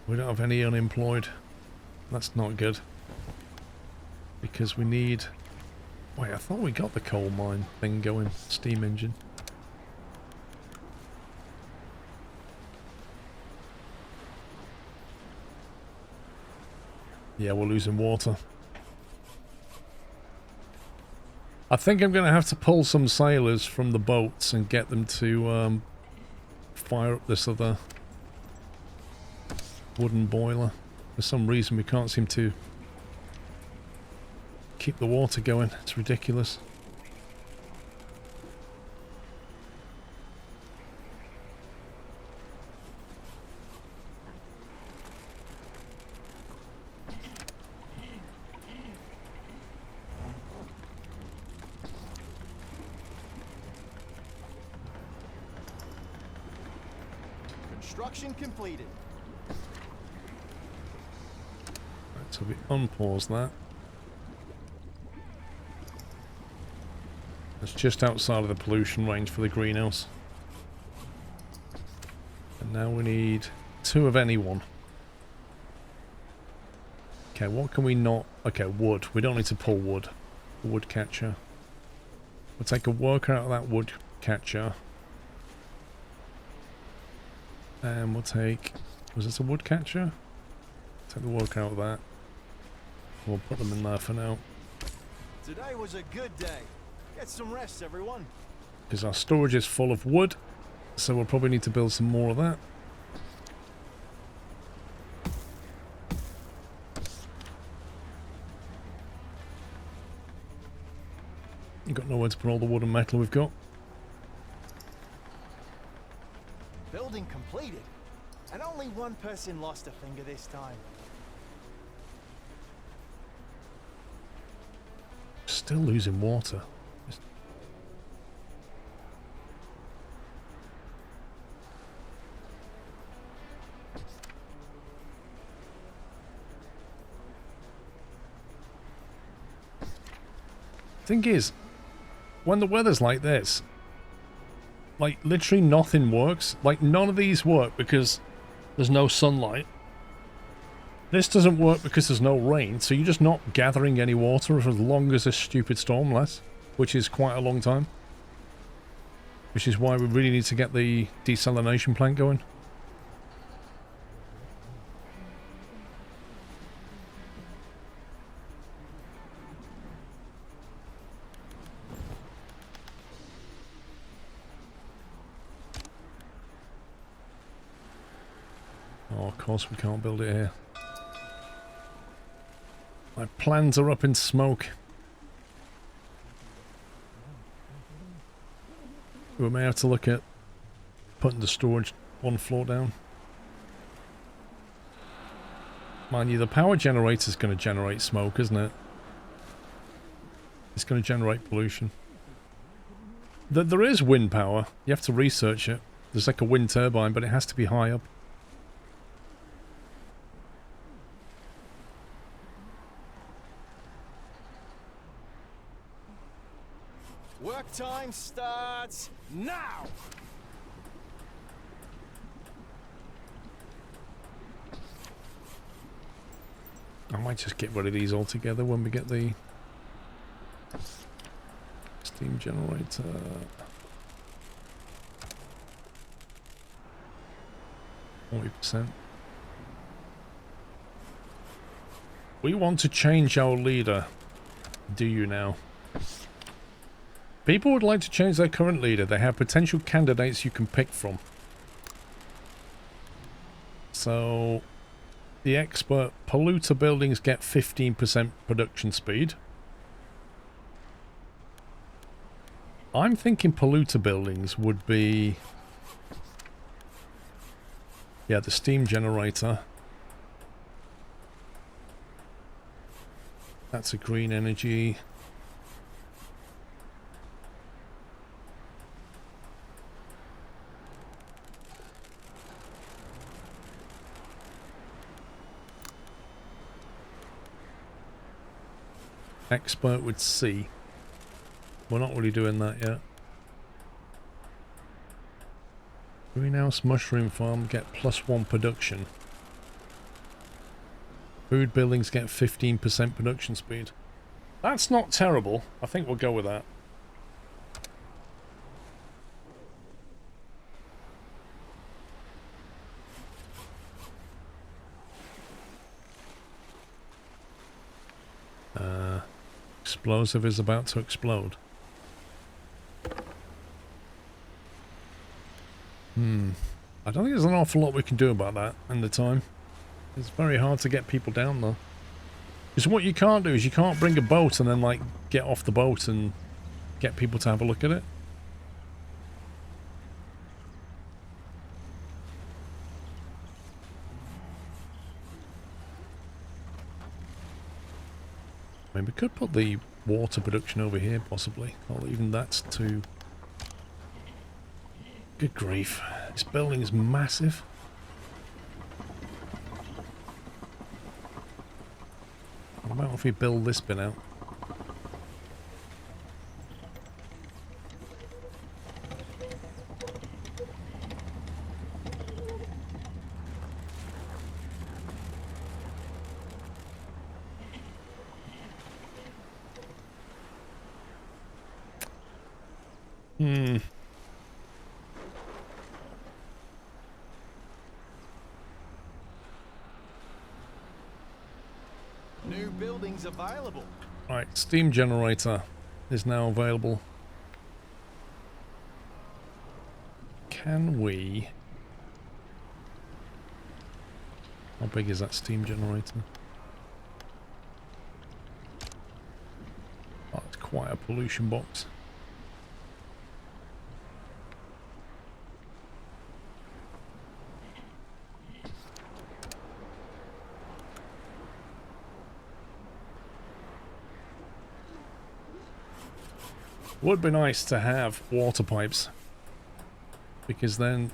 We don't have any unemployed. That's not good. Because we need... Wait, I thought we got the coal mine thing going. Steam engine. Yeah, we're losing water. I think I'm going to have to pull some sailors from the boats and get them to fire up this other wooden boiler. For some reason we can't seem to keep the water going. It's ridiculous. Construction completed. Right, so we unpause that. It's just outside of the pollution range for the greenhouse. And now we need 2 of anyone. Okay, what can we not... Okay, wood. We don't need to pull wood. Wood catcher. We'll take a worker out of that wood catcher. And we'll take... Was this a wood catcher? Take the worker out of that. We'll put them in there for now. Today was a good day. Get some rest, everyone. Because our storage is full of wood. So we'll probably need to build some more of that. We've got nowhere to put all the wood and metal we've got. Building completed. And only one person lost a finger this time. Still losing water. Thing is, when the weather's like this, like literally nothing works. Like none of these work because there's no sunlight. This doesn't work because there's no rain, so you're just not gathering any water for as long as this stupid storm lasts, which is quite a long time. Which is why we really need to get the desalination plant going. Oh, of course we can't build it here. My plans are up in smoke. We may have to look at putting the storage 1 floor down. Mind you, the power generator is going to generate smoke, isn't it? It's going to generate pollution. There is wind power. You have to research it. There's like a wind turbine, but it has to be high up. Time starts now! I might just get rid of these altogether when we get the steam generator. %. We want to change our leader. Do you now? People would like to change their current leader. They have potential candidates you can pick from. So, the expert polluter buildings get 15% production speed. I'm thinking polluter buildings would be... yeah, the steam generator. That's a green energy. Expert with C. We're not really doing that yet. Greenhouse mushroom farm get +1 production. Food buildings get 15% production speed. That's not terrible. I think we'll go with that. Explosive is about to explode. I don't think there's an awful lot we can do about that in the time. It's very hard to get people down though. Because what you can't do is you can't bring a boat and then like get off the boat and get people to have a look at it. I mean, we could put the water production over here, possibly. Or even that's too... good grief. This building is massive. What about if we build this bit out? New buildings available. Right, steam generator is now available. Can we... how big is that steam generator? Oh, it's quite a pollution box. Would be nice to have water pipes, because then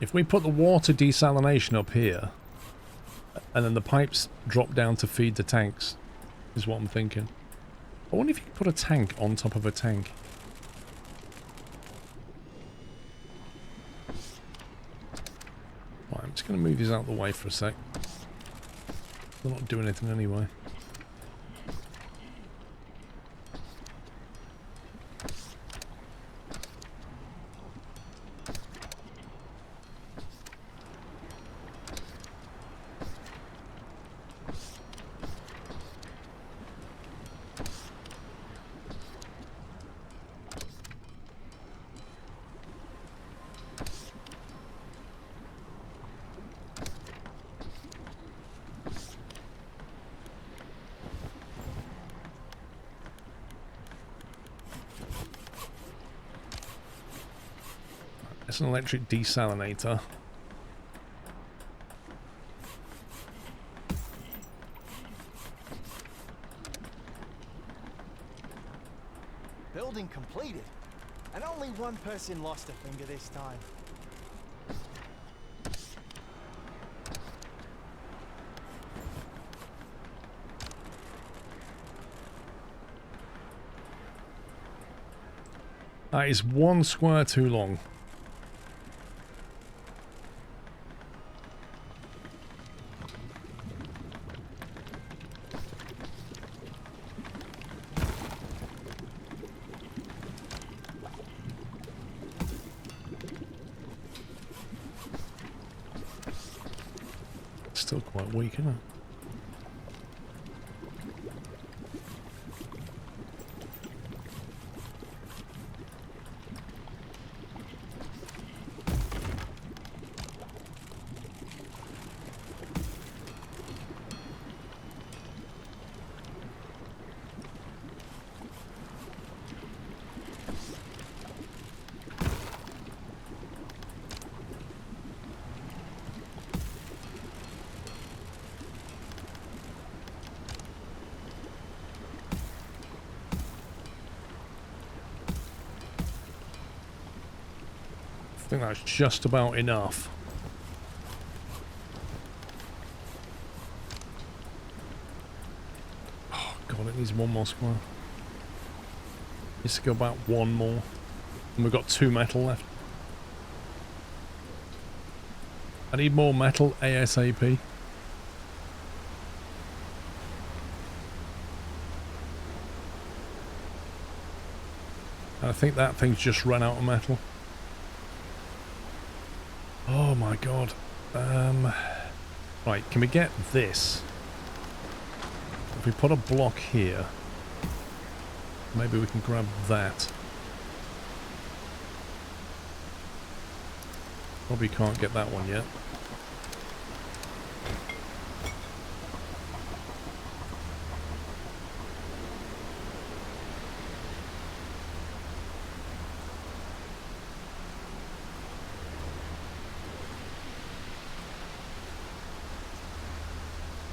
if we put the water desalination up here and then the pipes drop down to feed the tanks, is what I'm thinking. I wonder if you could put a tank on top of a tank. Right, I'm just going to move these out of the way for a sec. They're not doing anything anyway. It's an electric desalinator. Building completed. And only one person lost a finger this time. That is one square too long. Still quite weak, isn't it? I think that's just about enough. Oh god, it needs one more square. Needs to go about one more. And we've got 2 metal left. I need more metal ASAP. And I think that thing's just run out of metal. Oh my god. Right, can we get this? If we put a block here, maybe we can grab that. Probably can't get that one yet.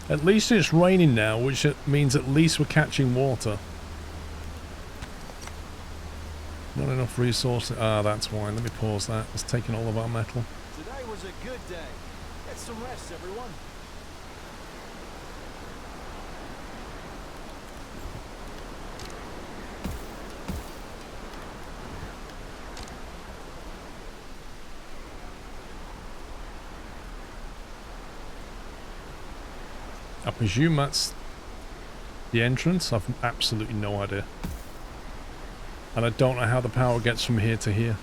At least it's raining now, which means at least we're catching water. Not enough resources. Ah, that's why. Let me pause that. It's taking all of our metal. Today was a good day. Get some rest, everyone. I presume that's the entrance. I've absolutely no idea. And I don't know how the power gets from here to here.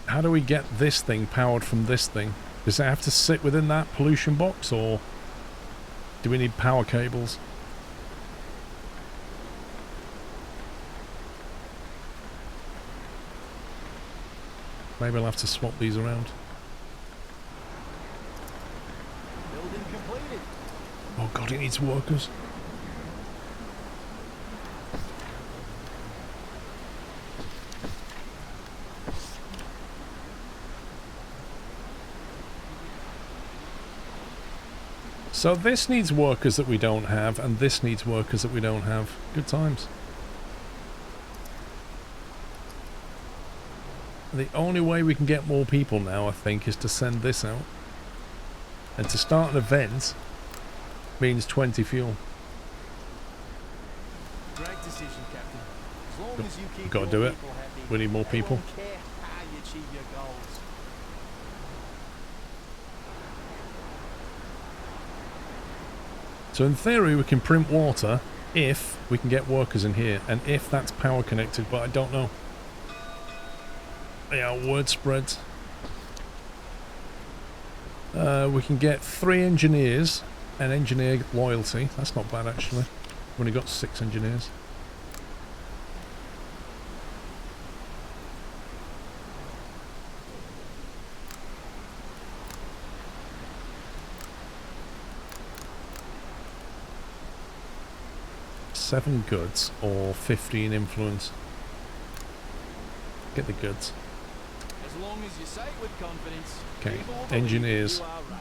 How do we get this thing powered from this thing? Does it have to sit within that pollution box, or do we need power cables? Maybe I'll have to swap these around. Building completed. Oh god, it needs workers. So this needs workers that we don't have, and this needs workers that we don't have. Good times. The only way we can get more people now, I think, is to send this out. And to start an event means 20 fuel. Great decision, Captain. As long as you keep We've got to your do it. people happy, We need more they people. won't care how you achieve your goals. So in theory we can print water if we can get workers in here, and if that's power connected, but I don't know. Yeah, word spreads. We can get 3 engineers and engineer loyalty. That's not bad actually. We've only got 6 engineers. $7 goods or 15 influence. Get the goods. As long as you say it with confidence. Okay, people will believe engineers. you are right.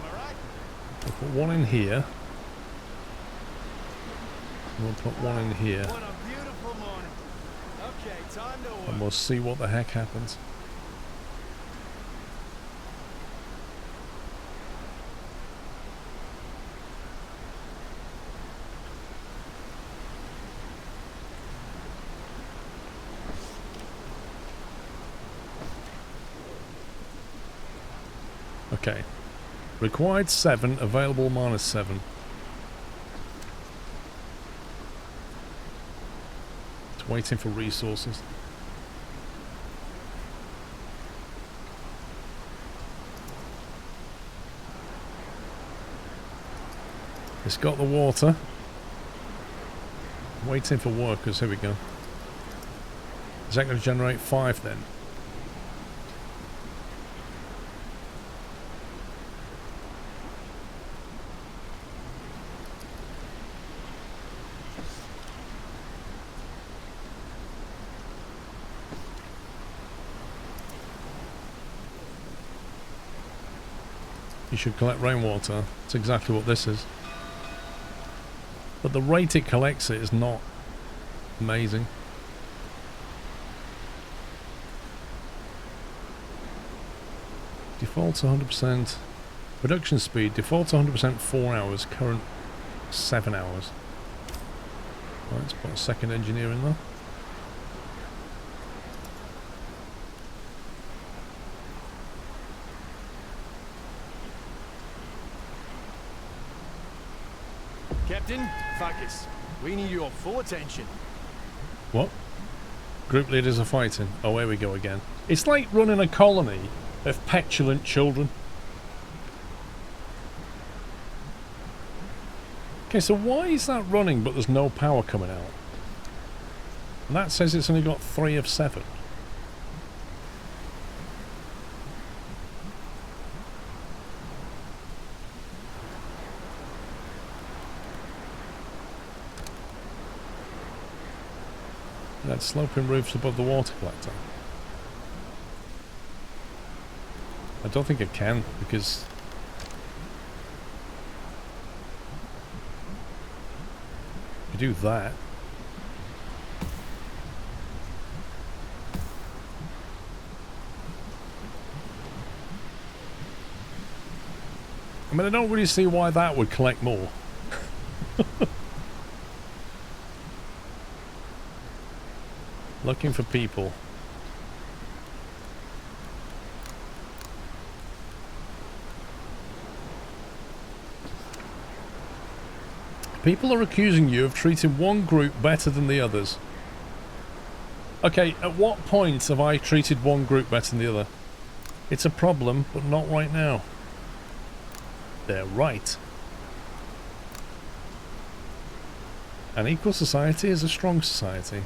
Am I right? We'll put one in here. We'll put one in here. What a beautiful morning. Okay, time to work. And we'll see what the heck happens. Okay. Required 7, available -7. It's waiting for resources. It's got the water. Waiting for workers. Here we go. Is that going to generate 5 then? You should collect rainwater. That's exactly what this is. But the rate it collects it is not amazing. Defaults 100%. Production speed. Defaults 100%, 4 hours. Current 7 hours. Right, let's put a second engineer in there. Captain, focus. We need your full attention. What? Group leaders are fighting. Oh, here we go again. It's like running a colony of petulant children. Okay, so why is that running but there's no power coming out? And that says it's only got 3 of 7. That sloping roofs above the water collector. I don't think it can, because you do that. I mean, I don't really see why that would collect more. Looking for people. People are accusing you of treating one group better than the others. Okay, at what point have I treated one group better than the other? It's a problem, but not right now. They're right. An equal society is a strong society.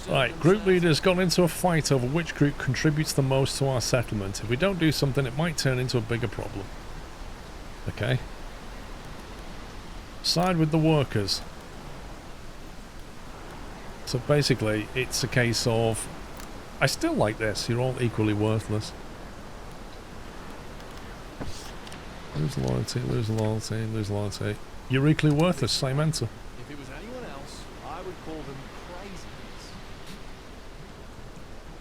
Right, group leaders got into a fight over which group contributes the most to our settlement. If we don't do something, it might turn into a bigger problem. Okay. Side with the workers. So basically, it's a case of... I still like this. You're all equally worthless. Lose loyalty, lose loyalty, lose loyalty. You're equally worthless, same answer. If it was anyone else, I would call them crazies.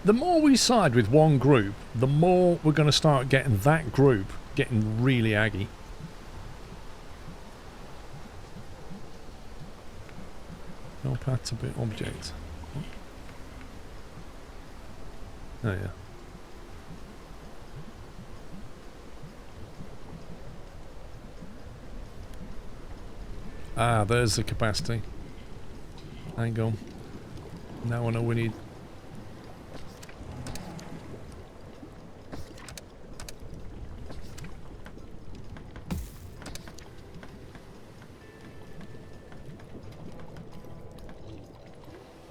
The more we side with one group, the more we're going to start getting that group getting really aggy. No path to bit object. Oh yeah. Ah, there's the capacity. Hang on. Now I know we need...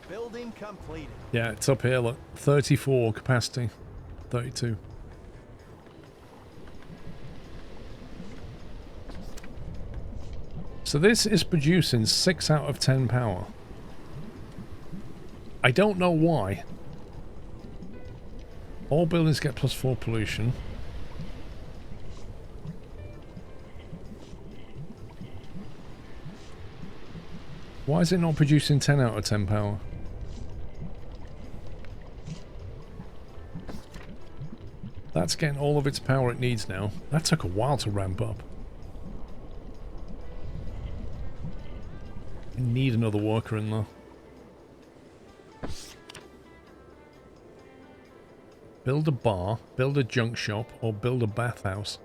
Building completed. Yeah, it's up here, look. 34 capacity. 32. So this is producing 6 out of 10 power. I don't know why. All buildings get +4 pollution. Why is it not producing 10 out of 10 power? That's getting all of its power it needs now. That took a while to ramp up. need another worker in there. Build a bar, build a junk shop, or build a bathhouse.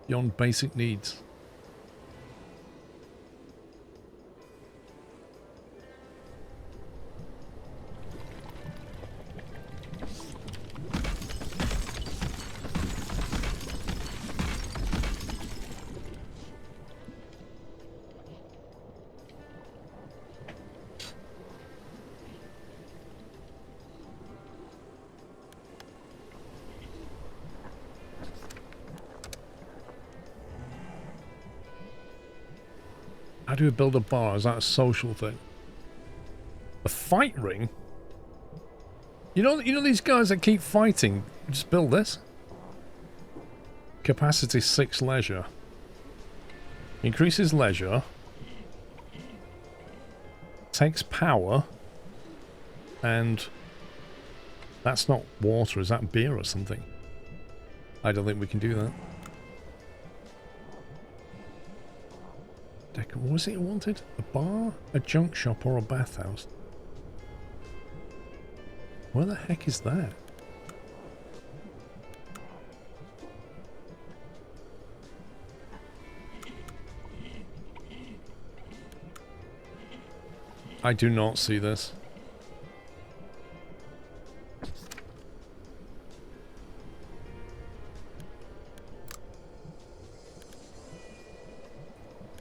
Beyond basic needs. How do we build a bar? Is that a social thing? A fight ring? You know these guys that keep fighting? Just build this. Capacity 6 leisure. Increases leisure. Takes power. And that's not water, is that beer or something? I don't think we can do that. What was it you wanted? A bar, a junk shop, or a bathhouse? Where the heck is that? I do not see this.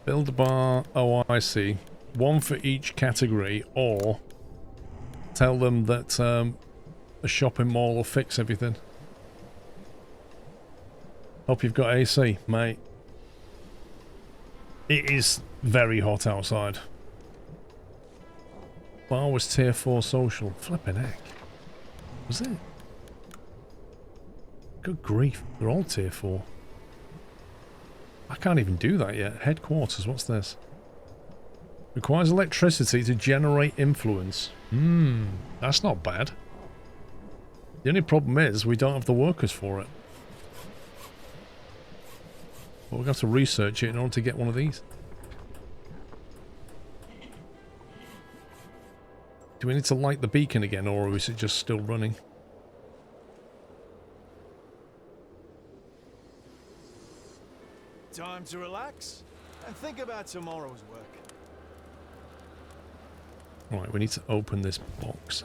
Build a bar. Oh, I see. One for each category, or tell them that a shopping mall will fix everything. Hope you've got AC, mate. It is very hot outside. Bar was tier 4 social. Flippin' heck. Was it? Good grief. They're all tier 4. I can't even do that yet. Headquarters, what's this? Requires electricity to generate influence. That's not bad. The only problem is we don't have the workers for it. But we're going to have to research it in order to get one of these. Do we need to light the beacon again, or is it just still running? Time to relax and think about tomorrow's work. Right, we need to open this box.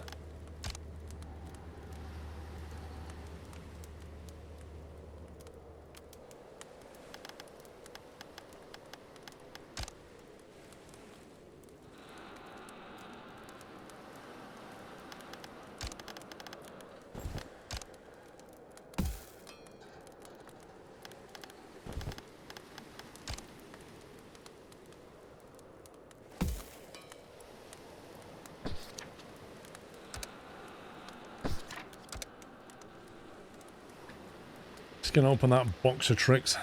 Just gonna open that box of tricks.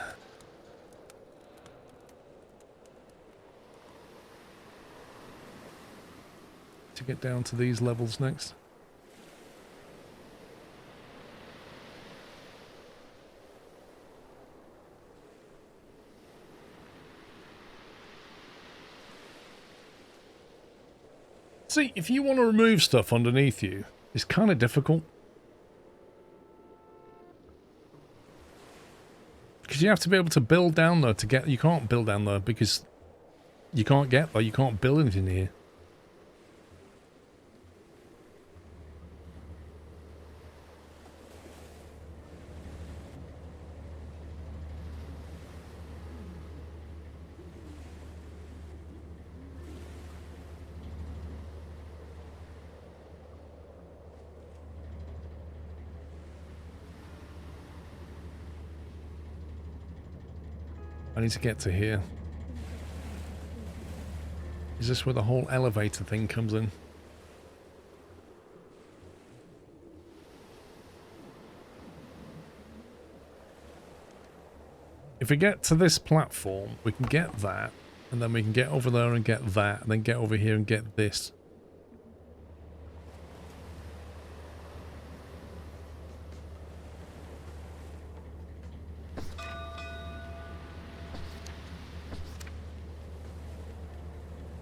To get down to these levels next. See, if you want to remove stuff underneath you, it's kind of difficult. Because you have to be able to build down there to get... You can't build down there because you can't get there. You can't build anything here. I need to get to here. Is this where the whole elevator thing comes in? If we get to this platform, we can get that, and then we can get over there and get that, and then get over here and get this.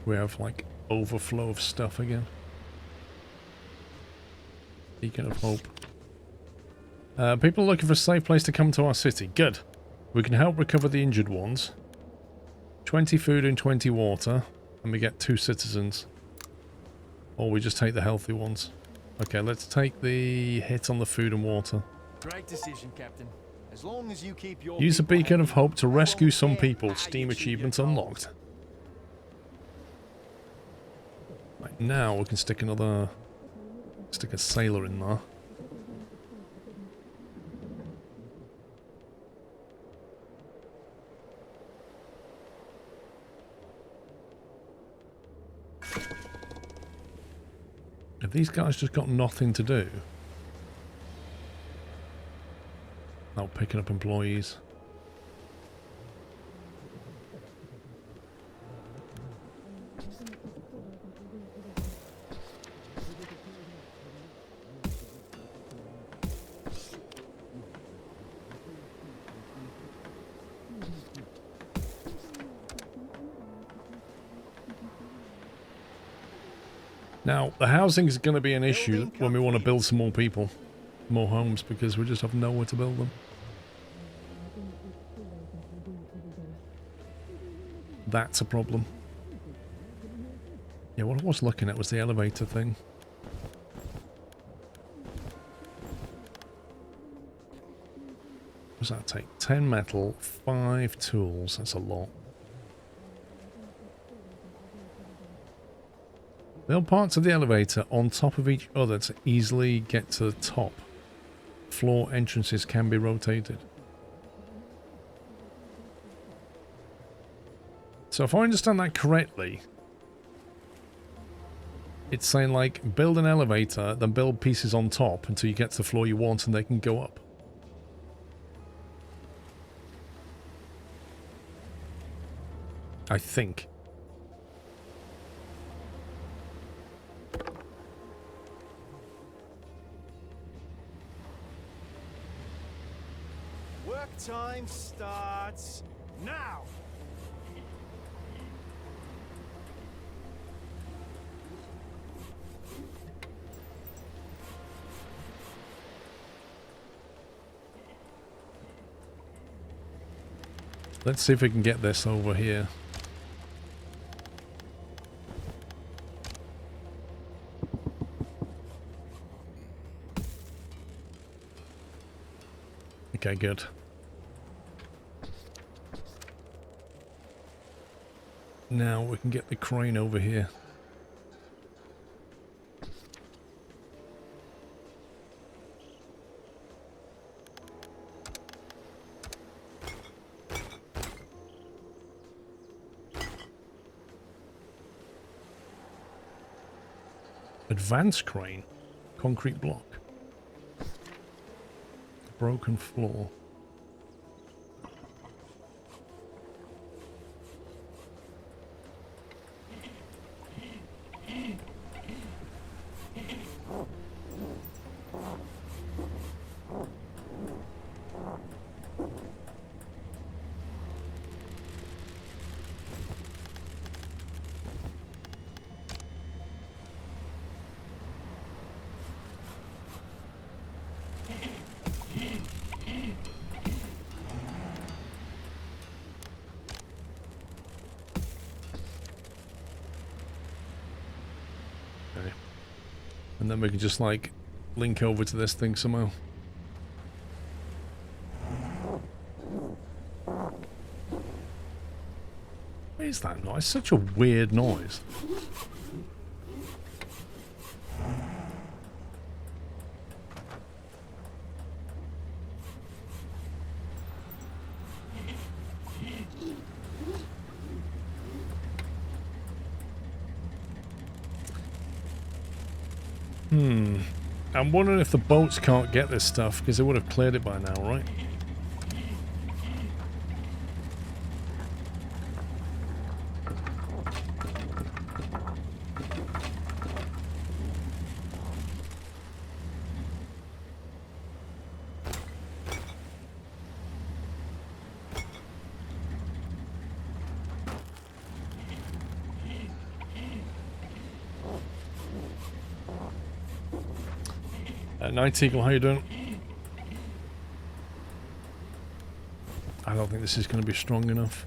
We have like overflow of stuff again. Beacon of hope. People are looking for a safe place to come to our city. Good. We can help recover the injured ones. 20 food and 20 water. And we get 2 citizens. Or we just take the healthy ones. Okay, let's take the hit on the food and water. Great decision, Captain. As long as you keep your Use a people beacon of happy, hope to they rescue won't some care people. how Steam you achieve your achievement goals. unlocked. Right, now we can stick another... Stick a sailor in there. Have these guys just got nothing to do? Not picking up employees. Now, the housing is going to be an issue when we want to build some more people, more homes, because we just have nowhere to build them. That's a problem. Yeah, what I was looking at was the elevator thing. What does that take? 10 metal, 5 tools. That's a lot. Build parts of the elevator on top of each other to easily get to the top. Floor entrances can be rotated. So if I understand that correctly, it's saying like build an elevator, then build pieces on top until you get to the floor you want and they can go up. I think. Work time starts now. Let's see if we can get this over here. Okay, good. Now we can get the crane over here. Advanced crane. Concrete block. Broken floor. And then we can just like link over to this thing somehow. What is that noise? Such a weird noise. I'm wondering if the boats can't get this stuff, because they would have cleared it by now, right? Night Eagle, how you doing? I don't think this is going to be strong enough.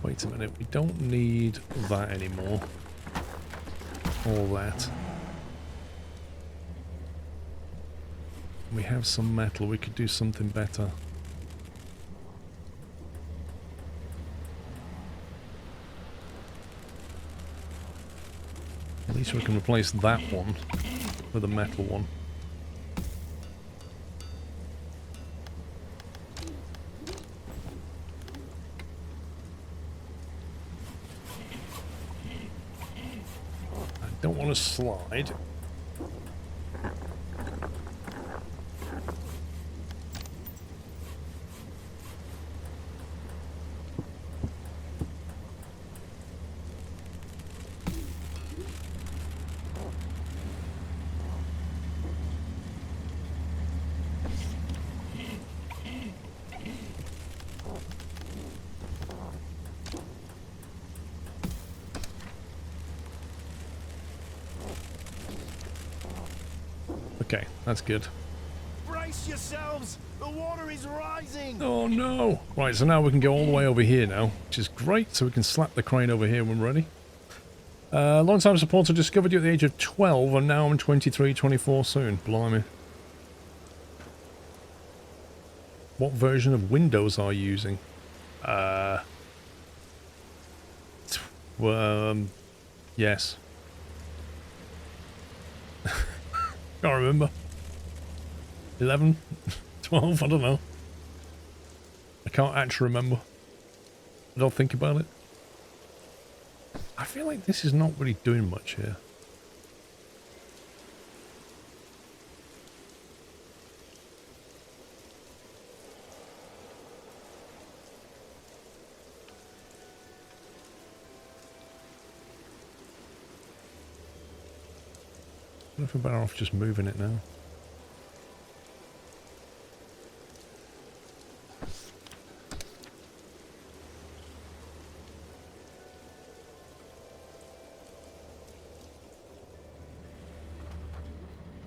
Wait a minute, we don't need that anymore. All that. We have some metal, we could do something better. At least we can replace that one with a metal one. I don't want to slide. Okay, that's good. Brace yourselves! The water is rising! Oh no! Right, so now we can go all the way over here now, which is great, so we can slap the crane over here when we're ready. Long-time supporter, discovered you at the age of 12, and now I'm 23, 24 soon. Blimey. What version of Windows are you using? Yes. Can't remember. 11? 12? I don't know. I can't actually remember. I don't think about it. I feel like this is not really doing much here. I wonder if we're better off just moving it now.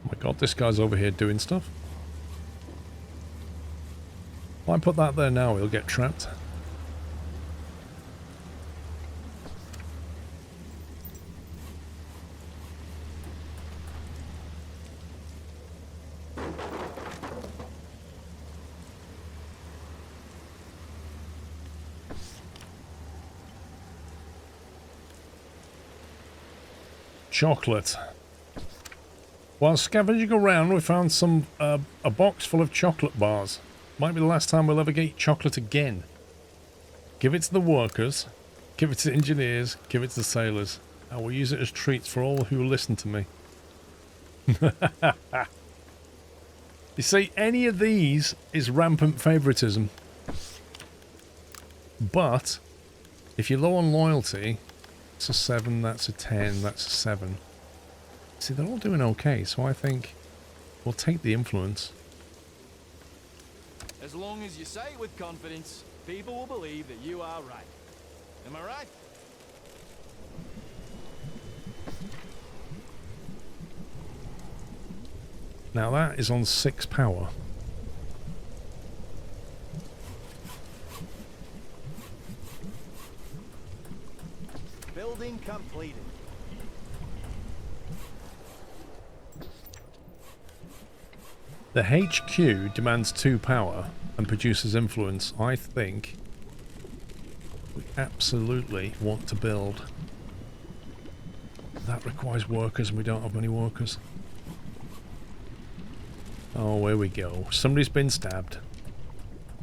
Oh my god, this guy's over here doing stuff. If I put that there now, he'll get trapped. Chocolate. While scavenging around, we found a box full of chocolate bars. Might be the last time we'll ever get chocolate again. Give it to the workers, give it to the engineers, give it to the sailors. I will use it as treats for all who listen to me. You see, any of these is rampant favoritism. But if you're low on loyalty, that's a 7, that's a 10, that's a 7. See, they're all doing okay, so I think we'll take the influence. As long as you say it with confidence, people will believe that you are right. Am I right? Now that is on 6 power. Building completed. The HQ demands 2 power and produces influence. I think we absolutely want to build. That requires workers and we don't have many workers. Oh, here we go. Somebody's been stabbed.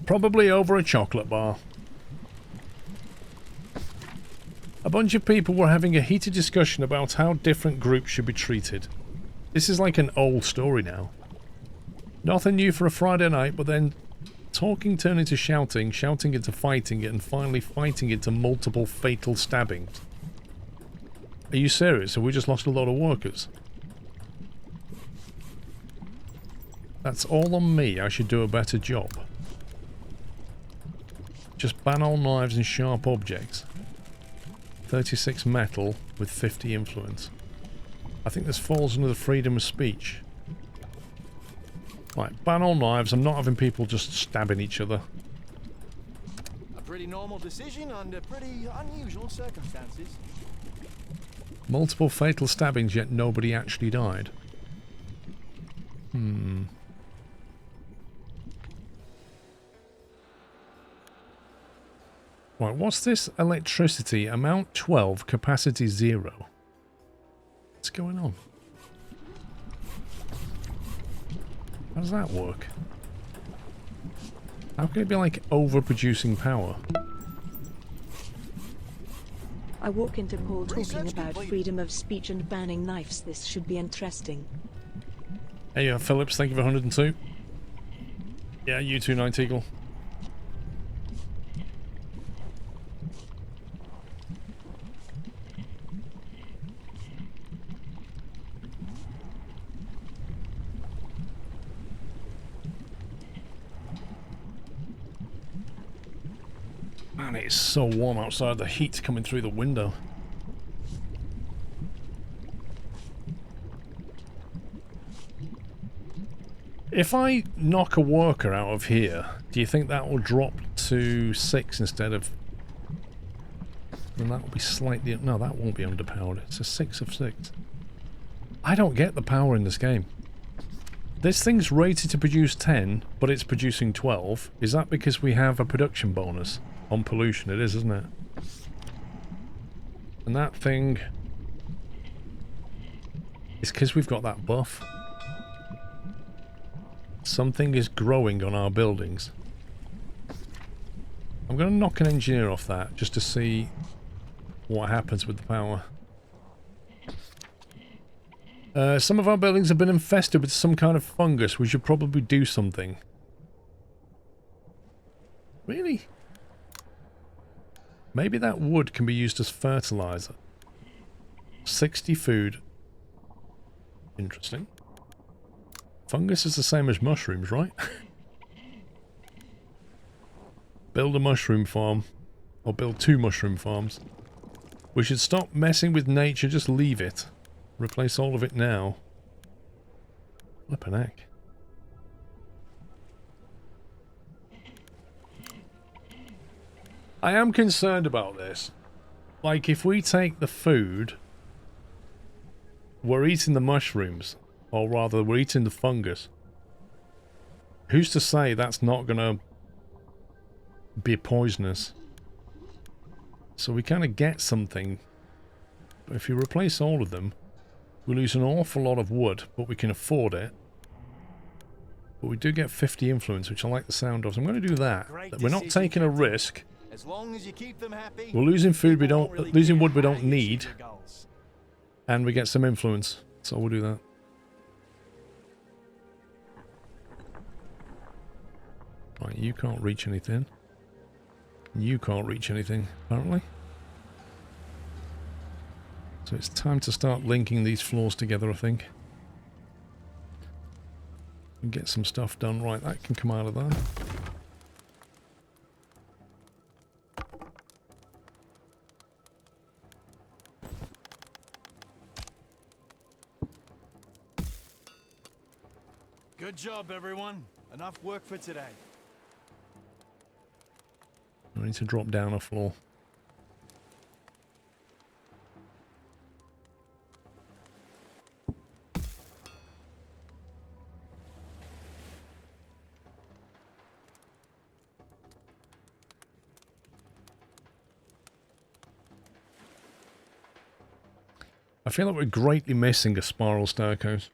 Probably over a chocolate bar. A bunch of people were having a heated discussion about how different groups should be treated. This is like an old story now. Nothing new for a Friday night, but then talking turned into shouting, shouting into fighting it, and finally fighting into multiple fatal stabbings. Are you serious? Have we just lost a lot of workers? That's all on me. I should do a better job. Just ban all knives and sharp objects. 36 metal with 50 influence. I think this falls under the freedom of speech. Right, ban all knives. I'm not having people just stabbing each other. A pretty normal decision under pretty unusual circumstances. Multiple fatal stabbings, yet nobody actually died. Right, what's this? Electricity, amount 12, capacity 0. What's going on? How does that work? How can it be like overproducing power? I walk into Paul talking about freedom of speech and banning knives. This should be interesting. Hey, Phillips, thank you for 102. Yeah, you too, Night Eagle. Man, it is so warm outside. The heat's coming through the window. If I knock a worker out of here, do you think that will drop to 6 instead of... And that will be slightly... No, that won't be underpowered. It's a 6 of 6. I don't get the power in this game. This thing's rated to produce 10, but it's producing 12. Is that because we have a production bonus? On pollution, it is, isn't it? And that thing is because we've got that buff. Something is growing on our buildings. I'm going to knock an engineer off that just to see what happens with the power. Some of our buildings have been infested with some kind of fungus. We should probably do something. Really? Maybe that wood can be used as fertilizer. 60 food. Interesting. Fungus is the same as mushrooms, right? Build a mushroom farm. Or build 2 mushroom farms. We should stop messing with nature, just leave it. Replace all of it now. Flippin' heck. I am concerned about this. Like, if we take the food, we're eating the mushrooms. Or rather, we're eating the fungus. Who's to say that's not going to be poisonous? So we kind of get something. But if you replace all of them, we lose an awful lot of wood, but we can afford it. But we do get 50 influence, which I like the sound of. So I'm going to do that. We're not taking a risk. As long as you keep them happy, we're losing food we don't, losing wood we don't need, and we get some influence. So we'll do that. Right, you can't reach anything. You can't reach anything, apparently. So it's time to start linking these floors together, I think. And get some stuff done. Right, that can come out of there. Good job, everyone. Enough work for today. I need to drop down a floor. I feel like we're greatly missing a spiral staircase.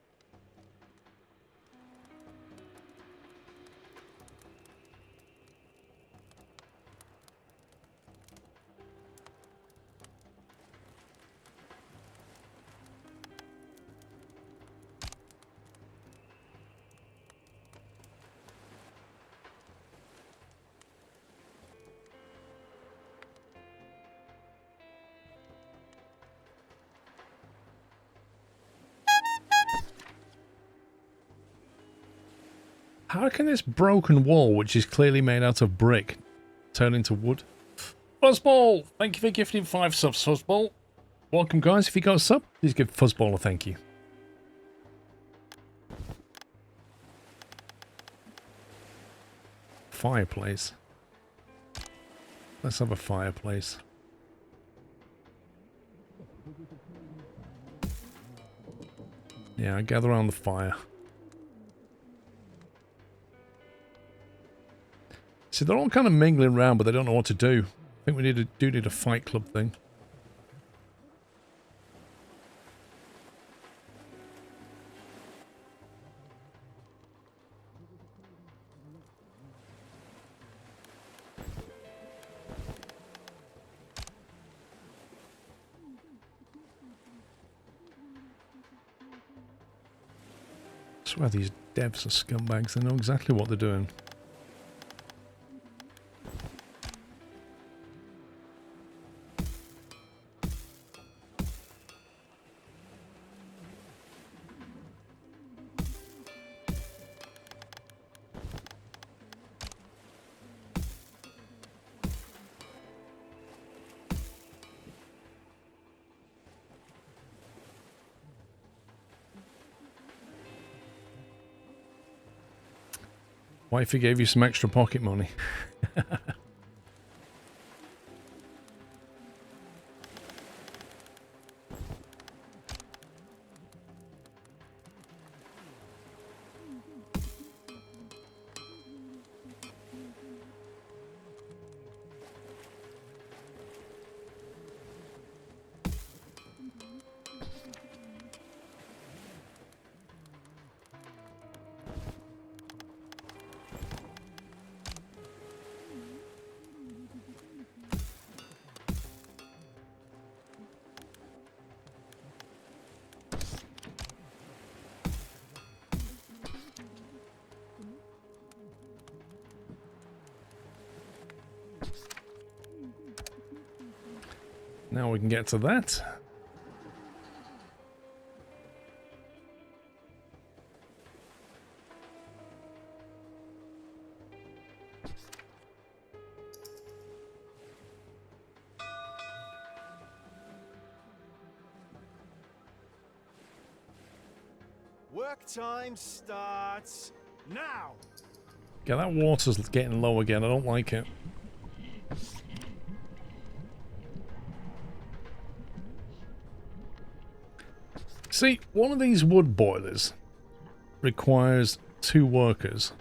How can this broken wall, which is clearly made out of brick, turn into wood? Fuzzball! Thank you for gifting 5 subs, Fuzzball. Welcome, guys. If you got a sub, please give Fuzzball a thank you. Fireplace. Let's have a fireplace. Yeah, I gather around the fire. See, they're all kind of mingling around, but they don't know what to do. I think we need a fight club thing. I swear these devs are scumbags. They know exactly what they're doing. Wifey gave you some extra pocket money. Now we can get to that. Work time starts now. Yeah, that water's getting low again. I don't like it. See, one of these wood boilers requires 2 workers.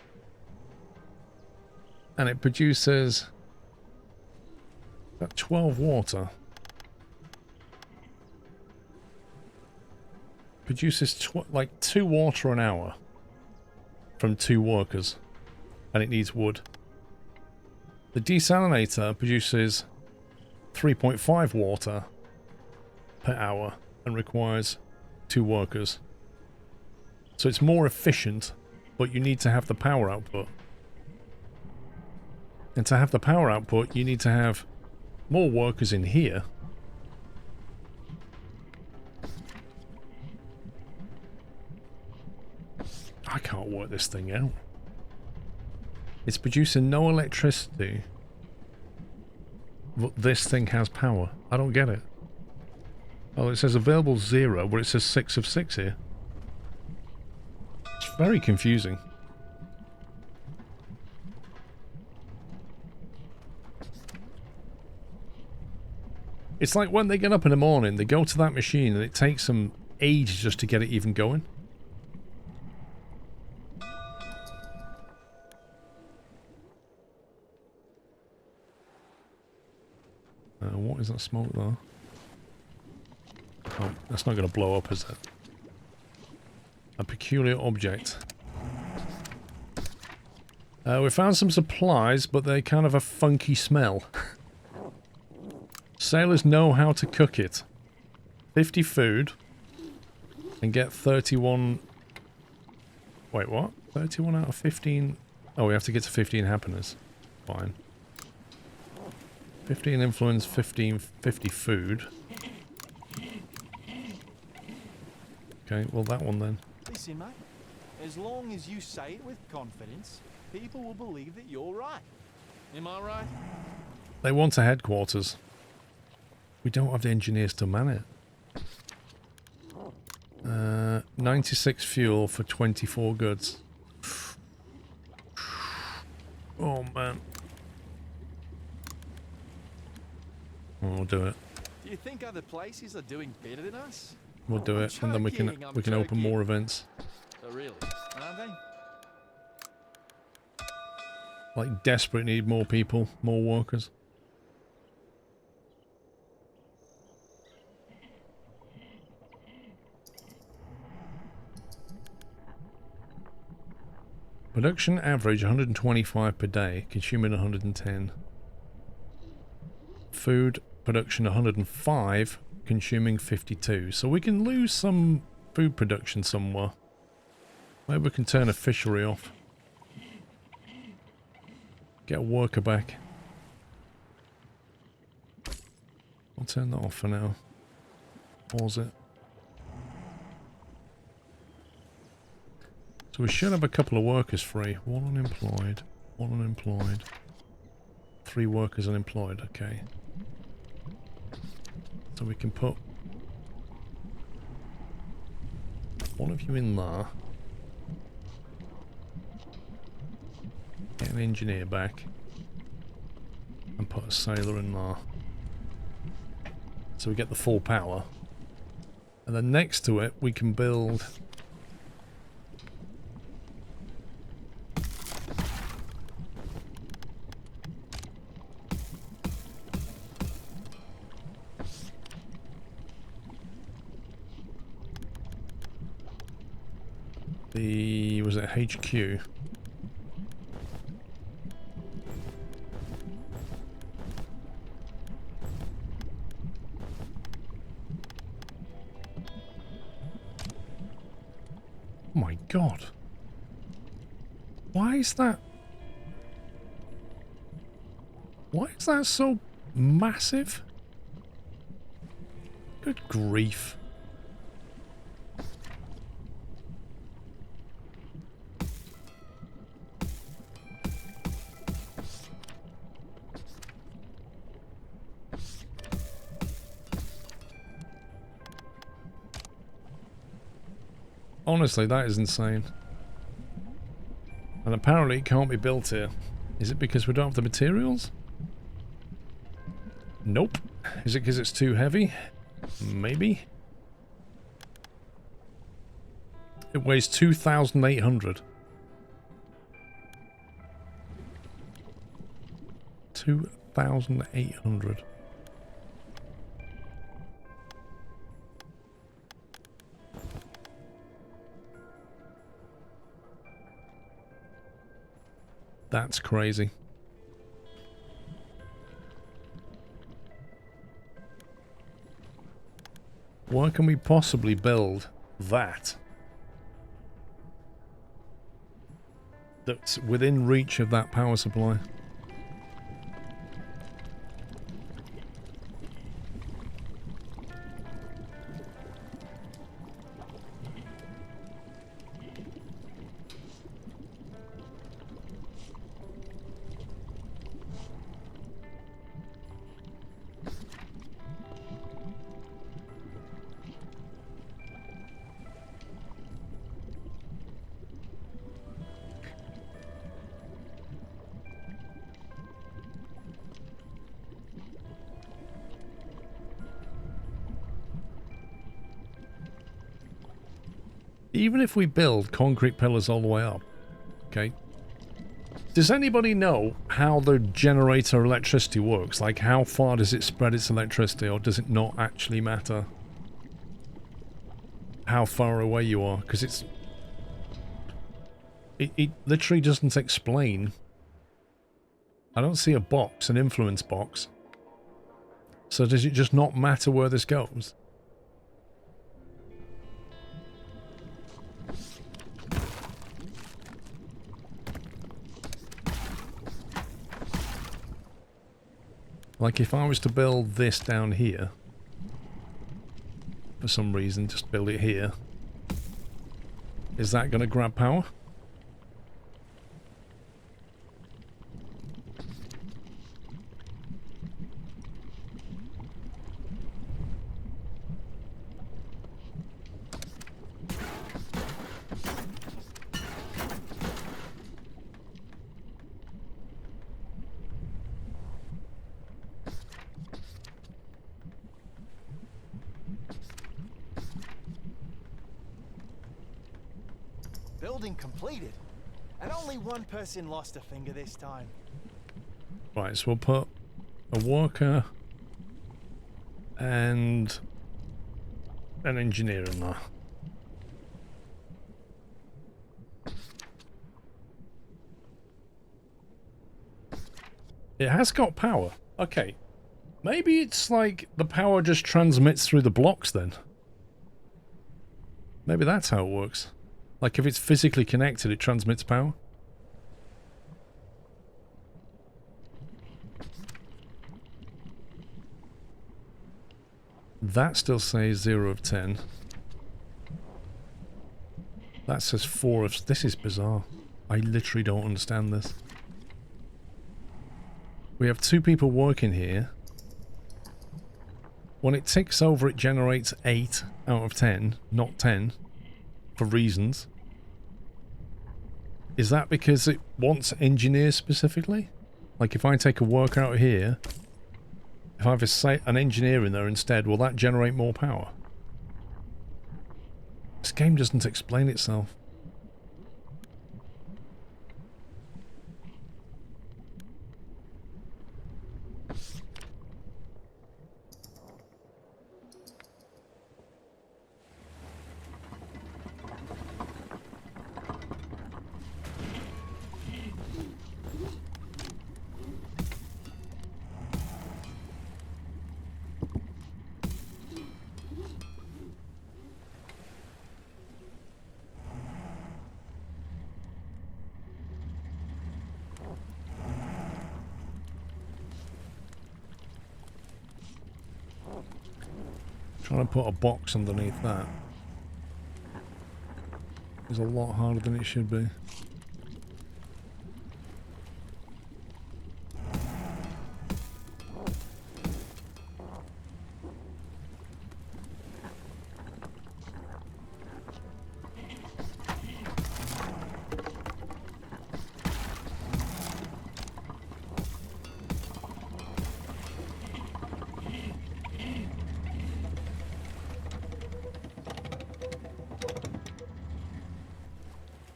And it produces about 12 water. Produces like 2 water an hour from 2 workers. And it needs wood. The desalinator produces 3.5 water per hour and requires 2 workers. So it's more efficient, but you need to have the power output. And to have the power output, you need to have more workers in here. I can't work this thing out. It's producing no electricity, but this thing has power. I don't get it. Oh, it says available 0, but it says 6 of 6 here. It's very confusing. It's like when they get up in the morning, they go to that machine and it takes them ages just to get it even going. What is that smoke though? Oh, that's not going to blow up, is it? A peculiar object. We found some supplies, but they kind of a funky smell. Sailors know how to cook it. 50 food. And get 31... Wait, what? 31 out of 15... Oh, we have to get to 15 happiness. Fine. 15 influence, 50 food. Okay, well that one then. Listen, mate. As long as you say it with confidence, people will believe that you're right. Am I right? They want a headquarters. We don't have the engineers to man it. 96 fuel for 24 goods. Oh man. We'll do it. Do you think other places are doing better than us? We'll do it, and then we can open more events. Oh, really? Are they? Like desperate need more people, more workers. Production average 125 per day, consuming 110. Food production 105, consuming 52. So we can lose some food production somewhere. Maybe we can turn a fishery off. Get a worker back. I'll turn that off for now. Pause it. So we should have a couple of workers free. One unemployed. One unemployed. 3 workers unemployed. Okay. So we can put one of you in there. Get an engineer back. And put a sailor in there. So we get the full power. And then next to it we can build the, was it HQ? Oh my god. Why is that? Why is that so massive? Good grief. Honestly, that is insane. And apparently it can't be built here. Is it because we don't have the materials? Nope. Is it because it's too heavy? Maybe. It weighs 2,800. 2,800. That's crazy. Why can we possibly build that? That's within reach of that power supply. Even if we build concrete pillars all the way up, okay, does anybody know how the generator electricity works? Like, how far does it spread its electricity, or does it not actually matter how far away you are? Because it literally doesn't explain. I don't see a box, an influence box. So does it just not matter where this goes? Like, if I was to build this down here, for some reason, just build it here, is that going to grab power? Building completed. And only one person lost a finger this time. Right, so we'll put a worker and an engineer in there. It has got power. Okay. Maybe it's like the power just transmits through the blocks then. Maybe that's how it works. Like if it's physically connected, it transmits power. That still says 0 of 10. That says 4 of... This is bizarre. I literally don't understand this. We have 2 people working here. When it ticks over, it generates 8 out of 10, not 10, for reasons. Is that because it wants engineers specifically? Like if I take a worker out of here, if I have an engineer in there instead, will that generate more power? This game doesn't explain itself. Trying to put a box underneath that is a lot harder than it should be.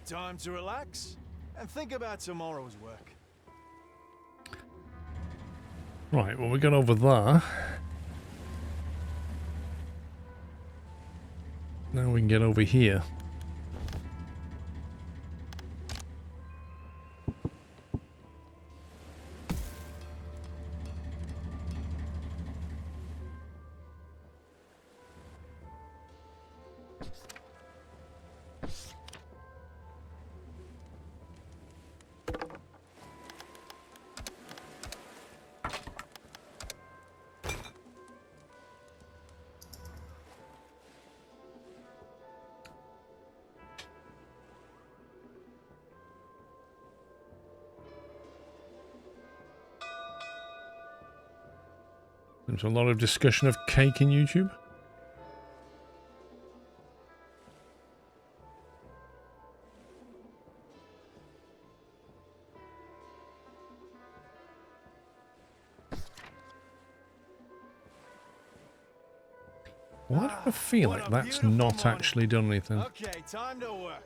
Time to relax and think about tomorrow's work. Right, well we got over there. Now we can get over here. There's a lot of discussion of cake in YouTube. Why do I feel like that's not actually done anything? Okay, time to work.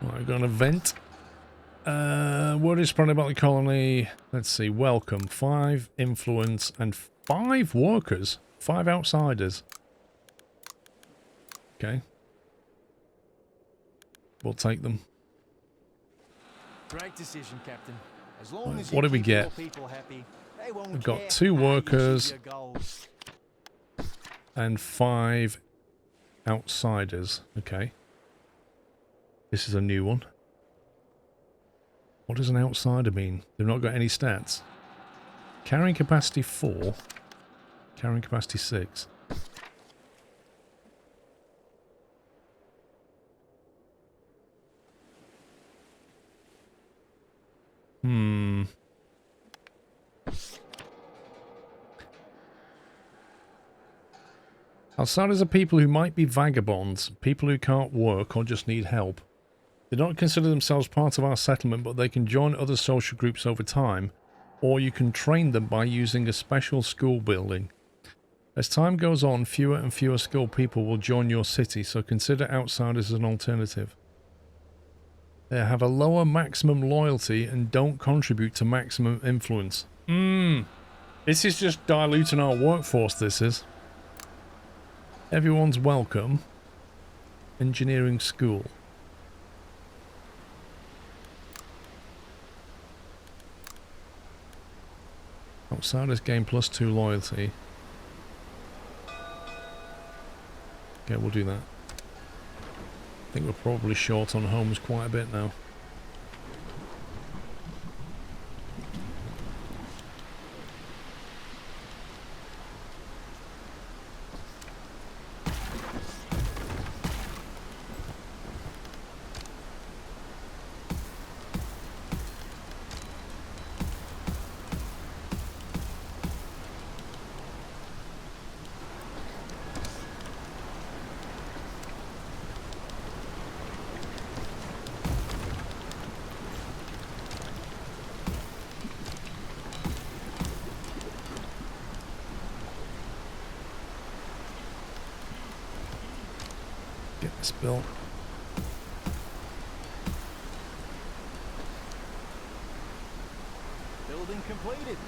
Right, got an event. Word is spread about the colony. Let's see. Welcome. 5 influence and 5 workers. 5 outsiders. Okay. We'll take them. Great decision, Captain. As long Right, as what you did we keep get? your people happy, they won't We've got care 2 how you workers achieve your goals. and 5 outsiders. Okay. This is a new one. What does an outsider mean? They've not got any stats. Carrying capacity 4. Carrying capacity 6. Outsiders are people who might be vagabonds, people who can't work or just need help. They don't consider themselves part of our settlement, but they can join other social groups over time, or you can train them by using a special school building. As time goes on, fewer and fewer skilled people will join your city, so consider outsiders as an alternative. They have a lower maximum loyalty and don't contribute to maximum influence. This is just diluting our workforce, this is. Everyone's welcome. Engineering school. Outsiders gain +2 loyalty. Okay, we'll do that. I think we're probably short on homes quite a bit now. Get this built. Building completed.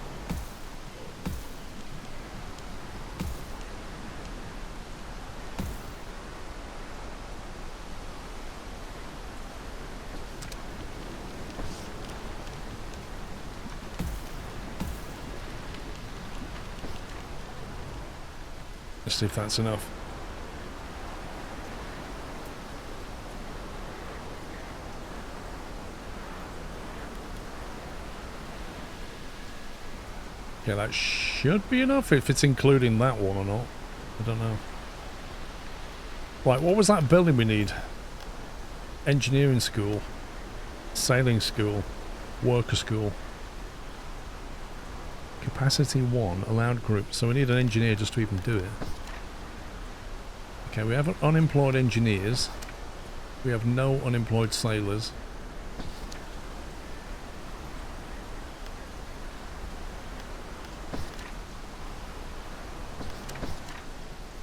Let's see if that's enough. Okay, that should be enough, if it's including that one or not. I don't know. Right, what was that building we need? Engineering school. Sailing school. Worker school. Capacity 1, allowed group. So we need an engineer just to even do it. Okay, we have unemployed engineers. We have no unemployed sailors.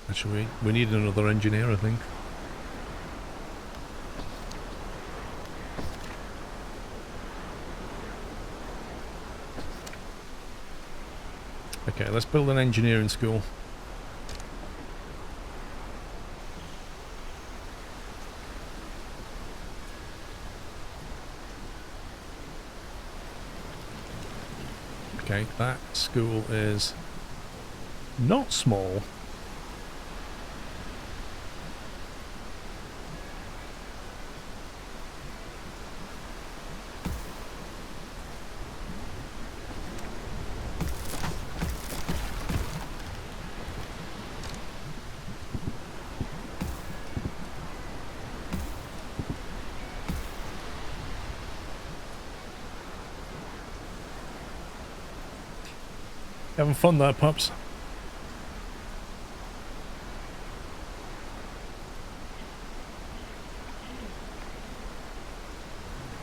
Actually, we need another engineer, I think. Okay, let's build an engineering school. Okay, that school is not small. Having fun there, pups.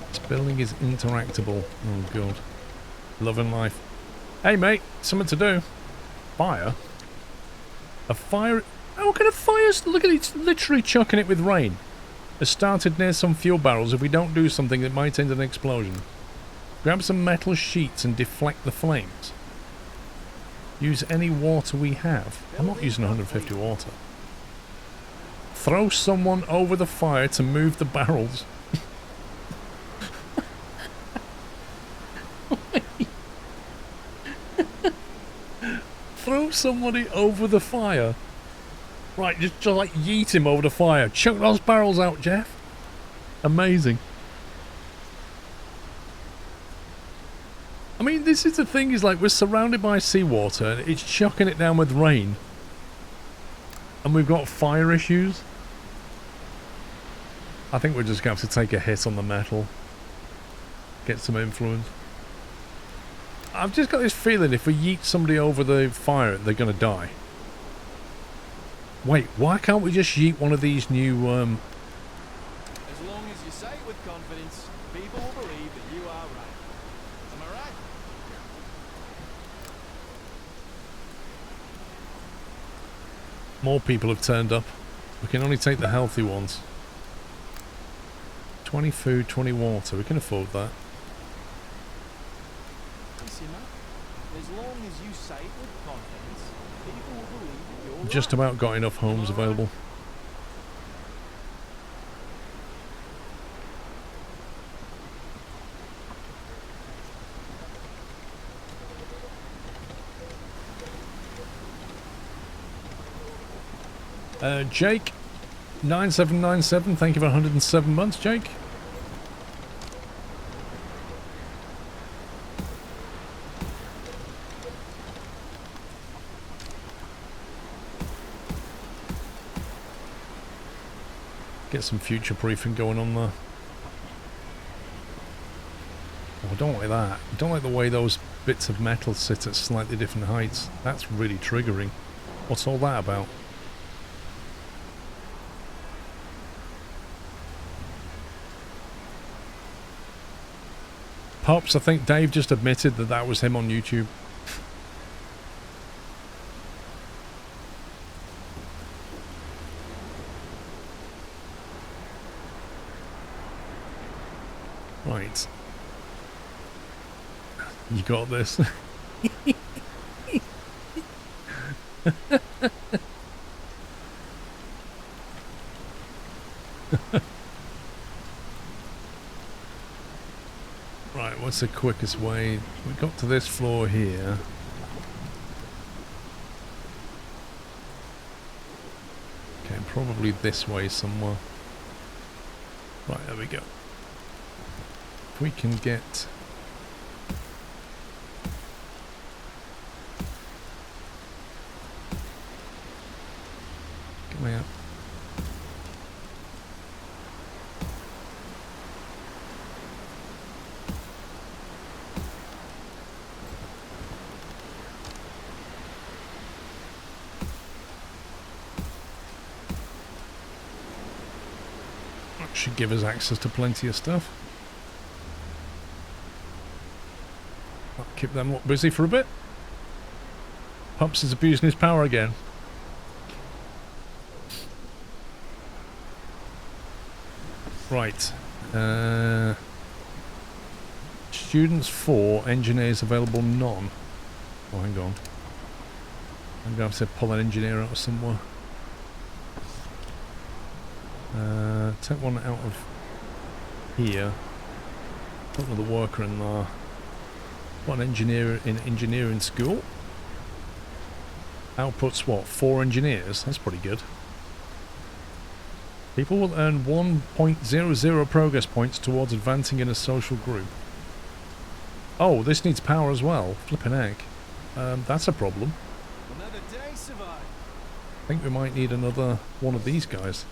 This building is interactable. Oh god. Loving life. Hey mate, something to do. Fire? A fire? How can a fire? Look at it, it's literally chucking it with rain. It started near some fuel barrels. If we don't do something, it might end in an explosion. Grab some metal sheets and deflect the flames. Use any water we have. I'm not using 150 water. Throw someone over the fire to move the barrels. Throw somebody over the fire. Right, just like yeet him over the fire. Chuck those barrels out, Jeff. Amazing. I mean, this is the thing, is like, we're surrounded by seawater and it's chucking it down with rain. And we've got fire issues. I think we're just going to have to take a hit on the metal. Get some influence. I've just got this feeling if we yeet somebody over the fire, they're going to die. Wait, why can't we just yeet one of these new, As long as you say it with confidence, people will believe that you are right. Am I right? More people have turned up. We can only take the healthy ones. 20 food, 20 water. We can afford that. Listen up. As long as you say it with confidence, people will believe that you're Just about got enough homes available. Jake 9797, thank you for 107 months, Jake. Get some future proofing going on there. Oh, I don't like that. I don't like the way those bits of metal sit at slightly different heights. That's really triggering. What's all that about? Pops, I think Dave just admitted that that was him on YouTube. Right. You got this. Right, what's the quickest way? We got to this floor here. Okay, probably this way somewhere. Right, there we go. If we can get... Get me out. Should give us access to plenty of stuff. I'll keep them lot busy for a bit. Pups is abusing his power again. Right. Students 4, engineers available none. Oh, hang on. I'm going to have to pull an engineer out of somewhere. Take one out of here. Put another worker in there. Put an engineer in engineering school. Outputs what? 4 engineers? That's pretty good. People will earn 1.00 progress points towards advancing in a social group. Oh, this needs power as well. Flippin' heck. That's a problem. Another day survived. I think we might need another one of these guys.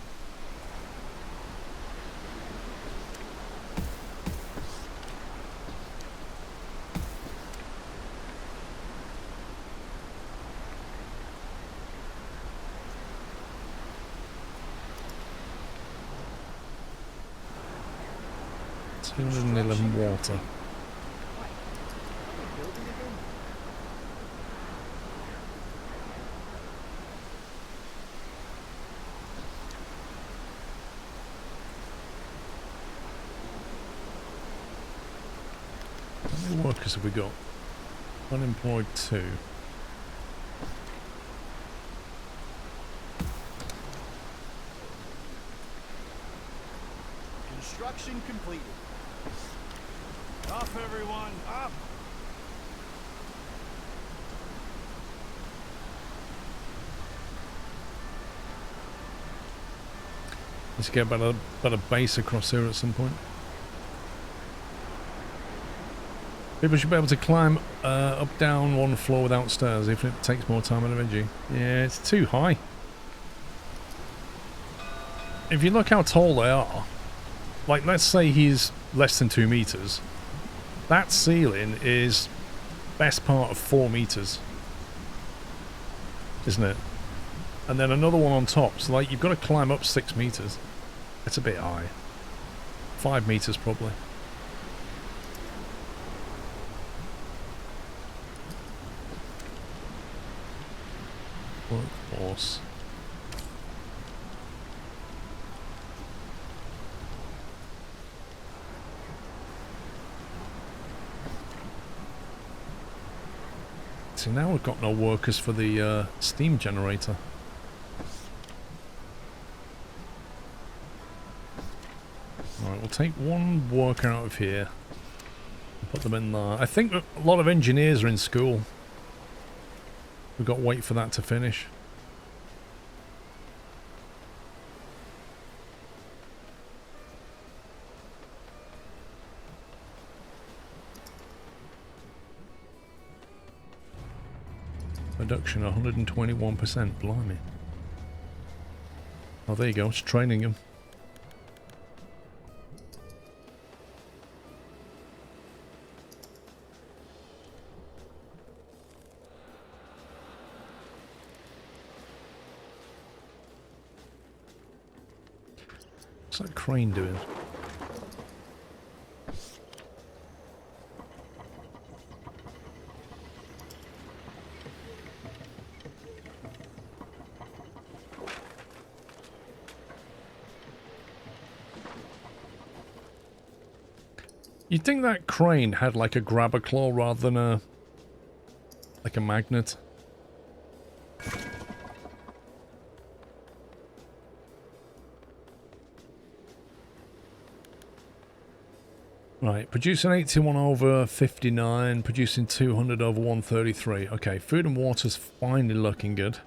Water. How many workers have we got? Unemployed 2. Construction completed. Up, everyone, up! Let's get about a base across here at some point. People should be able to climb up, down one floor without stairs, even if it takes more time and energy. Yeah, it's too high. If you look how tall they are, like let's say he's less than 2 meters. That ceiling is best part of 4 meters, isn't it? and then another one on top. So like you've got to climb up 6 meters. It's a bit high. 5 meters probably. Workforce. See, now we've got no workers for the steam generator. Alright, we'll take one worker out of here and put them in there. I think a lot of engineers are in school. We've got to wait for that to finish. Production 121%, blimey. Oh, there you go, it's training him. What's that crane doing? You'd think that crane had like a grabber claw rather than a like a magnet. Right, producing 81 over 59, producing 200 over 133. Okay, food and water's finally looking good.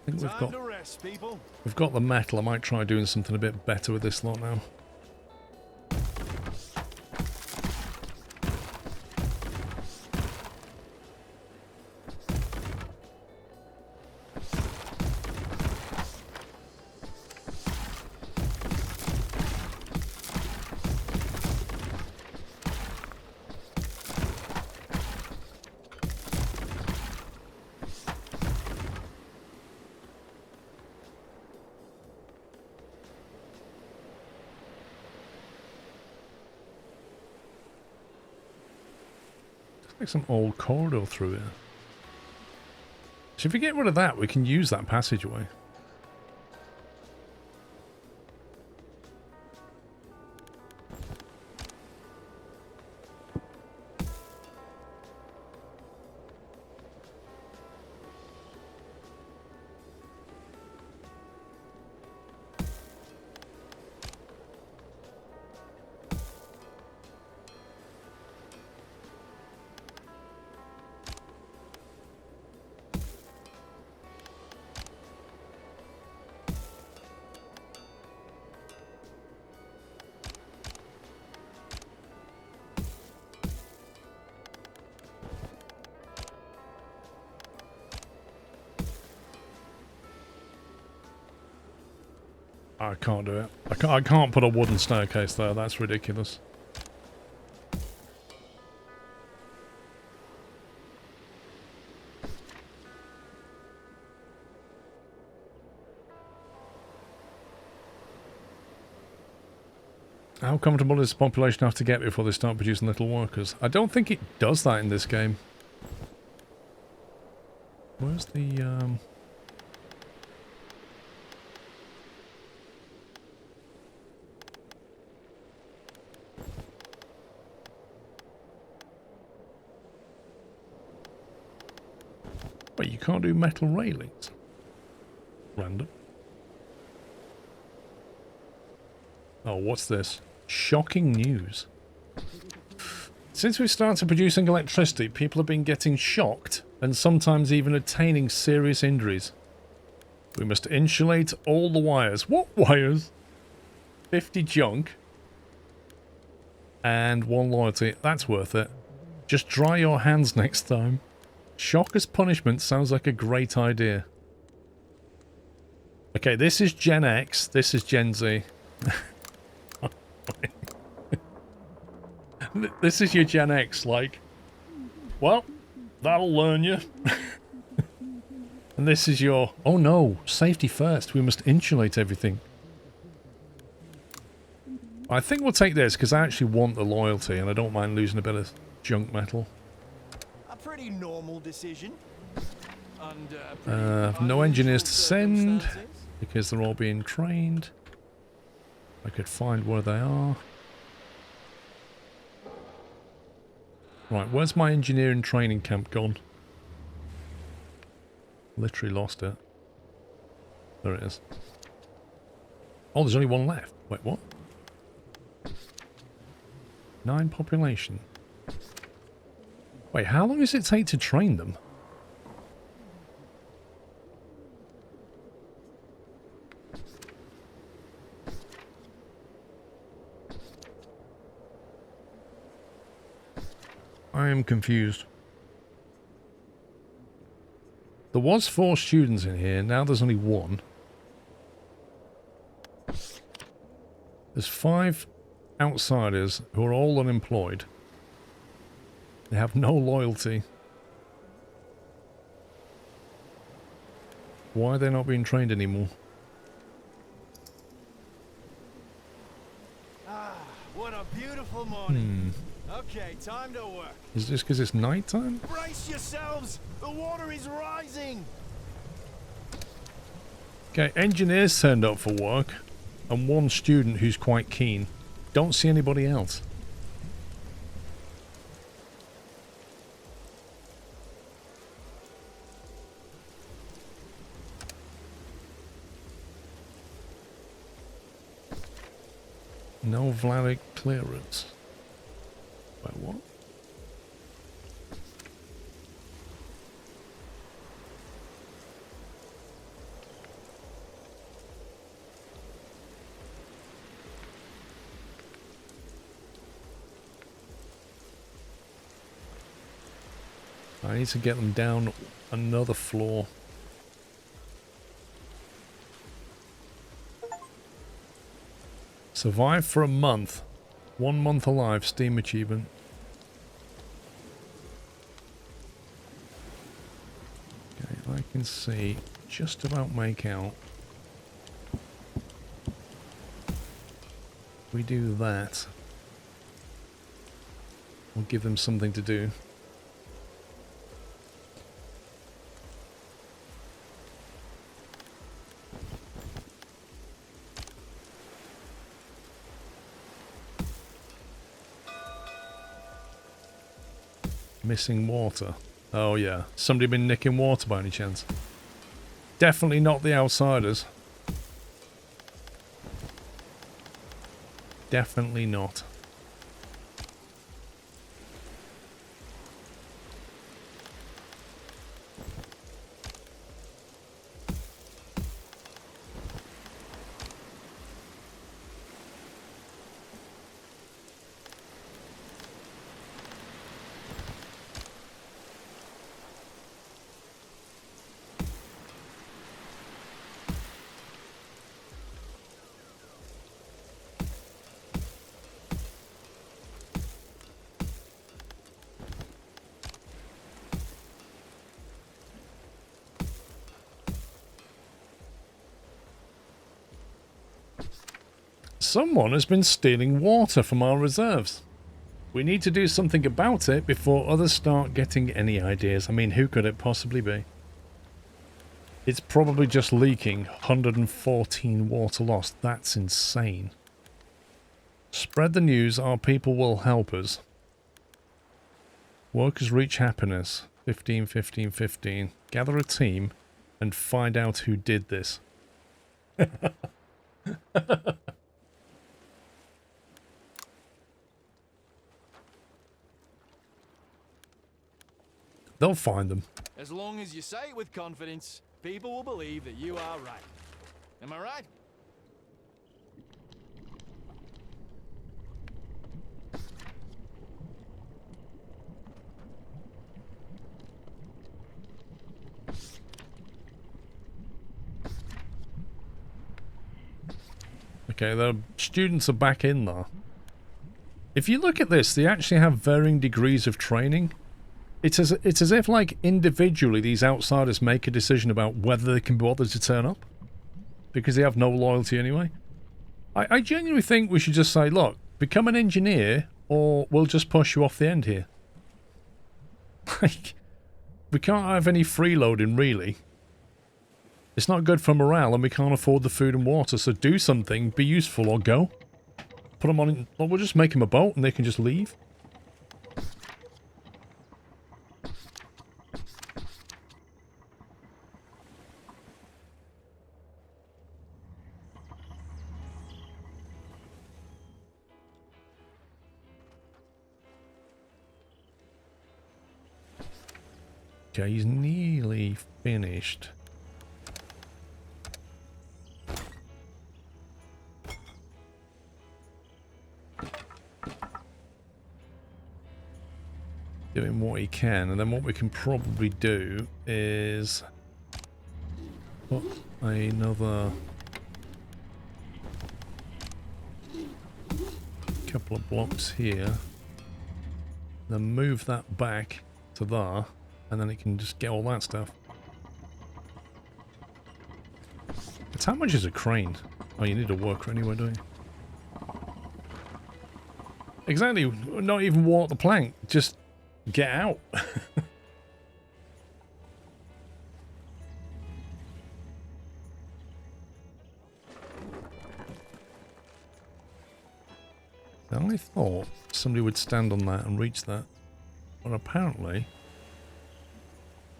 I think we've got the metal. I might try doing something a bit better with this lot now. Like some old corridor through here. So if we get rid of that, we can use that passageway. I can't do it. I can't put a wooden staircase there. That's ridiculous. How comfortable does the population have to get before they start producing little workers? I don't think it does that in this game. Where's the Wait, you can't do metal railings? Random. Oh, what's this? Shocking news. Since we started producing electricity, people have been getting shocked and sometimes even attaining serious injuries. We must insulate all the wires. What wires? 50 junk. And 1 loyalty. That's worth it. Just dry your hands next time. Shock as punishment sounds like a great idea. Okay, this is Gen X. This is Gen Z. This is your Gen X, like, well, that'll learn you. And this is your, oh no, safety first. We must insulate everything. I think we'll take this because I actually want the loyalty and I don't mind losing a bit of junk metal. A pretty normal decision. Under No engineers to send circumstances. because they're all being trained. I could find where they are. Right, where's my engineering training camp gone? Literally lost it. There it is. Oh, there's only one left. Wait, what? 9 population. Wait, how long does it take to train them? I am confused. There was 4 students in here, now there's only 1. There's 5 outsiders who are all unemployed. They have no loyalty. Why are they not being trained anymore? Ah, what a beautiful morning. Okay, time to work. Is this because it's night time? Brace yourselves! The water is rising! Okay, engineers turned up for work, and 1 student who's quite keen. Don't see anybody else. No Vladic clearance. Wait, what? I need to get them down another floor. Survive for a month. 1 month alive, Steam achievement. Okay, I can see, just about make out. We do that. We'll give them something to do. Missing water. Oh yeah. Somebody been nicking water by any chance? Definitely not the outsiders. Definitely not. Someone has been stealing water from our reserves. We need to do something about it before others start getting any ideas. I mean, who could it possibly be? It's probably just leaking. 114 water lost. That's insane. Spread the news. Our people will help us. Workers reach happiness. 15, 15, 15. Gather a team and find out who did this. They'll find them. As long as you say it with confidence, people will believe that you are right. Am I right? Okay, the students are back in there. If you look at this, they actually have varying degrees of training. It's as if, like, individually these outsiders make a decision about whether they can bother to turn up. Because they have no loyalty anyway. I genuinely think we should just say, look, become an engineer, or we'll just push you off the end here. Like, we can't have any freeloading, really. It's not good for morale, and we can't afford the food and water, so do something, be useful, or go. Put them on, or we'll just make them a boat, and they can just leave. Okay, he's nearly finished. Doing what he can, and then what we can probably do is put another couple of blocks here, then move that back to there, and then it can just get all that stuff. It's how much is a crane? Oh, you need a worker anyway, don't you? Exactly, not even walk the plank, just get out. I only thought somebody would stand on that and reach that, but apparently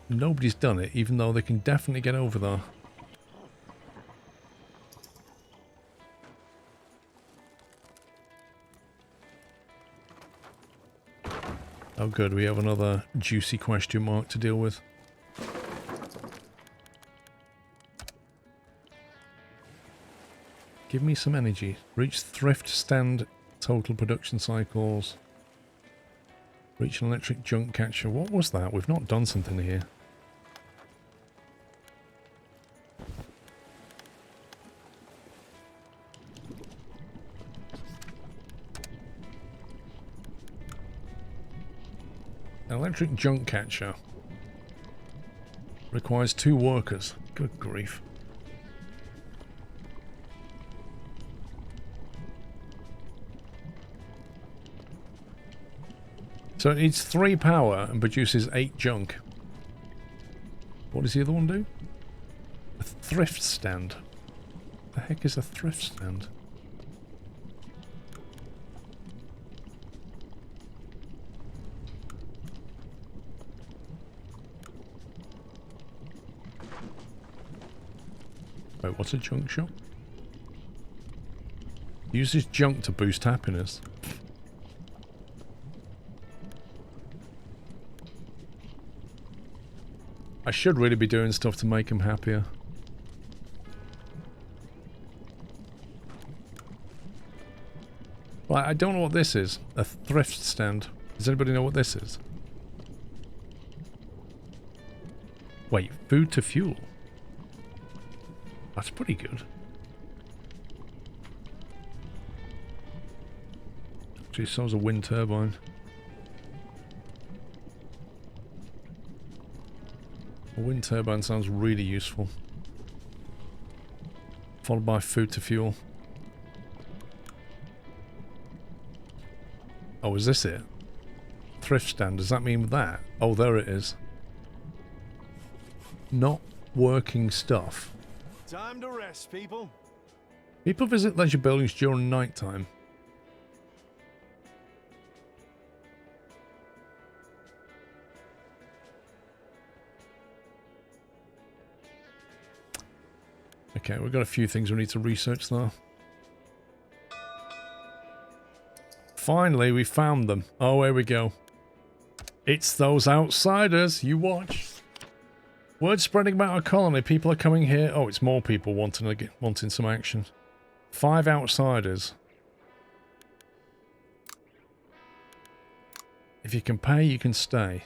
nobody's done it, even though they can definitely get over there. Oh good, we have another juicy question mark to deal with. Give me some energy. Reach thrift stand total production cycles. Reach an electric junk catcher. What was that? We've not done something here. Electric junk catcher. Requires 2 workers. Good grief. So it needs 3 power and produces 8 junk. What does the other one do? A thrift stand. The heck is a thrift stand? Wait, what's a junk shop? Uses junk to boost happiness. I should really be doing stuff to make him happier. Well, I don't know what this is. A thrift stand. Does anybody know what this is? Wait, food to fuel. That's pretty good. Actually, so's a wind turbine. A wind turbine sounds really useful. Followed by food to fuel. Oh, is this it? Thrift stand, does that mean that? Oh, there it is. Not working stuff. Time to rest, people. People visit leisure buildings during night time. Okay, we've got a few things we need to research there. Finally, we found them. Oh, here we go. It's those outsiders. You watch. Word spreading about our colony. People are coming here. Oh, it's more people wanting some action. 5 outsiders. If you can pay, you can stay.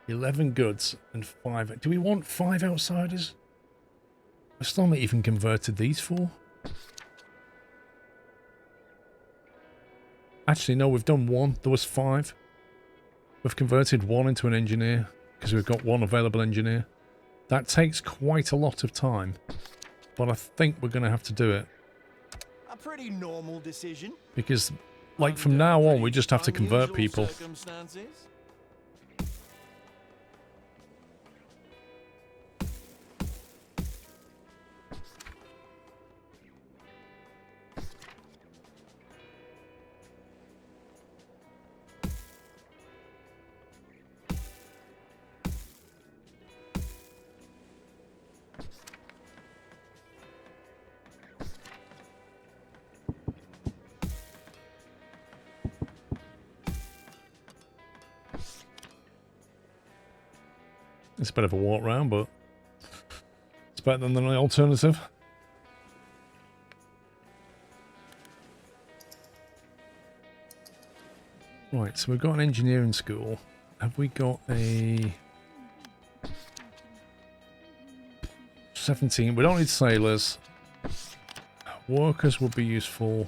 11 goods and 5. Do we want 5 outsiders? I still haven't even converted these 4. Actually, no, we've done 1. There was 5. We've converted 1 into an engineer because we've got 1 available engineer. That takes quite a lot of time, but I think we're going to have to do it. A pretty normal decision. Because, like, from now on, we just have to convert people. It's a bit of a walk round, but it's better than the alternative. Right, so we've got an engineering school. Have we got a 17? We don't need sailors. Workers would be useful.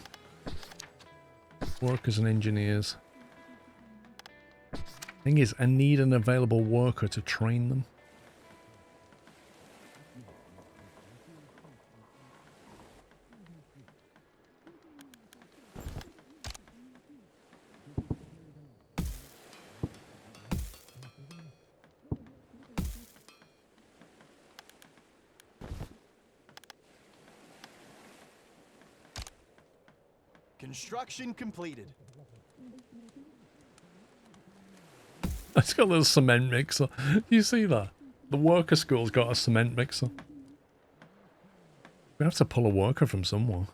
Workers and engineers. Thing is, I need an available worker to train them. Construction completed. It's got a little cement mixer. You see that? The worker school's got a cement mixer. We have to pull a worker from somewhere.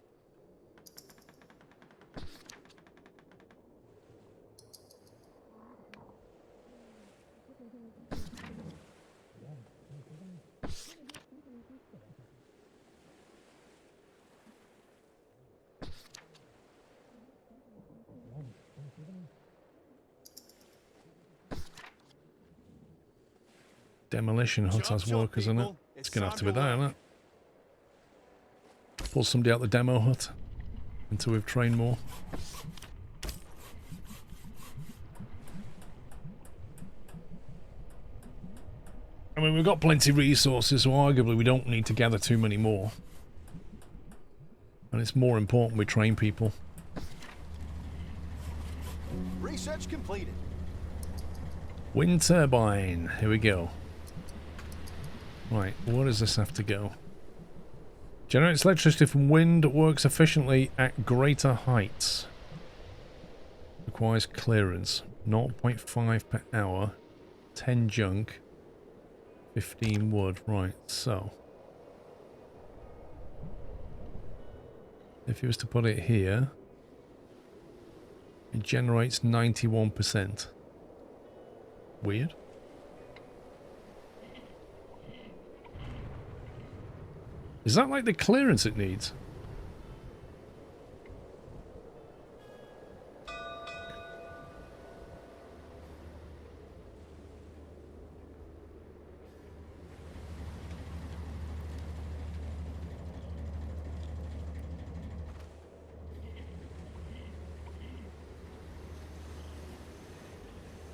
Demolition hut has workers in it. It's going to have to be that, isn't it? Pull somebody out the demo hut until we've trained more. I mean, we've got plenty of resources, so arguably we don't need to gather too many more. And it's more important we train people. Research completed. Wind turbine. Here we go. Right, where does this have to go? Generates electricity from wind, works efficiently at greater heights. Requires clearance. 0.5 per hour. 10 junk. 15 wood. Right, so. If you was to put it here, it generates 91%. Weird. Is that like the clearance it needs?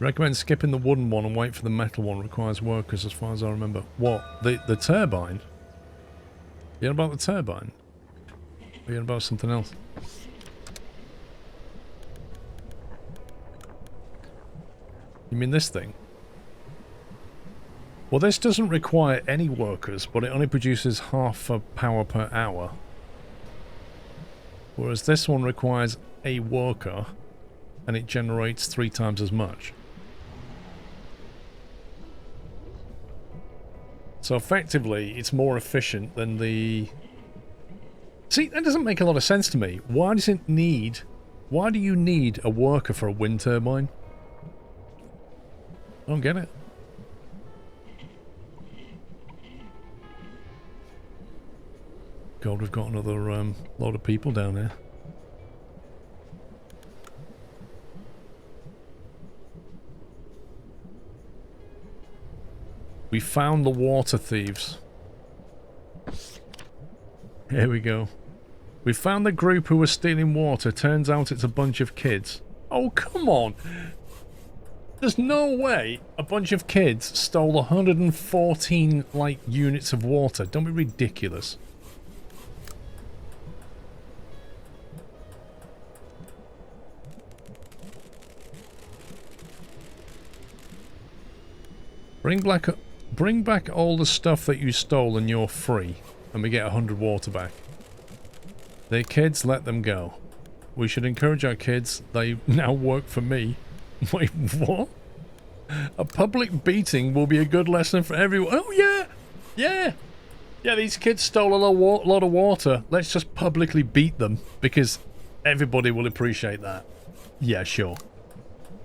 Recommend skipping the wooden one and wait for the metal one. Requires workers as far as I remember. What? The turbine? You know about the turbine? Or you know about something else? You mean this thing? Well, this doesn't require any workers, but it only produces half a power per hour. Whereas this one requires a worker, and it generates 3 times as much. So effectively, it's more efficient than the... See, that doesn't make a lot of sense to me. Why does it need... Why do you need a worker for a wind turbine? I don't get it. God, we've got another load of people down here. We found the water thieves. Here we go. We found the group who were stealing water. Turns out it's a bunch of kids. Oh, come on. There's no way a bunch of kids stole 114, like, units of water. Don't be ridiculous. Bring back all the stuff that you stole and you're free. And we get 100 water back. They're kids, let them go. We should encourage our kids. They now work for me. Wait, what? A public beating will be a good lesson for everyone. Oh, yeah! Yeah! Yeah, these kids stole a lot of water. Let's just publicly beat them, because everybody will appreciate that. Yeah, sure.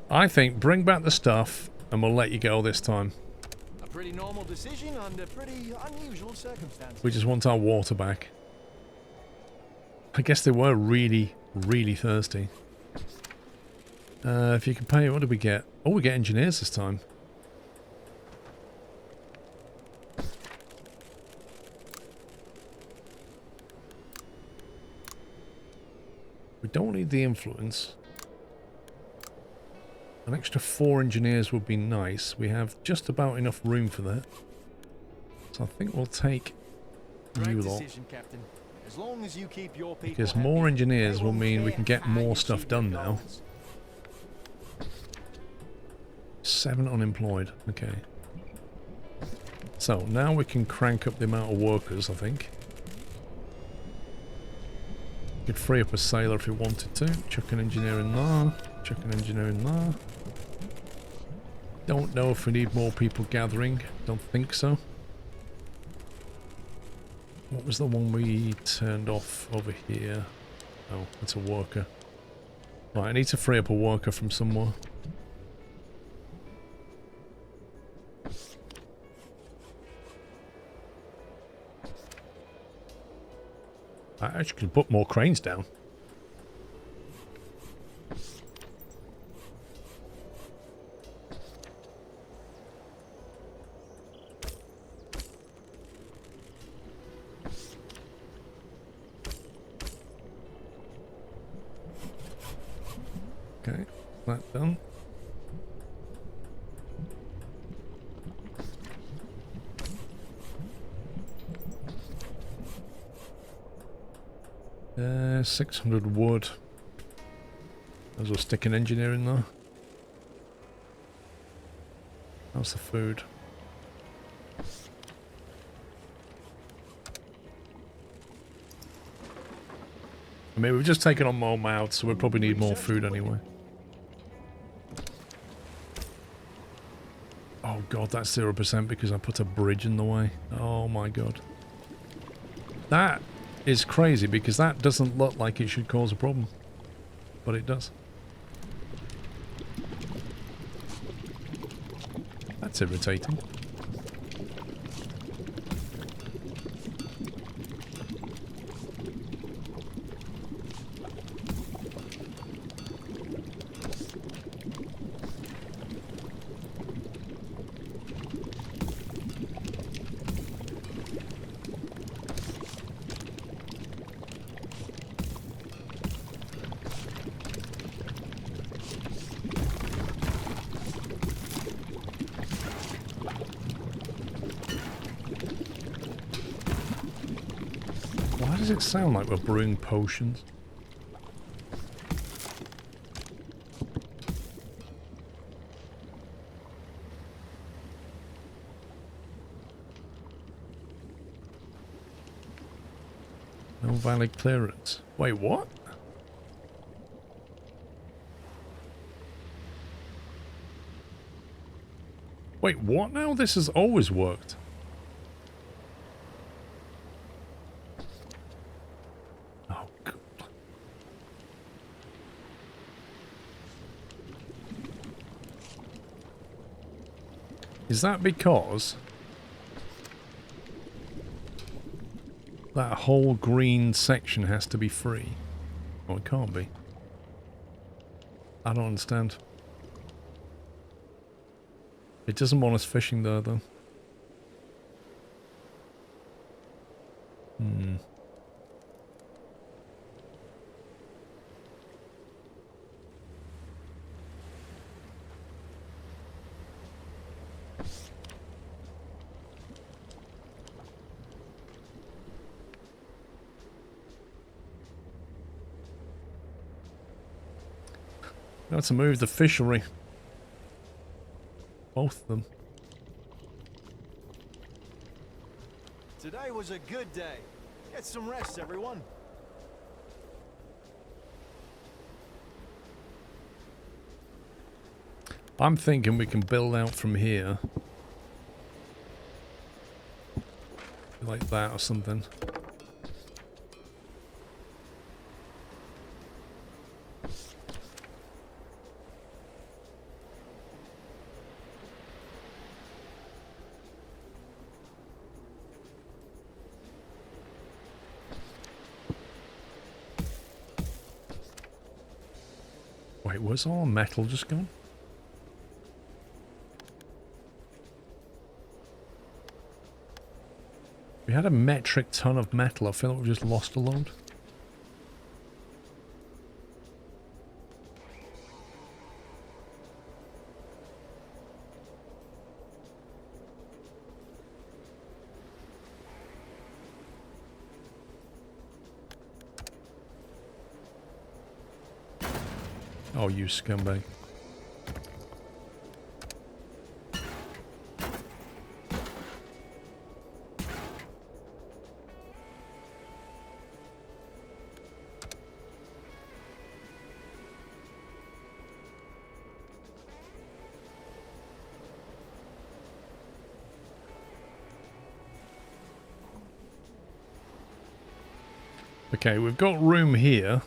I think bring back the stuff, and we'll let you go this time. A pretty normal decision under pretty unusual circumstances. We just want our water back. I guess they were really, really thirsty. If you can pay, what did we get? Oh, we get engineers this time. We don't need the influence. An extra 4 engineers would be nice. We have just about enough room for that. So I think we'll take you lot. As long as you keep your people Because happy, more engineers will mean we care can get how more you stuff achieve your done now. goals. 7 unemployed. Okay. So now we can crank up the amount of workers, I think. Could free up a sailor if we wanted to. Chuck an engineer in there. Chuck an engineer in there. Don't know if we need more people gathering. Don't think so. What was the one we turned off over here? Oh, it's a worker. Right, I need to free up a worker from somewhere. I actually could put more cranes down. Okay, that done. Uh, 600 wood. As well stick an engineer in there. How's the food? I mean, we've just taken on more mouths, so we'll probably need more food anyway. Oh god, that's 0% because I put a bridge in the way. Oh my god. That is crazy because that doesn't look like it should cause a problem. But it does. That's irritating. Why does it sound like we're brewing potions? No valid clearance. Wait, what? Wait, what now? This has always worked. Oh, God. Is that because that whole green section has to be free? Oh, it can't be. I don't understand. It doesn't want us fishing there, though. Got to move the fishery. Both of them. Today was a good day. Get some rest, everyone. I'm thinking we can build out from here. Like that or something. Wait, where's all metal just gone? We had a metric ton of metal. I feel like we've just lost a load. Oh, you scumbag. Okay, we've got room here,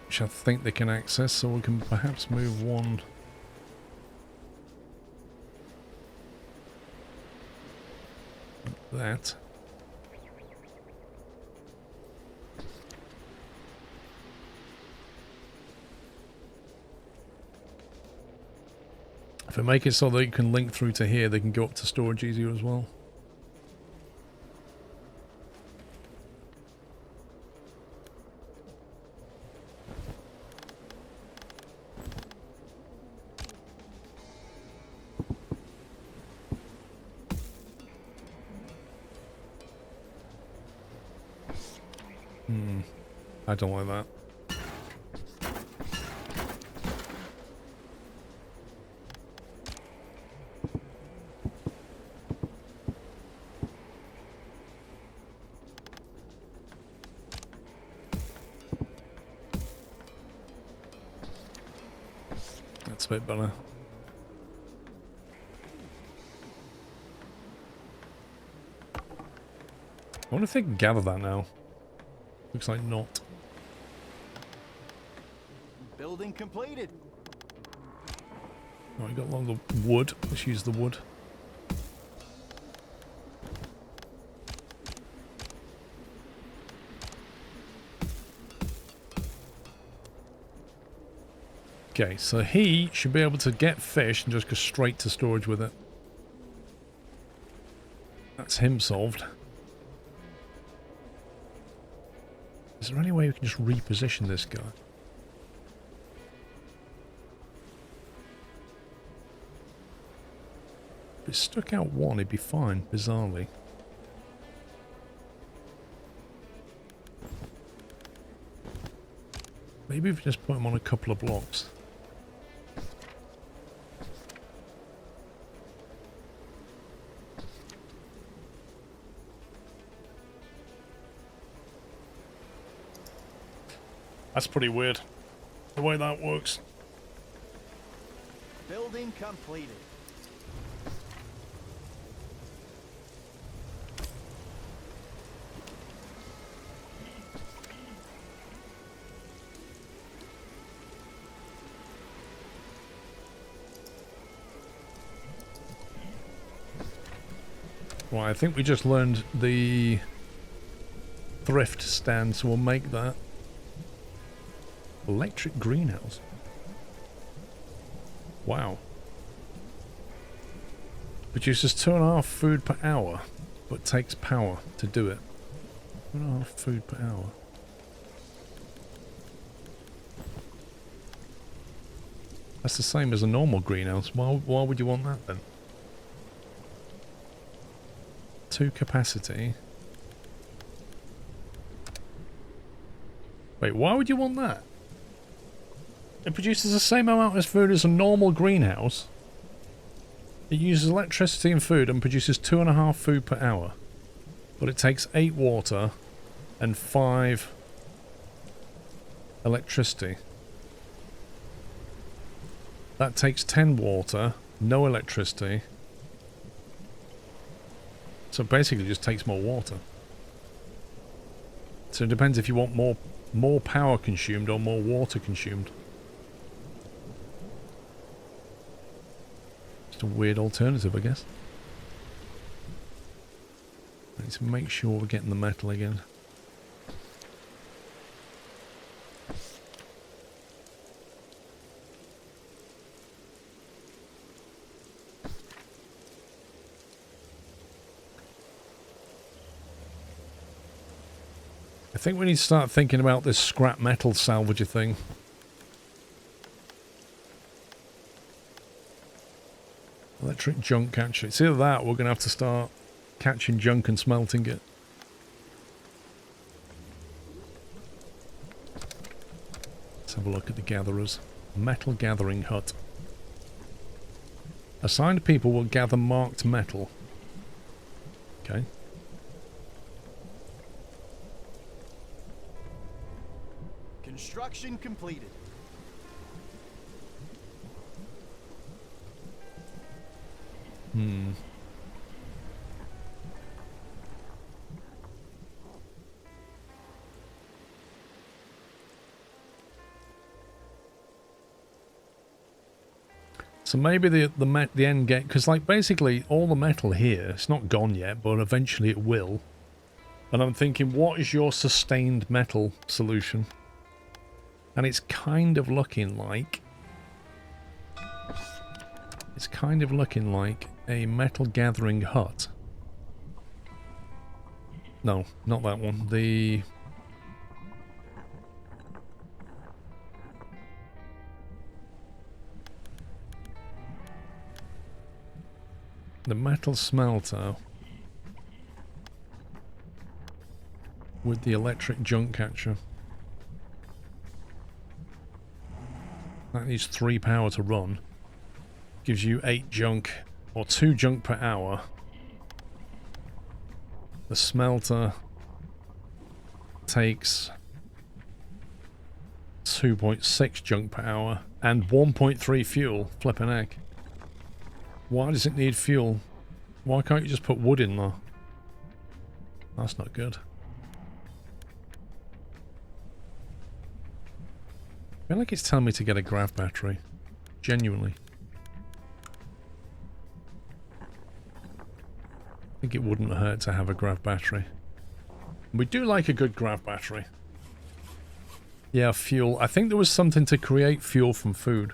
which I think they can access, so we can perhaps move one. That. If I make it so that you can link through to here, they can go up to storage easier as well. I don't like that. That's a bit better. I wonder if they can gather that now. Looks like not. Building completed. Oh, we got along the wood. Let's use the wood. Okay, so he should be able to get fish and just go straight to storage with it. That's him solved. Is there any way we can just reposition this guy? If it stuck out one, it'd be fine, bizarrely. Maybe if we just put him on a couple of blocks. That's pretty weird, the way that works. Building completed. Right, I think we just learned the thrift stand, so we'll make that. Electric greenhouse. Wow. Produces 2.5 food per hour, but takes power to do it. 2.5 food per hour. That's the same as a normal greenhouse. Why would you want that then? 2 capacity. Wait, why would you want that? It produces the same amount of food as a normal greenhouse. It uses electricity and food and produces 2.5 food per hour. But it takes 8 water and 5 electricity. That takes 10 water, no electricity. So basically it just takes more water. So it depends if you want more power consumed or more water consumed. Just a weird alternative, I guess. I need to make sure we're getting the metal again. I think we need to start thinking about this scrap metal salvager thing. Electric junk catcher. It's either that or we're going to have to start catching junk and smelting it. Let's have a look at the gatherers. Metal gathering hut. Assigned people will gather marked metal. Okay. Construction completed. So maybe the end game, because like basically all the metal here, it's not gone yet, but eventually it will. And I'm thinking, what is your sustained metal solution? And it's kind of looking like a metal gathering hut. No, not that one. The metal smelter with the electric junk catcher. That needs 3 power to run. Gives you 8 junk, or 2 junk per hour. The smelter takes 2.6 junk per hour and 1.3 fuel. Flippin' heck. Why does it need fuel? Why can't you just put wood in there? That's not good. I feel like it's telling me to get a grav battery. Genuinely. I think it wouldn't hurt to have a grav battery. We do like a good grav battery. Yeah, fuel. I think there was something to create fuel from food.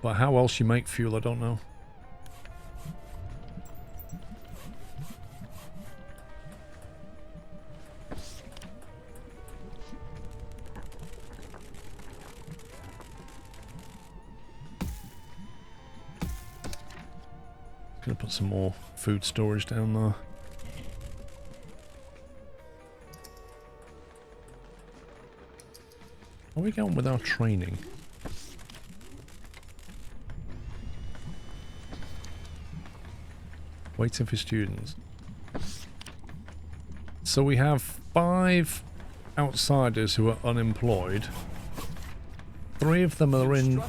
But how else you make fuel, I don't know. Gonna put some more food storage down there. Are we going with our training? Waiting for students. So we have 5 outsiders who are unemployed. 3 of them are in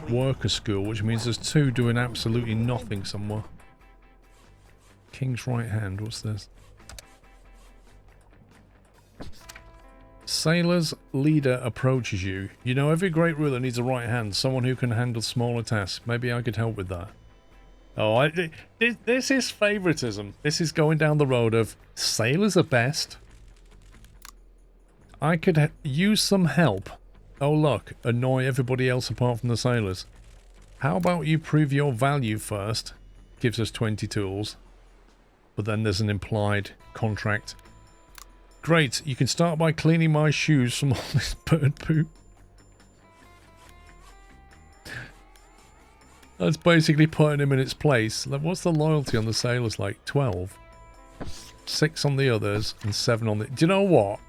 worker school, which means there's 2 doing absolutely nothing somewhere. King's right hand, what's this? Sailor's leader approaches you. You know, every great ruler needs a right hand, someone who can handle smaller tasks. Maybe I could help with that. Oh, this is favoritism. This is going down the road of sailors are best. I could use some help. Oh look, annoy everybody else apart from the sailors. How about you prove your value first? Gives us 20 tools. But then there's an implied contract. Great, you can start by cleaning my shoes from all this bird poop. That's basically putting him in its place. What's the loyalty on the sailors like? 12. 6 on the others and 7 on the... Do you know what?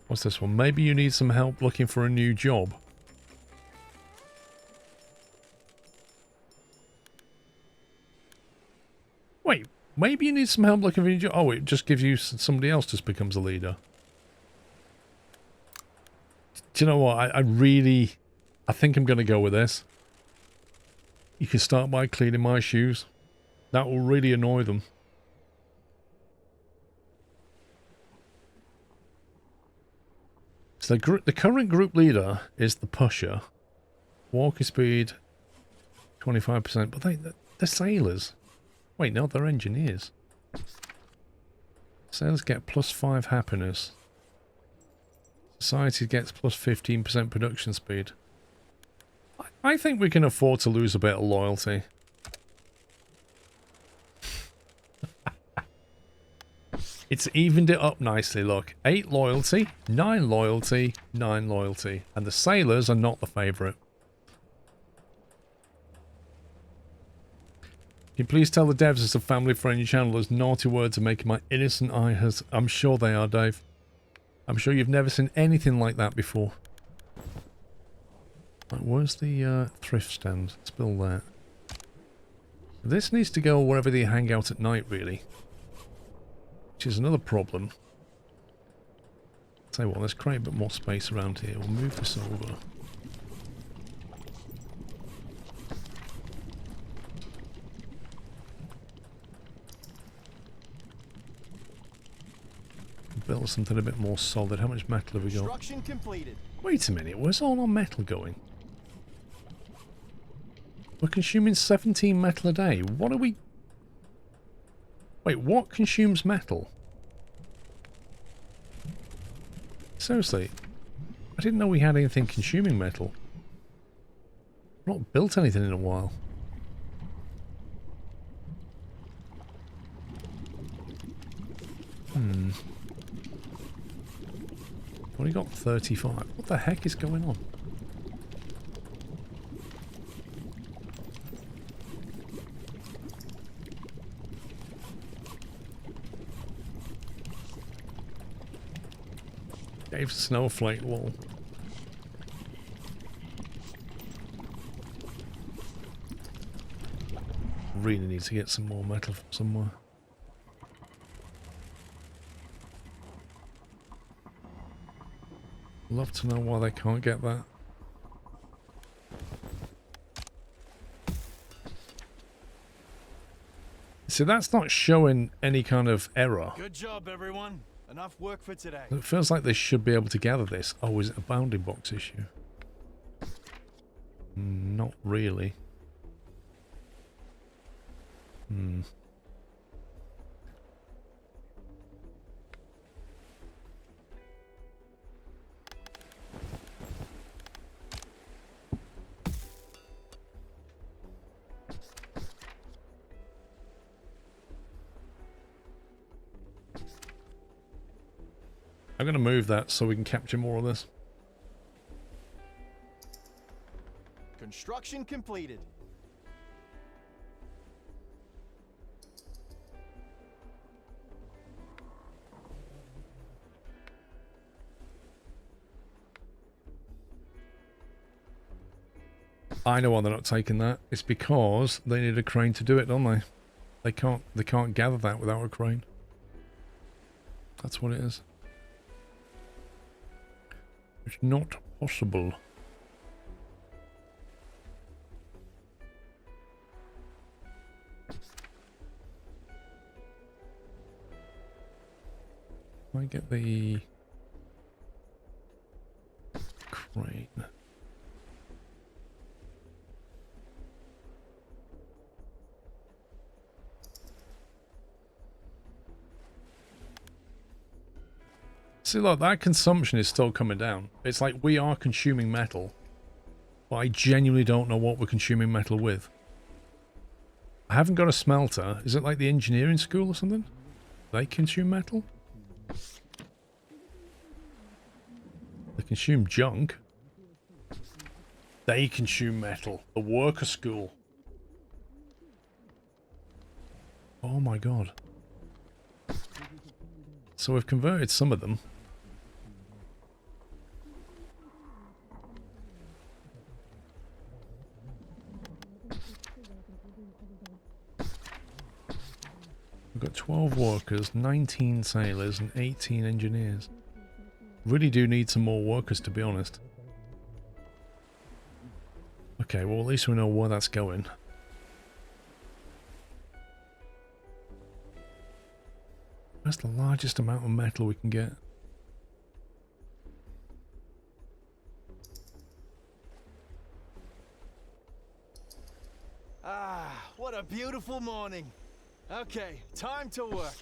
What's this one? Maybe you need some help looking for a new job. Wait, maybe you need some help looking for a new job. Oh, it just gives you somebody else just becomes a leader. Do you know what? I think I'm going to go with this. You can start by cleaning my shoes. That will really annoy them. So the current group leader is the pusher. Walking speed, 25%. But they're sailors. Wait, no, they're engineers. Sailors get +5 happiness. Society gets +15% production speed. I think we can afford to lose a bit of loyalty. It's evened it up nicely, look. 8 loyalty, 9 loyalty, 9 loyalty. And the sailors are not the favourite. Can you please tell the devs it's a family-friendly channel as naughty words are making my innocent eye hurt? I'm sure they are, Dave. I'm sure you've never seen anything like that before. Right, where's the thrift stand? It's still there. This needs to go wherever they hang out at night, really. Which is another problem. Tell you what, let's create a bit more space around here. We'll move this over. Build something a bit more solid. How much metal have we got? Construction completed. Wait a minute, where's all our metal going? We're consuming 17 metal a day. What are we... Wait, what consumes metal? Seriously, I didn't know we had anything consuming metal. I've not built anything in a while. Only got 35. What the heck is going on? Gave snowflake wall. Really need to get some more metal from somewhere. Love to know why they can't get that. See, that's not showing any kind of error. Good job, everyone. Enough work for today. It feels like they should be able to gather this. Oh, is it a bounding box issue? Not really. I'm going to move that so we can capture more of this. Construction completed. I know why they're not taking that. It's because they need a crane to do it, don't they? They can't gather that without a crane. That's what it is. It's not possible. I get the crane. See, look, that consumption is still coming down. It's like we are consuming metal, but I genuinely don't know what we're consuming metal with. I haven't got a smelter. Is it like the engineering school or something? They consume metal? They consume junk. They consume metal. The worker school. Oh my god. So we've converted some of them. 12 workers, 19 sailors, and 18 engineers. Really do need some more workers, to be honest. Okay, well, at least we know where that's going. That's the largest amount of metal we can get. Ah, what a beautiful morning. Okay, time to work.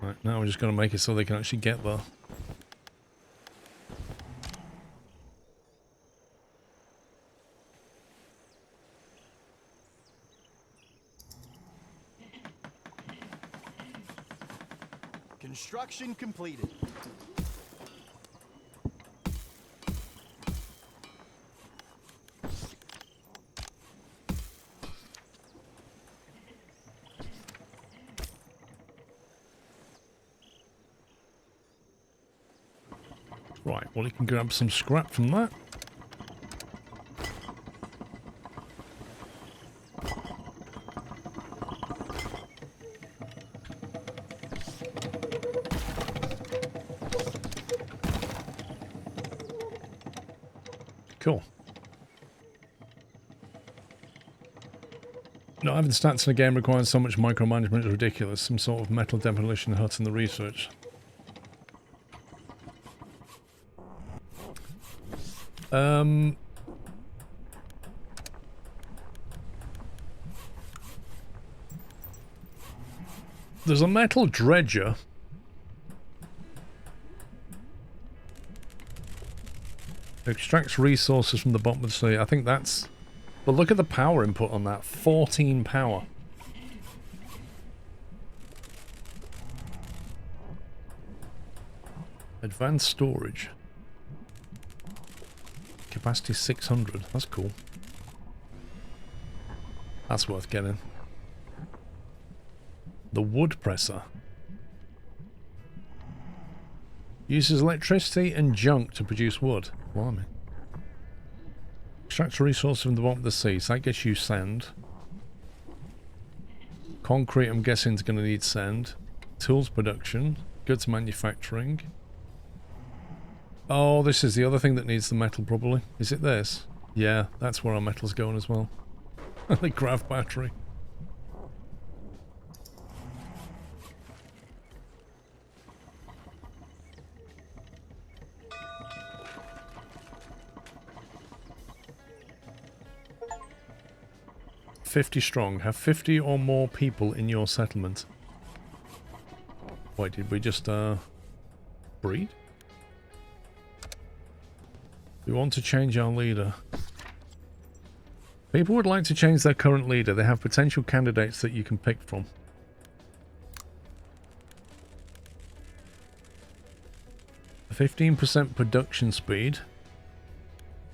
Right, now we're just going to make it so they can actually get there. Construction completed. Right, well, you can grab some scrap from that. Cool. No, having stats in a game requires so much micromanagement is ridiculous. Some sort of metal demolition hut in the research. There's a metal dredger. It extracts resources from the bottom of the sea. I think that's... But look at the power input on that. 14 power. Advanced storage. Capacity 600. That's cool. That's worth getting. The wood presser. Uses electricity and junk to produce wood. Blimey. Extracts resources from the bottom of the sea. So that gets you sand. Concrete, I'm guessing, is going to need sand. Tools production. Goods manufacturing. Oh, this is the other thing that needs the metal, probably. Is it this? Yeah, that's where our metal's going as well. The grav battery. "50 strong. Have 50 or more people in your settlement." Wait, did we just, breed? We want to change our leader. People would like to change their current leader. They have potential candidates that you can pick from. A 15% production speed.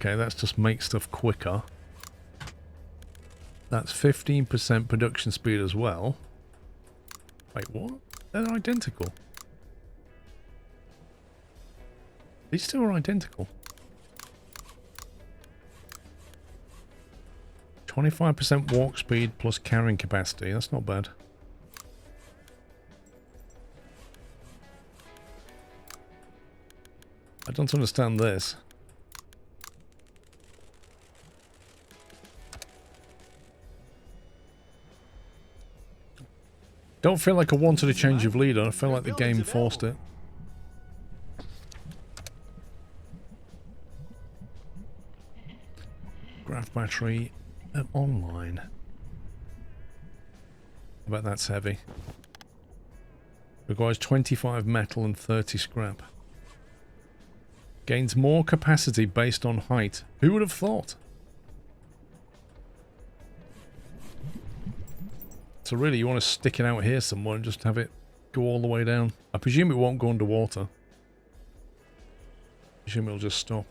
Okay, that's just make stuff quicker. That's 15% production speed as well. Wait, what? They're identical. These two are identical. 25% walk speed plus carrying capacity. That's not bad. I don't understand this. Don't feel like I wanted a change of leader. I feel like the game forced it. Grav battery online. I bet that's heavy. Requires 25 metal and 30 scrap. Gains more capacity based on height. Who would have thought? So really, you want to stick it out here somewhere and just have it go all the way down. I presume it won't go underwater. I presume it'll just stop.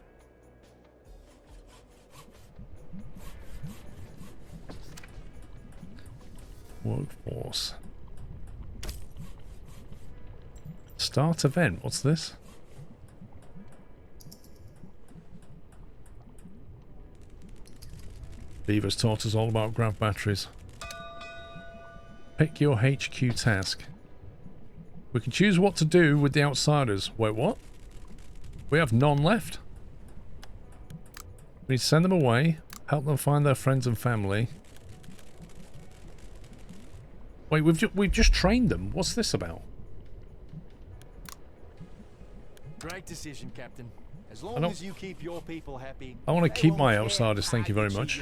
Workforce. Start event. What's this? Beaver's taught us all about grav batteries. Pick your HQ task. We can choose what to do with the outsiders. Wait, what? We have none left? We need to send them away, help them find their friends and family. Wait, we've just trained them. What's this about? Great decision, Captain. As long as you keep your people happy. I want to keep my outsiders, thank you very much.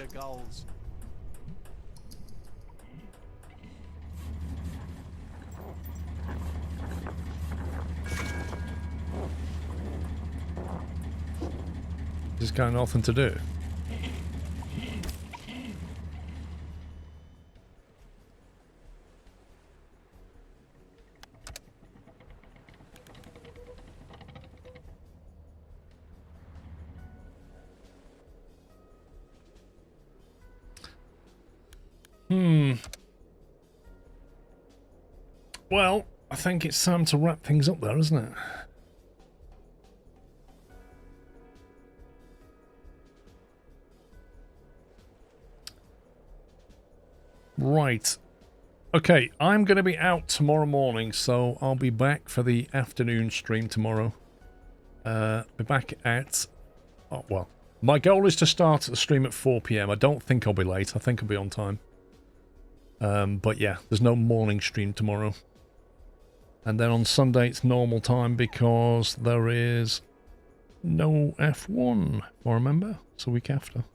This got nothing to do. Well, I think it's time to wrap things up there, isn't it? Right. Okay, I'm going to be out tomorrow morning, so I'll be back for the afternoon stream tomorrow. Be back at... Oh, well, my goal is to start the stream at 4 PM. I don't think I'll be late. I think I'll be on time. But yeah, there's no morning stream tomorrow. And then on Sunday it's normal time because there is no F1, if I remember. It's a week after.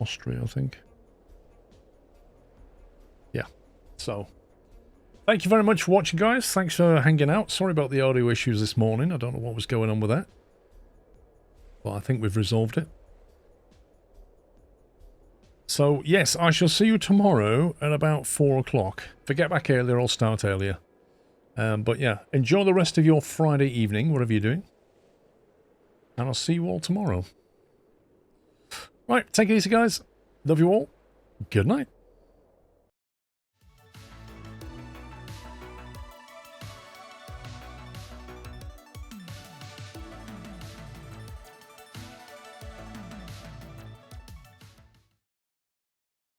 Austria, I think. Yeah, so thank you very much for watching, guys. Thanks for hanging out. Sorry about the audio issues this morning. I don't know what was going on with that. But I think we've resolved it. So, yes, I shall see you tomorrow at about 4 o'clock. If I get back earlier, I'll start earlier. But yeah, enjoy the rest of your Friday evening, whatever you're doing. And I'll see you all tomorrow. Right, take it easy, guys. Love you all. Good night.